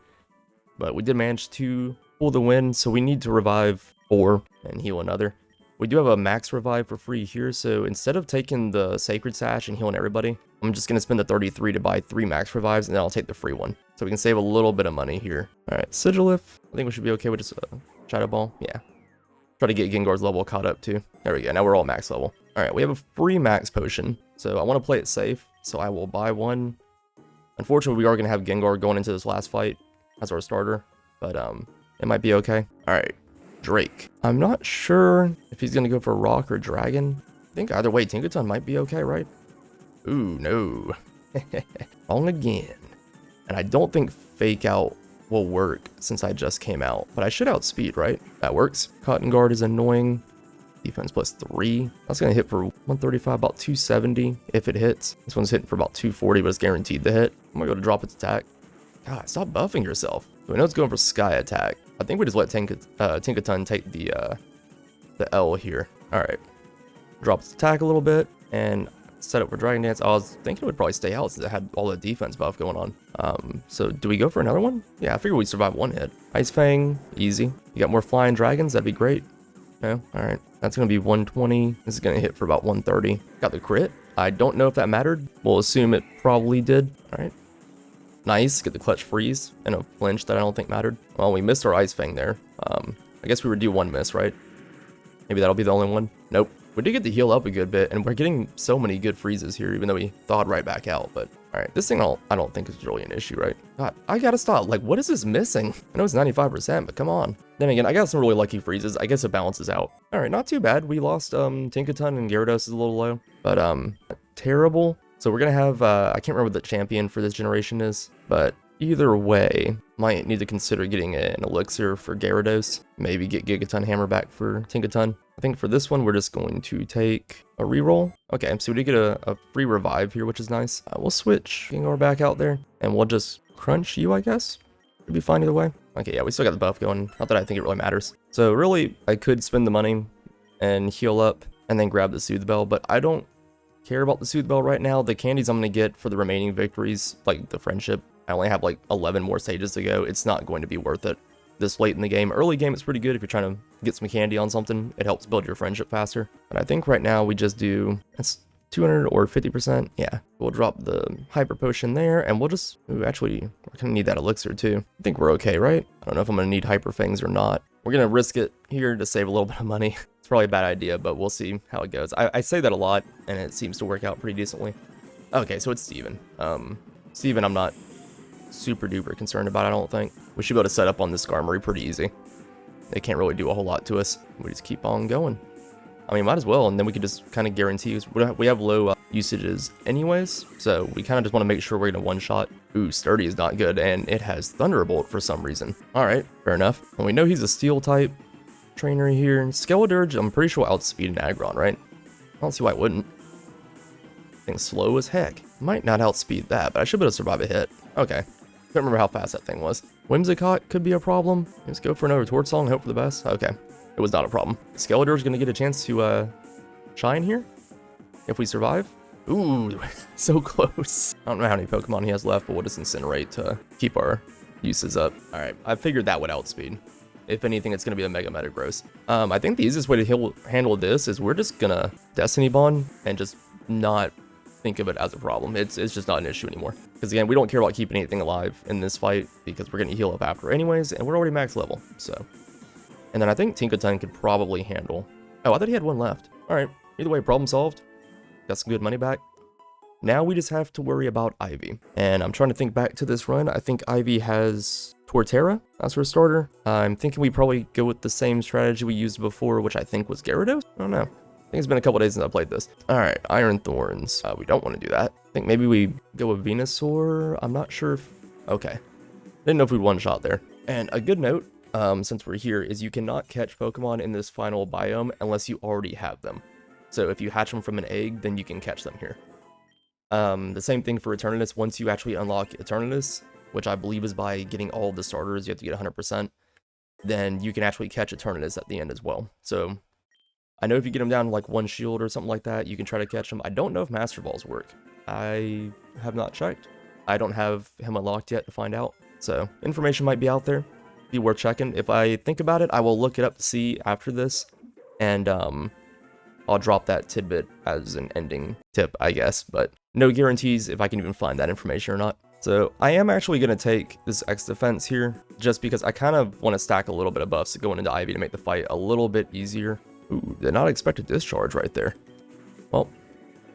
But we did manage to pull the win, so we need to revive 4 and heal another. We do have a max revive for free here, so instead of taking the Sacred Sash and healing everybody, I'm just going to spend the 33 to buy 3 max revives, and then I'll take the free one. So we can save a little bit of money here. Alright, Sigilif. I think we should be okay with just Shadow Ball. Yeah. Try to get Gengar's level caught up too. There we go, now we're all max level. Alright, we have a free max potion, so I want to play it safe, so I will buy one. Unfortunately, we are going to have Gengar going into this last fight as our starter, but it might be okay. Alright. Drake. I'm not sure if he's going to go for Rock or Dragon. I think either way, Tinkaton might be okay, right? Ooh, no. Wrong again. And I don't think Fake Out will work since I just came out. But I should outspeed, right? That works. Cotton Guard is annoying. Defense plus 3. That's going to hit for 135, about 270 if it hits. This one's hitting for about 240, but it's guaranteed to hit. I'm going to go to drop its attack. God, stop buffing yourself. So we know it's going for Sky Attack. I think we just let Tinkaton take the L here. Alright. Drop its attack a little bit, and set up for Dragon Dance. I was thinking it would probably stay out since it had all the defense buff going on. So do we go for another one? Yeah, I figured we'd survive one hit. Ice Fang, easy. You got more flying dragons? That'd be great. No? Alright. That's going to be 120. This is going to hit for about 130. Got the crit. I don't know if that mattered. We'll assume it probably did. Alright. Nice, get the clutch freeze and a flinch that I don't think mattered. Well, we missed our Ice Fang there. I guess we were due one miss, right? Maybe that'll be the only one. Nope. We did get to heal up a good bit, and we're getting so many good freezes here, even though we thawed right back out. But alright, this thing I don't think is really an issue, right? God, I gotta stop. Like, what is this missing? I know it's 95%, but come on. Then again, I got some really lucky freezes. I guess it balances out. Alright, not too bad. We lost Tinkaton and Gyarados is a little low, but terrible. So we're going to have, I can't remember what the champion for this generation is, but either way, might need to consider getting an elixir for Gyarados, maybe get Gigaton Hammer back for Tinkaton. I think for this one, we're just going to take a reroll. Okay, so we did get a free revive here, which is nice. We'll switch Gengar back out there, and we'll just crunch you, I guess. Should be fine either way. Okay, yeah, we still got the buff going. Not that I think it really matters. So really, I could spend the money and heal up, and then grab the Soothe Bell, but I don't care about the Soothe Bell right now. The candies I'm going to get for the remaining victories, like the friendship, I only have like 11 more stages to go. It's not going to be worth it this late in the game. Early game, it's pretty good if you're trying to get some candy on something. It helps build your friendship faster. But I think right now we just do, that's 200 or 50%. Yeah, we'll drop the Hyper Potion there, and we'll just, ooh, actually, we're going to need that elixir too. I think we're okay, right? I don't know if I'm going to need Hyper Fangs or not. We're going to risk it here to save a little bit of money. It's probably a bad idea, but we'll see how it goes. I say that a lot, and it seems to work out pretty decently. Okay, so it's Steven. Steven, I'm not super duper concerned about, I don't think. We should be able to set up on this Skarmory pretty easy. They can't really do a whole lot to us. We just keep on going. I mean, might as well, and then we could just kind of guarantee, we have low usages anyways, so we kind of just want to make sure we're going to one-shot. Ooh, Sturdy is not good, and it has Thunderbolt for some reason. Alright, fair enough. And we know he's a Steel type trainer here. Skeledirge, I'm pretty sure outspeed an Aggron, right? I don't see why it wouldn't. Thing's slow as heck. Might not outspeed that, but I should be able to survive a hit. Okay. Can't remember how fast that thing was. Whimsicott could be a problem. Let's go for another Torch Song and hope for the best. Okay. It was not a problem. Skeledirge gonna get a chance to shine here if we survive. Ooh, so close. I don't know how many Pokemon he has left, but we'll just Incinerate to keep our uses up. Alright, I figured that would outspeed. If anything, it's going to be a Mega Metagross. I think the easiest way to handle this is we're just going to Destiny Bond and just not think of it as a problem. It's just not an issue anymore. Because again, we don't care about keeping anything alive in this fight because we're going to heal up after anyways, and we're already max level. So, and then I think Tinkaton could probably handle. Oh, I thought he had one left. Alright, either way, problem solved. Got some good money back. Now we just have to worry about Ivy. And I'm trying to think back to this run. I think Ivy has Torterra as her starter. I'm thinking we probably go with the same strategy we used before, which I think was Gyarados? I don't know. I think it's been a couple days since I played this. Alright, Iron Thorns. We don't want to do that. I think maybe we go with Venusaur. I'm not sure if... Okay. Didn't know if we'd one-shot there. And a good note, since we're here, is you cannot catch Pokemon in this final biome unless you already have them. So if you hatch them from an egg, then you can catch them here. The same thing for Eternatus. Once you actually unlock Eternatus, which I believe is by getting all of the starters, you have to get 100%, then you can actually catch Eternatus at the end as well. So I know if you get them down to like 1 shield or something like that, you can try to catch them. I don't know if Master Balls work. I have not checked. I don't have him unlocked yet to find out. So information might be out there. Be worth checking. If I think about it, I will look it up to see after this. And I'll drop that tidbit as an ending tip, I guess. But no guarantees if I can even find that information or not. So I am actually going to take this X defense here, just because I kind of want to stack a little bit of buffs going into Ivy to make the fight a little bit easier. Ooh, did not expect a discharge right there. Well,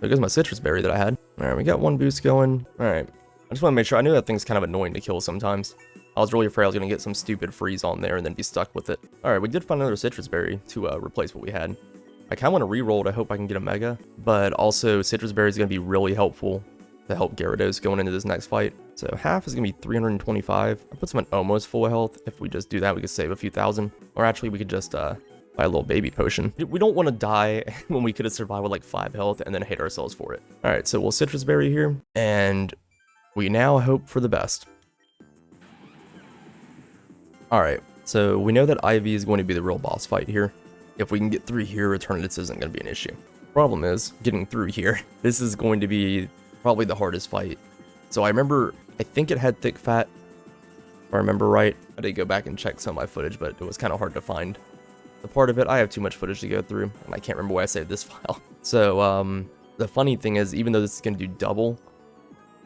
there goes my citrus berry that I had. Alright, we got 1 boost going. Alright, I just want to make sure. I knew that thing's kind of annoying to kill sometimes. I was really afraid I was going to get some stupid freeze on there and then be stuck with it. Alright, we did find another citrus berry to replace what we had. I kind of want to re-roll to hope I can get a mega, but also citrus berry is going to be really helpful to help Gyarados going into this next fight. So half is going to be 325. I put someone almost full health. If we just do that, we could save a few thousand. Or actually, we could just buy a little baby potion. We don't want to die when we could have survived with like 5 health and then hate ourselves for it. Alright, so we'll citrus berry here, and we now hope for the best. Alright, so we know that Ivy is going to be the real boss fight here. If we can get through here, Eternatus isn't going to be an issue. Problem is, getting through here. This is going to be probably the hardest fight. So I think it had thick fat, if I remember right. I did go back and check some of my footage, but it was kind of hard to find the part of it. I have too much footage to go through, and I can't remember why I saved this file. So the funny thing is, even though this is going to do double,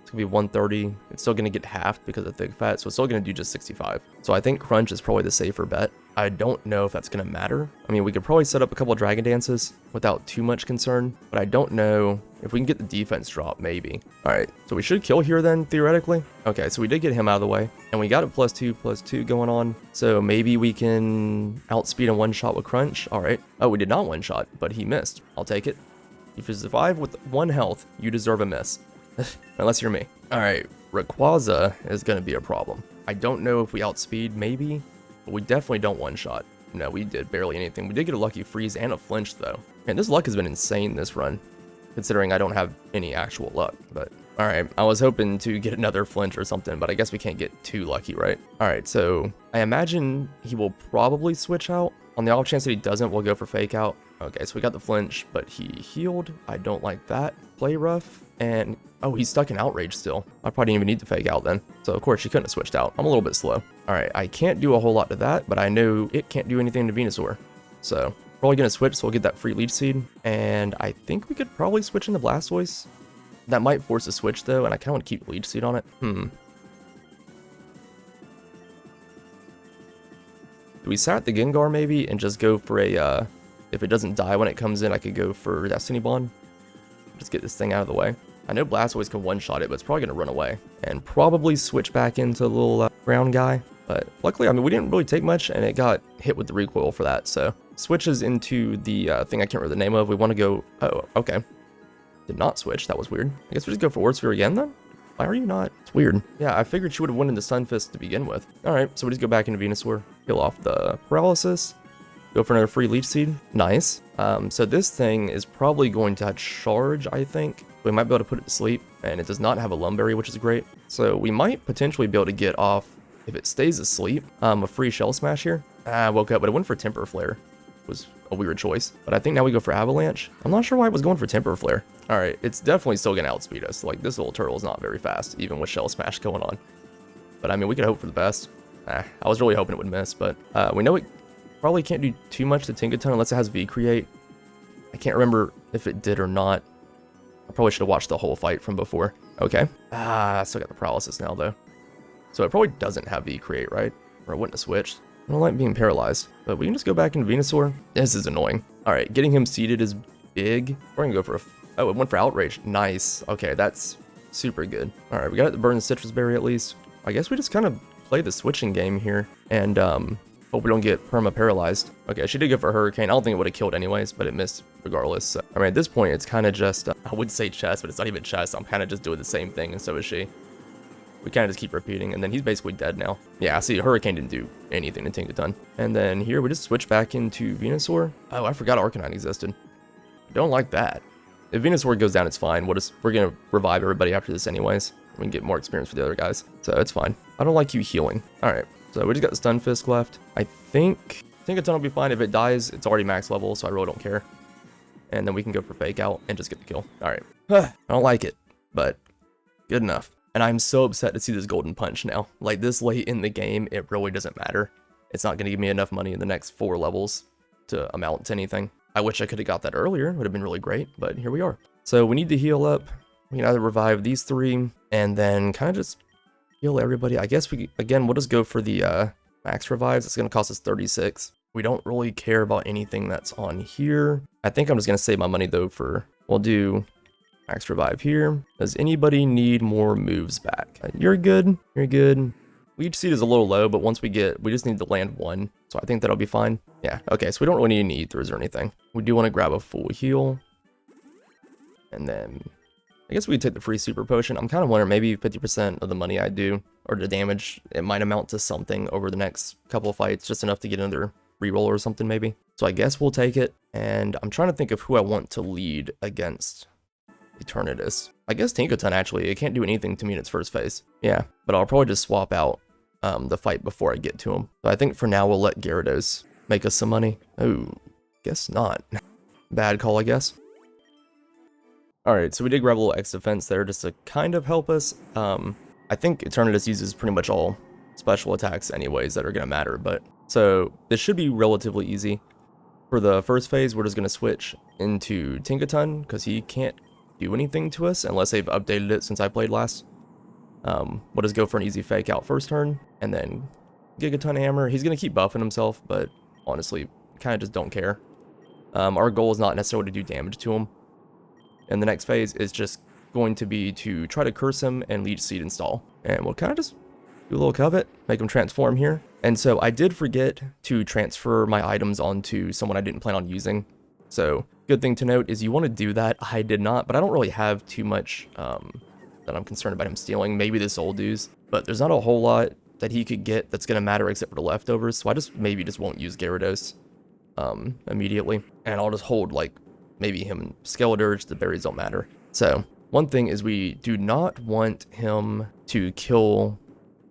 it's going to be 130, it's still going to get halved because of thick fat, so it's still going to do just 65. So I think Crunch is probably the safer bet. I don't know if that's going to matter. I mean, we could probably set up a couple of Dragon Dances without too much concern, but I don't know if we can get the defense drop, maybe. Alright, so we should kill here then, theoretically. Okay, so we did get him out of the way, and we got a +2/+2 going on, so maybe we can outspeed a one-shot with Crunch. Alright. Oh, we did not one-shot, but he missed. I'll take it. If you survive with 1 health, you deserve a miss. Unless you're me. Alright, Rayquaza is going to be a problem. I don't know if we outspeed, maybe, but we definitely don't one-shot. No, we did barely anything. We did get a lucky freeze and a flinch, though. Man, this luck has been insane this run, considering I don't have any actual luck. But alright, I was hoping to get another flinch or something, but I guess we can't get too lucky, right? Alright, so I imagine he will probably switch out. On the off chance that he doesn't, we'll go for fake out. Okay, so we got the flinch, but he healed. I don't like that. Play rough, and oh, he's stuck in outrage still. I probably didn't even need to fake out then. So of course she couldn't have switched out. I'm a little bit slow. Alright, I can't do a whole lot to that, but I know it can't do anything to Venusaur. So probably gonna switch, so we'll get that free leech seed. And I think we could probably switch into Blastoise. That might force a switch though, and I kinda want to keep leech seed on it. Do we sat the Gengar maybe and just go for a if it doesn't die when it comes in, I could go for Destiny Bond. Just get this thing out of the way. I know Blastoise can one-shot it, but it's probably going to run away. And probably switch back into the little ground guy. But luckily, I mean, we didn't really take much, and it got hit with the recoil for that. So switches into the thing I can't remember the name of. We want to go... Oh, okay. Did not switch. That was weird. I guess we just go for Word Sphere again, then? Why are you not? It's weird. Yeah, I figured she would have won into Sunfist to begin with. Alright, so we just go back into Venusaur. Heal off the paralysis. Go for another free leech seed. Nice. So this thing is probably going to charge, I think. We might be able to put it to sleep, and it does not have a Lumberry, which is great. So we might potentially be able to get off, if it stays asleep, a free Shell Smash here. I woke up, but it went for Temper Flare. It was a weird choice. But I think now we go for Avalanche. I'm not sure why it was going for Temper Flare. Alright, it's definitely still going to outspeed us. Like, this little turtle is not very fast, even with Shell Smash going on. But I mean, we could hope for the best. I was really hoping it would miss, but we know it probably can't do too much to Tinkaton unless it has V-Create. I can't remember if it did or not. I probably should have watched the whole fight from before. Okay. I still got the paralysis now, though. So it probably doesn't have V-Create, right? Or it wouldn't have switched. I don't like being paralyzed. But we can just go back into Venusaur. This is annoying. Alright, getting him seated is big. We're gonna go for a... Oh, it went for Outrage. Nice. Okay, that's super good. Alright, we got it to burn the Citrus Berry at least. I guess we just kind of play the switching game here. And, hope we don't get perma-paralyzed. Okay, she did go for Hurricane. I don't think it would have killed anyways, but it missed regardless. So, I mean, at this point, it's kind of just... I would say chess, but it's not even chess. I'm kind of just doing the same thing, and so is she. We kind of just keep repeating, and then he's basically dead now. Yeah, see, Hurricane didn't do anything to Tinkaton. And then here, we just switch back into Venusaur. Oh, I forgot Arcanine existed. Don't like that. If Venusaur goes down, it's fine. We're going to revive everybody after this anyways. We can get more experience for the other guys. So it's fine. I don't like you healing. Alright, so we just got the Stun Fisk left. I think a ton will be fine. If it dies, it's already max level, so I really don't care. And then we can go for Fake Out and just get the kill. Alright. I don't like it, but good enough. And I'm so upset to see this Golden Punch now. Like, this late in the game, it really doesn't matter. It's not going to give me enough money in the next 4 levels to amount to anything. I wish I could have got that earlier. It would have been really great, but here we are. So we need to heal up. We can either revive these 3 and then kind of just heal everybody. I guess we'll just go for the max revives. It's going to cost us 36. We don't really care about anything that's on here. I think I'm just going to save my money though we'll do max revive here. Does anybody need more moves back? You're good. You're good. Leech Seed is a little low, but once we just need to land 1. So I think that'll be fine. Yeah, okay, so we don't really need any ethers or anything. We do want to grab a full heal. And then I guess we could take the free super potion. I'm kind of wondering maybe 50% of the money I do, or the damage, it might amount to something over the next couple of fights, just enough to get another reroll or something maybe. So I guess we'll take it. And I'm trying to think of who I want to lead against Eternatus. I guess Tinkaton actually, it can't do anything to me in its first phase. Yeah, but I'll probably just swap out the fight before I get to him. So I think for now we'll let Gyarados make us some money. Oh, guess not. Bad call, I guess. Alright, so we did grab a little X defense there just to kind of help us. I think Eternatus uses pretty much all special attacks anyways that are going to matter, but so this should be relatively easy. For the first phase, we're just going to switch into Tinkaton because he can't do anything to us unless they've updated it since I played last. We'll just go for an easy Fake Out first turn, and then Gigaton Hammer. He's going to keep buffing himself, but honestly, kind of just don't care. Our goal is not necessarily to do damage to him. And the next phase is just going to be to try to curse him and Leech Seed install. And we'll kind of just do a little covet, make him transform here. And so I did forget to transfer my items onto someone I didn't plan on using. So good thing to note is you want to do that. I did not, but I don't really have too much that I'm concerned about him stealing. Maybe this old dude's, but there's not a whole lot that he could get that's going to matter except for the leftovers. So I maybe just won't use Gyarados immediately. And I'll just hold like maybe him and Skeledirge. The berries don't matter. So one thing is we do not want him to kill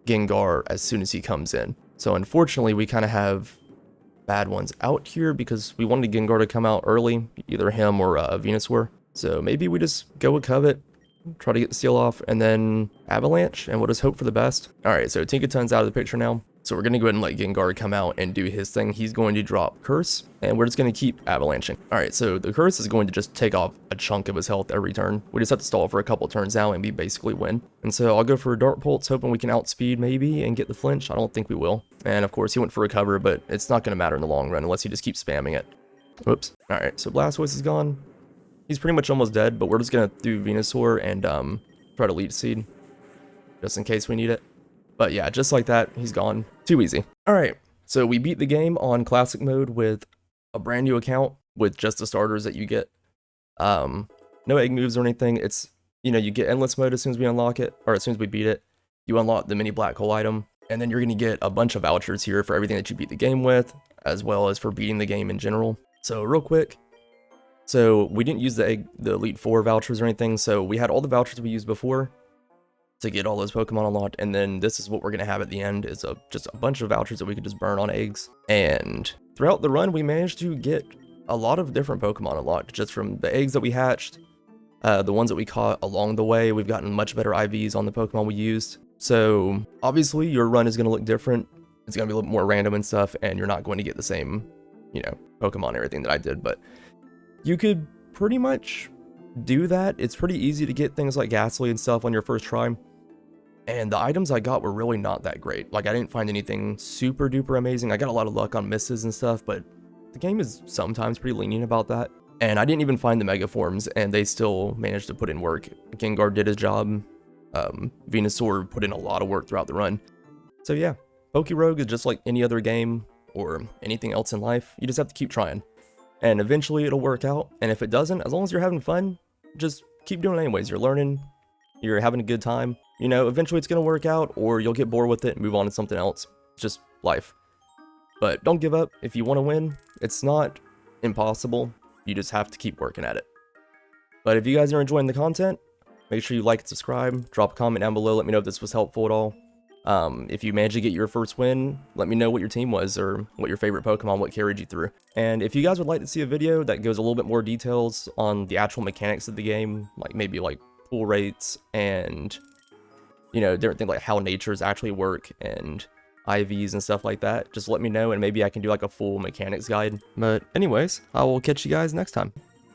Gengar as soon as he comes in. So unfortunately we kind of have bad ones out here because we wanted Gengar to come out early, either him or Venusaur. So maybe we just go with Covet, try to get the seal off, and then Avalanche, and we'll just hope for the best. Alright, so Tinkaton's out of the picture now. So we're going to go ahead and let Gengar come out and do his thing. He's going to drop Curse, and we're just going to keep Avalanching. Alright, so the Curse is going to just take off a chunk of his health every turn. We just have to stall for a couple turns now, and we basically win. And so I'll go for a Dark Pulse, hoping we can outspeed maybe and get the flinch. I don't think we will. And of course, he went for Recover, but it's not going to matter in the long run unless he just keeps spamming it. Whoops. Alright, so Blastoise is gone. He's pretty much almost dead, but we're just going to do Venusaur and try to Leech Seed, just in case we need it. But yeah, just like that, he's gone. Too easy. Alright, so we beat the game on Classic Mode with a brand new account with just the starters that you get. No egg moves or anything. It's, you know, you get Endless Mode as soon as we unlock it, or as soon as we beat it. You unlock the mini black hole item, and then you're going to get a bunch of vouchers here for everything that you beat the game with, as well as for beating the game in general. So real quick, so we didn't use the Elite Four vouchers or anything, so we had all the vouchers we used before to get all those Pokemon unlocked, and then this is what we're going to have at the end, is just a bunch of vouchers that we could just burn on eggs. And throughout the run, we managed to get a lot of different Pokemon unlocked, just from the eggs that we hatched, the ones that we caught along the way. We've gotten much better IVs on the Pokemon we used. So obviously your run is going to look different. It's going to be a little more random and stuff, and you're not going to get the same, you know, Pokemon and everything that I did, but you could pretty much do that. It's pretty easy to get things like Ghastly and stuff on your first try. And the items I got were really not that great. Like, I didn't find anything super duper amazing. I got a lot of luck on misses and stuff, but the game is sometimes pretty lenient about that. And I didn't even find the Mega Forms, and they still managed to put in work. Gengar did his job. Venusaur put in a lot of work throughout the run. So yeah, PokeRogue is just like any other game or anything else in life. You just have to keep trying. And eventually it'll work out. And if it doesn't, as long as you're having fun, just keep doing it anyways. You're learning, you're having a good time. You know, eventually it's going to work out, or you'll get bored with it and move on to something else. It's just life. But don't give up. If you want to win, it's not impossible. You just have to keep working at it. But if you guys are enjoying the content, Make sure you like and subscribe, drop a comment down below, let me know if this was helpful at all. If you managed to get your first win, let me know what your team was or what your favorite Pokemon, what carried you through. And if you guys would like to see a video that goes a little bit more details on the actual mechanics of the game, like maybe like pull rates and, you know, different things like how natures actually work and IVs and stuff like that, just let me know and maybe I can do like a full mechanics guide. But anyways, I will catch you guys next time.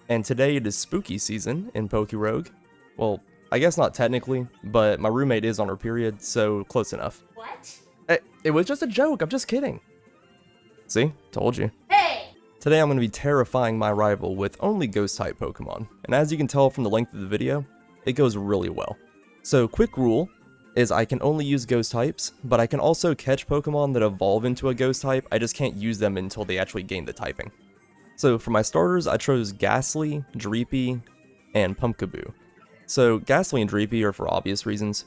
And today it is spooky season in PokeRogue. Well, I guess not technically, but my roommate is on her period, so close enough. What? It was just a joke, I'm just kidding. See? Told you. Hey! Today I'm going to be terrifying my rival with only ghost-type Pokemon, and as you can tell from the length of the video, it goes really well. So quick rule is I can only use ghost types, but I can also catch Pokemon that evolve into a ghost type, I just can't use them until they actually gain the typing. So for my starters, I chose Ghastly, Dreepy, and Pumpkaboo. So Ghastly and Dreepy are for obvious reasons.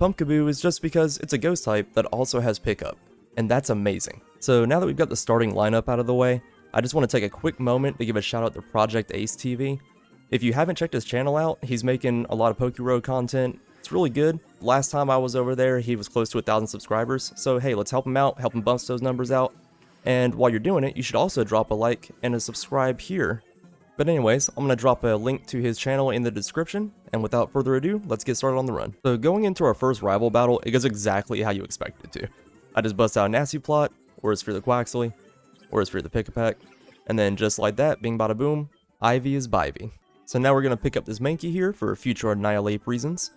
Pumpkaboo is just because it's a ghost type that also has pickup, and that's amazing. So now that we've got the starting lineup out of the way, I just want to take a quick moment to give a shout out to Project Ace TV. If you haven't checked his channel out, he's making a lot of PokeRogue content. It's really good. Last time I was over there, he was close to 1,000 subscribers. So hey, let's help him out, help him bump those numbers out. And while you're doing it, you should also drop a like and a subscribe here. But anyways, I'm going to drop a link to his channel in the description. And without further ado, let's get started on the run. So going into our first rival battle, it goes exactly how you expect it to. I just bust out a Nasty Plot, or it's for the Quaxly, or it's for the Pick-a-Peck. And then just like that, bing bada boom, Ivy is Bivy. So now we're going to pick up this Mankey here for future Annihilate reasons.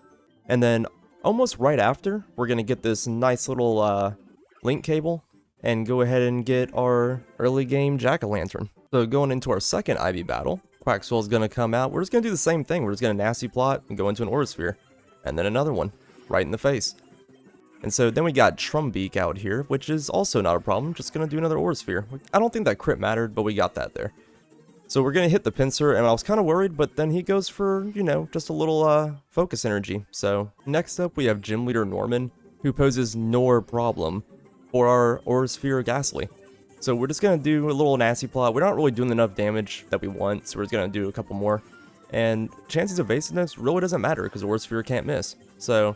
And then almost right after, we're going to get this nice little link cable and go ahead and get our early game Jack-o'-lantern. So going into our second Ivy battle, Quaxwell is going to come out. We're just going to do the same thing. We're just going to Nasty Plot and go into an Aura Sphere. And then another one, right in the face. And so then we got Trumbeak out here, which is also not a problem. Just going to do another Aura Sphere. I don't think that crit mattered, but we got that there. So we're going to hit the Pinsir, and I was kind of worried, but then he goes for, you know, just a little focus energy. So next up we have Gym Leader Norman, who poses no problem for our Aura Sphere Ghastly. So we're just going to do a little Nasty Plot. We're not really doing enough damage that we want, so we're just going to do a couple more. And chances of evasiveness really doesn't matter, because Aura Sphere can't miss. So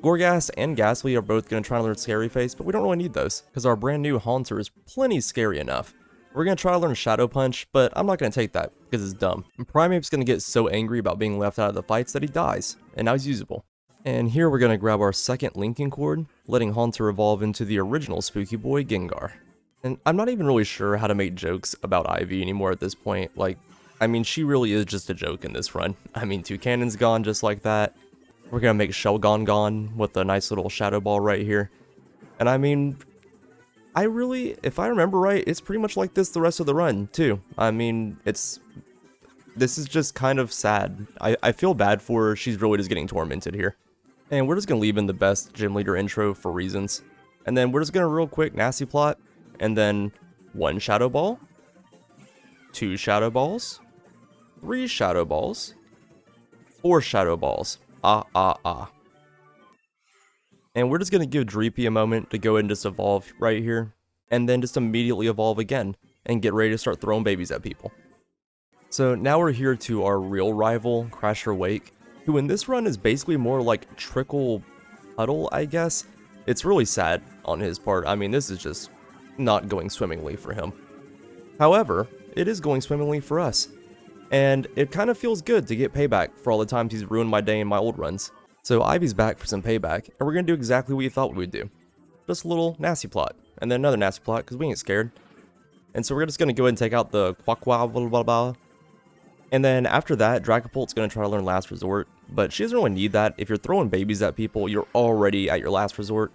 Gorgas and Ghastly are both going to try to learn Scary Face, but we don't really need those, because our brand new Haunter is plenty scary enough. We're going to try to learn Shadow Punch, but I'm not going to take that, because it's dumb. And Primeape's going to get so angry about being left out of the fights that he dies, and now he's usable. And here we're going to grab our second Linking Cord, letting Haunter evolve into the original Spooky Boy Gengar. And I'm not even really sure how to make jokes about Ivy anymore at this point. Like, I mean, she really is just a joke in this run. I mean, Toucannon's gone just like that. We're going to make Shelgon gone with a nice little Shadow Ball right here. And I mean, if I remember right, it's pretty much like this the rest of the run, too. I mean, this is just kind of sad. I feel bad for her. She's really just getting tormented here. And we're just going to leave in the best Gym Leader intro for reasons. And then we're just going to real quick Nasty Plot. And then 1 Shadow Ball. 2 Shadow Balls. 3 Shadow Balls. 4 Shadow Balls. And we're just going to give Dreepy a moment to go ahead and just evolve right here. And then just immediately evolve again. And get ready to start throwing babies at people. So now we're here to our real rival, Crasher Wake. Who in this run is basically more like Trickle Puddle, I guess. It's really sad on his part. I mean, this is just not going swimmingly for him. However, it is going swimmingly for us. And it kind of feels good to get payback for all the times he's ruined my day in my old runs. So Ivy's back for some payback, and we're going to do exactly what you thought we would do. Just a little Nasty Plot, and then another Nasty Plot, because we ain't scared. And so we're just going to go ahead and take out the Quaquaw, blah blah blah. And then after that, Dragapult's going to try to learn Last Resort, but she doesn't really need that. If you're throwing babies at people, you're already at your Last Resort.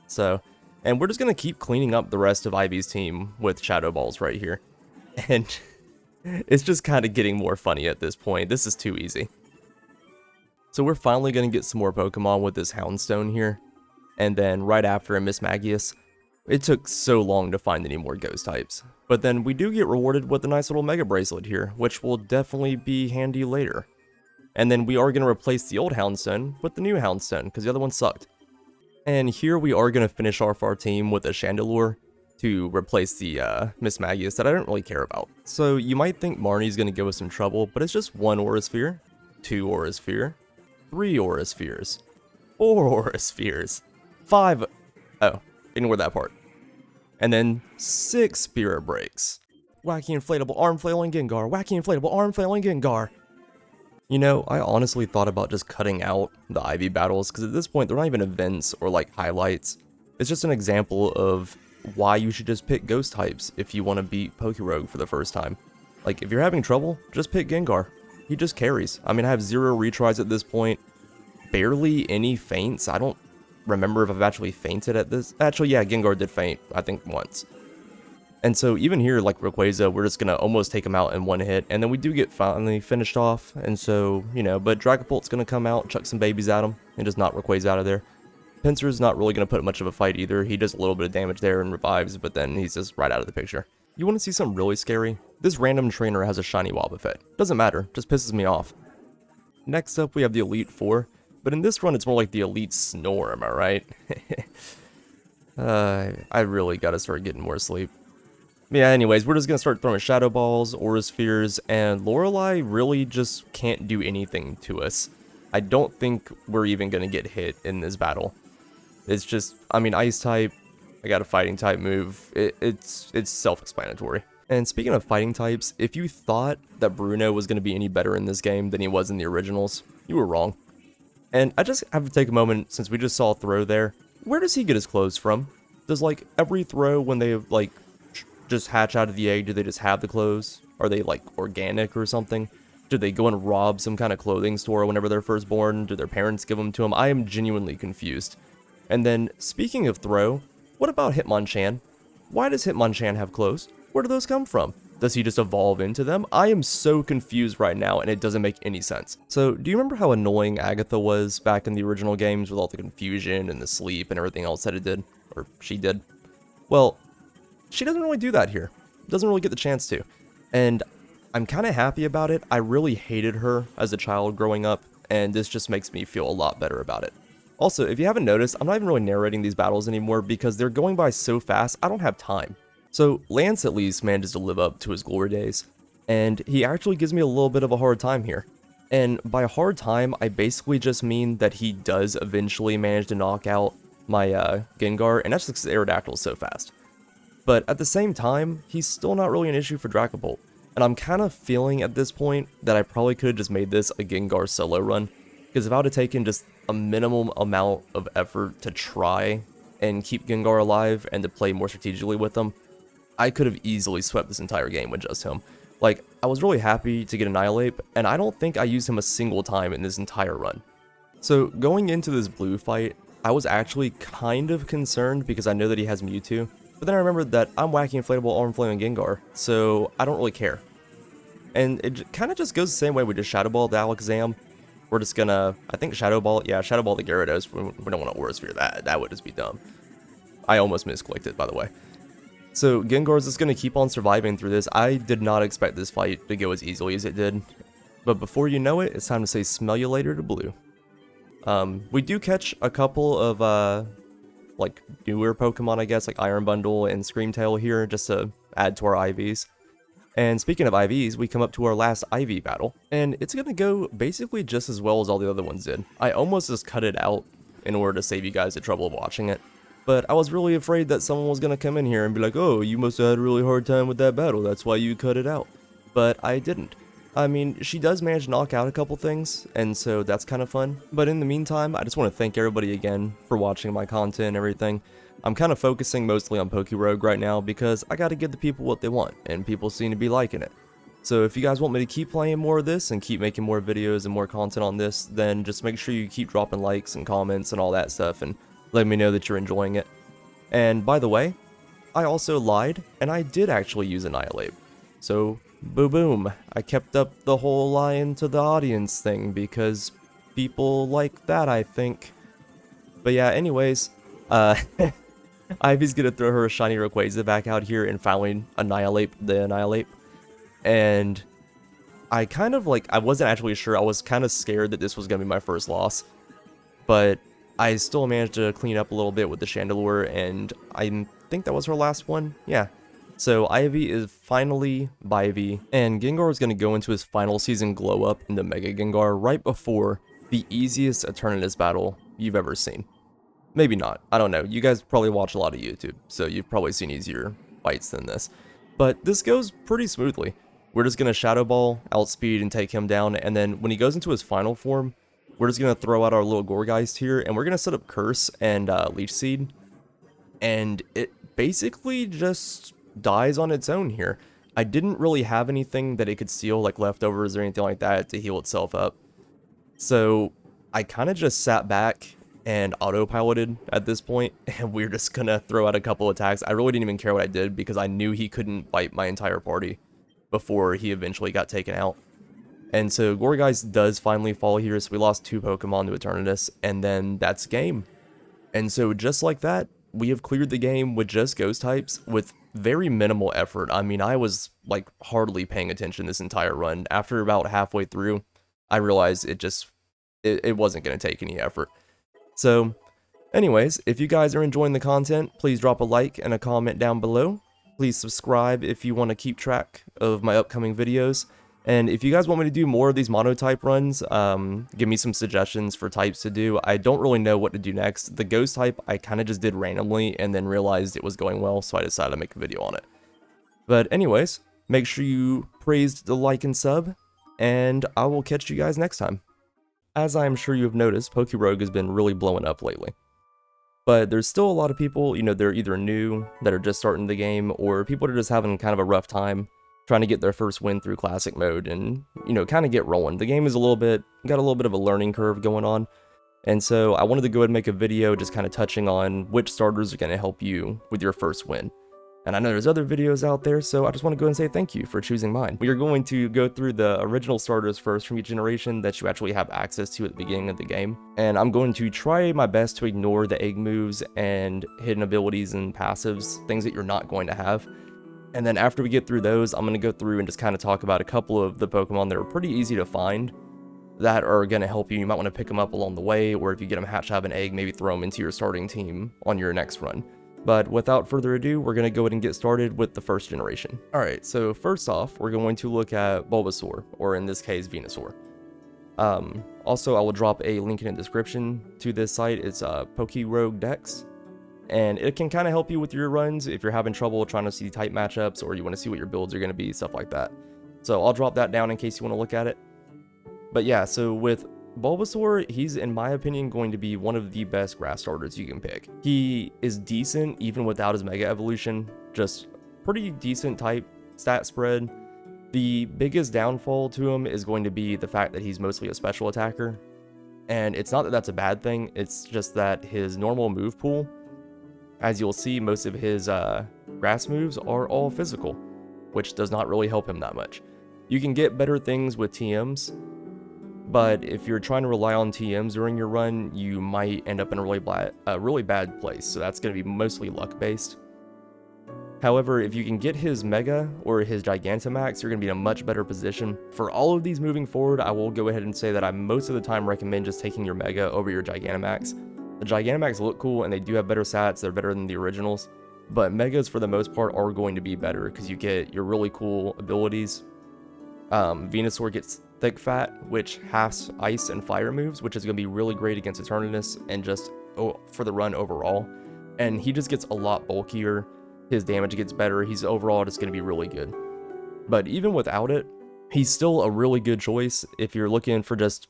So, and we're just going to keep cleaning up the rest of Ivy's team with Shadow Balls right here. And it's just kind of getting more funny at this point. This is too easy. So we're finally going to get some more Pokemon with this Houndstone here. And then right after a Miss Magius. It took so long to find any more ghost types. But then we do get rewarded with a nice little Mega Bracelet here, which will definitely be handy later. And then we are going to replace the old Houndstone with the new Houndstone, because the other one sucked. And here we are going to finish off our team with a Chandelure to replace the Miss Magius that I don't really care about. So you might think Marnie's going to give us some trouble, but it's just 1 Aura Sphere, 2 Aura Sphere, 3 Aura Spheres, 4 Aura Spheres, 5, oh, ignore that part, and then 6 Spirit Breaks. Wacky Inflatable Arm Flailing Gengar, Wacky Inflatable Arm Flailing Gengar. You know, I honestly thought about just cutting out the Ivy battles, because at this point they're not even events or like highlights. It's just an example of why you should just pick ghost types if you want to beat PokeRogue for the first time. Like, if you're having trouble, just pick Gengar. He just carries. I mean, I have 0 retries at this point, barely any faints. I don't remember if I've actually fainted at this. Actually, yeah, Gengar did faint, I think once. And so even here, like Rayquaza, we're just going to almost take him out in one hit, and then we do get finally finished off, and so, you know, but Dragapult's going to come out, chuck some babies at him, and just knock Rayquaza out of there. Pinsir's not really going to put much of a fight either. He does a little bit of damage there and revives, but then he's just right out of the picture. You want to see something really scary? This random trainer has a shiny Wobbuffet. Doesn't matter, just pisses me off. Next up, we have the Elite Four, but in this run, it's more like the Elite Snore, am I right? I really gotta start getting more sleep. Yeah, anyways, we're just gonna start throwing Shadow Balls, Aura Spheres, and Lorelei really just can't do anything to us. I don't think we're even gonna get hit in this battle. It's just, I mean, Ice type, I got a Fighting type move, it's self-explanatory. And speaking of fighting types, if you thought that Bruno was gonna be any better in this game than he was in the originals, you were wrong. And I just have to take a moment, since we just saw Throw there, where does he get his clothes from? Does, like, every Throw, when they, like, just hatch out of the egg, do they just have the clothes? Are they, like, organic or something? Do they go and rob some kind of clothing store whenever they're first born? Do their parents give them to them? I am genuinely confused. And then, speaking of Throw, what about Hitmonchan? Why does Hitmonchan have clothes? Where do those come from? Does he just evolve into them? I am so confused right now, and it doesn't make any sense. So, do you remember how annoying Agatha was back in the original games with all the confusion and the sleep and everything else that it did? Or she did? Well, she doesn't really do that here. Doesn't really get the chance to. And I'm kind of happy about it. I really hated her as a child growing up, and this just makes me feel a lot better about it. Also, if you haven't noticed, I'm not even really narrating these battles anymore because they're going by so fast, I don't have time. So, Lance at least manages to live up to his glory days, and he actually gives me a little bit of a hard time here. And by a hard time, I basically just mean that he does eventually manage to knock out my Gengar, and that's just because Aerodactyl is so fast. But at the same time, he's still not really an issue for Dragapult. And I'm kind of feeling at this point that I probably could have just made this a Gengar solo run, because if I would have taken just a minimum amount of effort to try and keep Gengar alive and to play more strategically with him, I could have easily swept this entire game with just him. Like, I was really happy to get Annihilate, and I don't think I used him a single time in this entire run. So, going into this blue fight, I was actually kind of concerned because I know that he has Mewtwo, but then I remembered that I'm Wacky Inflatable Arm Flailing Gengar, so I don't really care. And it kind of just goes the same way we just Shadow Ball the Alakazam. We're just gonna, I think Shadow Ball the Gyarados. We don't want to Aura Sphere that would just be dumb. I almost misclicked it, by the way. So Gengar's just going to keep on surviving through this. I did not expect this fight to go as easily as it did. But before you know it, it's time to say smell you later to Blue. We do catch a couple of, like, newer Pokemon, I guess, like Iron Bundle and Screamtail here, just to add to our IVs. And speaking of IVs, we come up to our last IV battle, and it's going to go basically just as well as all the other ones did. I almost just cut it out in order to save you guys the trouble of watching it. But I was really afraid that someone was going to come in here and be like, oh, you must have had a really hard time with that battle, that's why you cut it out. But I didn't. I mean, she does manage to knock out a couple things, and so that's kind of fun. But in the meantime, I just want to thank everybody again for watching my content and everything. I'm kind of focusing mostly on PokeRogue right now because I got to give the people what they want, and people seem to be liking it. So if you guys want me to keep playing more of this and keep making more videos and more content on this, then just make sure you keep dropping likes and comments and all that stuff, and let me know that you're enjoying it. And by the way, I also lied, and I did actually use Annihilate. So, boom, I kept up the whole lying to the audience thing, because people like that, I think. But yeah, anyways, Ivy's gonna throw her shiny Rayquaza back out here and finally Annihilate the Annihilate. And I kind of, like, I wasn't actually sure, I was kind of scared that this was gonna be my first loss. But I still managed to clean up a little bit with the Chandelure, and I think that was her last one. Yeah. So Ivy is finally Bivy, and Gengar is going to go into his final season glow up into Mega Gengar right before the easiest Eternatus battle you've ever seen. Maybe not, I don't know, you guys probably watch a lot of YouTube, so you've probably seen easier fights than this. But this goes pretty smoothly. We're just going to Shadow Ball, outspeed, and take him down, and then when he goes into his final form, we're just going to throw out our little Gourgeist here, and we're going to set up Curse and Leech Seed, and it basically just dies on its own here. I didn't really have anything that it could steal, like leftovers or anything like that, to heal itself up. So I kind of just sat back and autopiloted at this point, and we're just going to throw out a couple attacks. I really didn't even care what I did because I knew he couldn't fight my entire party before he eventually got taken out. And so Gourgeist does finally fall here, so we lost 2 Pokemon to Eternatus, and then that's game. And so just like that, we have cleared the game with just Ghost types with very minimal effort. I mean, I was like hardly paying attention this entire run. After about halfway through, I realized it wasn't going to take any effort. So anyways, if you guys are enjoying the content, please drop a like and a comment down below. Please subscribe if you want to keep track of my upcoming videos. And if you guys want me to do more of these monotype runs, give me some suggestions for types to do. I don't really know what to do next. The ghost type I kind of just did randomly and then realized it was going well, so I decided to make a video on it. But anyways, make sure you praised the like and sub, and I will catch you guys next time. As I am sure you have noticed, PokeRogue has been really blowing up lately. But there's still a lot of people, you know, they're either new, that are just starting the game, or people that are just having kind of a rough time trying to get their first win through classic mode and, you know, kind of get rolling. The game is got a little bit of a learning curve going on. And so I wanted to go ahead and make a video just kind of touching on which starters are going to help you with your first win. And I know there's other videos out there, so I just want to go and say thank you for choosing mine. We are going to go through the original starters first from each generation that you actually have access to at the beginning of the game. And I'm going to try my best to ignore the egg moves and hidden abilities and passives, things that you're not going to have. And then after we get through those, I'm going to go through and just kind of talk about a couple of the Pokemon that are pretty easy to find that are going to help you. You might want to pick them up along the way, or if you get them hatched out of an egg, maybe throw them into your starting team on your next run. But without further ado, we're going to go ahead and get started with the first generation. Alright, so first off, we're going to look at Bulbasaur, or in this case, Venusaur. Also, I will drop a link in the description to this site. It's PokeRogue Dex, and it can kind of help you with your runs if you're having trouble trying to see type matchups, or you want to see what your builds are going to be, stuff like that. So I'll drop that down in case you want to look at it. But yeah, so with Bulbasaur, he's, in my opinion, going to be one of the best grass starters you can pick. He is decent even without his Mega Evolution, just pretty decent type stat spread. The biggest downfall to him is going to be the fact that he's mostly a special attacker. And it's not that that's a bad thing, it's just that his normal move pool, as you'll see, most of his grass moves are all physical, which does not really help him that much. You can get better things with TMs, but if you're trying to rely on TMs during your run, you might end up in a really bad place, so that's going to be mostly luck-based. However, if you can get his Mega or his Gigantamax, you're going to be in a much better position. For all of these moving forward, I will go ahead and say that I most of the time recommend just taking your Mega over your Gigantamax. The Gigantamax look cool, and they do have better stats, they're better than the originals, but Megas, for the most part, are going to be better, because you get your really cool abilities. Venusaur gets Thick Fat, which halves ice and fire moves, which is going to be really great against Eternatus and just for the run overall. And he just gets a lot bulkier, his damage gets better, he's overall just going to be really good. But even without it, he's still a really good choice if you're looking for just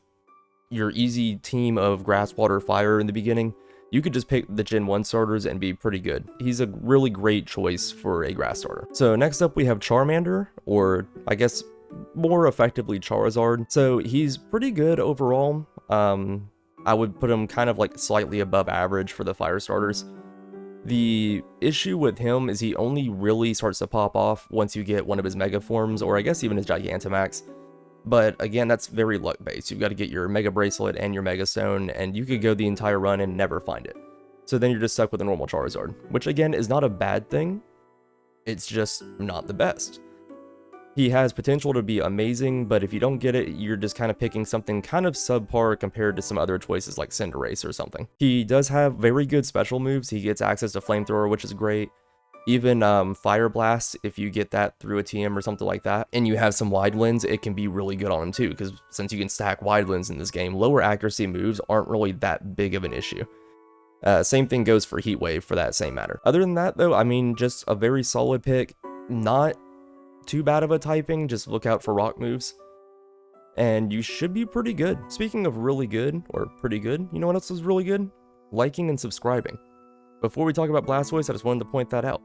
your easy team of Grass, Water, Fire in the beginning. You could just pick the Gen 1 starters and be pretty good. He's a really great choice for a grass starter. So next up we have Charmander, or I guess more effectively Charizard. So he's pretty good overall. I would put him kind of like slightly above average for the fire starters. The issue with him is he only really starts to pop off once you get one of his Mega Forms, or I guess even his Gigantamax. But again, that's very luck based. You've got to get your Mega Bracelet and your Mega Stone, and you could go the entire run and never find it. So then you're just stuck with a normal Charizard, which again is not a bad thing. It's just not the best. He has potential to be amazing, but if you don't get it, you're just kind of picking something kind of subpar compared to some other choices like Cinderace or something. He does have very good special moves. He gets access to Flamethrower, which is great. Even Fire Blast, if you get that through a TM or something like that, and you have some wide lens, it can be really good on him too, because since you can stack wide lens in this game, lower accuracy moves aren't really that big of an issue. Same thing goes for Heat Wave for that same matter. Other than that though, I mean, just a very solid pick. Not too bad of a typing, just look out for rock moves. And you should be pretty good. Speaking of really good, or pretty good, you know what else is really good? Liking and subscribing. Before we talk about Blastoise, I just wanted to point that out.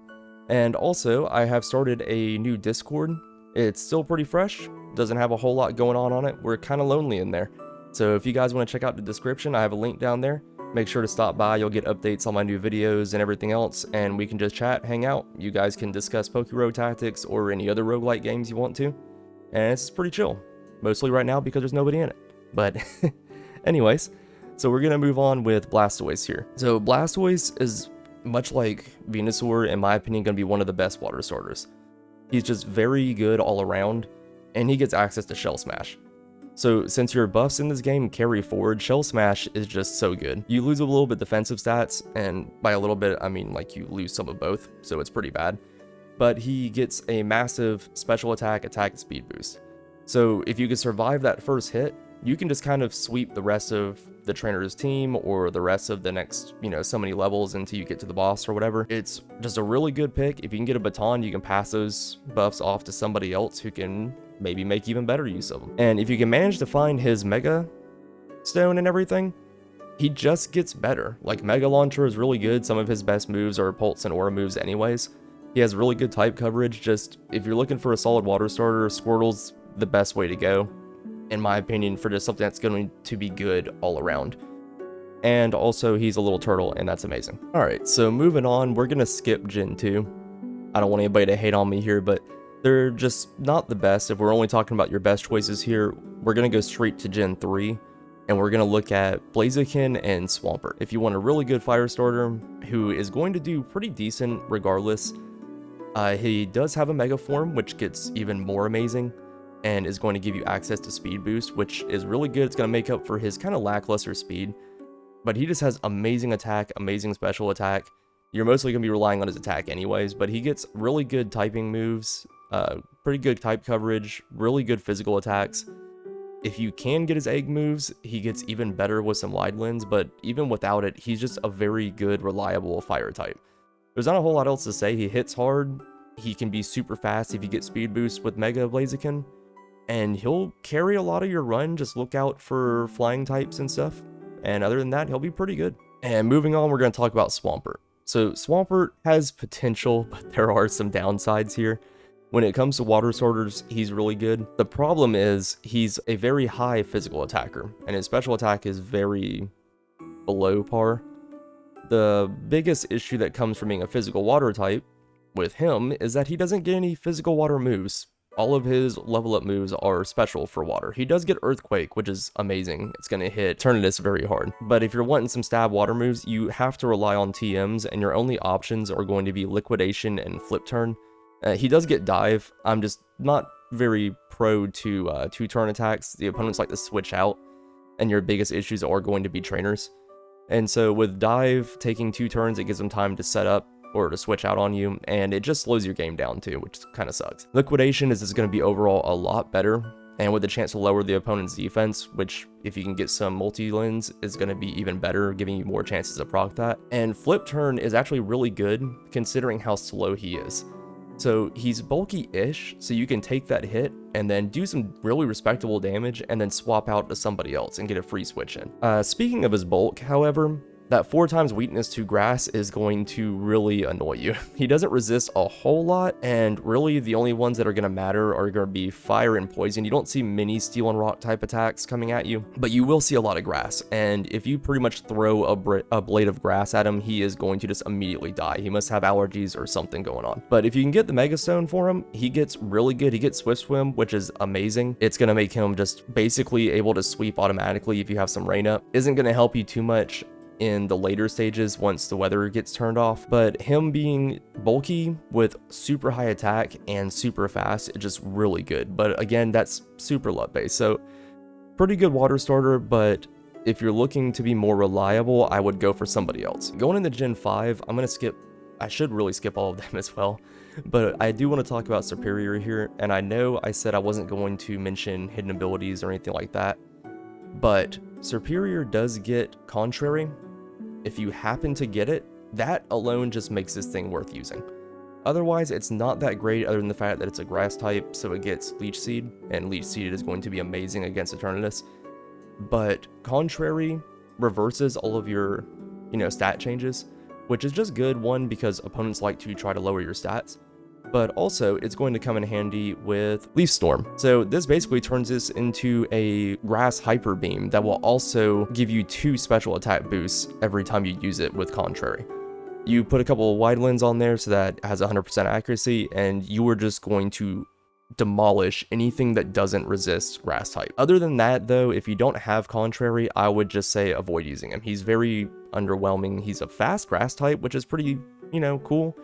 And also, I have started a new Discord. It's still pretty fresh, doesn't have a whole lot going on it. We're kind of lonely in there. So if you guys want to check out the description, I have a link down there. Make sure to stop by, you'll get updates on my new videos and everything else, and we can just chat, hang out. You guys can discuss PokeRogue tactics or any other roguelike games you want to. And it's pretty chill. Mostly right now because there's nobody in it. But anyways, so we're going to move on with Blastoise here. So Blastoise is, much like Venusaur, in my opinion, going to be one of the best water starters. He's just very good all around, and he gets access to Shell Smash. So since your buffs in this game carry forward, Shell Smash is just so good. You lose a little bit defensive stats, and by a little bit, I mean like you lose some of both, so it's pretty bad. But he gets a massive special attack, and speed boost. So if you can survive that first hit, you can just kind of sweep the rest of the trainer's team or the rest of the next, so many levels until you get to the boss or whatever. It's just a really good pick. If you can get a baton, you can pass those buffs off to somebody else who can maybe make even better use of them. And if you can manage to find his Mega Stone and everything, he just gets better. Like, Mega Launcher is really good. Some of his best moves are Pulse and Aura moves anyways. He has really good type coverage. Just, if you're looking for a solid water starter, Squirtle's the best way to go, in my opinion, for just something that's going to be good all around. And also, he's a little turtle, and that's amazing. Alright, so moving on, we're gonna skip Gen 2. I don't want anybody to hate on me here, but they're just not the best. If we're only talking about your best choices here, we're gonna go straight to Gen 3, and we're gonna look at Blaziken and Swampert. If you want a really good fire starter who is going to do pretty decent regardless, he does have a Mega Form, which gets even more amazing, and is going to give you access to speed boost, which is really good. It's going to make up for his kind of lackluster speed, but he just has amazing attack, amazing special attack. You're mostly going to be relying on his attack anyways, but he gets really good typing moves, pretty good type coverage, really good physical attacks. If you can get his egg moves, he gets even better with some wide lens, but even without it, he's just a very good, reliable fire type. There's not a whole lot else to say. He hits hard, he can be super fast if you get speed boost with Mega Blaziken, and he'll carry a lot of your run. Just look out for flying types and stuff. And other than that, he'll be pretty good. And moving on, we're going to talk about Swampert. So Swampert has potential, but there are some downsides here. When it comes to water starters, he's really good. The problem is he's a very high physical attacker, and his special attack is very below par. The biggest issue that comes from being a physical water type with him is that he doesn't get any physical water moves. All of his level up moves are special for water. He does get Earthquake, which is amazing. It's going to hit Eternatus very hard. But if you're wanting some stab water moves, you have to rely on TMs, and your only options are going to be Liquidation and Flip Turn. He does get Dive. I'm just not very pro to two-turn attacks. The opponents like to switch out, and your biggest issues are going to be trainers. And so with Dive taking 2 turns, it gives them time to set up or to switch out on you, and it just slows your game down too, which kind of sucks. Liquidation is going to be overall a lot better, and with the chance to lower the opponent's defense, which if you can get some multi-lens is going to be even better, giving you more chances to proc that. And Flip Turn is actually really good considering how slow he is. So he's bulky-ish, so you can take that hit and then do some really respectable damage and then swap out to somebody else and get a free switch in. Speaking of his bulk, however, that 4 times weakness to grass is going to really annoy you. He doesn't resist a whole lot, and really the only ones that are going to matter are going to be fire and poison. You don't see many steel and rock type attacks coming at you, but you will see a lot of grass, and if you pretty much throw a blade of grass at him, he is going to just immediately die. He must have allergies or something going on. But if you can get the Mega Stone for him, he gets really good. He gets Swift Swim, which is amazing. It's going to make him just basically able to sweep automatically if you have some rain up. Isn't going to help you too much in the later stages once the weather gets turned off, but him being bulky with super high attack and super fast is just really good. But again, that's super LUT based, so pretty good water starter, but if you're looking to be more reliable, I would go for somebody else. Going into Gen 5, I'm going to skip I should really skip all of them as well. But I do want to talk about Superior here, and I know I said I wasn't going to mention hidden abilities or anything like that, but Superior does get Contrary. If you happen to get it, that alone just makes this thing worth using. Otherwise, it's not that great other than the fact that it's a grass type, so it gets Leech Seed, and Leech Seed is going to be amazing against Eternatus. But Contrary reverses all of your, stat changes, which is just good, one, because opponents like to try to lower your stats, but also it's going to come in handy with Leaf Storm. So this basically turns this into a grass Hyper Beam that will also give you 2 special attack boosts every time you use it with Contrary. You put a couple of Wildlands on there so that it has 100% accuracy, and you are just going to demolish anything that doesn't resist grass type. Other than that though, if you don't have Contrary, I would just say avoid using him. He's very underwhelming. He's a fast grass type, which is pretty, cool,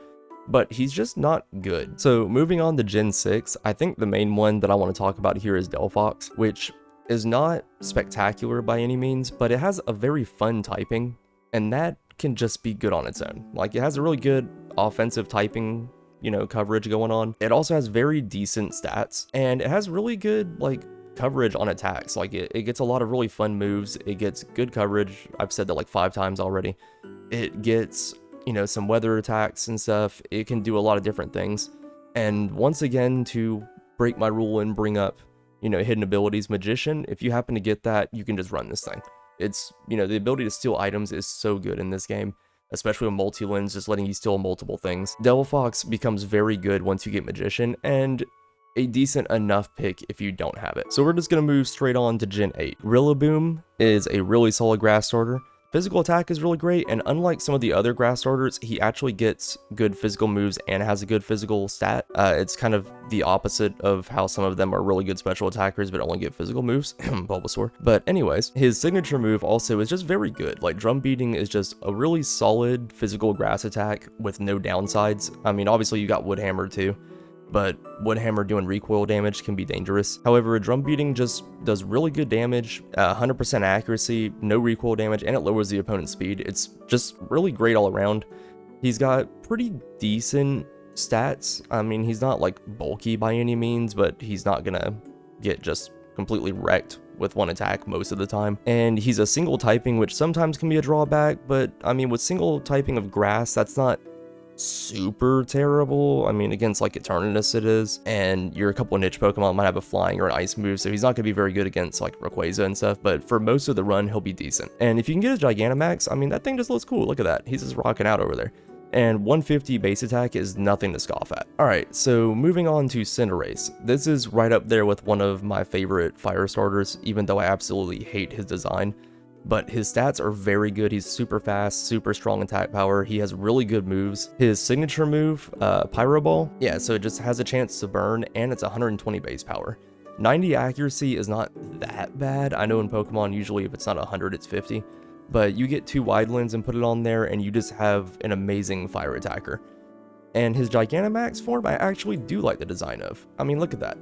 but he's just not good. So moving on to Gen 6, I think the main one that I want to talk about here is Delphox, which is not spectacular by any means, but it has a very fun typing, and that can just be good on its own. Like, it has a really good offensive typing, coverage going on. It also has very decent stats, and it has really good, coverage on attacks. Like, it gets a lot of really fun moves. It gets good coverage. I've said that like 5 times already. It gets, some weather attacks and stuff. It can do a lot of different things. And once again, to break my rule and bring up, hidden abilities, Magician, if you happen to get that, you can just run this thing. It's, the ability to steal items is so good in this game, especially with multi-lens, just letting you steal multiple things. Delphox becomes very good once you get Magician, and a decent enough pick if you don't have it. So we're just going to move straight on to Gen 8. Rillaboom is a really solid grass starter. Physical attack is really great, and unlike some of the other grass starters, he actually gets good physical moves and has a good physical stat. It's kind of the opposite of how some of them are really good special attackers but only get physical moves. Bulbasaur. But anyways, his signature move also is just very good. Like, Drum Beating is just a really solid physical grass attack with no downsides. I mean, obviously you got Wood Hammer too, but Wood Hammer doing recoil damage can be dangerous. However, Drum Beating just does really good damage, 100% accuracy, no recoil damage, and it lowers the opponent's speed. It's just really great all around. He's got pretty decent stats. I mean, he's not like bulky by any means, but he's not gonna get just completely wrecked with one attack most of the time. And he's a single typing, which sometimes can be a drawback, but I mean, with single typing of grass, that's not super terrible. I mean, against like Eternatus it is, and your couple of niche Pokemon might have a flying or an ice move, so he's not going to be very good against like Rayquaza and stuff, but for most of the run he'll be decent. And if you can get his Gigantamax, I mean, that thing just looks cool. Look at that, he's just rocking out over there. And 150 base attack is nothing to scoff at. Alright, so moving on to Cinderace. This is right up there with one of my favorite fire starters, even though I absolutely hate his design. But his stats are very good. He's super fast, super strong attack power. He has really good moves. His signature move, Pyro Ball, yeah, so it just has a chance to burn, and it's 120 base power. 90 accuracy is not that bad. I know in Pokemon, usually if it's not 100, it's 50. But you get 2 Wildlands and put it on there, and you just have an amazing fire attacker. And his Gigantamax form, I actually do like the design of. I mean, look at that.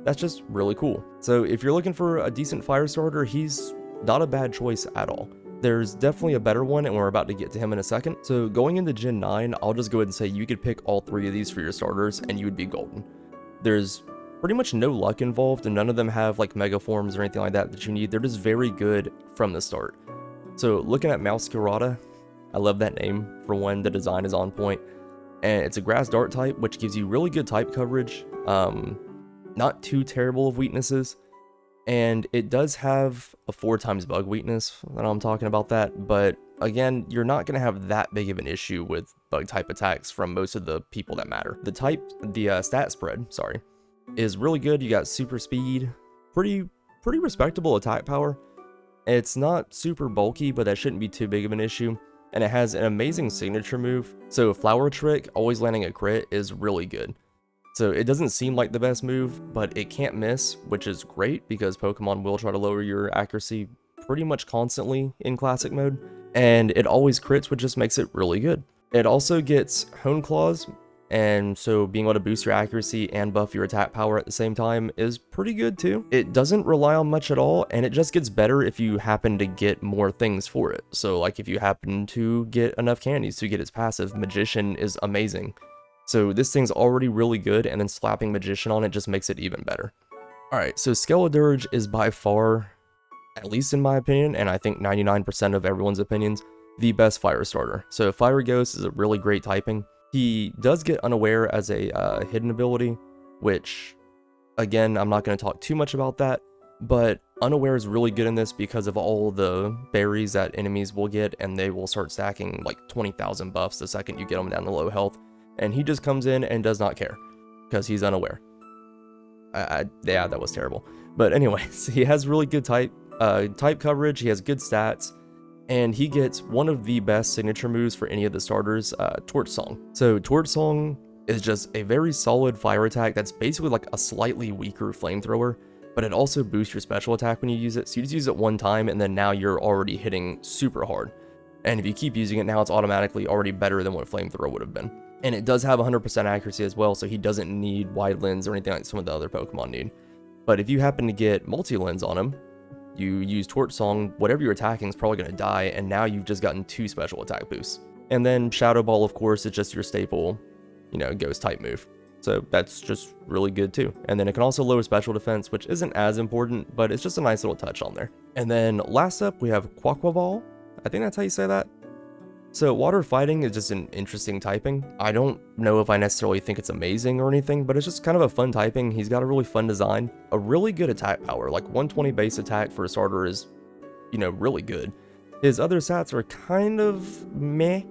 That's just really cool. So if you're looking for a decent fire starter, he's not a bad choice at all. There's definitely a better one, and we're about to get to him in a second. So going into Gen 9, I'll just go ahead and say you could pick all 3 of these for your starters, and you would be golden. There's pretty much no luck involved, and none of them have like mega forms or anything like that you need. They're just very good from the start. So looking at Mousecurata, I love that name. For one, the design is on point, and it's a grass dart type, which gives you really good type coverage, not too terrible of weaknesses. And it does have a 4x bug weakness. I know I'm talking about that, but again, you're not going to have that big of an issue with bug type attacks from most of the people that matter. The stat spread, is really good. You got super speed, pretty respectable attack power. It's not super bulky, but that shouldn't be too big of an issue. And it has an amazing signature move. So Flower Trick, always landing a crit, is really good. So it doesn't seem like the best move, but it can't miss, which is great because Pokemon will try to lower your accuracy pretty much constantly in Classic mode. And it always crits, which just makes it really good. It also gets Hone Claws, And so being able to boost your accuracy and buff your attack power at the same time is pretty good too. It doesn't rely on much at all, and it just gets better if you happen to get more things for it. So like if you happen to get enough candies to get its passive, Magician is amazing. So this thing's already really good, and then slapping Magician on it just makes it even better. Alright, so Skeledirge is by far, at least in my opinion, and I think 99% of everyone's opinions, the best fire starter. So Fire Ghost is a really great typing. He does get Unaware as a hidden ability, which, again, I'm not going to talk too much about that, but Unaware is really good in this because of all the berries that enemies will get, and they will start stacking like 20,000 buffs the second you get them down to low health, and he just comes in and does not care, because he's unaware. Yeah, that was terrible. But anyways, he has really good type coverage, he has good stats, and he gets one of the best signature moves for any of the starters, Torch Song. So Torch Song is just a very solid fire attack that's basically like a slightly weaker flamethrower, but it also boosts your special attack when you use it. So you just use it one time, and then now you're already hitting super hard. And if you keep using it now, it's automatically already better than what flamethrower would have been. And it does have 100% accuracy as well, so he doesn't need wide lens or anything like some of the other Pokemon need. But if you happen to get multi-lens on him, you use Torch Song, whatever you're attacking is probably going to die, and now you've just gotten 2 special attack boosts. And then Shadow Ball, of course, is just your staple, ghost type move. So that's just really good too. And then it can also lower special defense, which isn't as important, but it's just a nice little touch on there. And then last up, we have Quaquaval. I think that's how you say that. So Water Fighting is just an interesting typing. I don't know if I necessarily think it's amazing or anything, but it's just kind of a fun typing. He's got a really fun design, a really good attack power, like 120 base attack for a starter is, really good. His other stats are kind of meh,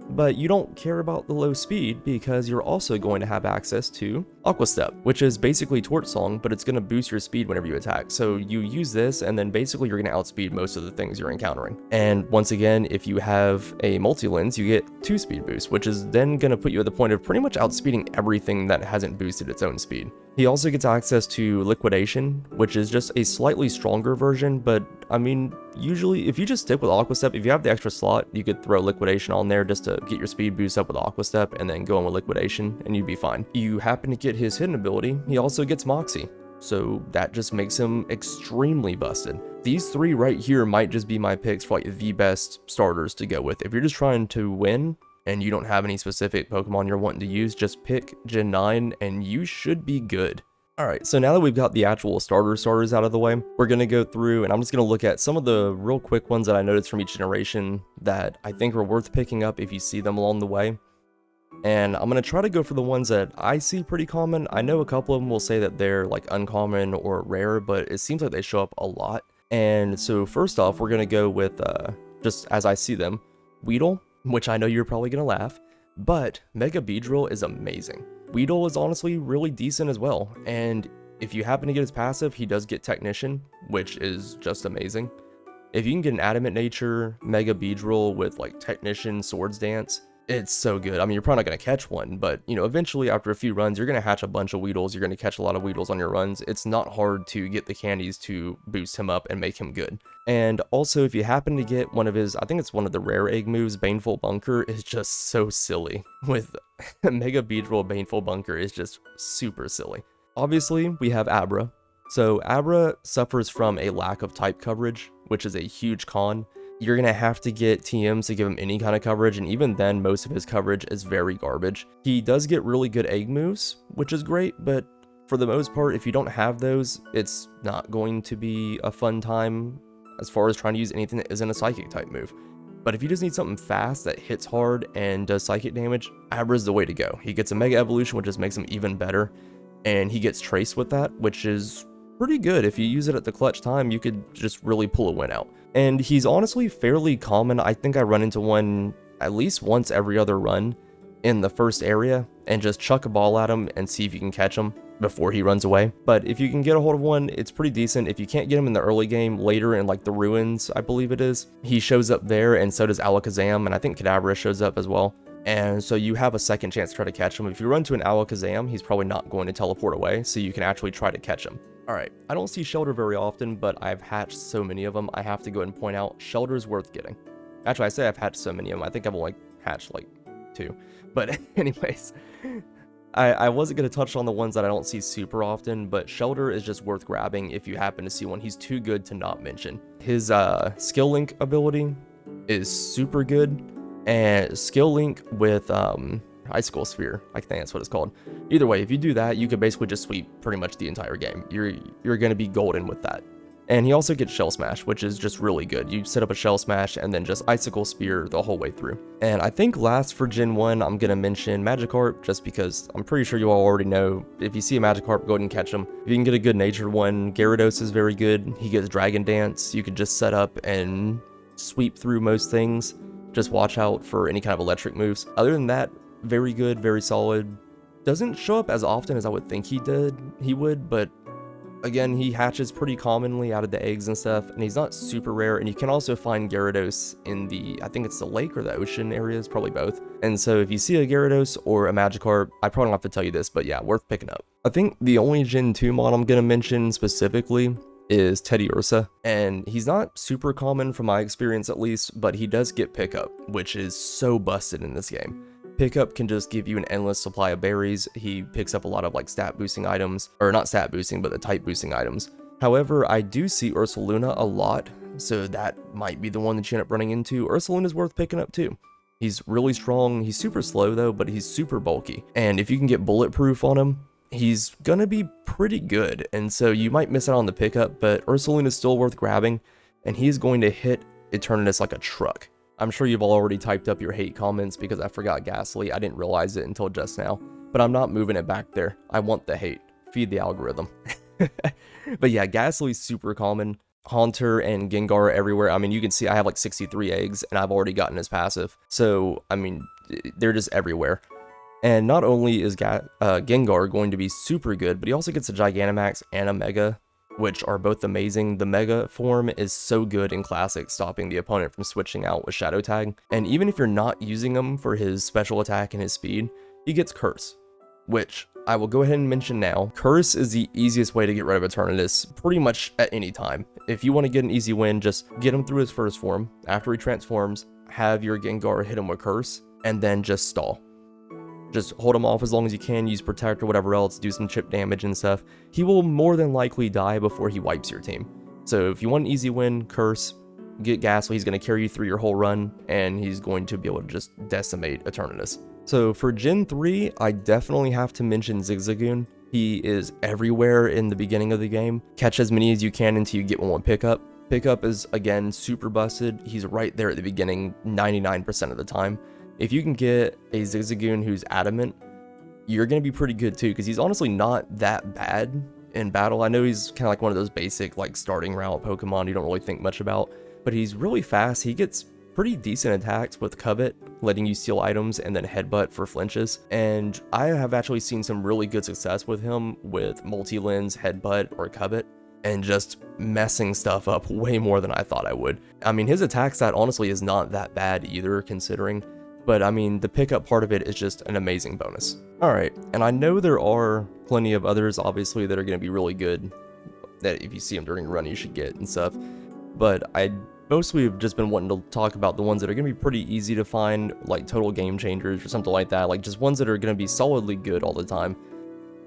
but you don't care about the low speed because you're also going to have access to Aqua Step, which is basically Torch Song, but it's going to boost your speed whenever you attack. So you use this, and then basically you're going to outspeed most of the things you're encountering. And once again, if you have a multi-lens, you get 2 speed boosts, which is then going to put you at the point of pretty much outspeeding everything that hasn't boosted its own speed. He also gets access to Liquidation, which is just a slightly stronger version, but I mean, usually if you just stick with Aqua Step, if you have the extra slot, you could throw Liquidation on there just to get your speed boost up with Aqua Step and then go in with Liquidation and you'd be fine. You happen to get his hidden ability, he also gets Moxie, so that just makes him extremely busted. These 3 right here might just be my picks for like the best starters to go with. If you're just trying to win, and you don't have any specific Pokemon you're wanting to use, just pick Gen 9 and you should be good. Alright, so now that we've got the actual starters out of the way, we're going to go through and I'm just going to look at some of the real quick ones that I noticed from each generation that I think are worth picking up if you see them along the way. And I'm going to try to go for the ones that I see pretty common. I know a couple of them will say that they're like uncommon or rare, but it seems like they show up a lot. And so first off, we're going to go with, just as I see them, Weedle, which I know you're probably going to laugh, but Mega Beedrill is amazing. Weedle is honestly really decent as well, and if you happen to get his passive, he does get Technician, which is just amazing. If you can get an Adamant Nature, Mega Beedrill with like Technician, Swords Dance, it's so good. I mean, you're probably not going to catch one, but eventually after a few runs, you're going to hatch a bunch of Weedles, you're going to catch a lot of Weedles on your runs. It's not hard to get the candies to boost him up and make him good. And also, if you happen to get one of his, I think it's one of the rare egg moves, Baneful Bunker is just so silly. With Mega Beedrill, Baneful Bunker is just super silly. Obviously, we have Abra. So Abra suffers from a lack of type coverage, which is a huge con. You're going to have to get TMs to give him any kind of coverage, and even then, most of his coverage is very garbage. He does get really good egg moves, which is great, but for the most part, if you don't have those, it's not going to be a fun time as far as trying to use anything that isn't a psychic type move. But if you just need something fast that hits hard and does psychic damage, Abra's the way to go. He gets a Mega Evolution, which just makes him even better, and he gets Trace with that, which is pretty good. If you use it at the clutch time, you could just really pull a win out. And he's honestly fairly common. I think I run into one at least once every other run in the first area and just chuck a ball at him and see if you can catch him before he runs away. But if you can get a hold of one, it's pretty decent. If you can't get him in the early game, later in like the ruins, I believe it is, he shows up there, and so does Alakazam, and I think Kadabra shows up as well. And so you have a second chance to try to catch him. If you run to an Alakazam, he's probably not going to teleport away, so you can actually try to catch him. Alright, I don't see Shelter very often, but I've hatched so many of them, I have to go ahead and point out, Shelter's worth getting. Actually, I say I've hatched so many of them, I think I've only hatched like too. But anyways, I wasn't going to touch on the ones that I don't see super often, but Shelter is just worth grabbing if you happen to see one. He's too good to not mention. His skill link ability is super good, and skill link with Icicle Sphere, I think that's what it's called. Either way, if you do that, you could basically just sweep pretty much the entire game. You're going to be golden with that. And he also gets Shell Smash, which is just really good. You set up a Shell Smash and then just Icicle Spear the whole way through. And I think last for Gen 1, I'm going to mention Magikarp, just because I'm pretty sure you all already know. If you see a Magikarp, go ahead and catch him. If you can get a good natured one, Gyarados is very good. He gets Dragon Dance. You could just set up and sweep through most things. Just watch out for any kind of electric moves. Other than that, very good, very solid. Doesn't show up as often as I would think he would, but again, he hatches pretty commonly out of the eggs and stuff, and he's not super rare, and you can also find Gyarados in the, I think it's the lake or the ocean areas, probably both. And so if you see a Gyarados or a Magikarp, I probably don't have to tell you this, but yeah, worth picking up. I think the only Gen 2 mod I'm going to mention specifically is Teddy Ursa, and he's not super common from my experience at least, but he does get pickup, which is so busted in this game. Pickup can just give you an endless supply of berries. He picks up a lot of like stat boosting items, or not stat boosting, but the type boosting items. However, I do see Ursaluna a lot, so that might be the one that you end up running into. Ursaluna is worth picking up too. He's really strong. He's super slow though, but he's super bulky. And if you can get bulletproof on him, he's gonna be pretty good. And so you might miss out on the pickup, but Ursaluna is still worth grabbing, and he's going to hit Eternatus like a truck. I'm sure you've all already typed up your hate comments because I forgot Ghastly. I didn't realize it until just now, but I'm not moving it back there. I want the hate. Feed the algorithm. But yeah, Ghastly's super common. Haunter and Gengar are everywhere. I mean, you can see I have like 63 eggs and I've already gotten his passive. So, I mean, they're just everywhere. And not only is Gengar going to be super good, but he also gets a Gigantamax and a Mega, which are both amazing. The Mega form is so good in Classic, stopping the opponent from switching out with Shadow Tag. And even if you're not using him for his special attack and his speed, he gets Curse, which I will go ahead and mention now. Curse is the easiest way to get rid of Eternatus pretty much at any time. If you want to get an easy win, just get him through his first form. After he transforms, have your Gengar hit him with Curse, and then just stall. Just hold him off as long as you can, use Protect or whatever else, do some chip damage and stuff. He will more than likely die before he wipes your team. So if you want an easy win, Curse, get Ghastly. He's going to carry you through your whole run, and he's going to be able to just decimate Eternatus. So for Gen 3, I definitely have to mention Zigzagoon. He is everywhere in the beginning of the game. Catch as many as you can until you get one with Pickup. Pickup is, again, super busted. He's right there at the beginning 99% of the time. If you can get a Zigzagoon who's adamant, you're going to be pretty good too, because he's honestly not that bad in battle. I know he's kind of like one of those basic like starting route Pokemon you don't really think much about, but he's really fast. He gets pretty decent attacks with Covet, letting you steal items, and then Headbutt for flinches. And I have actually seen some really good success with him with Multi-Lens, Headbutt, or Covet, and just messing stuff up way more than I thought I would. I mean, his attack stat honestly is not that bad either, considering. But I mean, the pickup part of it is just an amazing bonus. Alright, and I know there are plenty of others, obviously, that are going to be really good, that if you see them during a run, you should get and stuff. But I mostly have just been wanting to talk about the ones that are going to be pretty easy to find, like total game changers or something like that. Like just ones that are going to be solidly good all the time.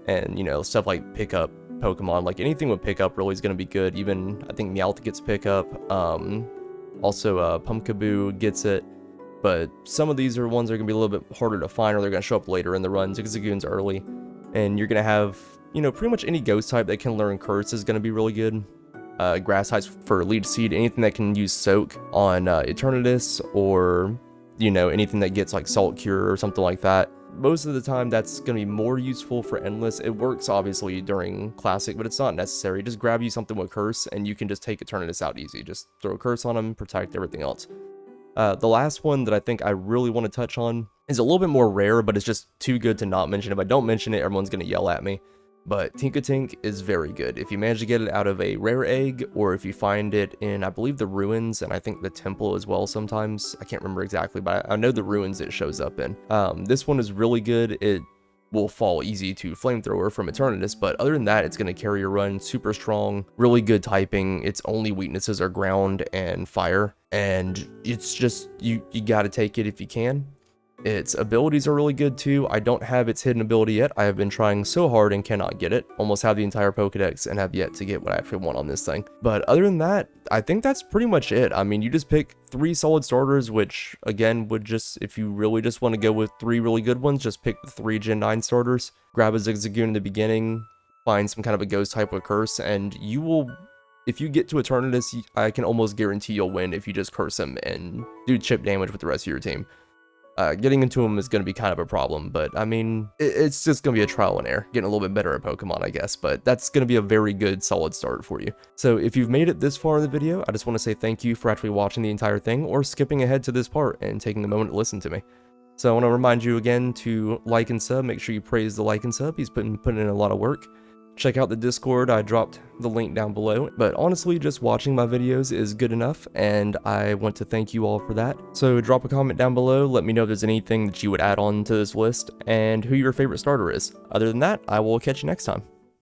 And, you know, stuff like pickup Pokemon, like anything with pickup really is going to be good. Even, I think Meowth gets pickup. Also, Pumpkaboo gets it. But some of these are ones that are going to be a little bit harder to find, or they're going to show up later in the run. Zigzagoon's early. And you're going to have, you know, pretty much any ghost type that can learn Curse is going to be really good. Grass types for Leech Seed, anything that can use Soak on Eternatus, or, you know, anything that gets like Salt Cure or something like that. Most of the time, that's going to be more useful for Endless. It works, obviously, during Classic, but it's not necessary. Just grab you something with Curse, and you can just take Eternatus out easy. Just throw a Curse on him, protect everything else. The last one that I think I really want to touch on is a little bit more rare, but it's just too good to not mention. If I don't mention it, everyone's going to yell at me. But Tinkatink is very good. If you manage to get it out of a rare egg, or if you find it in, I believe, the ruins, and I think the temple as well sometimes. I can't remember exactly, but I know the ruins it shows up in. This one is really good. It will fall easy to Flamethrower from Eternatus, but other than that, it's going to carry your run, super strong, really good typing. Its only weaknesses are ground and fire, and it's just, you got to take it if you can. Its abilities are really good too. I don't have its hidden ability yet. I have been trying so hard and cannot get it. Almost have the entire Pokedex and have yet to get what I actually want on this thing. But other than that, I think that's pretty much it. I mean, you just pick 3 solid starters, which again would just, if you really just want to go with 3 really good ones, just pick the 3 Gen 9 starters. Grab a Zigzagoon in the beginning, find some kind of a ghost type with curse, and you will, if you get to Eternatus, I can almost guarantee you'll win if you just curse him and do chip damage with the rest of your team. Getting into him is going to be kind of a problem, but I mean, it's just going to be a trial and error, getting a little bit better at Pokemon, I guess, but that's going to be a very good, solid start for you. So if you've made it this far in the video, I just want to say thank you for actually watching the entire thing, or skipping ahead to this part and taking a moment to listen to me. So I want to remind you again to like and sub, make sure you praise the like and sub, he's putting in a lot of work. Check out the Discord, I dropped the link down below, but honestly just watching my videos is good enough, and I want to thank you all for that. So drop a comment down below, let me know if there's anything that you would add on to this list, and who your favorite starter is. Other than that, I will catch you next time.